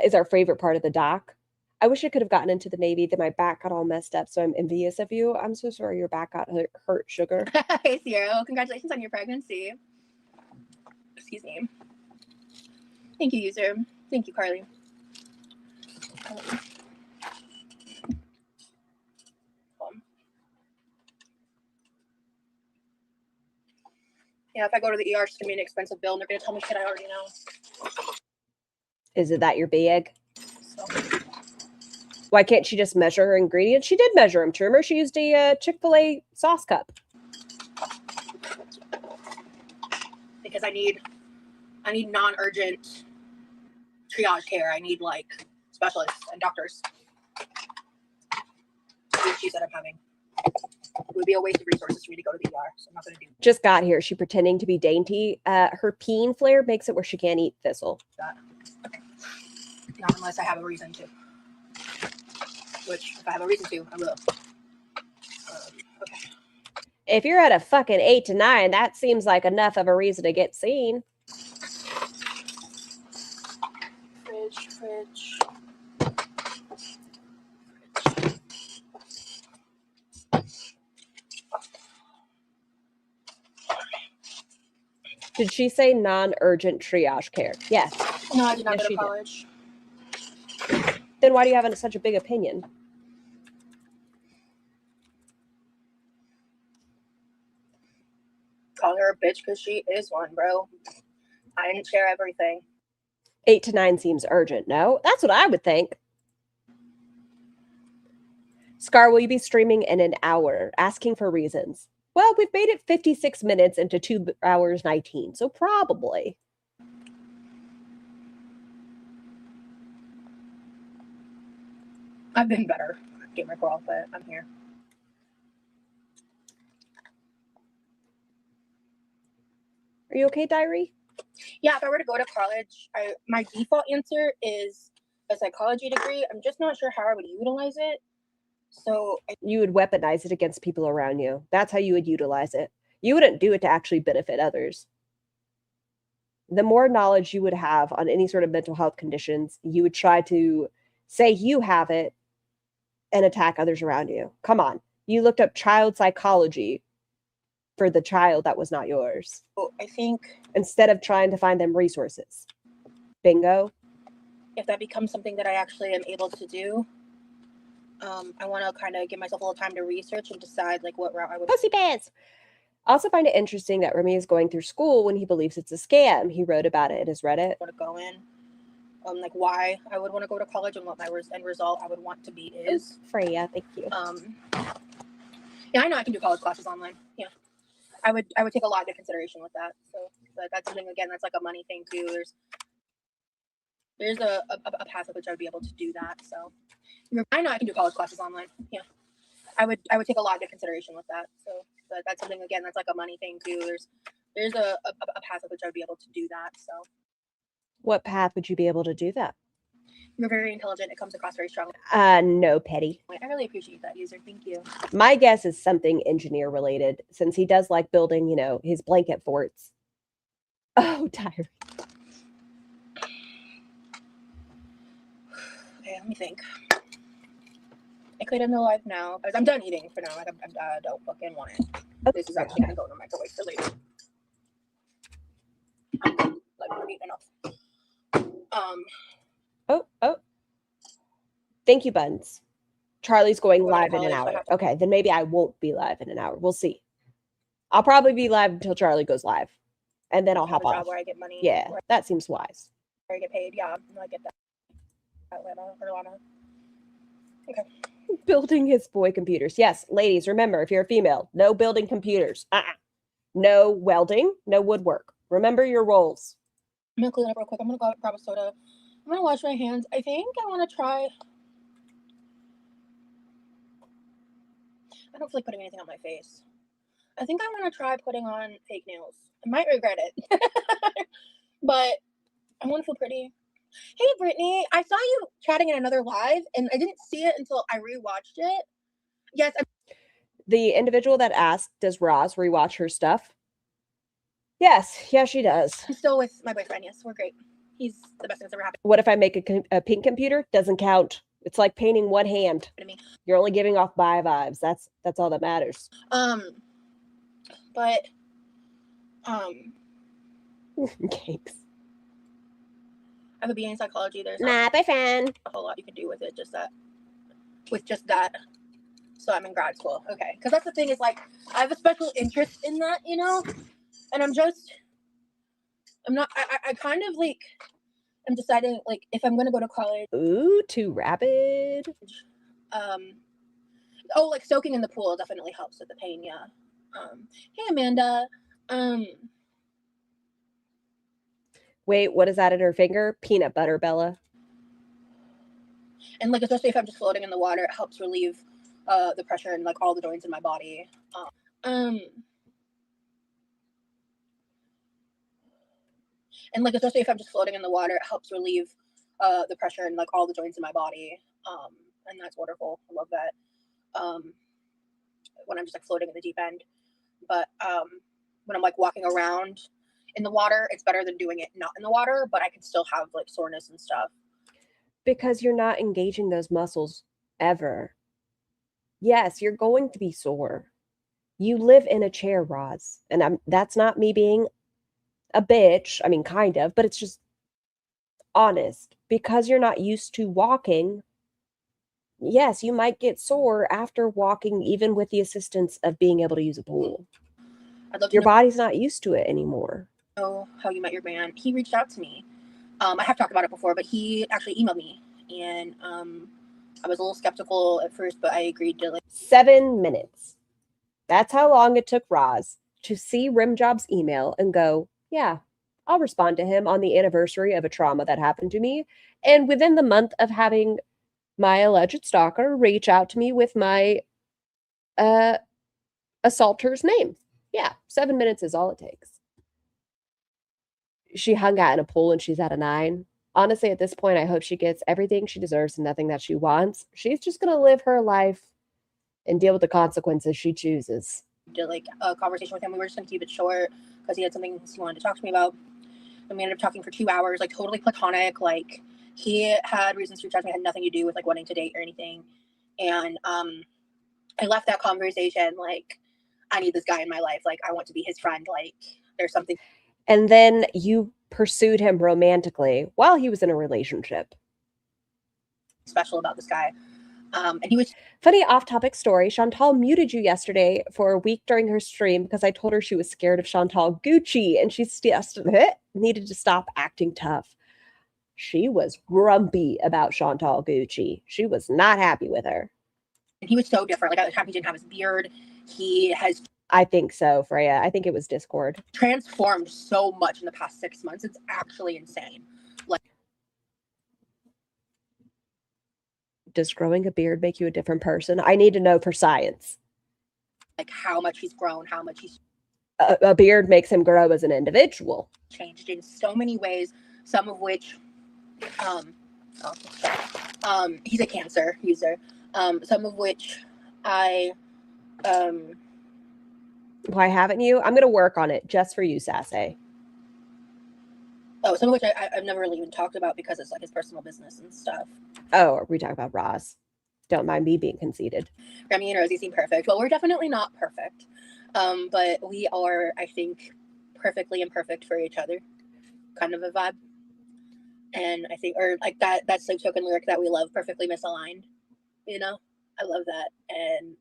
is our favorite part of the doc. I wish I could have gotten into the Navy. Then my back got all messed up, so I'm envious of you. I'm so sorry your back got hurt, sugar. Hey, Sierra. Congratulations on your pregnancy. Excuse me. Thank you, user. Thank you, Carly. Yeah, if I go to the ER, it's going to be an expensive bill, and they're going to tell me shit I already know. Is it that your big? So. Why can't she just measure her ingredients? She did measure them. Remember, she used a Chick-fil-A sauce cup. Because I need non-urgent triage care. I need like specialists and doctors. The issues that I'm having. It would be a waste of resources for me to go to the ER, so I'm not going to do Just got here. She pretending to be dainty. Her Peihn flare makes it where she can't eat thistle. that. Not unless I have a reason to. Which, if I have a reason to, I will. Okay. If you're at a fucking 8 to 9, that seems like enough of a reason to get seen. Fridge. Did she say non-urgent triage care? Yes. No, I did not Yes, go to she did. college. Then why do you have such a big opinion? Call her a bitch because she is one, bro. I didn't share everything. 8 to 9 seems urgent, no? That's what I would think. Scar, will you be streaming in an hour? Asking for reasons. Well, we've made it 56 minutes into 2 hours 19, so probably. I've been better. Gamer girl, but I'm here. Are you okay, Diary? Yeah, if I were to go to college, my default answer is a psychology degree. I'm just not sure how I would utilize it. So you would weaponize it against people around you. That's how you would utilize it. You wouldn't do it to actually benefit others. The more knowledge you would have on any sort of mental health conditions, you would try to say you have it and attack others around you. Come on. You looked up child psychology for the child that was not yours. I think instead of trying to find them resources. Bingo. If that becomes something that I actually am able to do, I want to kind of give myself a little time to research and decide like what route I would. Pussy pants. I also find it interesting that Remy is going through school when he believes it's a scam. He wrote about it in his Reddit. Want to go in, like why I would want to go to college and what my end result I would want to be is. Freya, thank you. Yeah, I know I can do college classes online. Yeah, I would take a lot into consideration with that. So, but that's something again that's like a money thing too. There's a path of which I would be able to do that. So, I know I can do college classes online. Yeah, I would take a lot into consideration with that. So, but that's something again that's like a money thing too. There's a path of which I would be able to do that. So, what path would you be able to do that? You're very intelligent. It comes across very strongly. No, petty. I really appreciate that, user. Thank you. My guess is something engineer related, since he does like building, you know, his blanket forts. Oh, tired. Okay, let me think. I could end the live now, because I'm done eating for now. Like, I don't fucking want it. This is actually gonna go in the microwave for later. Like, we're eating enough. Oh. Thank you, Buns. Charlie's going live in an hour. Okay, then maybe I won't be live in an hour. We'll see. I'll probably be live until Charlie goes live. And then I'll hop off. Where I get money. Yeah, that seems wise. Where I get paid. Yeah, I get that. Atlanta. Okay. Building his boy computers. Yes, ladies, remember, if you're a female, no building computers. No welding, no woodwork. Remember your roles. I'm gonna clean it up real quick. I'm gonna go grab a soda. I'm gonna wash my hands. I think I want to try. I don't feel like putting anything on my face. I think I want to try putting on fake nails. I might regret it, but I want to feel pretty. Hey, Brittany, I saw you chatting in another live, and I didn't see it until I rewatched it. Yes. The individual that asked, does Roz rewatch her stuff? Yes, yeah, she does. I'm still with my boyfriend. Yes, we're great. He's the best thing that's ever happened. What if I make a pink computer? Doesn't count. It's like painting one hand. You're only giving off bi vibes. That's all that matters. But Cakes. I have a BA in psychology. There's my boyfriend. A whole lot you can do with it. With just that. So I'm in grad school. Okay, because that's the thing is like I have a special interest in that, you know, and I'm not. I kind of like. I'm deciding like if I'm gonna go to college. Ooh, too rapid. Like soaking in the pool definitely helps with the pain. Yeah. Hey Amanda. Wait, what is that in her finger? Peanut butter, Bella. And like especially if I'm just floating in the water, it helps relieve the pressure in like all the joints in my body. And like especially if I'm just floating in the water, it helps relieve the pressure in like all the joints in my body. And that's wonderful. I love that. When I'm just like floating in the deep end. but when I'm like walking around in the water, it's better than doing it not in the water, but I can still have like soreness and stuff. Because you're not engaging those muscles ever. Yes, you're going to be sore. You live in a chair, Roz, and that's not me being a bitch. I mean, kind of, but it's just honest. Because you're not used to walking, yes, you might get sore after walking, even with the assistance of being able to use a pool. I'd love to Your body's not used to it anymore. know how you met your man. He reached out to me. I have talked about it before, but he actually emailed me, and I was a little skeptical at first, but I agreed to like 7 minutes. That's how long it took Roz to see Rimjob's email and go, yeah, I'll respond to him on the anniversary of a trauma that happened to me. And within the month of having my alleged stalker reach out to me with my assaulter's name. Yeah, 7 minutes is all it takes. She hung out in a pool and she's at a 9. Honestly, at this point, I hope she gets everything she deserves and nothing that she wants. She's just going to live her life and deal with the consequences she chooses. Did like a conversation with him. We were just gonna keep it short because he had something he wanted to talk to me about. And we ended up talking for 2 hours, like totally platonic. Like he had reasons to reach out to me, had nothing to do with like wanting to date or anything. And I left that conversation like, I need this guy in my life. Like I want to be his friend. Like there's something. And then you pursued him romantically while he was in a relationship. Special about this guy. And he was funny off-topic story. Chantal muted you yesterday for a week during her stream because I told her she was scared of Chantal Gucci and she just needed to stop acting tough. She was grumpy about Chantal Gucci. She was not happy with her. And he was so different. Like at the time, he didn't have his beard. He has. I think so, Freya. I think it was Discord. Transformed so much in the past 6 months. It's actually insane. Like. Does growing a beard make you a different person? I need to know for science. Like how much he's grown, how much he's... A beard makes him grow as an individual. Changed in so many ways, some of which... he's a cancer user. Some of which I... Why haven't you? I'm going to work on it just for you, Sassy. Oh, some of which I've never really even talked about because it's like his personal business and stuff. Oh, are we talking about Roz? Don't mind me being conceited. Remy and Rosie seem perfect. Well, we're definitely not perfect. But we are, I think, perfectly imperfect for each other. Kind of a vibe. And I think, or like that's like token lyric that we love, perfectly misaligned. You know? I love that. And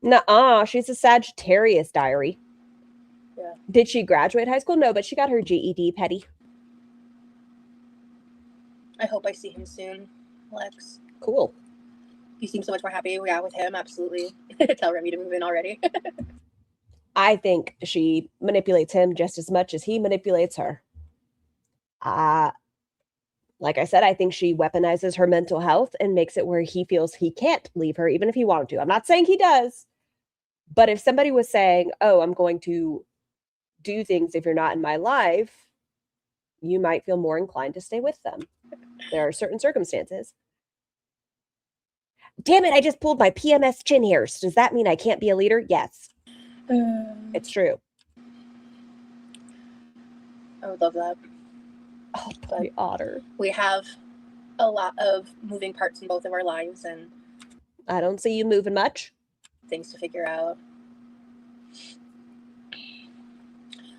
Nuh-uh, she's a Sagittarius diary. Yeah. Did she graduate high school? No, but she got her GED, petty. I hope I see him soon, Lex. Cool. You seem so much more happy. Yeah, with him, absolutely. Tell Remy to move in already. I think she manipulates him just as much as he manipulates her. Like I said, I think she weaponizes her mental health and makes it where he feels he can't leave her, even if he wanted to. I'm not saying he does. But if somebody was saying, oh, I'm going to do things if you're not in my life, you might feel more inclined to stay with them. There are certain circumstances. Damn it, I just pulled my PMS chin hairs. Does that mean I can't be a leader? Yes. It's true. I would love that. Oh, my otter. We have a lot of moving parts in both of our lives and I don't see you moving much. Things to figure out.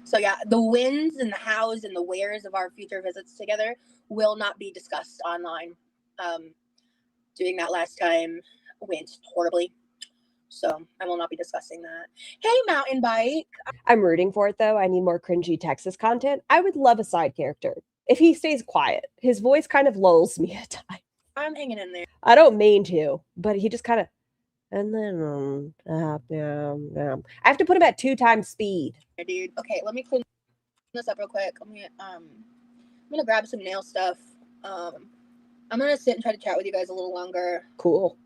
So yeah, the wins and the hows and the wheres of our future visits together will not be discussed online. Doing that last time went horribly. So I will not be discussing that. Hey, mountain bike. I'm rooting for it, though. I need more cringy Texas content. I would love a side character. If he stays quiet, his voice kind of lulls me at times. I'm hanging in there. I don't mean to, but he just kind of, and then, I have to put him at 2 times speed. Dude, okay, let me clean this up real quick. I'm gonna grab some nail stuff. I'm gonna sit and try to chat with you guys a little longer. Cool.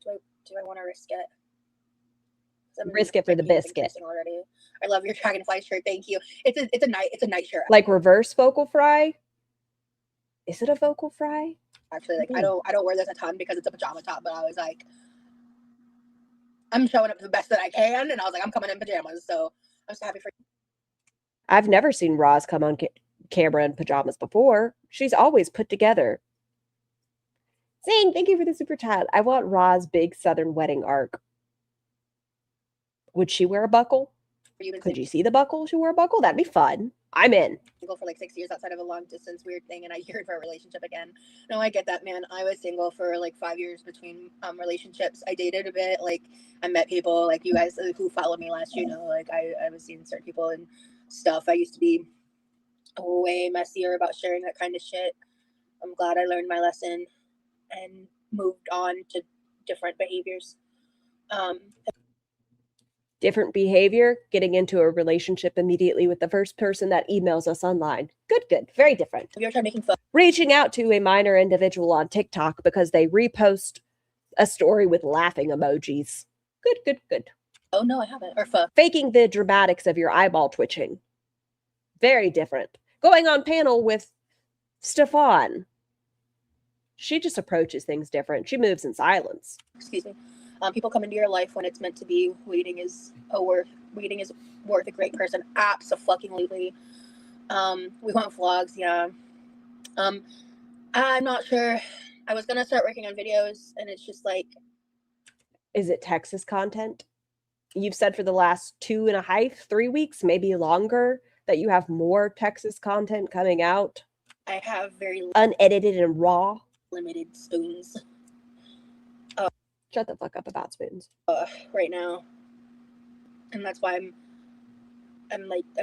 Do I want to risk it? Risk it for the biscuit. Already. I love your dragonfly shirt. Thank you. It's a night shirt. Like reverse vocal fry. Is it a vocal fry? Actually, like, I don't wear this a ton because it's a pajama top, but I was like, I'm showing up the best that I can, and I was like, I'm coming in pajamas, so I'm so happy for you. I've never seen Roz come on camera in pajamas before. She's always put together. Zing, thank you for the super chat. I want Roz big Southern wedding arc. Would she wear a buckle? Could you see the buckle? She wore a buckle? That'd be fun. I'm in. Single for like 6 years outside of a long distance weird thing, and I yearned for a relationship again. No, I get that, man. I was single for like 5 years between relationships. I dated a bit, like I met people like you guys who followed me last year, like I was seeing certain people and stuff. I used to be way messier about sharing that kind of shit. I'm glad I learned my lesson and moved on to different behaviors. Different behavior, getting into a relationship immediately with the first person that emails us online. Good. Very different. Have you ever tried making fun? Reaching out to a minor individual on TikTok because they repost a story with laughing emojis. Good. Oh, no, I haven't. Or pho. Faking the dramatics of your eyeball twitching. Very different. Going on panel with Stefan. She just approaches things different. She moves in silence. Excuse me. People come into your life when it's meant to be. Waiting is worth a great person. Abso-fucking-lutely. We want vlogs, yeah. I'm not sure. I was gonna start working on videos, and it's just like. Is it Texas content? You've said for the last 2.5, 3 weeks, maybe longer, that you have more Texas content coming out. I have very unedited and raw. Limited spoons. Shut the fuck up about spoons. Right now, and that's why I'm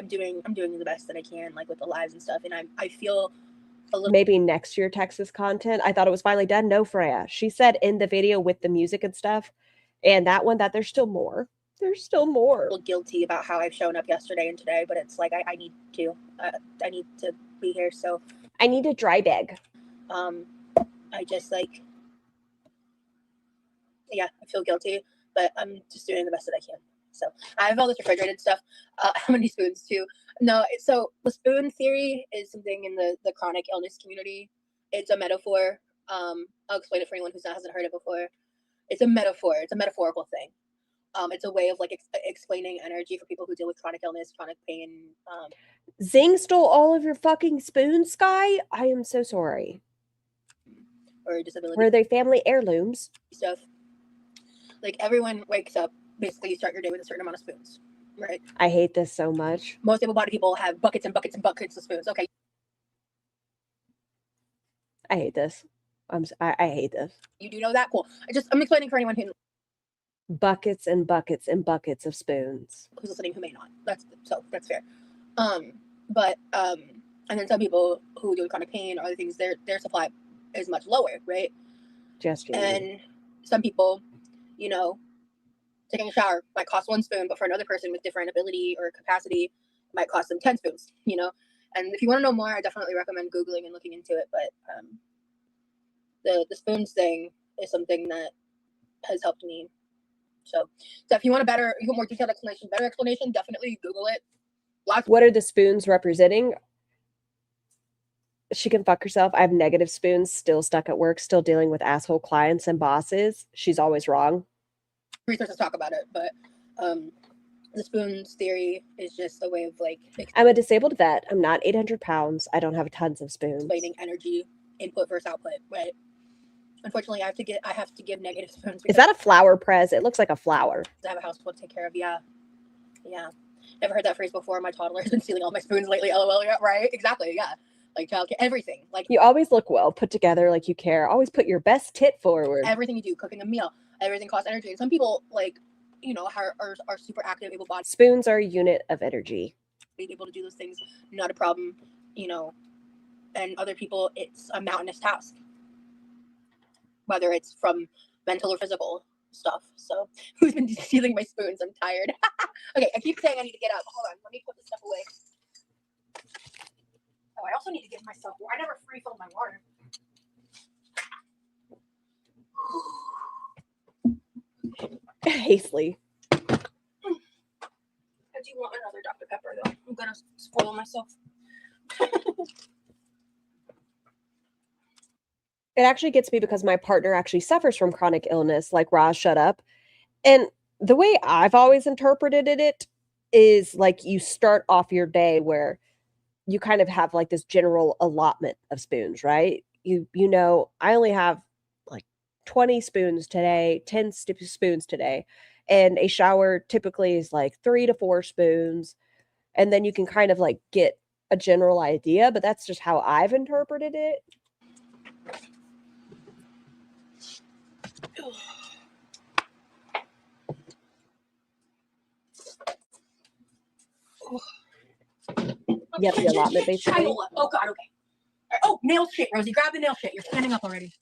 doing the best that I can, like with the lives and stuff, and I feel a little. Maybe next year Texas content. I thought it was finally done. No, Freya. She said in the video with the music and stuff, and that one that there's still more. There's still more. A little guilty about how I've shown up yesterday and today, but it's like I need to. I need to be here, so I need a dry bag. I just like. Yeah, I feel guilty, but I'm just doing the best that I can. So I have all this refrigerated stuff. How many spoons too? No, so the spoon theory is something in the chronic illness community. It's a metaphor. I'll explain it for anyone who hasn't heard it before. It's a metaphor. It's a metaphorical thing. It's a way of like explaining energy for people who deal with chronic illness, chronic pain. Zing stole all of your fucking spoons, Sky. I am so sorry. Or disability. Were they family heirlooms? Stuff. Like everyone wakes up, basically you start your day with a certain amount of spoons, right? I hate this so much. Most able-bodied people have buckets and buckets and buckets of spoons. Okay. I hate this. I hate this. You do know that? Cool. I'm explaining for anyone who buckets and buckets and buckets of spoons. Who's listening who may not. That's fair. And then some people who deal with chronic pain or other things, their supply is much lower, right? Just and some people, taking a shower might cost 1 spoon, but for another person with different ability or capacity, might cost them 10 spoons, And if you want to know more, I definitely recommend Googling and looking into it. But the spoons thing is something that has helped me. So if you want more detailed explanation, definitely Google it. What are the spoons representing? She can fuck herself. I have negative spoons, still stuck at work, still dealing with asshole clients and bosses. She's always wrong. Researchers talk about it, but the spoons theory is just a way of like. I'm a disabled vet. I'm not 800 pounds. I don't have tons of spoons. Explaining energy input versus output, right? Unfortunately, I have to give negative spoons. Is that a flower press? It looks like a flower. I have a household to take care of. Yeah. Never heard that phrase before. My toddler has been stealing all my spoons lately. LOL. Yeah, right? Exactly. Yeah. Like childcare, everything. Like you always look well put together, like you care. Always put your best tit forward. Everything you do, cooking a meal, everything costs energy. And some people, are super active, able-bodied. Spoons are a unit of energy. Being able to do those things, not a problem. And other people, it's a mountainous task. Whether it's from mental or physical stuff. So, who's been stealing my spoons? I'm tired. Okay, I keep saying I need to get up. Hold on, let me put this stuff away. Oh, I also need to give myself water. I never refill my water. Hastily. I do want another Dr. Pepper, though. I'm gonna spoil myself. It actually gets me because my partner actually suffers from chronic illness, like Roz, shut up. And the way I've always interpreted it is like you start off your day where you kind of have like this general allotment of spoons, right? You know, I only have like 20 spoons today, 10 spoons today. And a shower typically is like 3 to 4 spoons. And then you can kind of like get a general idea, but that's just how I've interpreted it. Yep, the allotment basically. Oh God, okay. Oh, nail shit, Rosie. Grab the nail shit. You're standing up already.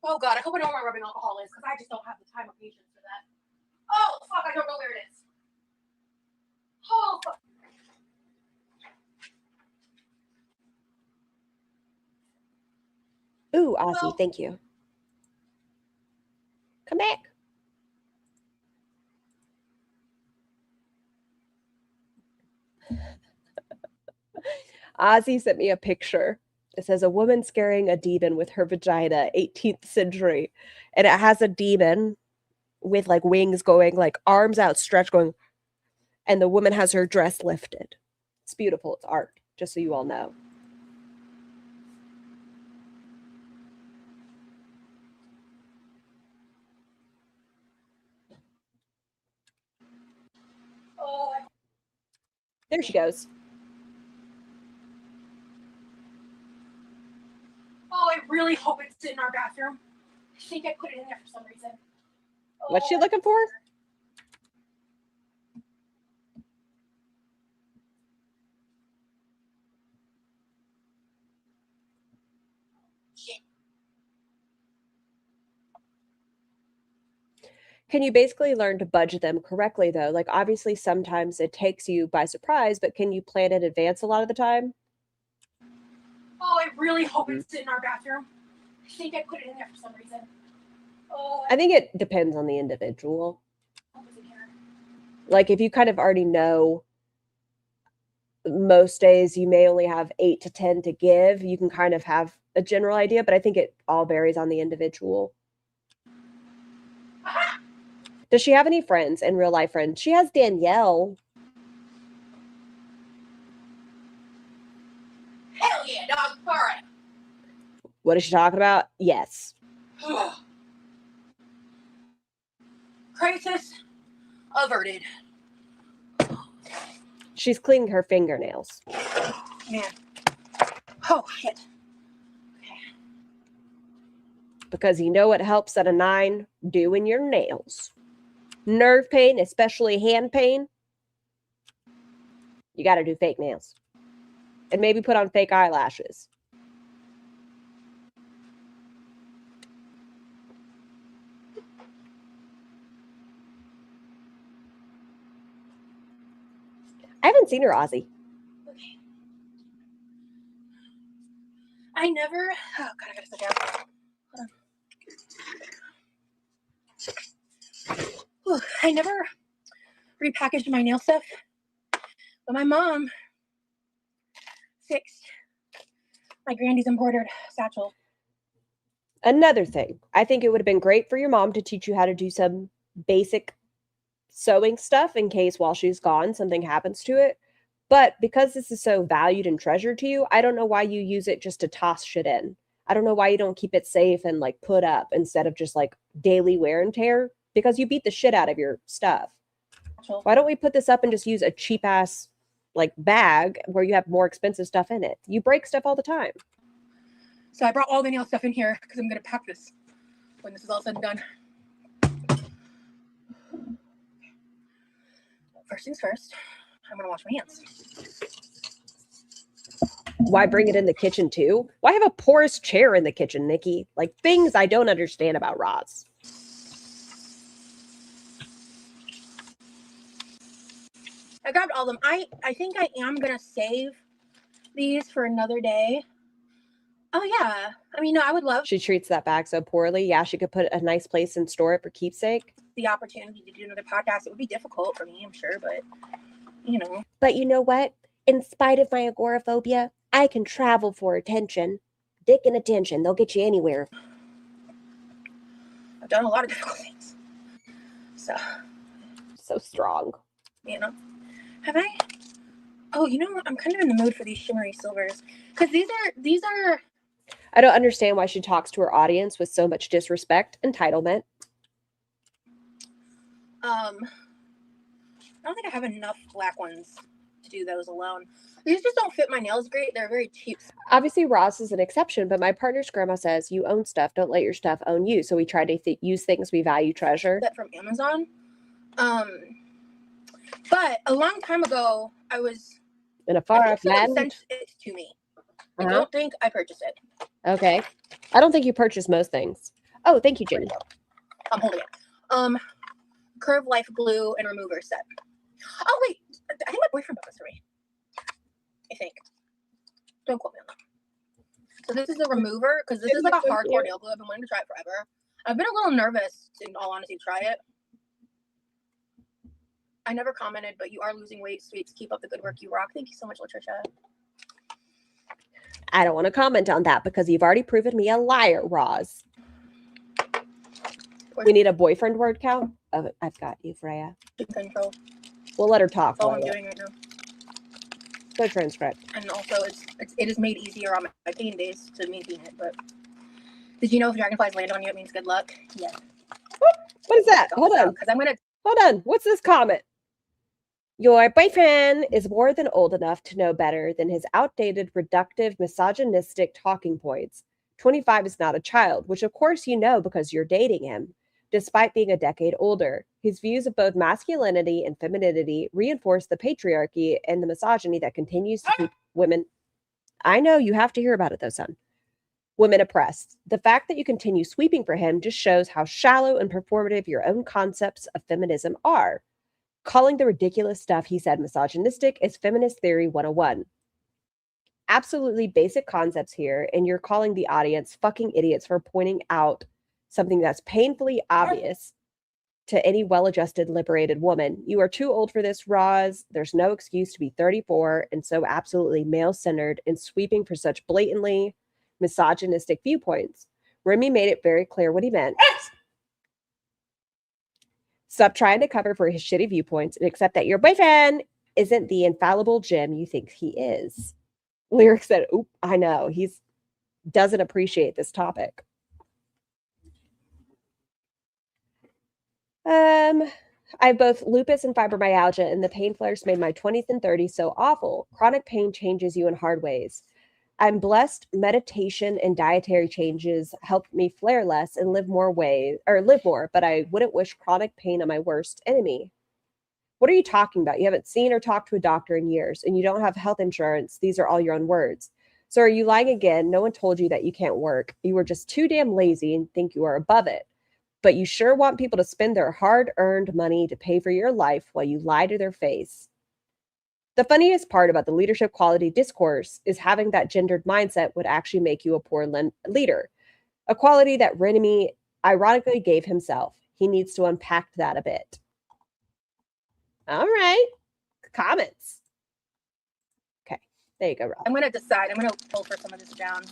Oh God, I hope I know where my rubbing alcohol is because I just don't have the time or patience for that. Oh fuck, I don't know where it is. Oh fuck. Ooh, Ozzy, thank you. Come back. Ozzy sent me a picture. It says a woman scaring a demon with her vagina, 18th century. And it has a demon with like wings going, like arms outstretched going, and the woman has her dress lifted. It's beautiful. It's art, just so you all know. Oh, There she goes. oh, I really hope it's in our bathroom. I think I put it in there for some reason. Oh, What's she looking for? shit. Can you basically learn to budget them correctly, though? Like, obviously, sometimes it takes you by surprise, but can you plan in advance a lot of the time? Oh, I really hope it's in our bathroom. I think I put it in there for some reason. Oh, I think it depends on the individual. hope it's in here. Like, if you kind of already know most days you may only have 8 to 10 to give, you can kind of have a general idea, but I think it all varies on the individual. Aha! Does she have any friends and real life friends? She has Danielle. Hell yeah, dog. All right. What is she talking about? Yes. Crisis averted. She's cleaning her fingernails. Man. Oh, shit. Because you know what helps at a 9? Doing your nails. Nerve pain, especially hand pain. You got to do fake nails. And maybe put on fake eyelashes. I haven't seen her, Ozzy. Okay. I never. Oh, God, I gotta sit down. Hold on. Whew, I never repackaged my nail stuff, but my mom fixed my Grandy's embroidered satchel. Another thing, I think it would have been great for your mom to teach you how to do some basic sewing stuff in case while she's gone something happens to it. But because this is so valued and treasured to you, I don't know why you use it just to toss shit in. I don't know why you don't keep it safe and like put up instead of just like daily wear and tear, because you beat the shit out of your stuff. Why don't we put this up and just use a cheap ass like bag where you have more expensive stuff in it? You break stuff all the time. So I brought all the nail stuff in here because I'm gonna pack this when this is all said and done. First things first, I'm gonna wash my hands. Why bring it in the kitchen too? Why have a porous chair in the kitchen, Nikki? Like things I don't understand about Roz. I grabbed all of them. I think I am gonna save these for another day. Oh yeah. I mean, no, I would love She treats that bag so poorly. Yeah, she could put it in a nice place and store it for keepsake. the opportunity to do another podcast. It would be difficult for me, I'm sure, but you know. But you know what? In spite of my agoraphobia, I can travel for attention. Dick and attention, they'll get you anywhere. I've done a lot of difficult things. So strong. You know. Have I? Oh, you know what? I'm kind of in the mood for these shimmery silvers. Because these are... I don't understand why she talks to her audience with so much disrespect, entitlement. I don't think I have enough black ones to do those alone. These just don't fit my nails great. They're very cheap. Obviously, Ross is an exception, but my partner's grandma says, you own stuff. Don't let your stuff own you. So we try to use things we value, treasure. That from Amazon. But a long time ago, I was... In a far-off someone land. sent it to me. I don't think I purchased it. Okay. I don't think you purchase most things. Oh, thank you, Jenny. I'm holding it. Curve Life glue and remover set. Oh wait, I think my boyfriend bought this for me. I think. Don't quote me on that. So this is a remover because this is like a hardcore nail glue. I've been wanting to try it forever. I've been a little nervous, in all honesty, to try it. I never commented, but you are losing weight, sweets. Keep up the good work. You rock. Thank you so much, Latricia. I don't want to comment on that because you've already proven me a liar, Roz. We need a boyfriend word count. Oh, I've got you, Freya. Control. We'll let her talk. That's all I'm doing right now. Go transcript. And also, it is made easier on my pain days to maintain it. But did you know if dragonflies land on you, it means good luck? Yeah. What is that? Hold on. Because I'm gonna. Hold on. What's this comment? Your boyfriend is more than old enough to know better than his outdated, reductive, misogynistic talking points. 25 is not a child, which of course you know because you're dating him. Despite being a decade older, his views of both masculinity and femininity reinforce the patriarchy and the misogyny that continues to keep women... I know, you have to hear about it though, son. Women oppressed. The fact that you continue sweeping for him just shows how shallow and performative your own concepts of feminism are. Calling the ridiculous stuff he said misogynistic is feminist theory 101. Absolutely basic concepts here, and you're calling the audience fucking idiots for pointing out something that's painfully obvious to any well-adjusted, liberated woman. You are too old for this, Roz. There's no excuse to be 34 and so absolutely male-centered and sweeping for such blatantly misogynistic viewpoints. Remy made it very clear what he meant. Stop trying to cover for his shitty viewpoints and accept that your boyfriend isn't the infallible gem you think he is. Lyric said, oop, I know. He's doesn't appreciate this topic. I have both lupus and fibromyalgia, and the pain flares made my 20s and 30s so awful. Chronic pain changes you in hard ways. I'm blessed meditation and dietary changes helped me flare less and live more, but I wouldn't wish chronic pain on my worst enemy. What are you talking about? You haven't seen or talked to a doctor in years, and you don't have health insurance. These are all your own words. So are you lying again? No one told you that you can't work. You were just too damn lazy and think you are above it. But you sure want people to spend their hard-earned money to pay for your life while you lie to their face. The funniest part about the leadership quality discourse is having that gendered mindset would actually make you a poor leader, a quality that Remy ironically gave himself. He needs to unpack that a bit. All right. Comments. Okay. There you go, Rob. I'm going to decide. I'm going to pull for some of this down.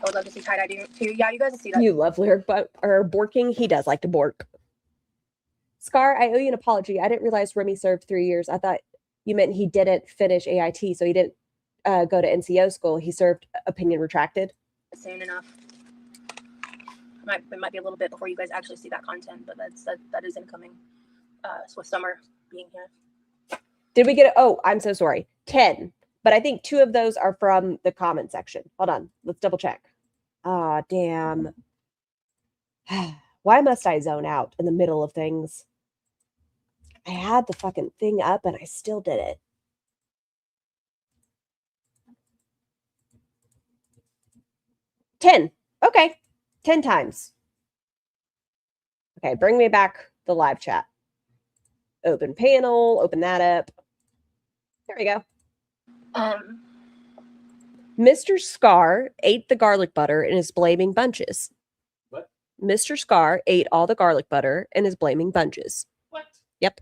I would love to see tie-dye too. Yeah, you guys will see that. You love lyric or borking. He does like to bork. Scar, I owe you an apology. I didn't realize Remy served 3 years. I thought you meant he didn't finish AIT, so he didn't go to NCO school. He served opinion retracted. Soon enough. It might be a little bit before you guys actually see that content, but that is incoming. With summer being here. Did we get it? Oh, I'm so sorry. 10. But I think 2 of those are from the comment section. Hold on. Let's double check. Ah, damn. Why must I zone out in the middle of things? I had the fucking thing up and I still did it. $10. Okay. 10 times. Okay, bring me back the live chat. Open panel, open that up. There we go. Mr. Scar ate the garlic butter and is blaming Bunches. What? Mr. Scar ate all the garlic butter and is blaming Bunches. What? Yep.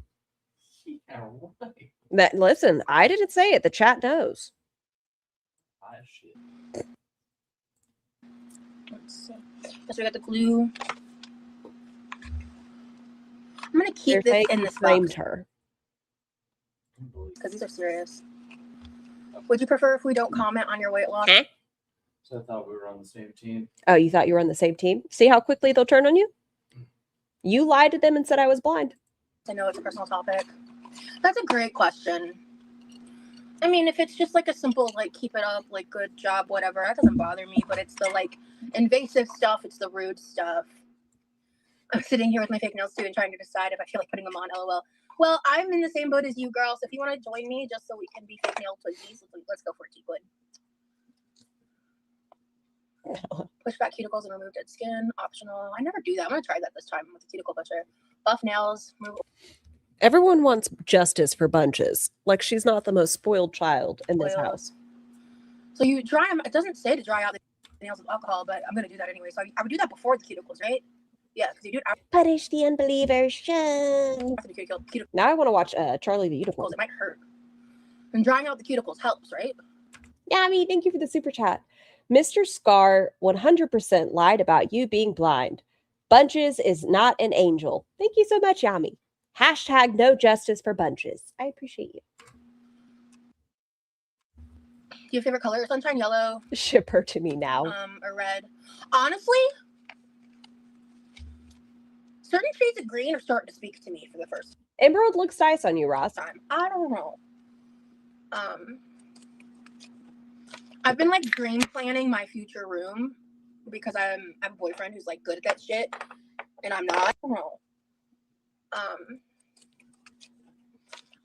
Yeah, right. That listen, I didn't say it. The chat knows. Let's see. So we got the glue. I'm gonna keep this in this framed box her. because these are serious. Would you prefer if we don't comment on your weight loss? Huh? So I thought we were on the same team. Oh, you thought you were on the same team? See how quickly they'll turn on you? You lied to them and said I was blind. I know it's a personal topic. That's a great question. I mean, if it's just like a simple, like, keep it up, like, good job, whatever, that doesn't bother me. But it's the, like, invasive stuff. It's the rude stuff. I'm sitting here with my fake nails, too, and trying to decide if I feel like putting them on, LOL. Well, I'm in the same boat as you, girls. So if you want to join me just so we can be fake nail twinsies, let's go for it, T-Wood. Push back cuticles and remove dead skin. Optional. I never do that. I'm going to try that this time with the cuticle pusher. Buff nails. Remove. Everyone wants justice for Bunches. Like she's not the most spoiled child in this house. So you dry them. It doesn't say to dry out the nails with alcohol, but I'm going to do that anyway. So I would do that before the cuticles, right? Yeah, because you do it after. Punish the unbelievers. After the cuticles. Now I want to watch Charlie the Beautiful. It might hurt. And drying out the cuticles helps, right? Yami, thank you for the super chat. Mr. Scar 100% lied about you being blind. Bunches is not an angel. Thank you so much, Yami. Hashtag no justice for Bunches. I appreciate you. Do you have a favorite color? Sunshine yellow. Ship her to me now. Or red. Honestly, certain shades of green are starting to speak to me for the first Emerald looks nice on you, Ross. time. I don't know. I've been like dream planning my future room because I have a boyfriend who's like good at that shit, and I'm not. I don't know.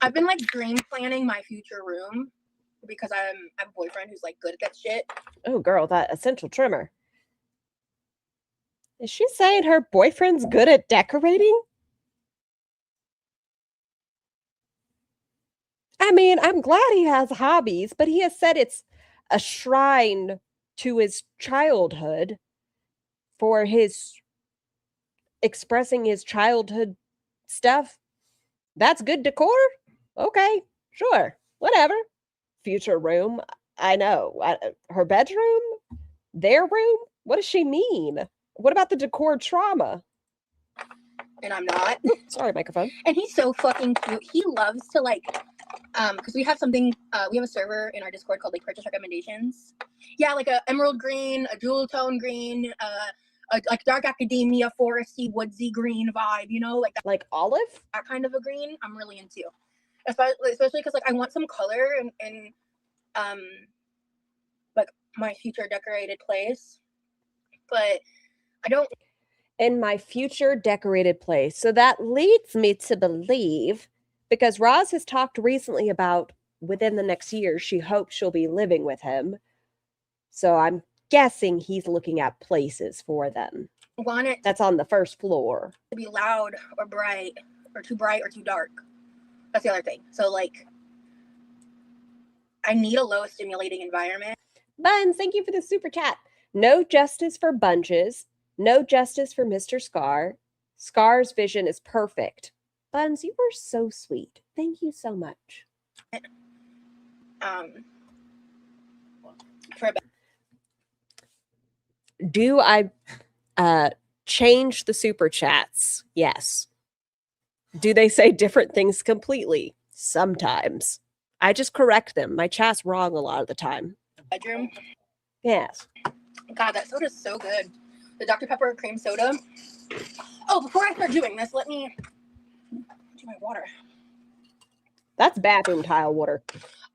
I've been like dream planning my future room because I have a boyfriend who's like good at that shit. Oh, girl, that essential trimmer. Is she saying her boyfriend's good at decorating? I mean, I'm glad he has hobbies, but he has said it's a shrine to his childhood for his expressing his childhood stuff. That's good decor? Okay, sure, whatever. Future room, I know. Her bedroom? Their room? What does she mean? What about the decor trauma? And I'm not. Sorry, microphone. And he's so fucking cute. He loves to like, because we have something, we have a server in our Discord called like purchase recommendations. Yeah, like a emerald green, a jewel tone green, like dark academia, foresty, woodsy green vibe, you know, like that, Like olive? that kind of a green. I'm really into, especially because like I want some color in like my future decorated place, but I don't. In my future decorated place. So that leads me to believe, because Roz has talked recently about within the next year, she hopes she'll be living with him. So I'm guessing he's looking at places for them. Want it That's on the first floor. to be loud or bright or too dark. That's the other thing. So like, I need a low stimulating environment. Buns, thank you for the super chat. No justice for Bunches. No justice for Mr. Scar. Scar's vision is perfect. Buns, you were so sweet. Thank you so much. For Do I change the super chats? Yes. Do they say different things completely? Sometimes. I just correct them. My chat's wrong a lot of the time. bedroom. Yes. God, that soda's so good. The Dr. Pepper cream soda. Oh, before I start doing this, let me do my water. That's bathroom tile water.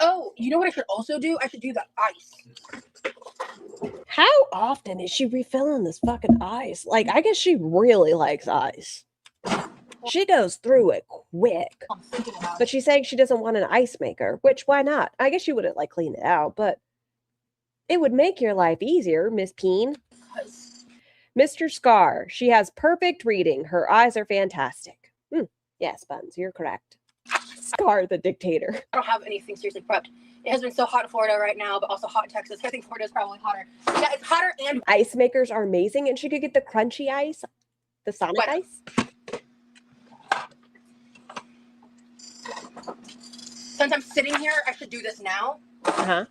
Oh, you know what I should also do? I should do the ice. How often is she refilling this fucking ice? Like, I guess she really likes ice. She goes through it quick. I'm thinking about But she's saying she doesn't want an ice maker, which why not? I guess she wouldn't like clean it out, but it would make your life easier, Miss Peihn. it. Mr. Scar, she has perfect reading. Her eyes are fantastic. Yes, Buns, you're correct. Scar the dictator. I don't have anything seriously prepped. It has been so hot in Florida right now, but also hot in Texas. I think Florida is probably hotter. Yeah, it's hotter and Ice makers are amazing, and she could get the crunchy ice, the Sonic What? ice. since I'm sitting here, I should do this now. Uh-huh.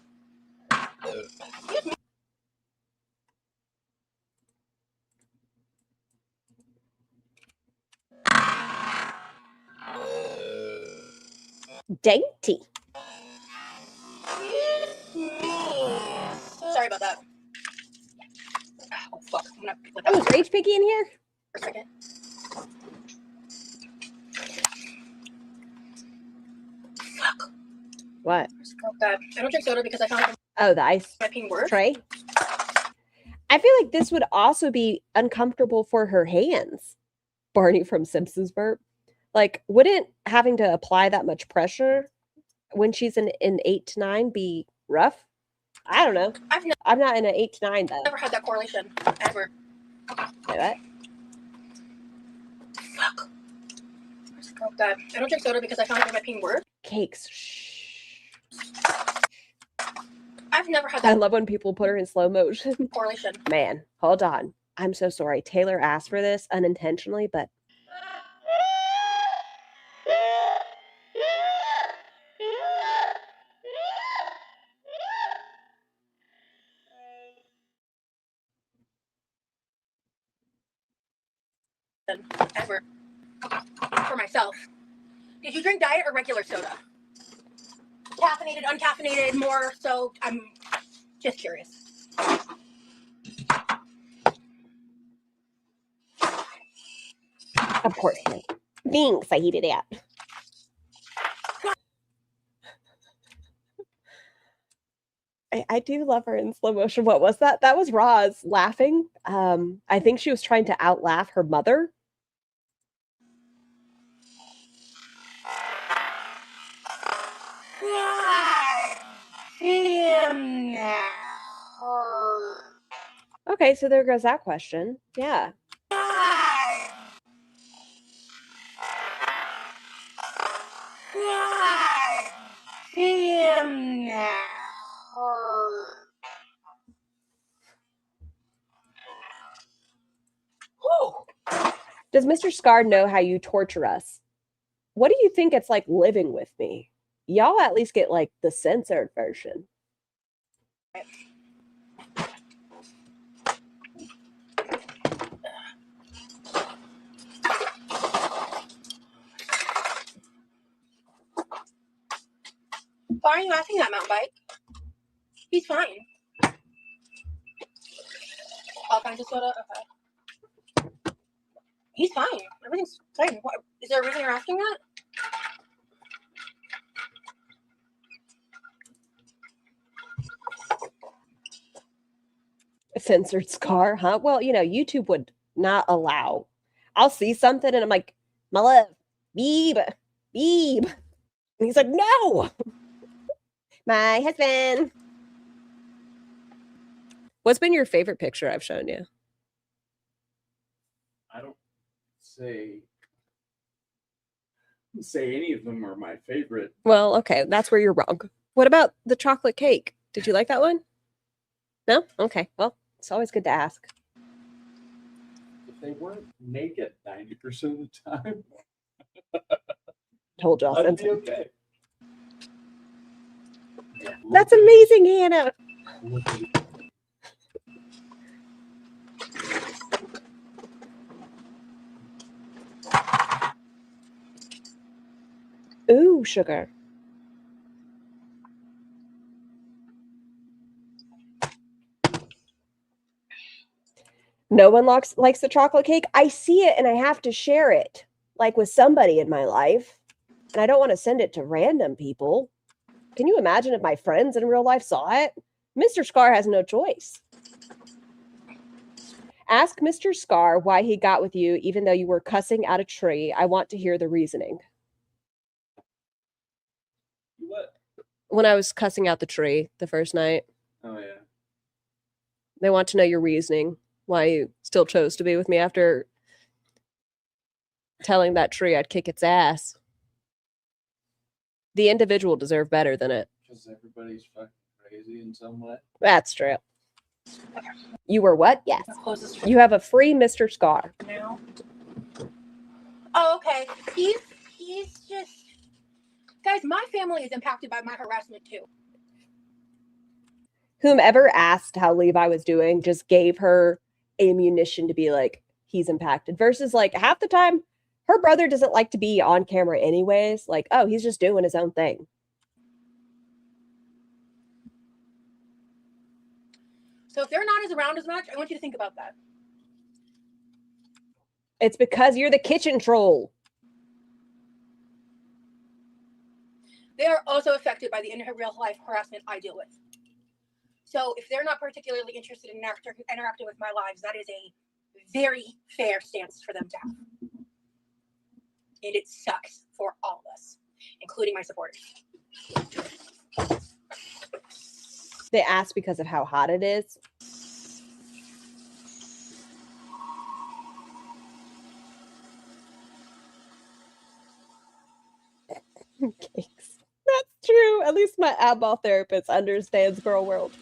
Dainty. Sorry about that. Oh, fuck. I'm gonna flip Oh, out is Rage Piggy in here? for a second. Fuck. What? I don't drink soda because I found out Oh, the ice my ping work. tray. I feel like this would also be uncomfortable for her hands. Barney from Simpsons burp. Like, wouldn't having to apply that much pressure when she's in 8 to 9 be rough? I don't know. I'm not in an 8 to 9 though. Never had that correlation ever. Say what? Fuck. I don't drink soda because I found out my ping work. Cakes. Shh. I've never had I that love when people put her in slow motion. correlation. Man, hold on. I'm so sorry. Taylor asked for this unintentionally, but Ever. For myself. Did you drink diet or regular soda? Caffeinated, uncaffeinated, more, so I'm just curious. of course. Thanks, I heated it out. I do love her in slow motion. What was that? That was Roz laughing. I think she was trying to outlaugh her mother. Okay, so there goes that question. Yeah. Does Mr. Scar know how you torture us? What do you think it's like living with me? Y'all at least get like the censored version. Why are you asking that, mountain bike? He's fine. All kinds of soda? Okay. He's fine. Everything's fine. What, is there a reason you're asking that? A censored Scar, huh? Well, you know, YouTube would not allow. I'll see something and I'm like, my love, Beeb. And he's like, no. My husband. What's been your favorite picture I've shown you? I don't say any of them are my favorite. Well, okay, that's where you're wrong. What about the chocolate cake? Did you like that one? No? Okay, well, it's always good to ask. If they weren't naked 90% of the time, Told y'all. I'd be okay. That's amazing, Hannah. Ooh, sugar. No one likes the chocolate cake. I see it and I have to share it, like with somebody in my life. And I don't want to send it to random people. Can you imagine if my friends in real life saw it? Mr. Scar has no choice. Ask Mr. Scar why he got with you even though you were cussing at a tree. I want to hear the reasoning. What? When I was cussing out the tree the first night. Oh, yeah. They want to know your reasoning, why you still chose to be with me after telling that tree I'd kick its ass. The individual deserved better than it. Because everybody's fucking crazy in some way. That's true. You were what? Yes. Close this You have a free Mr. Scar. now. Oh, okay. He's just, guys, Guys, my family is impacted by my harassment too. Whomever asked how Levi was doing just gave her ammunition to be like, he's impacted. Versus like half the time, her brother doesn't like to be on camera anyways. Like, oh, he's just doing his own thing. So if they're not as around as much, I want you to think about that. It's because you're the kitchen troll. They are also affected by the in real life harassment I deal with. So if they're not particularly interested in interacting with my lives, that is a very fair stance for them to have. And it sucks for all of us, including my supporters. They ask because of how hot it is. Cakes. That's true. At least my eyeball therapist understands girl world.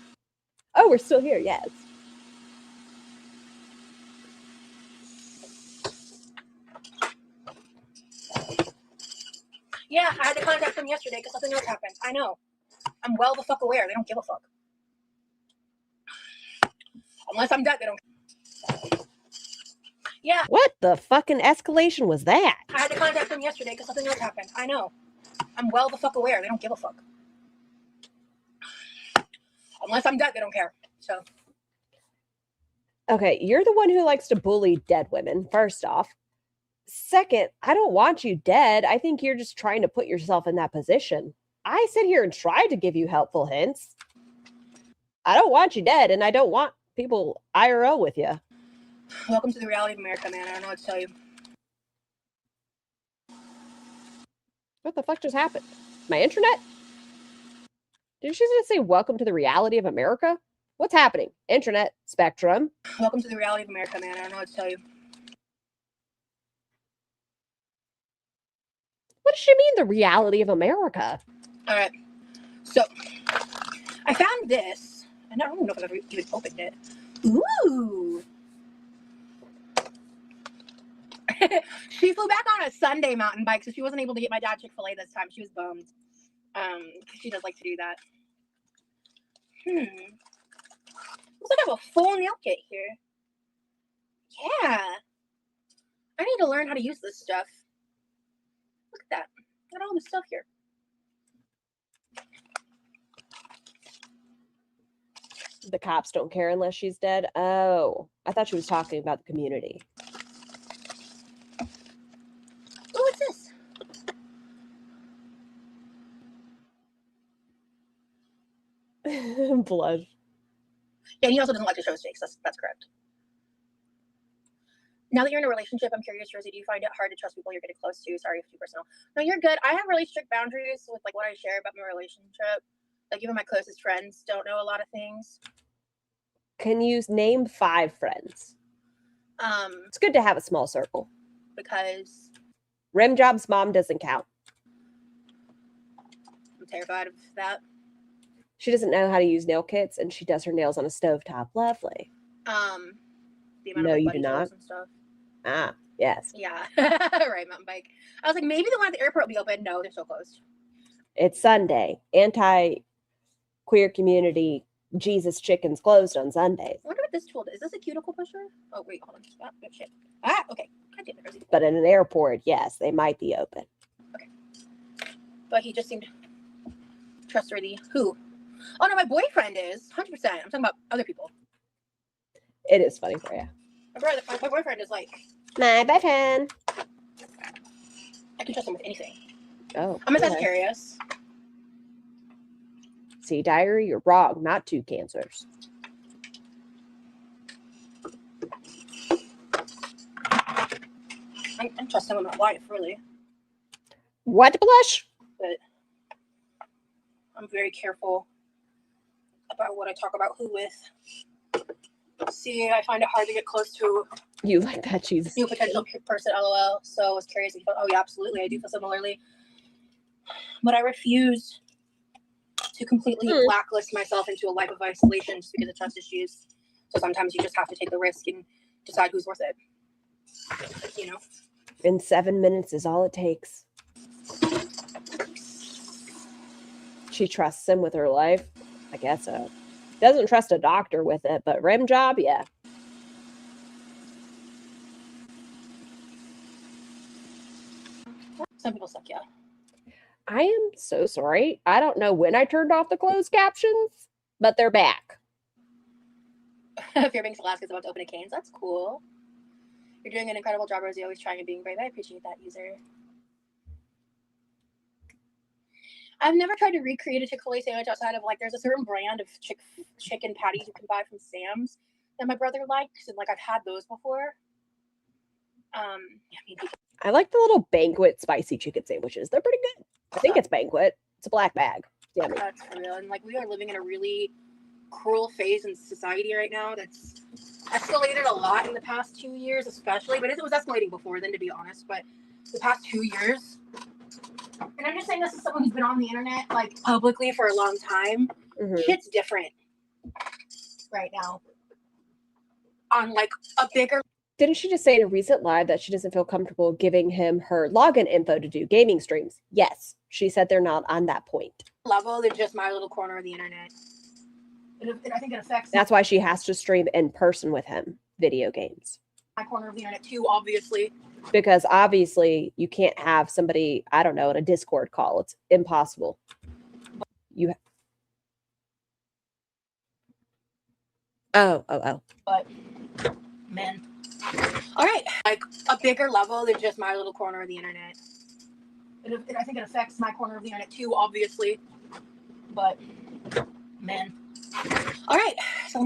Oh, we're still here. Yes. Yeah, I had to contact them yesterday because something else happened. I know. I'm well the fuck aware. They don't give a fuck. Unless I'm dead, they don't. Yeah. What the fucking escalation was that? I had to contact them yesterday because something else happened. I know. I'm well the fuck aware. They don't give a fuck. Unless I'm dead, they don't care. So. Okay, you're the one who likes to bully dead women, first off. Second, I don't want you dead. I think you're just trying to put yourself in that position. I sit here and try to give you helpful hints. I don't want you dead, and I don't want people IRL with you. Welcome to the reality of America, man. I don't know what to tell you. What the fuck just happened? My internet? Did she just say welcome to the reality of America? What's happening? Internet, Spectrum. Welcome to the reality of America, man. I don't know what to tell you. What does she mean, the reality of America? All right. So, I found this, and I don't know if I've ever even opened it. Ooh. She flew back on a Sunday mountain bike, so she wasn't able to get my dad Chick-fil-A this time. She was bummed. She does like to do that. Looks like I have a full nail kit here. Yeah. I need to learn how to use this stuff. Look at that. Got all this stuff here. The cops don't care unless she's dead. Oh, I thought she was talking about the community. Oh, what's this? Blood. Yeah, and he also doesn't like to show his face. That's correct. Now that you're in a relationship, I'm curious, Rosie, do you find it hard to trust people you're getting close to? Sorry if too personal. No, you're good. I have really strict boundaries with like what I share about my relationship. Like even my closest friends don't know a lot of things. Can you name 5 friends? It's good to have a small circle. Because Rim Job's mom doesn't count. I'm terrified of that. She doesn't know how to use nail kits, and she does her nails on a stovetop. Lovely. The amount No, of you buddy do not. jokes and stuff. Ah, yes. Yeah, right, mountain bike. I was like, maybe the one at the airport will be open. No, they're still closed. It's Sunday. Anti-queer community Jesus Chicken's closed on Sundays. I wonder what this tool is. Is this a cuticle pusher? Oh, wait, hold on. Ah, good shit. Ah, okay. God damn it, Rosie. But in an airport, yes, they might be open. Okay. But he just seemed trustworthy. Who? Oh, no, my boyfriend is. 100%. I'm talking about other people. It is funny for you. My boyfriend is like, My boyfriend. I can trust him with anything. Oh. I'm a okay. Sagittarius. See, diary, you're wrong. Not 2 cancers. I trust him with my life, really. What blush? But I'm very careful about what I talk about who with. See, I find it hard to get close to You like that Jesus? new potential person, lol. So I was curious. Oh, yeah, absolutely. I do feel similarly. But I refuse to completely blacklist myself into a life of isolation just because of trust issues. So sometimes you just have to take the risk and decide who's worth it. You know? And 7 minutes is all it takes. She trusts him with her life. I guess so. Doesn't trust a doctor with it, but rim job, yeah. Some people suck, yeah. I am so sorry. I don't know when I turned off the closed captions, but they're back. Fairbanks, Alaska is about to open a Cane's. That's cool. You're doing an incredible job, Rosie. Always trying and being brave. I appreciate that, user. I've never tried to recreate a Chick-fil-A sandwich outside of, like, there's a certain brand of chicken patties you can buy from Sam's that my brother likes, and, like, I've had those before. I like the little Banquet spicy chicken sandwiches. They're pretty good. I think it's Banquet. It's a black bag. Damn it. That's for real. And, like, we are living in a really cruel phase in society right now that's escalated a lot in the past 2 years, especially. But it was escalating before then, to be honest. But the past 2 years, and I'm just saying this as someone who's been on the internet, like, publicly for a long time. Shit's different right now. On, like, a bigger... Didn't she just say in a recent live that she doesn't feel comfortable giving him her login info to do gaming streams? Yes. She said they're not on that point. Level, they're just my little corner of the internet. And I think it affects... That's why she has to stream in person with him, video games. My corner of the internet too, obviously. Because obviously you can't have somebody, I don't know, in a Discord call. It's impossible. Oh. But, man. All right. Like, a bigger level than just my little corner of the internet. And I think it affects my corner of the internet too, obviously. But, man. All right. So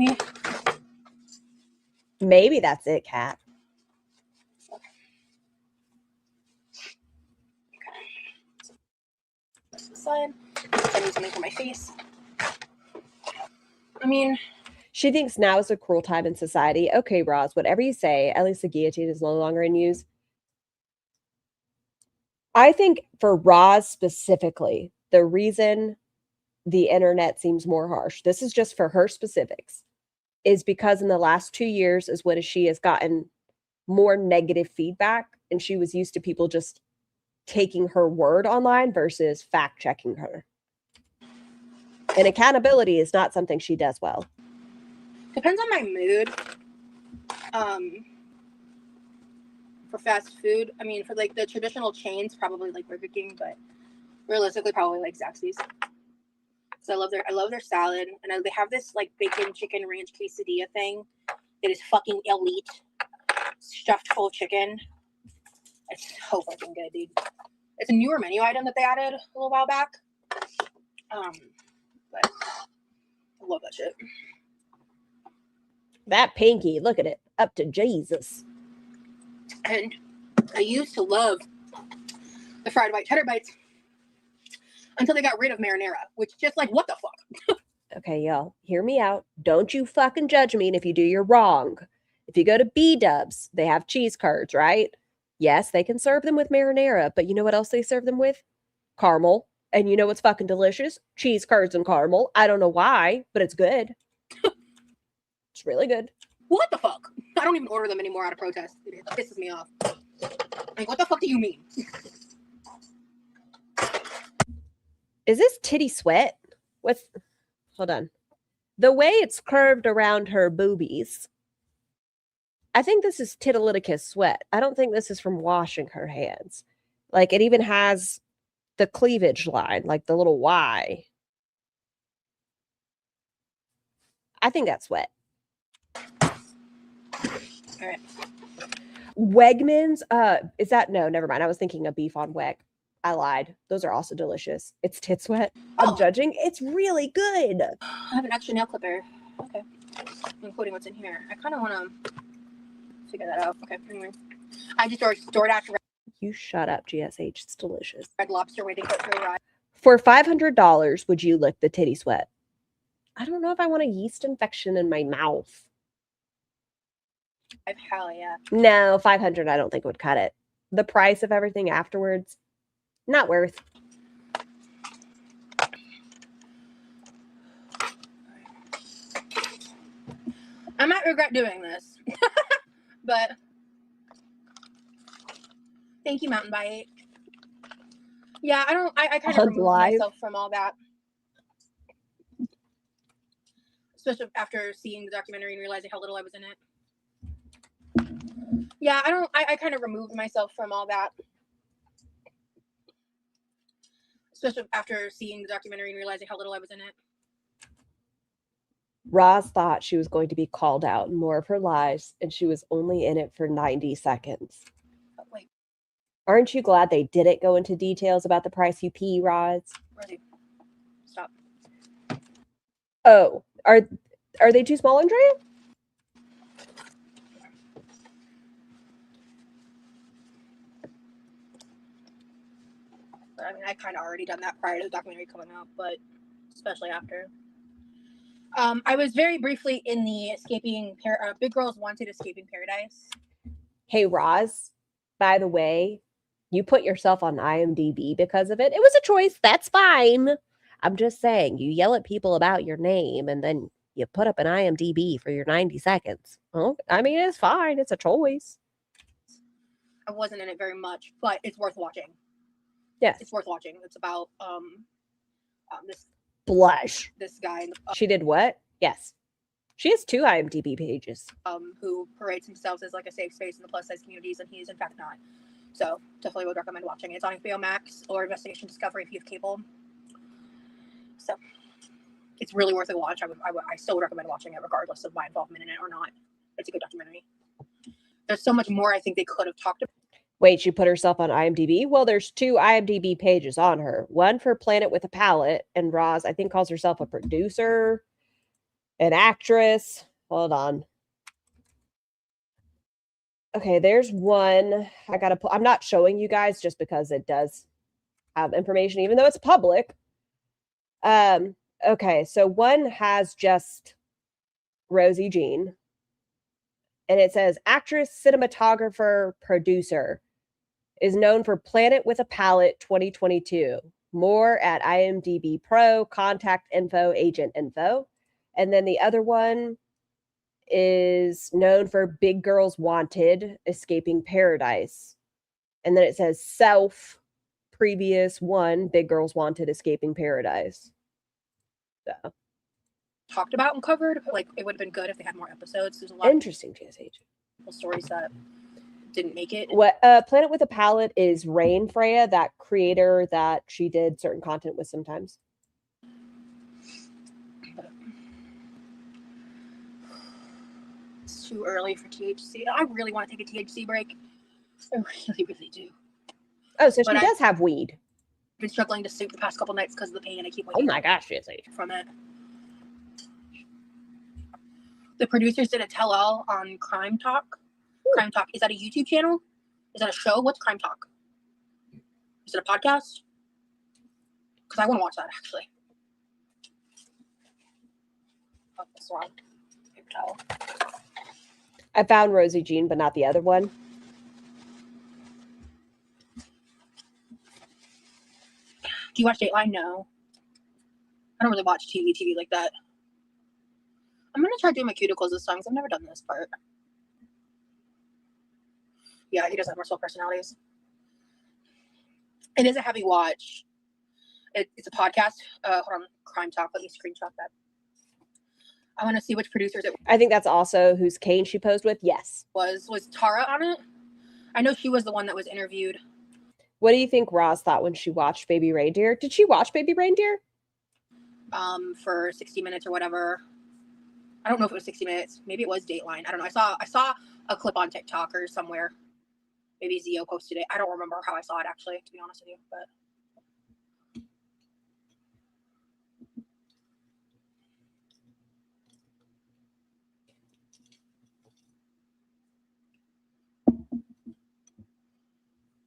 maybe that's it, Kat. Sun. I need something for my face. I mean, she thinks now is a cruel time in society. Okay, Roz, whatever you say, at least the guillotine is no longer in use. I think for Roz specifically, the reason the internet seems more harsh, this is just for her specifics, is because in the last 2 years is when she has gotten more negative feedback, and she was used to people just taking her word online versus fact checking her. And accountability is not something she does well. Depends on my mood. For fast food, I mean, for like the traditional chains, probably like Burger King, but realistically, probably like Zaxby's. So I love their salad, and they have this like bacon chicken ranch quesadilla thing that is fucking elite, stuffed full of chicken. It's so fucking good, dude. It's a newer menu item that they added a little while back. But I love that shit. That pinky, look at it, up to Jesus. And I used to love the fried white cheddar bites until they got rid of marinara, which just like, what the fuck? Okay, y'all, hear me out. Don't you fucking judge me, and if you do, you're wrong. If you go to B-dubs, they have cheese curds, right? Yes, they can serve them with marinara, but you know what else they serve them with? Caramel. And you know what's fucking delicious? Cheese curds and caramel. I don't know why, but it's good. It's really good. What the fuck? I don't even order them anymore out of protest. It pisses me off. Like, what the fuck do you mean? Is this titty sweat? Hold on. The way it's curved around her boobies. I think this is titillaticus sweat. I don't think this is from washing her hands. Like, it even has the cleavage line, like the little Y. I think that's sweat. All right. Wegmans, is that, no, never mind. I was thinking of beef on Weg. I lied. Those are also delicious. It's tit sweat. I'm judging. It's really good. I have an extra nail clipper. Okay. Including what's in here. I kind of want to figure that out. Okay, anyway. I just ordered DoorDash. You shut up, GSH. It's delicious. Red Lobster waiting for it to arrive. For $500, would you lick the titty sweat? I don't know if I want a yeast infection in my mouth. Hell yeah. No, 500 I don't think would cut it. The price of everything afterwards, not worth. I might regret doing this. But thank you, Mountain Bite. Yeah, I kind of removed myself from all that. especially after seeing the documentary and realizing how little I was in it. Yeah, I kind of removed myself from all that. Especially after seeing the documentary and realizing how little I was in it. Roz thought she was going to be called out in more of her lives, and she was only in it for 90 seconds. But wait, Aren't you glad they didn't go into details about the price you pee, Roz? Rosie, stop. Oh, are they too small, Andrea? I mean, I kind of already done that prior to the documentary coming out, but especially after. I was very briefly in the Big Girls Wanted Escaping Paradise. Hey, Roz, by the way, you put yourself on IMDb because of it. It was a choice. That's fine. I'm just saying, you yell at people about your name and then you put up an IMDb for your 90 seconds. Oh, I mean, it's fine. It's a choice. I wasn't in it very much, but it's worth watching. Yes. It's worth watching. It's about this Blush. this guy She did what? Yes. She has 2 IMDb pages. Who parades himself as like a safe space in the plus size communities, and he is in fact not. So definitely would recommend watching it. It's on HBO Max or Investigation Discovery if you have cable. So it's really worth a watch. I still would recommend watching it regardless of my involvement in it or not. It's a good documentary. There's so much more I think they could have talked about. Wait, she put herself on IMDb? Well, there's 2 IMDb pages on her. One for Planet with a Palette, and Roz, I think, calls herself a producer, an actress. Hold on. Okay, there's one. I'm not showing you guys just because it does have information, even though it's public. Okay, so one has just Rosie Jean. And it says actress, cinematographer, producer. Is known for Planet with a Palette 2022. More at IMDb Pro, contact info, agent info. And then the other one is known for Big Girls Wanted, Escaping Paradise. And then it says self, previous one, Big Girls Wanted, Escaping Paradise. So. Talked about and covered. Like, it would have been good if they had more episodes. There's a lot Interesting, TSH. of stories that didn't make it. What Planet with a Palette is Rain Freya, that creator that she did certain content with sometimes. It's too early for THC. I really want to take a THC break. I really, really do. Oh, so But she does have weed. I've been struggling to sleep the past couple nights because of the pain. I keep Oh waking my up gosh, TSH. from it. The producers did a tell-all on Crime Talk. Crime Talk. Is that a YouTube channel? Is that a show? What's Crime Talk? Is it a podcast? Because I want to watch that, actually. Oh, that's wrong. Paper towel. I found Rosie Jean, but not the other one. Do you watch Dateline? No. I don't really watch TV like that. I'm going to try doing my cuticles this time because I've never done this part. Yeah, he does have multiple personalities. It is a heavy watch. It's a podcast. Hold on, Crime Talk. Let me screenshot that. I want to see which producers it I think that's also whose cane she posed with. Yes. was. Was Tara on it? I know she was the one that was interviewed. What do you think Roz thought when she watched Baby Reindeer? Did she watch Baby Reindeer? For 60 minutes or whatever. I don't know if it was 60 minutes. Maybe it was Dateline. I don't know. I saw a clip on TikTok or somewhere. Maybe Zio posted it. I don't remember how I saw it, actually, to be honest with you. But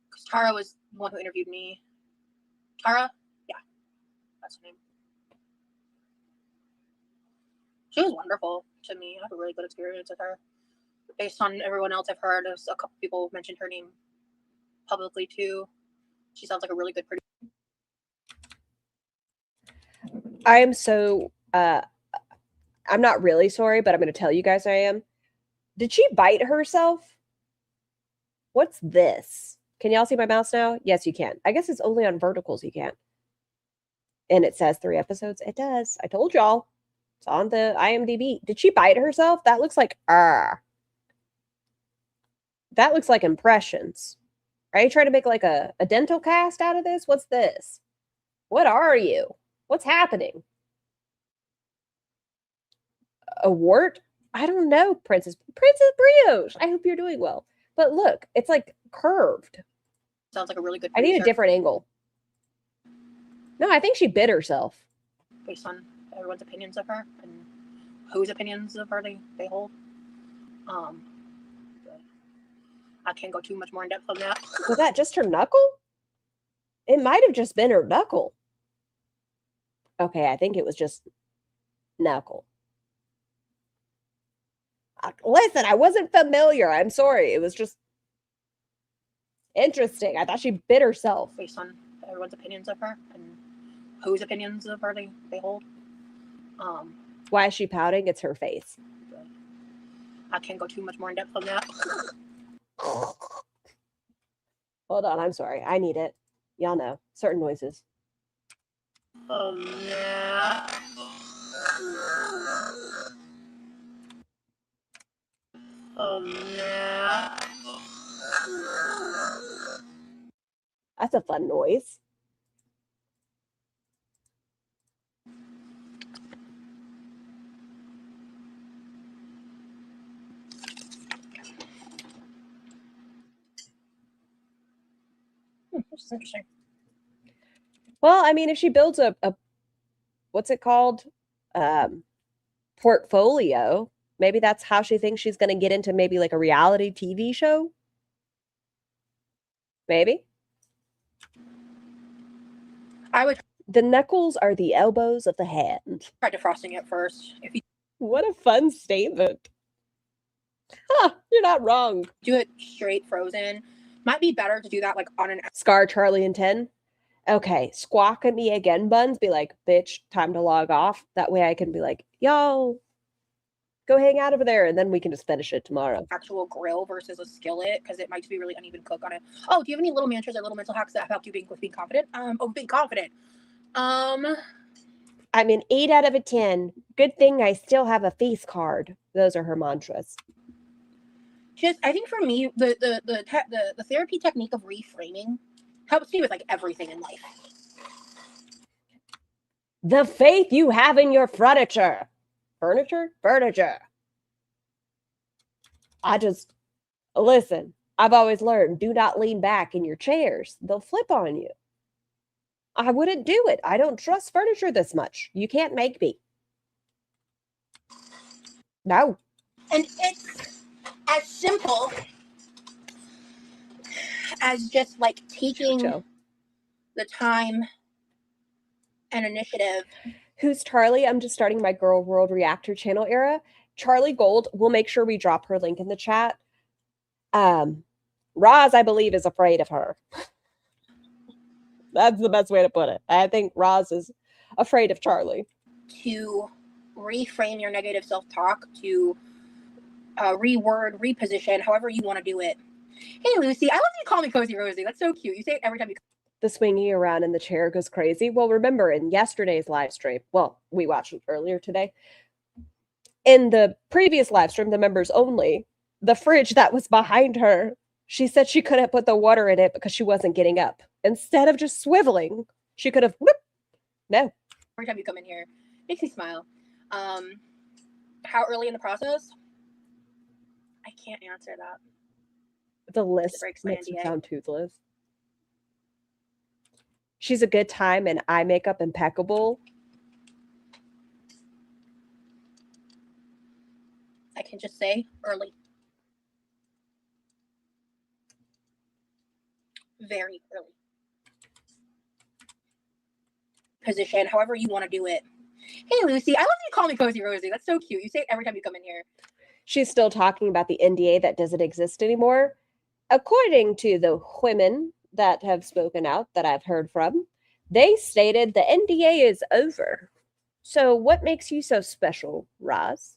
because Tara was the one who interviewed me. Tara? Yeah. That's her name. She was wonderful to me. I had a really good experience with her. Based on everyone else I've heard, a couple people mentioned her name publicly too. She sounds like a really good producer. I am so I'm not really sorry, but I'm going to tell you guys I am. Did she bite herself? What's this? Can y'all see my mouse now? Yes, you can. I guess it's only on verticals you can't. And it says 3 episodes. It does. I told y'all. It's on the IMDb. Did she bite herself? That looks like That looks like impressions. Are you trying to make like a dental cast out of this? What's this? What are you? What's happening? A wart? I don't know, Princess Brioche. I hope you're doing well. But look, it's like curved. Sounds like a really good I need a producer different angle. No, I think she bit herself. based on everyone's opinions of her and whose opinions of her they hold. I can't go too much more in depth on that. Was that just her knuckle? It might have just been her knuckle. Okay, I think it was just knuckle. Listen, I wasn't familiar. I'm sorry. It was just interesting. I thought she bit herself. Based on everyone's opinions of her and whose opinions of her they hold. Why is she pouting? It's her face. I can't go too much more in depth on that. Hold on, I'm sorry. I need it. Y'all know. Certain noises. Yeah. Yeah. That's a fun noise. This is interesting. Well, I mean, if she builds a what's it called? Portfolio, maybe that's how she thinks she's going to get into maybe like a reality TV show. Maybe. I would The knuckles are the elbows of the hand. try defrosting it first. If you What a fun statement. Huh, you're not wrong. do it straight frozen, might be better to do that like on an Scar Charlie and 10. Okay, squawk at me again, Buns. Be like, bitch, time to log off. That way I can be like, yo, go hang out over there, and then we can just finish it tomorrow. actual grill versus a skillet because it might be really uneven cook on it. Oh, do you have any little mantras or little mental hacks that have helped you being confident? Being confident. I'm an 8 out of 10. Good thing I still have a face card. Those are her mantras. Just I think for me the therapy technique of reframing helps me with like everything in life. The faith you have in your furniture. Furniture. Listen, I've always learned, do not lean back in your chairs. They'll flip on you. I wouldn't do it. I don't trust furniture this much. You can't make me. No. And it's as simple as just like taking Joe. the time and initiative. Who's Charlie? I'm just starting my Girl World Reactor channel era. Charlie Gold, we'll make sure we drop her link in the chat. Roz, I believe, is afraid of her. That's the best way to put it. I think Roz is afraid of Charlie. To reframe your negative self-talk, to reword, reposition, however you want to do it. Hey, Lucy, I love that you call me Cozy Rosie. That's so cute. You say it every time you. The swinging around in the chair goes crazy. Well, remember in yesterday's live stream, well, we watched it earlier today. In the previous live stream, the members only, the fridge that was behind her, she said she couldn't put the water in it because she wasn't getting up. Instead of just swiveling, she could have, whoop. No. Every time you come in here, makes me smile. How early in the process? I can't answer that. The list breaks my makes me NDA. sound toothless. She's a good time and eye makeup impeccable. I can just say early. Very early. Position, however you want to do it. Hey, Lucy, I love that you call me Cozy Rosie. That's so cute. You say it every time you come in here. She's still talking about the NDA that doesn't exist anymore. According to the women that have spoken out that I've heard from, they stated the NDA is over. So what makes you so special, Roz?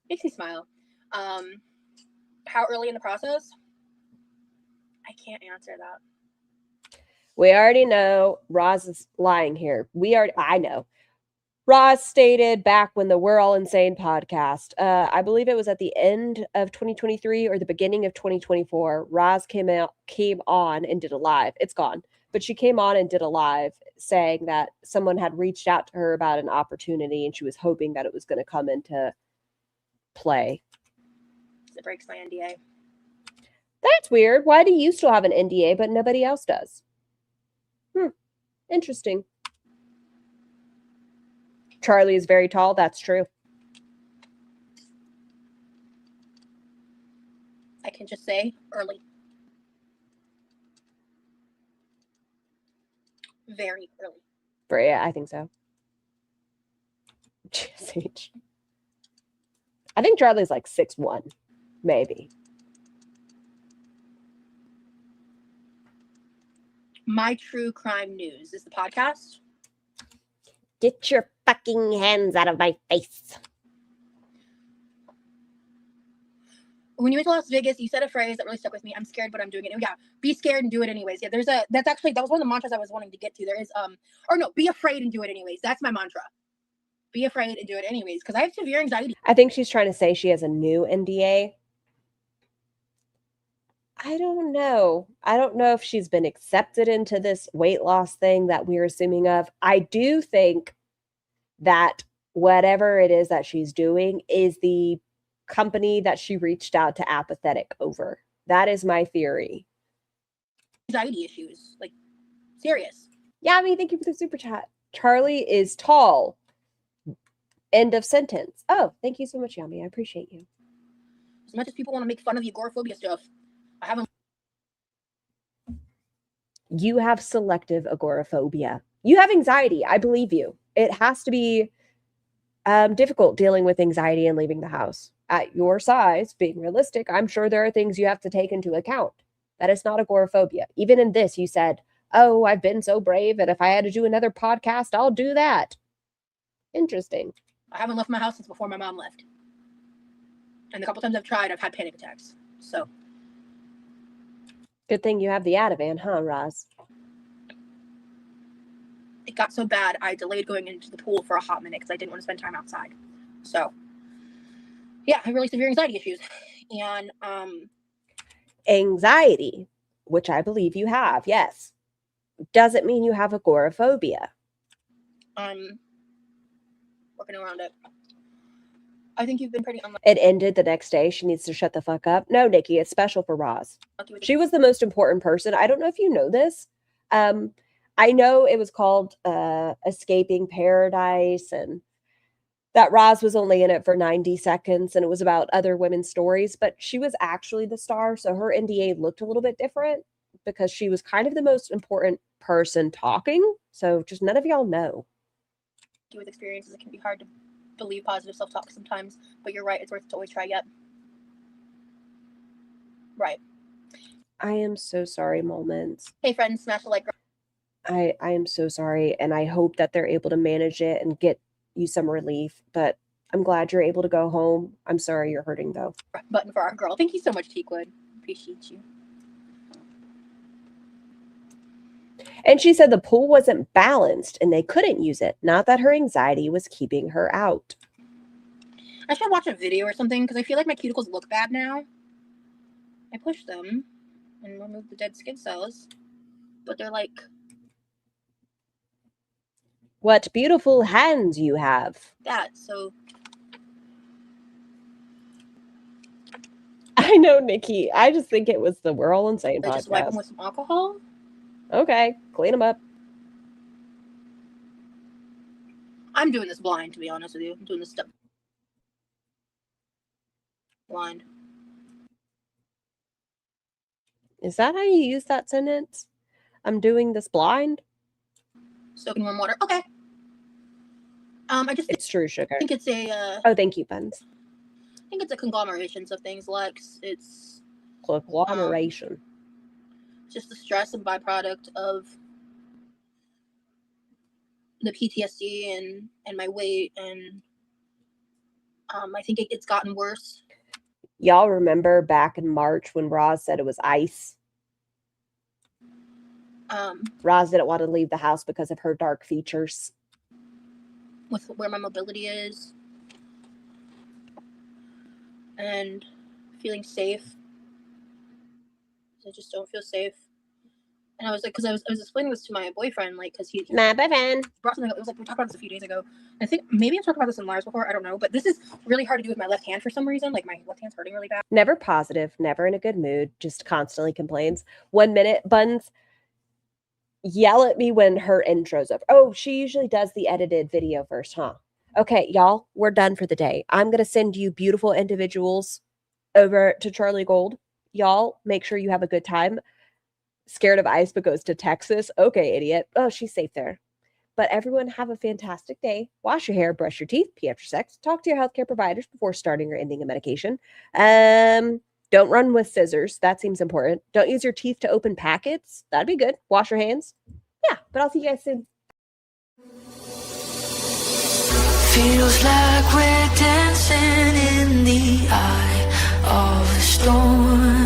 Makes me smile. How early in the process? I can't answer that. We already know Roz is lying here. I know. Roz stated back when the We're All Insane podcast, I believe it was at the end of 2023 or the beginning of 2024, Roz came on and did a live. It's gone. But she came on and did a live saying that someone had reached out to her about an opportunity and she was hoping that it was going to come into play. It breaks my NDA. That's weird. Why do you still have an NDA but nobody else does? Interesting. Charlie is very tall. That's true. I can just say early. Very early. Yeah, I think so. GSH. I think Charlie's like 6'1", maybe. My True Crime News is the podcast. Get your fucking hands out of my face. When you went to Las Vegas, you said a phrase that really stuck with me. I'm scared, but I'm doing it. Yeah, be scared and do it anyways. Yeah, that was one of the mantras I was wanting to get to. There is be afraid and do it anyways. That's my mantra. Be afraid and do it anyways, because I have severe anxiety. I think she's trying to say she has a new NDA. I don't know. I don't know if she's been accepted into this weight loss thing that we're assuming of. I do think that whatever it is that she's doing is the company that she reached out to Apathetic over. That is my theory. Anxiety issues, like serious. Yami, thank you for the super chat. Charlie is tall. End of sentence. Oh, thank you so much, Yami. I appreciate you. As much as people want to make fun of the agoraphobia stuff, I haven't. You have selective agoraphobia. You have anxiety. I believe you. It has to be difficult dealing with anxiety and leaving the house. At your size, being realistic, I'm sure there are things you have to take into account. That is not agoraphobia. Even in this, you said, oh, I've been so brave, and if I had to do another podcast, I'll do that. Interesting. I haven't left my house since before my mom left. And the couple times I've tried, I've had panic attacks. So. Good thing you have the Ativan, huh, Roz? It got so bad, I delayed going into the pool for a hot minute because I didn't want to spend time outside. So, yeah, I have really severe anxiety issues. And, anxiety, which I believe you have, yes, doesn't mean you have agoraphobia. I'm working around it. I think you've been pretty unlucky. It ended the next day. She needs to shut the fuck up. No, Nikki, it's special for Roz. She was the most important person. I don't know if you know this. I know it was called Escaping Paradise, and that Roz was only in it for 90 seconds, and it was about other women's stories, but she was actually the star, so her NDA looked a little bit different because she was kind of the most important person talking, so just none of y'all know. With experiences, it can be hard to believe positive self-talk sometimes, but you're right, it's worth it to always try. Yet. Right. I am so sorry, Moments. Hey friends, smash the like. I am so sorry, and I hope that they're able to manage it and get you some relief, but I'm glad you're able to go home. I'm sorry you're hurting, though. Button for our girl. Thank you so much, Teakwood. Appreciate you. And she said the pool wasn't balanced and they couldn't use it. Not that her anxiety was keeping her out. I should watch a video or something because I feel like my cuticles look bad now. I push them and remove the dead skin cells, but they're like... What beautiful hands you have. That, so... I know, Nikki. I just think it was the We're All Insane podcast. Just wipe them with some alcohol? Okay, clean them up. I'm doing this blind, to be honest with you. I'm doing this stuff blind. Is that how you use that sentence? I'm doing this blind? Soaking warm water. Okay. It's true, sugar. I think it's a... oh, thank you, Buns. I think it's a conglomeration of things, Lex. It's... Conglomeration. Just the stress and byproduct of the PTSD and my weight, and I think it's gotten worse. Y'all remember back in March when Roz said it was ice? Roz didn't want to leave the house because of her dark features. with where my mobility is and feeling safe. I just don't feel safe. And I was like, because I was explaining this to my boyfriend, like, because he My boyfriend brought something up. It was like, we talked about this a few days ago. I think maybe I've talked about this in lives before. I don't know. But this is really hard to do with my left hand for some reason. Like, my left hand's hurting really bad. never positive, never in a good mood, just constantly complains. 1 minute, Buns, yell at me when her intro's up. Oh, she usually does the edited video first, huh? Okay, y'all, we're done for the day. I'm going to send you beautiful individuals over to Charlie Gold. Y'all, make sure you have a good time. Scared of ice but goes to Texas. Okay, idiot. Oh, she's safe there. But everyone have a fantastic day. Wash your hair, brush your teeth, pee after sex. Talk to your healthcare providers before starting or ending a medication. Don't run with scissors. That seems important. Don't use your teeth to open packets. That'd be good. Wash your hands. Yeah, but I'll see you guys soon. Feels like we're dancing in the eye of the storm.